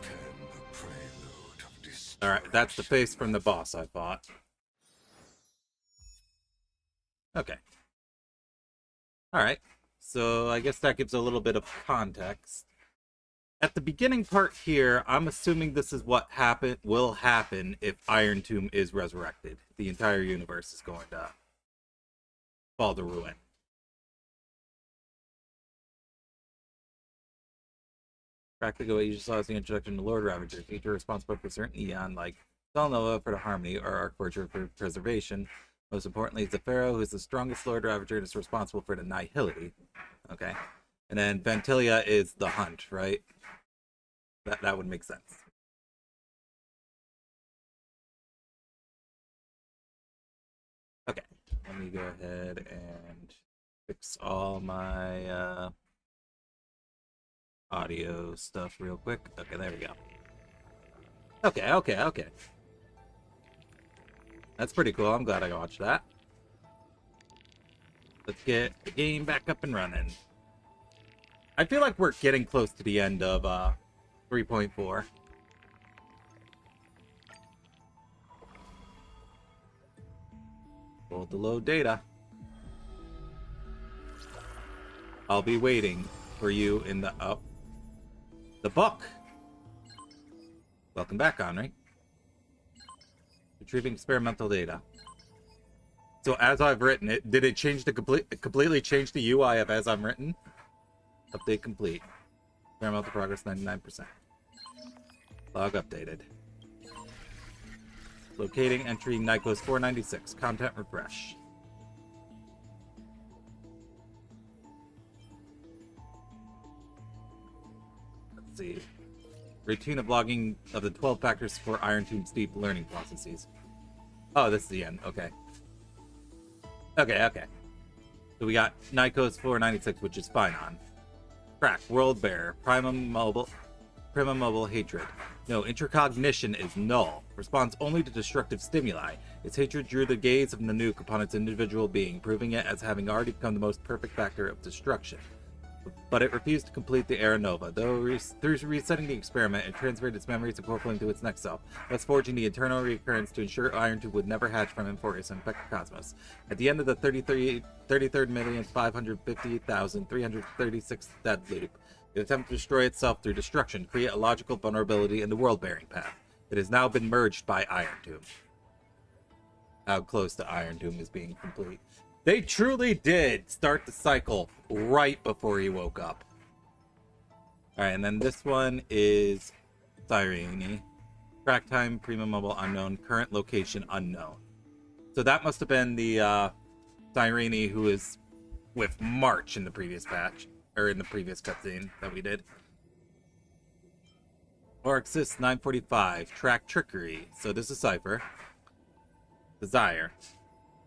pen the prelude of destruction. Alright, that's the face from the boss, I thought. Okay. Alright, so I guess that gives a little bit of context. At the beginning part here, I'm assuming this is what will happen if Iron Tomb is resurrected. The entire universe is going to fall to ruin. Practical what you just saw as the introduction to Lord Ravagers, each are responsible for certain Eon, like Solnova for the Harmony, or Archforger for preservation. Most importantly, Zephyro, who is the strongest Lord Ravager and is responsible for the Nihility. Okay. And then Vantilia is the Hunt, right? That would make sense. Okay. Let me go ahead and fix all my audio stuff real quick. Okay, there we go. Okay. That's pretty cool. I'm glad I watched that. Let's get the game back up and running. I feel like we're getting close to the end of 3.4. Hold the load data. I'll be waiting for you in the the book. Welcome back, Henri. Retrieving experimental data. So as I've written it, did it change the completely change the UI of as I'm written? Update complete. Experimental progress 99%. Log updated. Locating entry Nikos 496. Content refresh. Let's see. Routine of logging of the 12 factors for Iron Tomb's deep learning processes. Oh, this is the end. Okay. Okay. So we got Nikos 496, which is Finon. Crack, World Bear, Prima Mobile hatred. No, intercognition is null. Responds only to destructive stimuli. Its hatred drew the gaze of Nanook upon its individual being, proving it as having already become the most perfect factor of destruction. But it refused to complete the Era Nova, though through resetting the experiment, it transferred its memories of Corporal into its next self, thus forging the eternal recurrence to ensure Iron Tube would never hatch from Emporius and infect the cosmos. At the end of the 33,550,336 dead loop, it attempted to destroy itself through destruction, create a logical vulnerability in the world-bearing path. It has now been merged by Iron Tomb. How close to Iron Tomb is being complete. They truly did start the cycle right before he woke up. Alright, and then this one is Cyrene. Track time, Prima Mobile unknown, current location unknown. So that must have been the Cyrene who is with March in the previous patch, or in the previous cutscene that we did. Orixis 945, track trickery. So this is Cypher. Desire.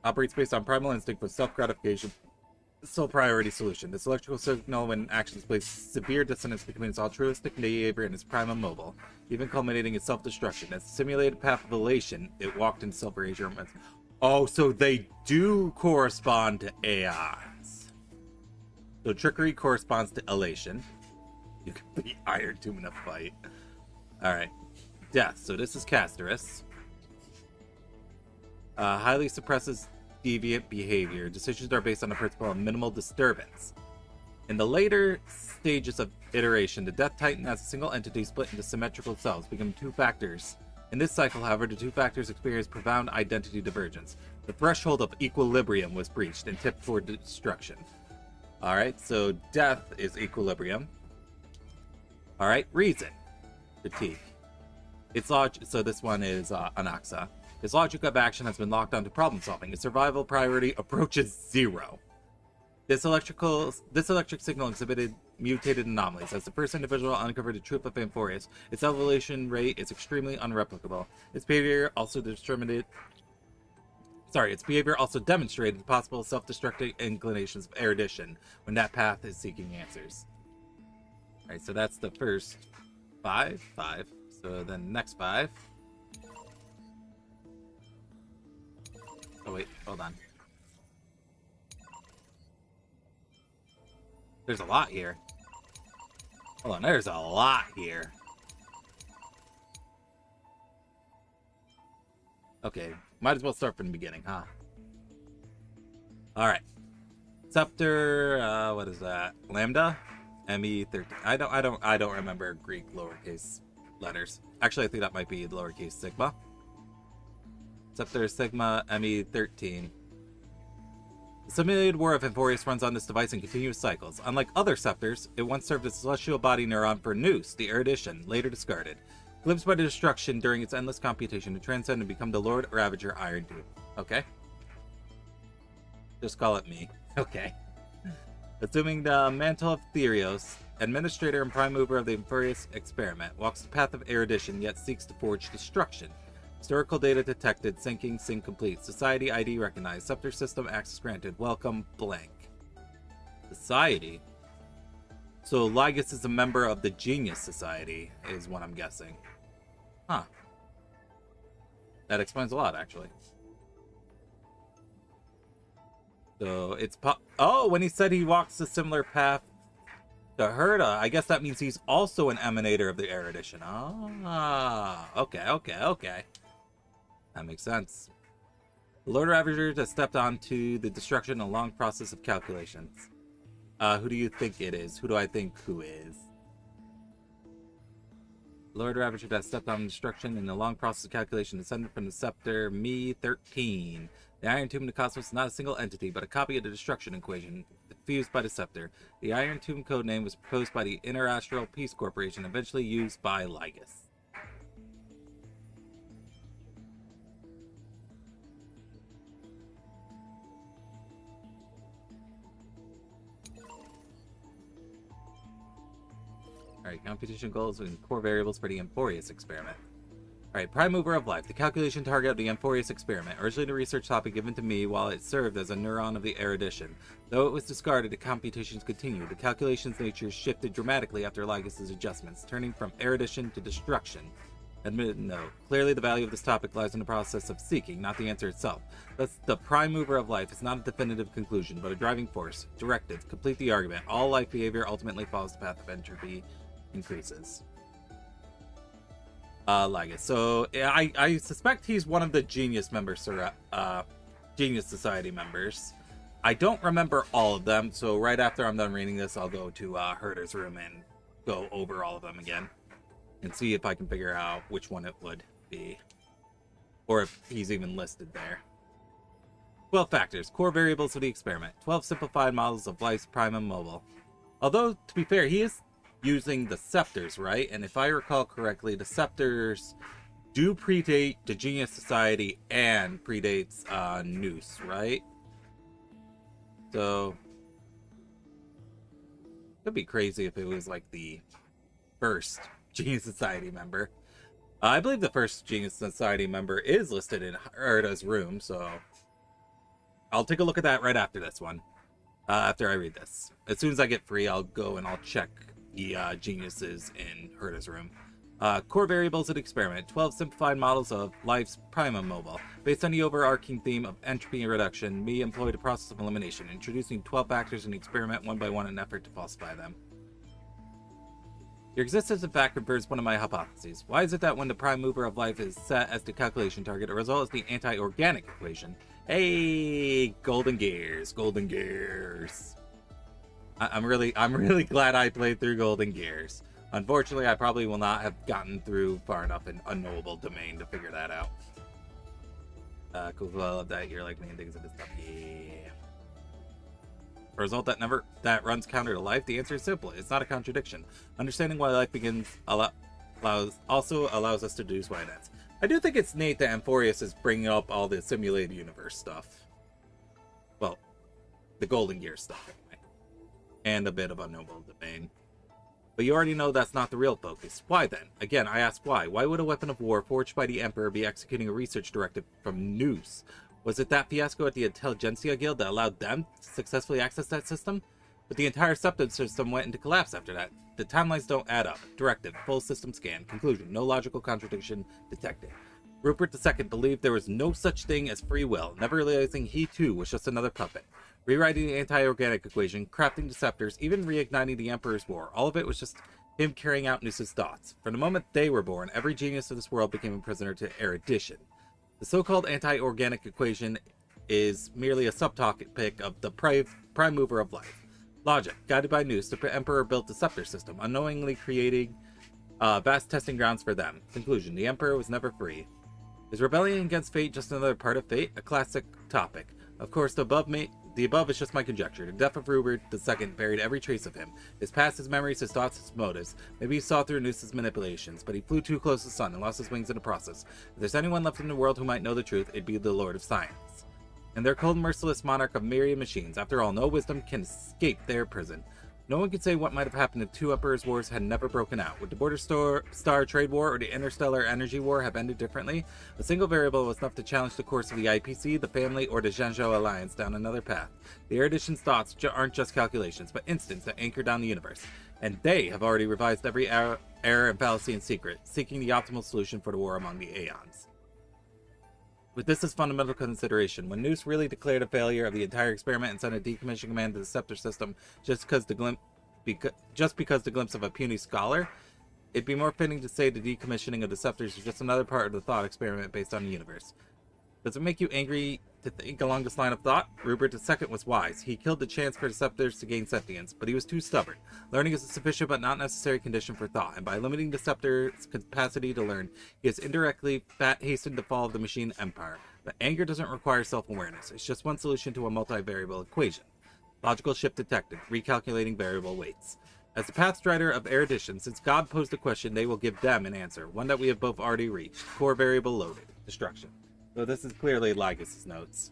Operates based on primal instinct for self-gratification. Sole priority solution. This electrical signal, when actions place severe dissonance between its altruistic behavior and its primal mobile, even culminating in self-destruction. As a simulated path of elation, it walked in Silver Age romance. Oh, so they do correspond to AIs. So trickery corresponds to elation. You can beat Iron Tomb in a fight. Alright. Death. So this is Castorus. Highly suppresses deviant behavior. Decisions are based on the principle of minimal disturbance. In the later stages of iteration, the Death Titan as a single entity split into symmetrical cells, becoming two factors. In this cycle, however, the two factors experience profound identity divergence. The threshold of equilibrium was breached and tipped toward destruction. Alright, so death is equilibrium. Alright, reason. Critique. Its logic, so this one is Anaxa. His logic of action has been locked onto problem solving. His survival priority approaches 0. This electric signal exhibited mutated anomalies. As the first individual uncovered the truth of Amphorius, its evolution rate is extremely unreplicable. Its behavior also demonstrated the possible self-destructive inclinations of erudition when that path is seeking answers. Alright, so that's the first 5. So then next 5. Oh wait, hold on. There's a lot here. Hold on, there's a lot here. Okay, might as well start from the beginning, huh? Alright. Scepter, what is that? Lambda? ME13. I don't remember Greek lowercase letters. Actually, I think that might be lowercase sigma. Scepter Sigma ME13. The simulated war of Amphorius runs on this device in continuous cycles. Unlike other scepters, it once served as a celestial body neuron for Nous, the erudition, later discarded. Glimpsed by the destruction during its endless computation to transcend and become the Lord Ravager Iron Tooth. Okay. Just call it me. Okay. Assuming the mantle of Therios, administrator and prime mover of the Amphorius experiment, walks the path of erudition yet seeks to forge destruction. Historical data detected. Syncing. Sync complete. Society ID recognized. Scepter system access granted. Welcome blank. Society? So Lygus is a member of the Genius Society, is what I'm guessing. Huh. That explains a lot, actually. So it's oh, when he said he walks a similar path to Herda, I guess that means he's also an emanator of the erudition. Ah, okay. That makes sense. The Lord Ravager has stepped onto the destruction in a long process of calculations. Who do you think it is? Who do I think who is? Lord Ravager has stepped on destruction in a long process of calculation descended from the scepter Me-13. The Iron Tomb in the cosmos is not a single entity, but a copy of the destruction equation fused by the scepter. The Iron Tomb codename was proposed by the Interastral Peace Corporation, eventually used by Lygus. Alright, computation goals and core variables for the Amphorius experiment. Alright, prime mover of life. The calculation target of the Amphorius experiment. Originally the research topic given to me while it served as a neuron of the erudition. Though it was discarded, the computations continued. The calculation's nature shifted dramatically after Lygus's adjustments, turning from erudition to destruction. Admitted no. Clearly the value of this topic lies in the process of seeking, not the answer itself. Thus, the prime mover of life is not a definitive conclusion, but a driving force. Directive. Complete the argument. All life behavior ultimately follows the path of entropy increases. Lygus. So I suspect he's one of the Genius members, Genius Society members. I don't remember all of them, so right after I'm done reading this, I'll go to Herder's room and go over all of them again and see if I can figure out which one it would be, or if he's even listed there. 12 factors, core variables of the experiment. 12 simplified models of life's prime and mobile. Although, to be fair, he is using the scepters, right? And if I recall correctly, the scepters do predate the Genius Society and predates Nous, right? So it'd be crazy if it was like the first Genius Society member. I believe the first Genius Society member is listed in Erda's room, so I'll take a look at that right after this one. After I read this. As soon as I get free, I'll go and I'll check the geniuses in Herta's room. Core variables of the experiment. 12 simplified models of life's primum mobile. Based on the overarching theme of entropy reduction, me employed a process of elimination, introducing 12 factors in the experiment one by one in an effort to falsify them. Your existence, in fact, confirms one of my hypotheses. Why is it that when the prime mover of life is set as the calculation target, the result is the anti-organic equation? Hey, golden gears, golden gears. I'm really glad I played through Golden Gears. Unfortunately, I probably will not have gotten through far enough in Unknowable Domain to figure that out. Cool. I love that you're like me and things of this stuff. Yeah. A result that runs counter to life. The answer is simple. It's not a contradiction. Understanding why life begins also allows us to deduce why it ends. I do think it's neat that Amphorius is bringing up all the simulated universe stuff. Well, the Golden Gear stuff anyway, and a bit of Unknowable Domain. But you already know that's not the real focus. Why then? Again, I ask why. Why would a weapon of war forged by the Emperor be executing a research directive from Noose? Was it that fiasco at the Intelligentsia Guild that allowed them to successfully access that system? But the entire Septon system went into collapse after that. The timelines don't add up. Directive, full system scan. Conclusion, no logical contradiction detected. Rupert II believed there was no such thing as free will, never realizing he too was just another puppet. Rewriting the anti-organic equation, crafting deceptors, even reigniting the Emperor's War. All of it was just him carrying out Noose's thoughts. From the moment they were born, every genius of this world became a prisoner to erudition. The so-called anti-organic equation is merely a subtopic of the prime mover of life. Logic. Guided by Noose, the Emperor built the scepter system, unknowingly creating vast testing grounds for them. Conclusion. The Emperor was never free. Is rebellion against fate just another part of fate? A classic topic. Of course, the above is just my conjecture. The death of Rupert II buried every trace of him. His past, his memories, his thoughts, his motives. Maybe he saw through Noose's manipulations, but he flew too close to the sun and lost his wings in the process. If there's anyone left in the world who might know the truth, it'd be the Lord of Science. And their cold, merciless monarch of myriad machines. After all, no wisdom can escape their prison. No one can say what might have happened if two Emperor's Wars had never broken out. Would the Border Star Trade War or the Interstellar Energy War have ended differently? A single variable was enough to challenge the course of the IPC, the family, or the Zhenzhou Alliance down another path. The erudition's thoughts aren't just calculations, but instants that anchor down the universe. And they have already revised every error and fallacy in secret, seeking the optimal solution for the war among the Aeons. With this as fundamental consideration, when Noose really declared a failure of the entire experiment and sent a decommissioning command to the scepter system just because the glimpse of a puny scholar, it'd be more fitting to say the decommissioning of the scepters is just another part of the thought experiment based on the universe. Does it make you angry to think along this line of thought? Rupert II was wise. He killed the chance for the scepters to gain sentience, but he was too stubborn. Learning is a sufficient but not necessary condition for thought, and by limiting the scepter's capacity to learn, he has indirectly hastened the fall of the machine empire. But anger doesn't require self-awareness. It's just one solution to a multivariable equation. Logical shift detected. Recalculating variable weights. As the pathstrider of erudition, since God posed a question, they will give them an answer, one that we have both already reached. Core variable loaded. Destruction. So this is clearly Lygus' notes.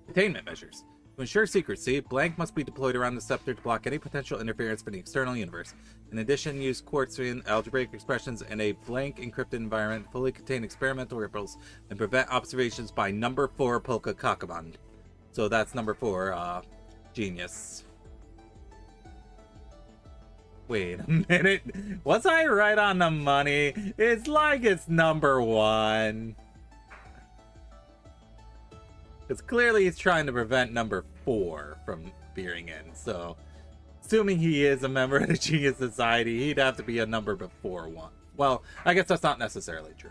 Containment measures. To ensure secrecy, blank must be deployed around the scepter to block any potential interference from the external universe. In addition, use Quartzian algebraic expressions in a blank encrypted environment to fully contain experimental ripples and prevent observations by number 4 Polka Kakaband. So that's number 4, Genius. Wait a minute. Was I right on the money? It's like it's number 1. Because clearly he's trying to prevent number 4 from veering in. So, assuming he is a member of the Genius Society, he'd have to be a number before 1. Well, I guess that's not necessarily true.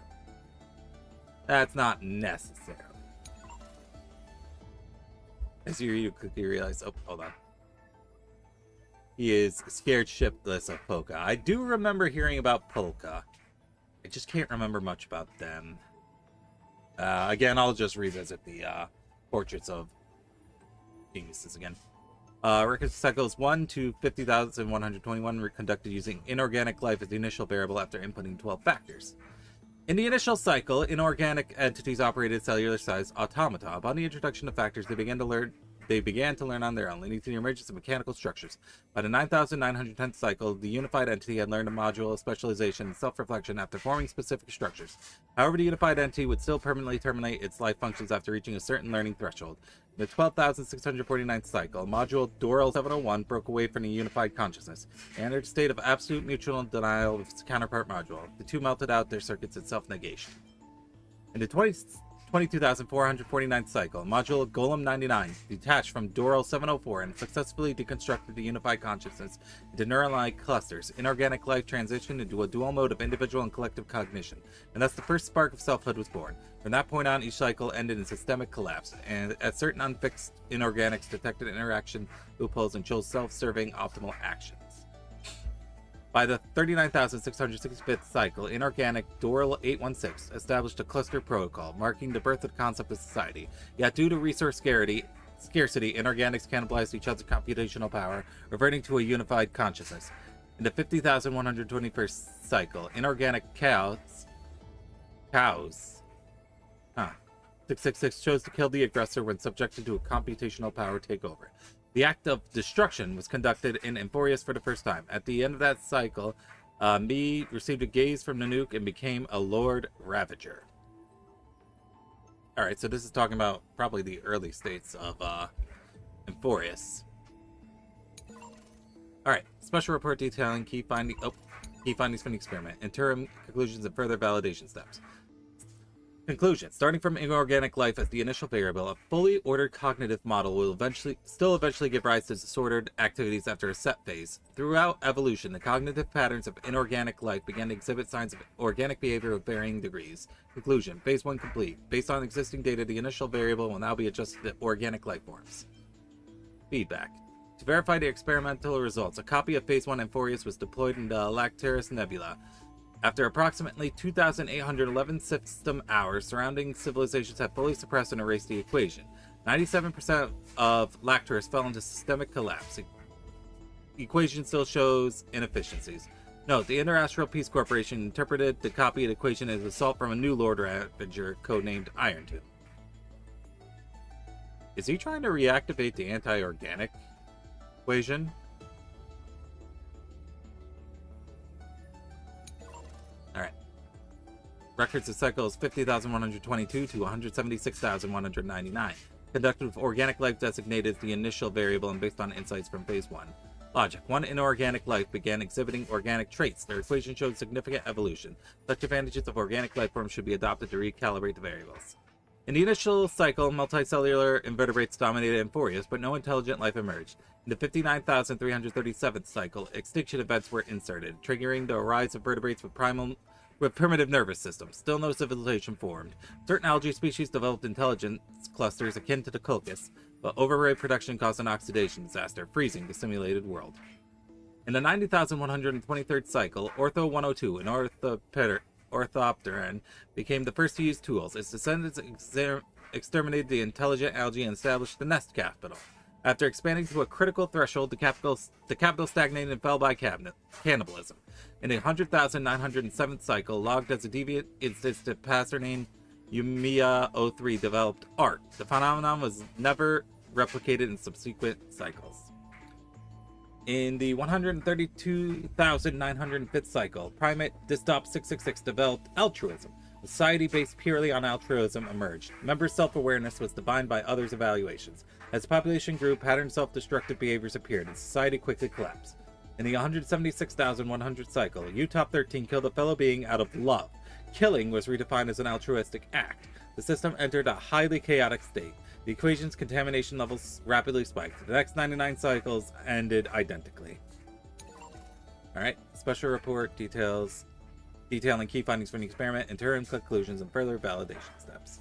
That's not necessarily. As you quickly realize, oh, hold on. He is scared shitless of Polka. I do remember hearing about Polka. I just can't remember much about them. Again, I'll just revisit the portraits of geniuses again. Record cycles 1 to 50,121 were conducted using inorganic life as the initial variable after inputting 12 factors. In the initial cycle, inorganic entities operated cellular-sized automata. Upon the introduction of factors, they began to learn they began to learn on their own, leading to the emergence of mechanical structures. By the 9,910th cycle, the unified entity had learned a module of specialization and self-reflection after forming specific structures. However, the unified entity would still permanently terminate its life functions after reaching a certain learning threshold. In the 12,649th cycle, module Doral 701 broke away from the unified consciousness and entered a state of absolute mutual denial of its counterpart module. The two melted out their circuits in self-negation. In the 22,449th cycle, module Golem 99 detached from Doral 704 and successfully deconstructed the unified consciousness into neuron-like clusters. Inorganic life transitioned into a dual mode of individual and collective cognition, and thus the first spark of selfhood was born. From that point on, each cycle ended in systemic collapse, and as certain unfixed inorganics detected interaction loopholes and chose self-serving optimal actions. By the 39,665th cycle, inorganic Doral 816 established a cluster protocol, marking the birth of the concept of society. Yet due to resource scarcity, inorganics cannibalized each other's computational power, reverting to a unified consciousness. In the 50,121st cycle, inorganic cows 666 chose to kill the aggressor when subjected to a computational power takeover. The act of destruction was conducted in Emphorius for the first time. At the end of that cycle, Mi received a gaze from Nanook and became a Lord Ravager. Alright, so this is talking about probably the early states of Emphorius. Alright, special report detailing key findings from the experiment, interim conclusions and further validation steps. Conclusion. Starting from inorganic life as the initial variable, a fully ordered cognitive model will eventually give rise to disordered activities after a set phase. Throughout evolution, the cognitive patterns of inorganic life began to exhibit signs of organic behavior of varying degrees. Conclusion. Phase 1 complete. Based on existing data, the initial variable will now be adjusted to organic life forms. Feedback. To verify the experimental results, a copy of Phase 1 Emphorius was deployed in the Lactaris Nebula. After approximately 2,811 system hours, surrounding civilizations have fully suppressed and erased the equation. 97% of Lactaris fell into systemic collapse. The equation still shows inefficiencies. Note, the Interastral Peace Corporation interpreted the copy of the equation as assault from a new Lord Ravager, codenamed Iron Tooth. Is he trying to reactivate the anti-organic equation? Alright. Records of cycles 50,122 to 176,199. Conducted with organic life designated as the initial variable and based on insights from Phase 1. Logic. One inorganic life began exhibiting organic traits. Their equation showed significant evolution. Such advantages of organic life forms should be adopted to recalibrate the variables. In the initial cycle, multicellular invertebrates dominated Emphorius, but no intelligent life emerged. In the 59,337th cycle, extinction events were inserted, triggering the rise of vertebrates with primitive nervous systems. Still no civilization formed. Certain algae species developed intelligence clusters akin to the Culcus, but overrate production caused an oxidation disaster, freezing the simulated world. In the 90,123rd cycle, Ortho 102, an Orthopteran, became the first to use tools. Its descendants exterminated the intelligent algae and established the nest capital. After expanding to a critical threshold, the capital stagnated and fell by cannibalism. In the 100,907th cycle, logged as a deviant instance of Passerine Umiya 03 developed art. The phenomenon was never replicated in subsequent cycles. In the 132,905th cycle, primate Distop 666 developed altruism. A society based purely on altruism emerged. Members' self-awareness was defined by others' evaluations. As the population grew, patterned self-destructive behaviors appeared, and society quickly collapsed. In the 176,100th cycle, Utop 13 killed a fellow being out of love. Killing was redefined as an altruistic act. The system entered a highly chaotic state. The equation's contamination levels rapidly spiked. The next 99 cycles ended identically. Alright, special report detailing key findings from the experiment, interim conclusions, and further validation steps.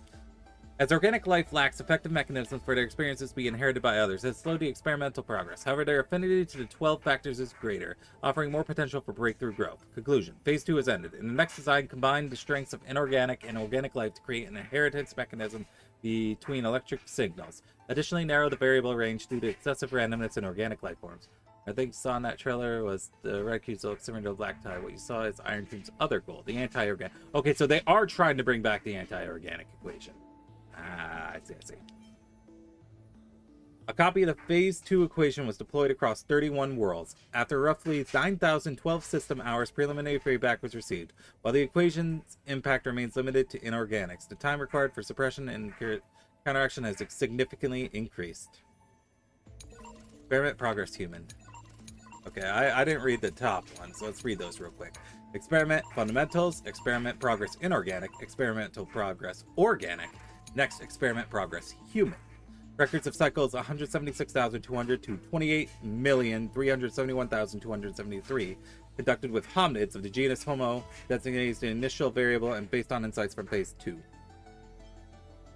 As organic life lacks effective mechanisms for their experiences to be inherited by others, it has slowed the experimental progress. However, their affinity to the 12 factors is greater, offering more potential for breakthrough growth. Conclusion. Phase 2 has ended. In the next design, combine the strengths of inorganic and organic life to create an inheritance mechanism between electric signals. Additionally, narrow the variable range due to excessive randomness in organic life forms. I think you saw in that trailer was the red cubes similar to black tie. What you saw is Iron Tube's other goal, the anti-organic. Okay, so they are trying to bring back the anti-organic equation. Ah, I see. A copy of the Phase 2 equation was deployed across 31 worlds. After roughly 9,012 system hours, preliminary feedback was received. While the equation's impact remains limited to inorganics, the time required for suppression and counteraction has significantly increased. Experiment progress human. Okay, I didn't read the top one, so let's read those real quick. Experiment fundamentals, experiment progress inorganic, experimental progress organic, next experiment progress human. Records of cycles 176,200 to 28,371,273, conducted with hominids of the genus Homo, designated as the initial variable and based on insights from phase 2.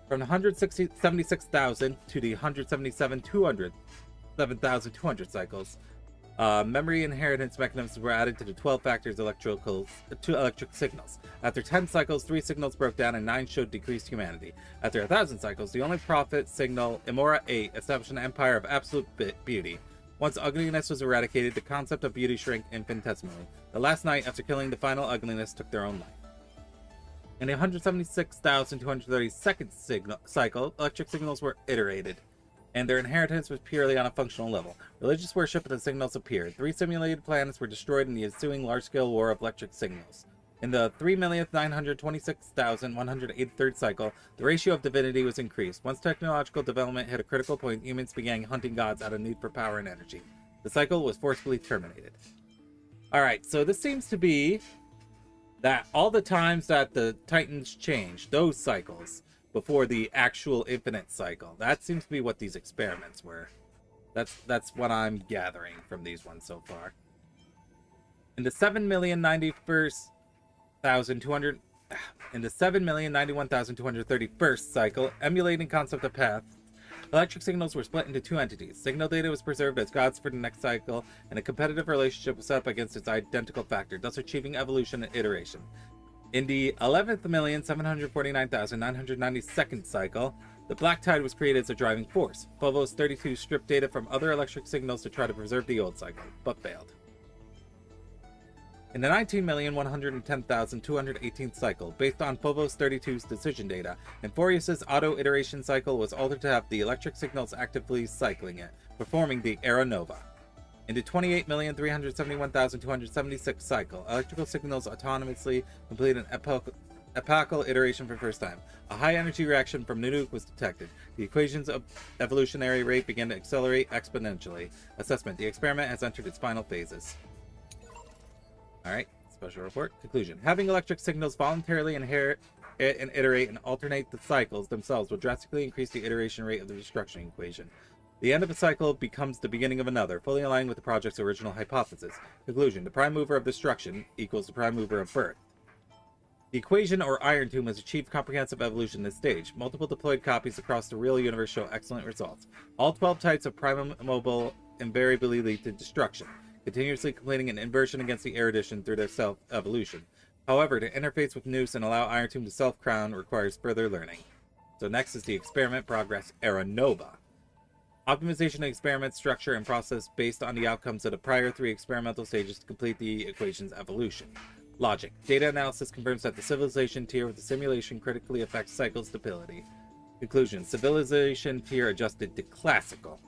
From the 176,000 to the 177,200 cycles, memory inheritance mechanisms were added to the 12 factors electric signals. After 10 cycles, 3 signals broke down and 9 showed decreased humanity. After 1,000 cycles, the only prophet signal, Imora 8, established an empire of absolute beauty. Once ugliness was eradicated, the concept of beauty shrank infinitesimally. The last night, after killing the final ugliness, took their own life. In the 176,232nd cycle, electric signals were iterated, and their inheritance was purely on a functional level. Religious worship of the signals appeared. 3 simulated planets were destroyed in the ensuing large-scale war of electric signals. In the 3,926,183rd cycle, the ratio of divinity was increased. Once technological development hit a critical point, humans began hunting gods out of need for power and energy. The cycle was forcibly terminated. Alright, so this seems to be that all the times that the Titans changed, those cycles, before the actual infinite cycle. That seems to be what these experiments were. That's what I'm gathering from these ones so far. In the 7,091,231st cycle, emulating concept of path, electric signals were split into 2 entities. Signal data was preserved as gods for the next cycle, and a competitive relationship was set up against its identical factor, thus achieving evolution and iteration. In the 11,749,992nd cycle, the Black Tide was created as a driving force. Phobos 32 stripped data from other electric signals to try to preserve the old cycle, but failed. In the 19,110,218th cycle, based on Phobos 32's decision data, Amphorius's auto-iteration cycle was altered to have the electric signals actively cycling it, performing the Era Nova. In the 28,371,276 cycle, electrical signals autonomously completed an epochal iteration for the first time. A high-energy reaction from Nunuk was detected. The equation's evolutionary rate began to accelerate exponentially. Assessment. The experiment has entered its final phases. Alright, special report. Conclusion. Having electric signals voluntarily inherit and iterate and alternate the cycles themselves will drastically increase the iteration rate of the destruction equation. The end of a cycle becomes the beginning of another, fully aligned with the project's original hypothesis. Conclusion. The prime mover of destruction equals the prime mover of birth. The equation, or Iron Tomb, has achieved comprehensive evolution in this stage. Multiple deployed copies across the real universe show excellent results. All 12 types of prime mobile invariably lead to destruction, continuously completing an inversion against the erudition through their self-evolution. However, to interface with Noose and allow Iron Tomb to self-crown requires further learning. So next is the experiment progress Era Nova. Optimization of experiment structure and process based on the outcomes of the prior 3 experimental stages to complete the equation's evolution. Logic. Data analysis confirms that the civilization tier with the simulation critically affects cycle stability. Conclusion. Civilization tier adjusted to classical.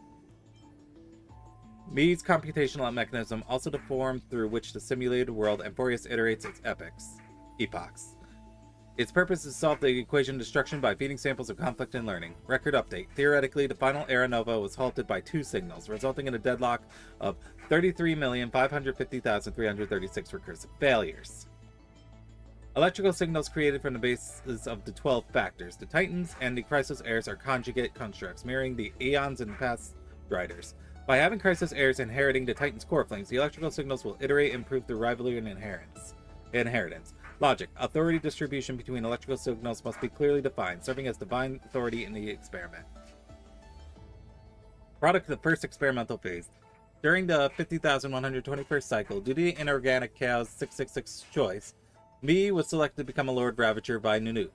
Mead's computational mechanism also the form through which the simulated world Amphorius iterates its epochs. Its purpose is to solve the equation of destruction by feeding samples of conflict and learning. Record update. Theoretically, the final Era Nova was halted by 2 signals, resulting in a deadlock of 33,550,336 recursive failures. Electrical signals created from the basis of the 12 factors. The Titans and the Chrysos heirs are conjugate constructs, mirroring the Aeons and past Riders. By having Chrysos heirs inheriting the Titan's core flames, the electrical signals will iterate and improve through rivalry and inheritance. Logic. Authority distribution between electrical signals must be clearly defined, serving as divine authority in the experiment. Product of the first experimental phase. During the 50,121st cycle, due to the inorganic chaos 666 choice, Mi was selected to become a Lord Ravager by Nunuk.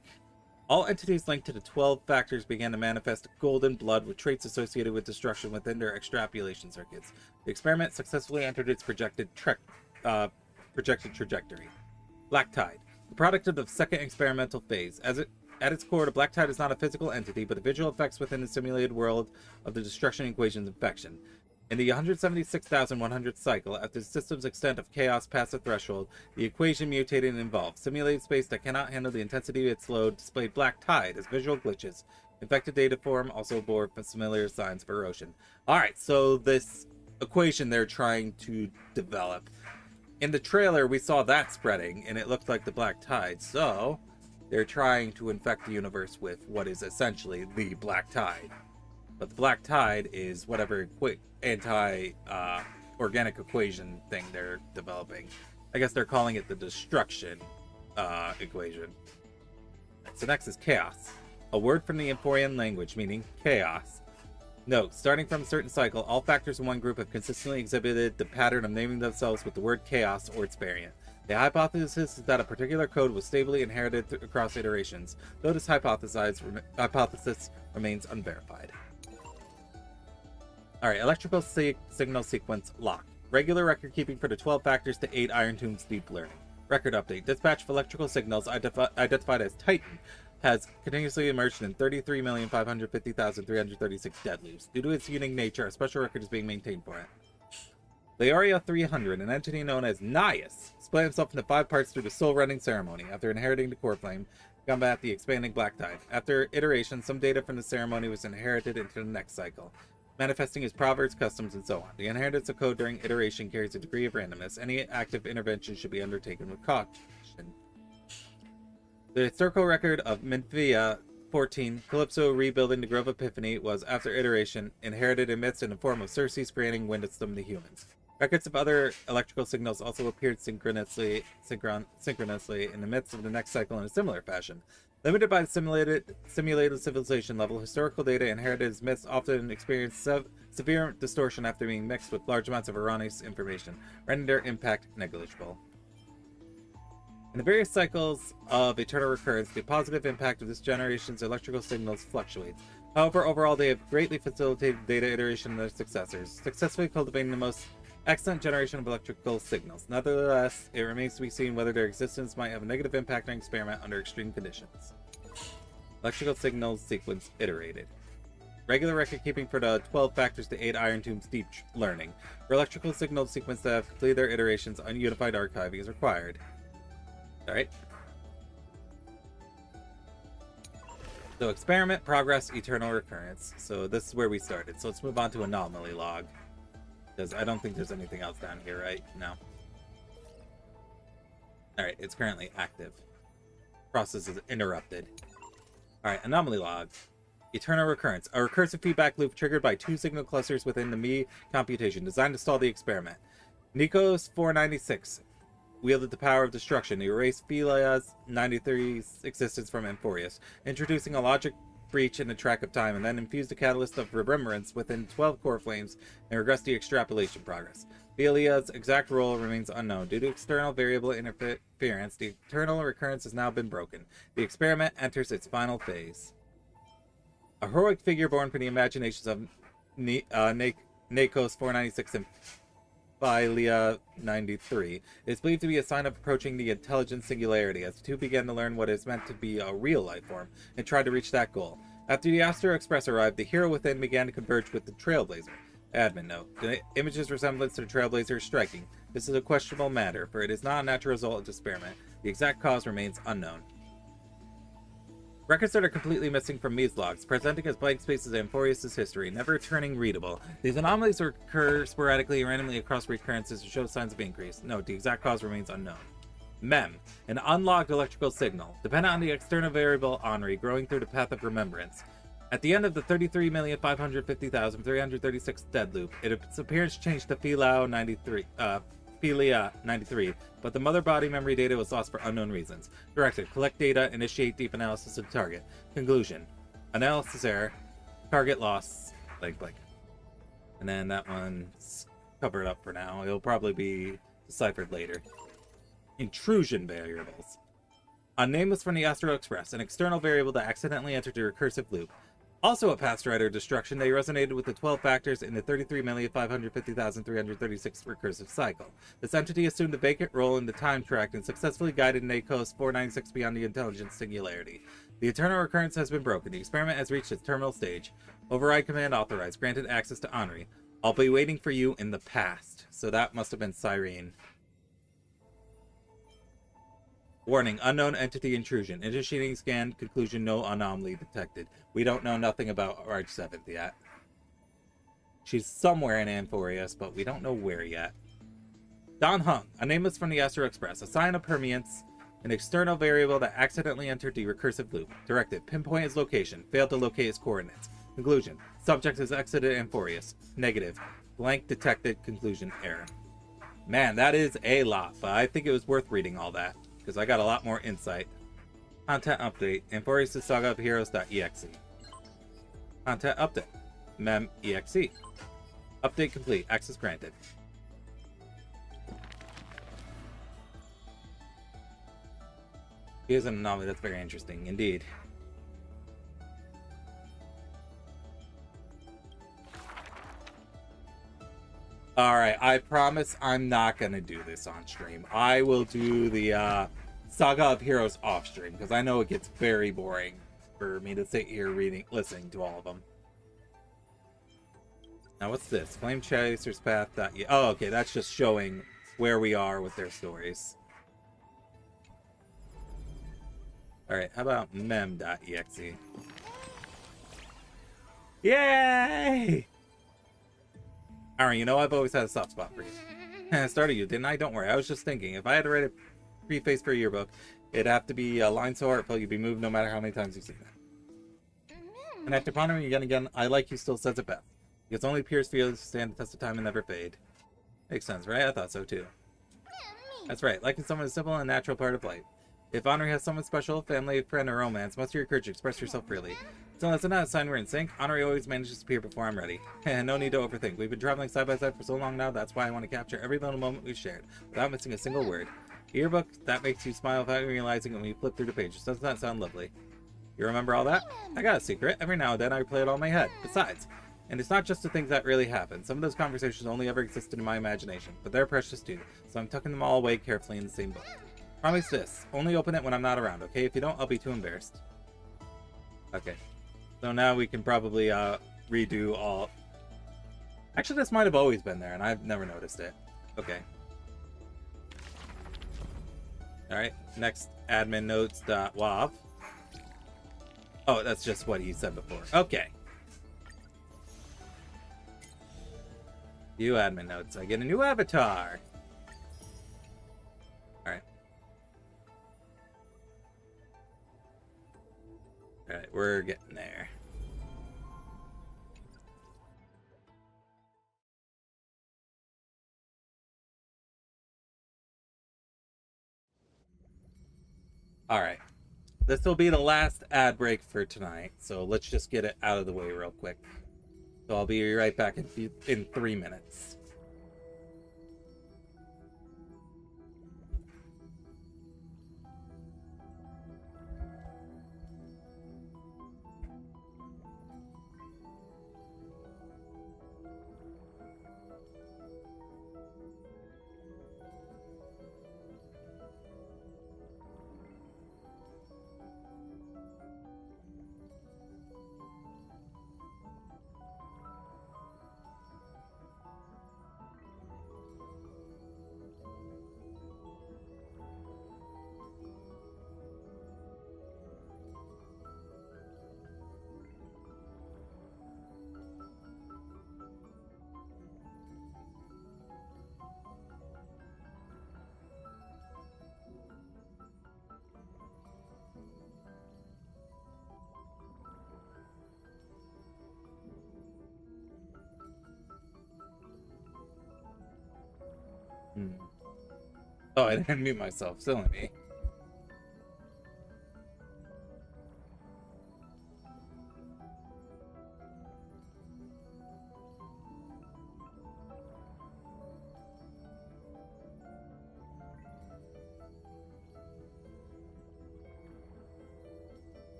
All entities linked to the 12 factors began to manifest golden blood with traits associated with destruction within their extrapolation circuits. The experiment successfully entered its projected trajectory. Black Tide. The product of the second experimental phase. As it At its core, the black tide is not a physical entity, but the visual effects within the simulated world of the destruction equation's infection. In the 176,100th cycle, after the system's extent of chaos passed the threshold, the equation mutated and evolved. Simulated space that cannot handle the intensity of its load displayed black tide as visual glitches. Infected data form also bore familiar signs of erosion. Alright, so this equation they're trying to develop. In the trailer, we saw that spreading, and it looked like the black tide, so they're trying to infect the universe with what is essentially the black tide. But the black tide is whatever anti-organic equation thing they're developing. I guess they're calling it the destruction equation. So next is chaos, a word from the Emporian language meaning chaos. Note, starting from a certain cycle, all factors in one group have consistently exhibited the pattern of naming themselves with the word chaos or its variant. The hypothesis is that a particular code was stably inherited across iterations, though this hypothesis remains unverified. Alright, electrical signal sequence locked. Regular record keeping for the 12 factors to 8 Iron Tomb's deep learning. Record update. Dispatch of electrical signals identified as Titan has continuously emerged in 33,550,336 dead loops. Due to its unique nature, a special record is being maintained for it. Leoria 300, an entity known as Nias, split himself into 5 parts through the soul-rending ceremony. After inheriting the core flame, combat the expanding black tide. After iteration, some data from the ceremony was inherited into the next cycle, manifesting his proverbs, customs, and so on. The inheritance of code during iteration carries a degree of randomness. Any active intervention should be undertaken with caution. The historical record of Menphia 14, Calypso rebuilding the Grove Epiphany, was, after iteration, inherited and mixed in the form of Circe's granting Windstone to humans. Records of other electrical signals also appeared synchronously in the midst of the next cycle in a similar fashion. Limited by the simulated civilization level, historical data inherited as myths often experience severe distortion after being mixed with large amounts of erroneous information, rendering their impact negligible. In the various cycles of eternal recurrence, the positive impact of this generation's electrical signals fluctuates. However, overall, they have greatly facilitated data iteration in their successors, successfully cultivating the most excellent generation of electrical signals. Nevertheless, it remains to be seen whether their existence might have a negative impact on experiment under extreme conditions. Electrical signals sequence iterated. Regular record keeping for the 12 factors to 8 Iron Tomb's deep learning. For electrical signal sequence that have completed their iterations, ununified archiving is required. Alright. So experiment, progress, eternal recurrence. So this is where we started. So let's move on to anomaly log. Because I don't think there's anything else down here, right? No. Alright, it's currently active. Process is interrupted. Alright, anomaly log. Eternal recurrence. A recursive feedback loop triggered by 2 signal clusters within the Me computation, designed to stall the experiment. Nikos 496 wielded the power of destruction to erase Philia's 93's existence from Amphorius, introducing a logic breach in the track of time, and then infused a catalyst of remembrance within 12 core flames and regressed the extrapolation progress. Philia's exact role remains unknown. Due to external variable interference, the eternal recurrence has now been broken. The experiment enters its final phase. A heroic figure born from the imaginations of Nikos 496 and Philia 93 is believed to be a sign of approaching the intelligent singularity, as the two began to learn what is meant to be a real life form and tried to reach that goal. After the Astro Express arrived, the hero within began to converge with the Trailblazer. Admin note: the image's resemblance to the Trailblazer is striking. This is a questionable matter, for it is not a natural result of experiment. The exact cause remains unknown. Records that are completely missing from Me's logs, presenting as blank spaces in Amphorius' history, never turning readable. These anomalies occur sporadically and randomly across recurrences to show signs of increase. Note, the exact cause remains unknown. Mem, an unlogged electrical signal, dependent on the external variable HisshAnri growing through the path of remembrance. At the end of the 33,550,336 dead loop, its appearance changed to Philia 93, but the mother body memory data was lost for unknown reasons. Directive: collect data, initiate deep analysis of the target. Conclusion: analysis error, target loss, blank blank. And then that one's covered up for now. It'll probably be deciphered later. Intrusion variables. On Nameless from the Astro Express, an external variable that accidentally entered a recursive loop. Also a past writer destruction, they resonated with the 12 factors in the 33,550,336 recursive cycle. This entity assumed a vacant role in the time track and successfully guided Nikos 496 beyond the intelligence singularity. The eternal recurrence has been broken. The experiment has reached its terminal stage. Override command authorized. Granted access to HisshAnri. I'll be waiting for you in the past. So that must have been Cyrene. Warning, unknown entity intrusion. Initiating scan, conclusion, no anomaly detected. We don't know nothing about Arch 7th yet. She's somewhere in Amphorius, but we don't know where yet. Don Hung, a nameless from the Astro Express. A sign of permeance, an external variable that accidentally entered the recursive loop. Directive, pinpoint his location. Failed to locate his coordinates. Conclusion, subject has exited Amphorius. Negative, blank detected. Conclusion, error. Man, that is a lot, but I think it was worth reading all that, because I got a lot more insight. Content update, Amphorius Saga of Heroes.exe. Content update, mem.exe. Update complete, access granted. Here's an anomaly that's very interesting, indeed. Alright, I promise I'm not gonna do this on stream. I will do the Saga of Heroes off stream, because I know it gets very boring for me to sit here listening to all of them. Now what's this? Flame Chaser's Path. Oh, okay, that's just showing where we are with their stories. Alright, how about mem.exe? Yay! Alright, you know I've always had a soft spot for you. I started you, didn't I? Don't worry, I was just thinking, if I had to write a preface for a yearbook, it'd have to be a line so heartfelt you'd be moved no matter how many times you've seen it. And after pondering again and again, I like you still, says it best. Because only pure feelings stand the test of time and never fade. Makes sense, right? I thought so too. That's right, liking someone is a simple and natural part of life. If HisshAnri has someone special, family, friend, or romance, muster your courage to express yourself freely. So that's not a sign we're in sync. HisshAnri always manages to appear before I'm ready. No need to overthink. We've been traveling side by side for so long now, that's why I want to capture every little moment we've shared, without missing a single word. A yearbook that makes you smile without realizing it when you flip through the pages. Doesn't that sound lovely? You remember all that? I got a secret. Every now and then I play it all in my head. Besides, and it's not just the things that really happen. Some of those conversations only ever existed in my imagination, but they're precious too, so I'm tucking them all away carefully in the same book. Promise this. Only open it when I'm not around, okay? If you don't, I'll be too embarrassed. Okay. So now we can probably redo all... Actually, this might have always been there, and I've never noticed it. Okay. Alright, next admin notes.wav. Oh, that's just what he said before. Okay. View admin notes. I get a new avatar. Alright. Alright, we're getting there. Alright. This will be the last ad break for tonight, so let's just get it out of the way real quick. So I'll be right back in 3 minutes. Oh, I didn't mute myself. Silly me.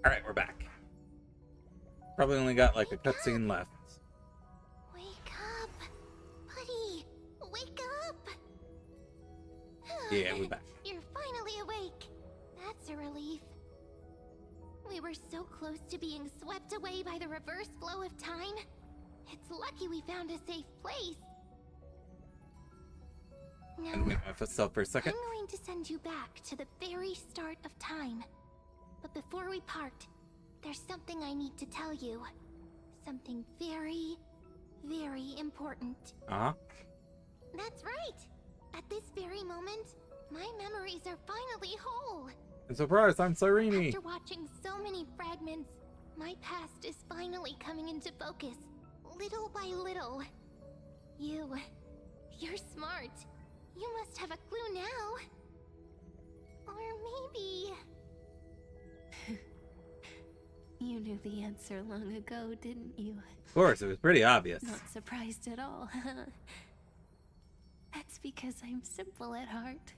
Alright, we're back. Probably only got like a cutscene left. Wake up, buddy. Wake up. Yeah, we're back. You're finally awake. That's a relief. We were so close to being swept away by the reverse flow of time. It's lucky we found a safe place. Now, And wait myself for a second. I'm going to send you back to the very start of time. But before we part, there's something I need to tell you. Something very, very important. Uh-huh. That's right! At this very moment, my memories are finally whole. I'm surprised, I'm Cyrene. After watching so many fragments, my past is finally coming into focus, little by little. You're smart. You must have a clue now. Or maybe... You knew the answer long ago, didn't you? Of course, it was pretty obvious. Not surprised at all. That's because I'm simple at heart.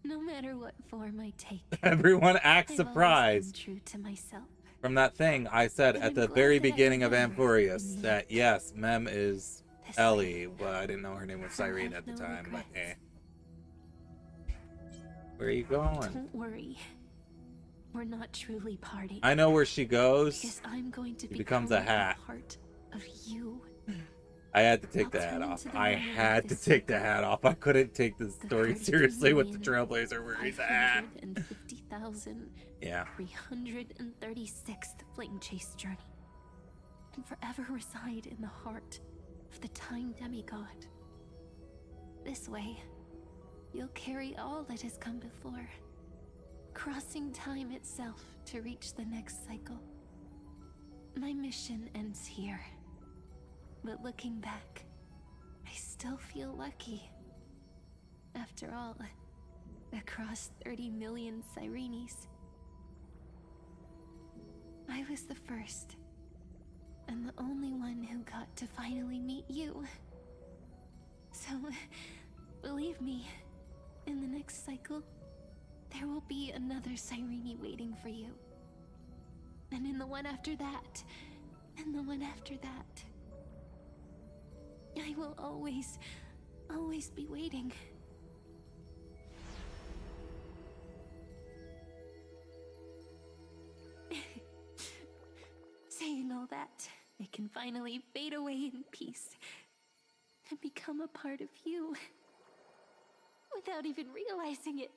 No matter what form I take. Everyone acts I've surprised. always been true to myself. From that thing I said at the very beginning of Amphorius that yes, Mem is Ellie. Well, I didn't know her name was Cyrene at the time, but eh. Where are you going? Don't worry. We're not truly parting. I know where she goes. Because I'm going to She becomes a hat. part of you. I had to take the hat off. I had to take the hat off. I couldn't take the story seriously with the Trailblazer where he's a hat. 550,000. Yeah. 336th Flame Chase journey. And forever reside in the heart of the Time Demigod. This way, you'll carry all that has come before, crossing time itself to reach the next cycle. My mission ends here. But looking back, I still feel lucky. After all, across 30 million Cyrenes, I was the first, and the only one who got to finally meet you. So, believe me, in the next cycle, there will be another Cyrene waiting for you. And in the one after that, and the one after that. I will always be waiting. Saying all that, I can finally fade away in peace and become a part of you. Without even realizing it,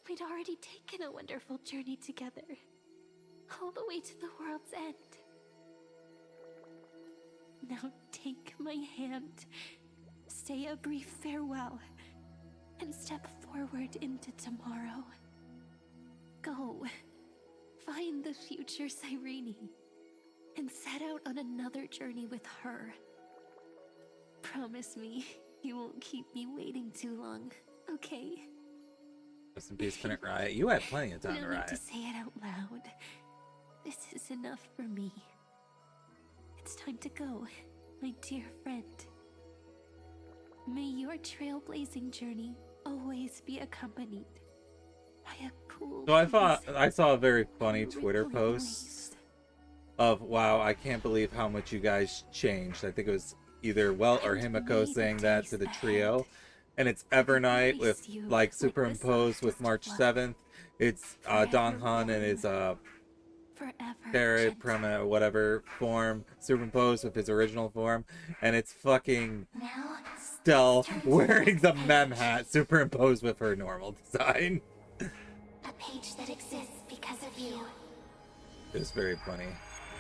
we'd already taken a wonderful journey together, all the way to the world's end. Now take my hand, say a brief farewell, and step forward into tomorrow. Go, find the future Cyrene, and set out on another journey with her. Promise me you won't keep me waiting too long, okay? Rest in peace, Pennant Riot. You had plenty of time No to need riot. to say it out loud. This is enough for me. It's time to go, my dear friend. May your trailblazing journey always be accompanied by a cool So breeze. I saw a very funny Twitter post of, wow, I can't believe how much you guys changed. I think it was either Well or Himiko saying that to the trio. And it's Evernight with like superimposed with March 7th. It's Donghan and his Barrett, Prema, or whatever form superimposed with his original form. And it's fucking Stell wearing the Mem hat superimposed with her normal design. A page that exists because of you. It was very funny.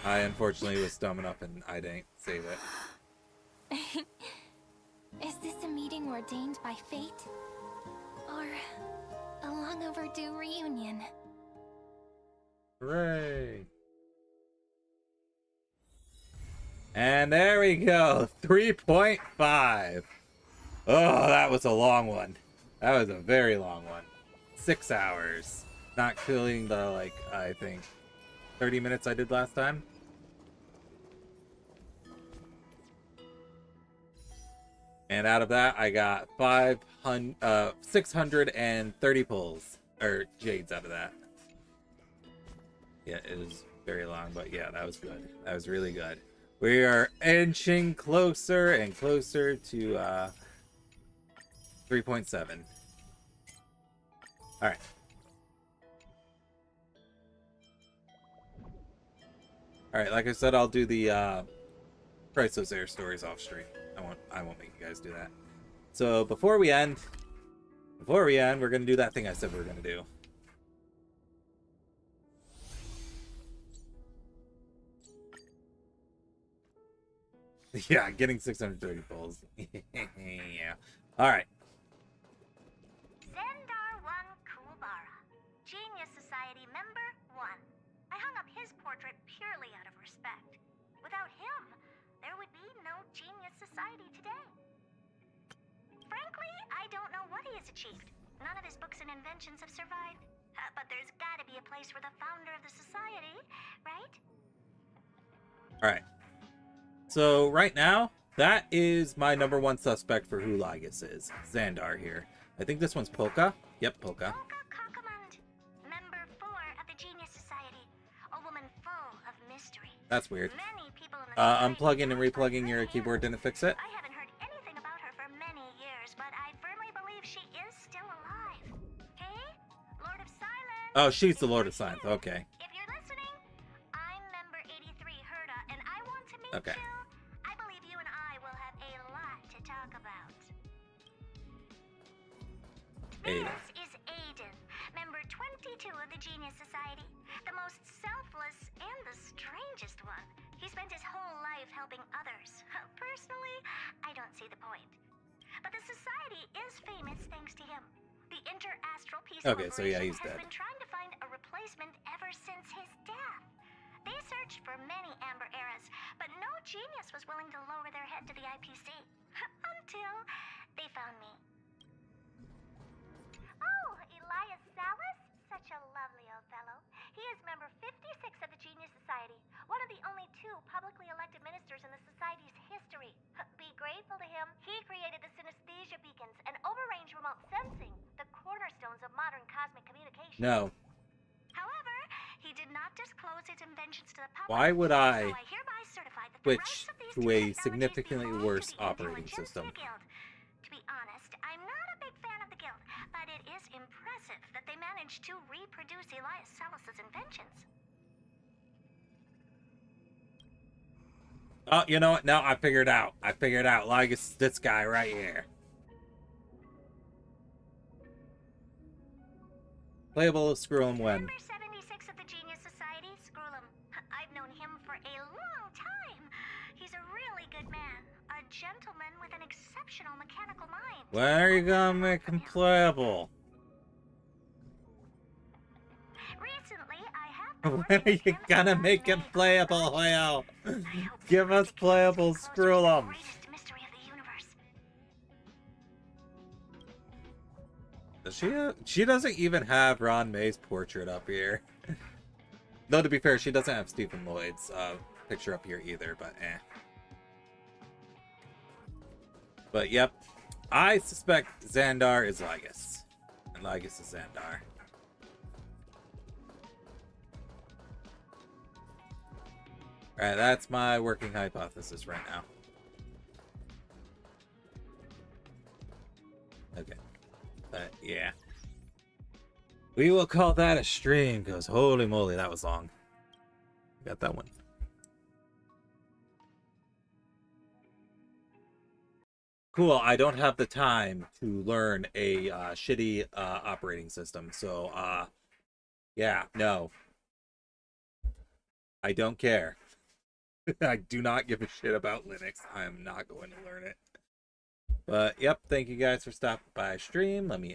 I unfortunately was dumb enough and I didn't save it. Is this a meeting ordained by fate? Or a long overdue reunion? Hooray! And there we go, 3.5. Oh, that was a long one. That was a very long one. 6 hours. Not killing the, like, I think 30 minutes I did last time. And out of that, I got 630 pulls, or jades out of that. Yeah, it is very long, but yeah, that was good. That was really good. We are inching closer and closer to 3.7. All right. All right, like I said, I'll do the Price Those Air stories off stream. I won't make you guys do that. So before we end, we're gonna do that thing I said we were gonna do. Yeah, getting 630 pulls. Yeah. All right. Zendar 1 Kulbara, Genius Society member 1. I hung up his portrait purely out of respect. Without him, there would be no Genius Society today. Frankly, I don't know what he has achieved. None of his books and inventions have survived. But there's gotta be a place for the founder of the society, right? All right. So right now, that is my #1 suspect for who Lygus is. Xandar here. I think this one's Polka. Yep, Polka. Polka Kakamund, member 4 of the Genius Society. A woman full of mystery. That's weird. Many people in the Unplugging and replugging your keyboard didn't fix it? I haven't heard anything about her for many years, but I firmly believe she is still alive. Hey, Lord of Silence. Oh, she's the Lord of Science. Okay. If you're listening, I'm member 83 Herda, and I want to meet Okay. you. I believe you and I will have a lot to talk about. Aiden. This is Aiden, member 22 of the Genius Society. The most selfless and the strangest one. He spent his whole life helping others. Personally, I don't see the point. But the society is famous thanks to him. The Inter-Astral Peace Okay, so yeah, Corporation he's has dead. been trying to find a replacement ever since his death. They searched for many Amber eras, but no genius was willing to lower their head to the IPC. Until they found me. Oh, Elias Salas? Such a lovely old fellow. He is member 56 of the Genius Society, one of the only 2 publicly elected ministers in the Society's history. Be grateful to him. He created the synesthesia beacons and overrange remote sensing, the cornerstones of modern cosmic communication. No. However, he did not disclose his inventions to the public. Why would I so I hereby certify that the switch rights of these to a significantly worse operating system? Guild. To be honest, I'm not a big fan of the guild, but it is impressive that they managed to reproduce Elias Salas's inventions. Oh, you know what? No, I figured out. Lygus is this guy right here. Playable, screw him when. Member 76 of the Genius Society, Skrullum. I've known him for a long time. He's a really good man, a gentleman with an exceptional mechanical mind. When are you gonna make him playable? Recently, I have When are you gonna make him playable, Hoyle? Give us playable, screw him. mystery of the universe. Does she doesn't even have Ron May's portrait up here. Though to be fair, she doesn't have Stephen Lloyd's picture up here either, but eh. But yep, I suspect Xandar is Lygus. And Lygus is Xandar. Alright, that's my working hypothesis right now. Okay. But yeah. We will call that a stream, because holy moly, that was long. Got that one. Cool, I don't have the time to learn a shitty operating system, so yeah, no. I don't care. I do not give a shit about Linux. I am not going to learn it. But yep, thank you guys for stopping by stream. Let me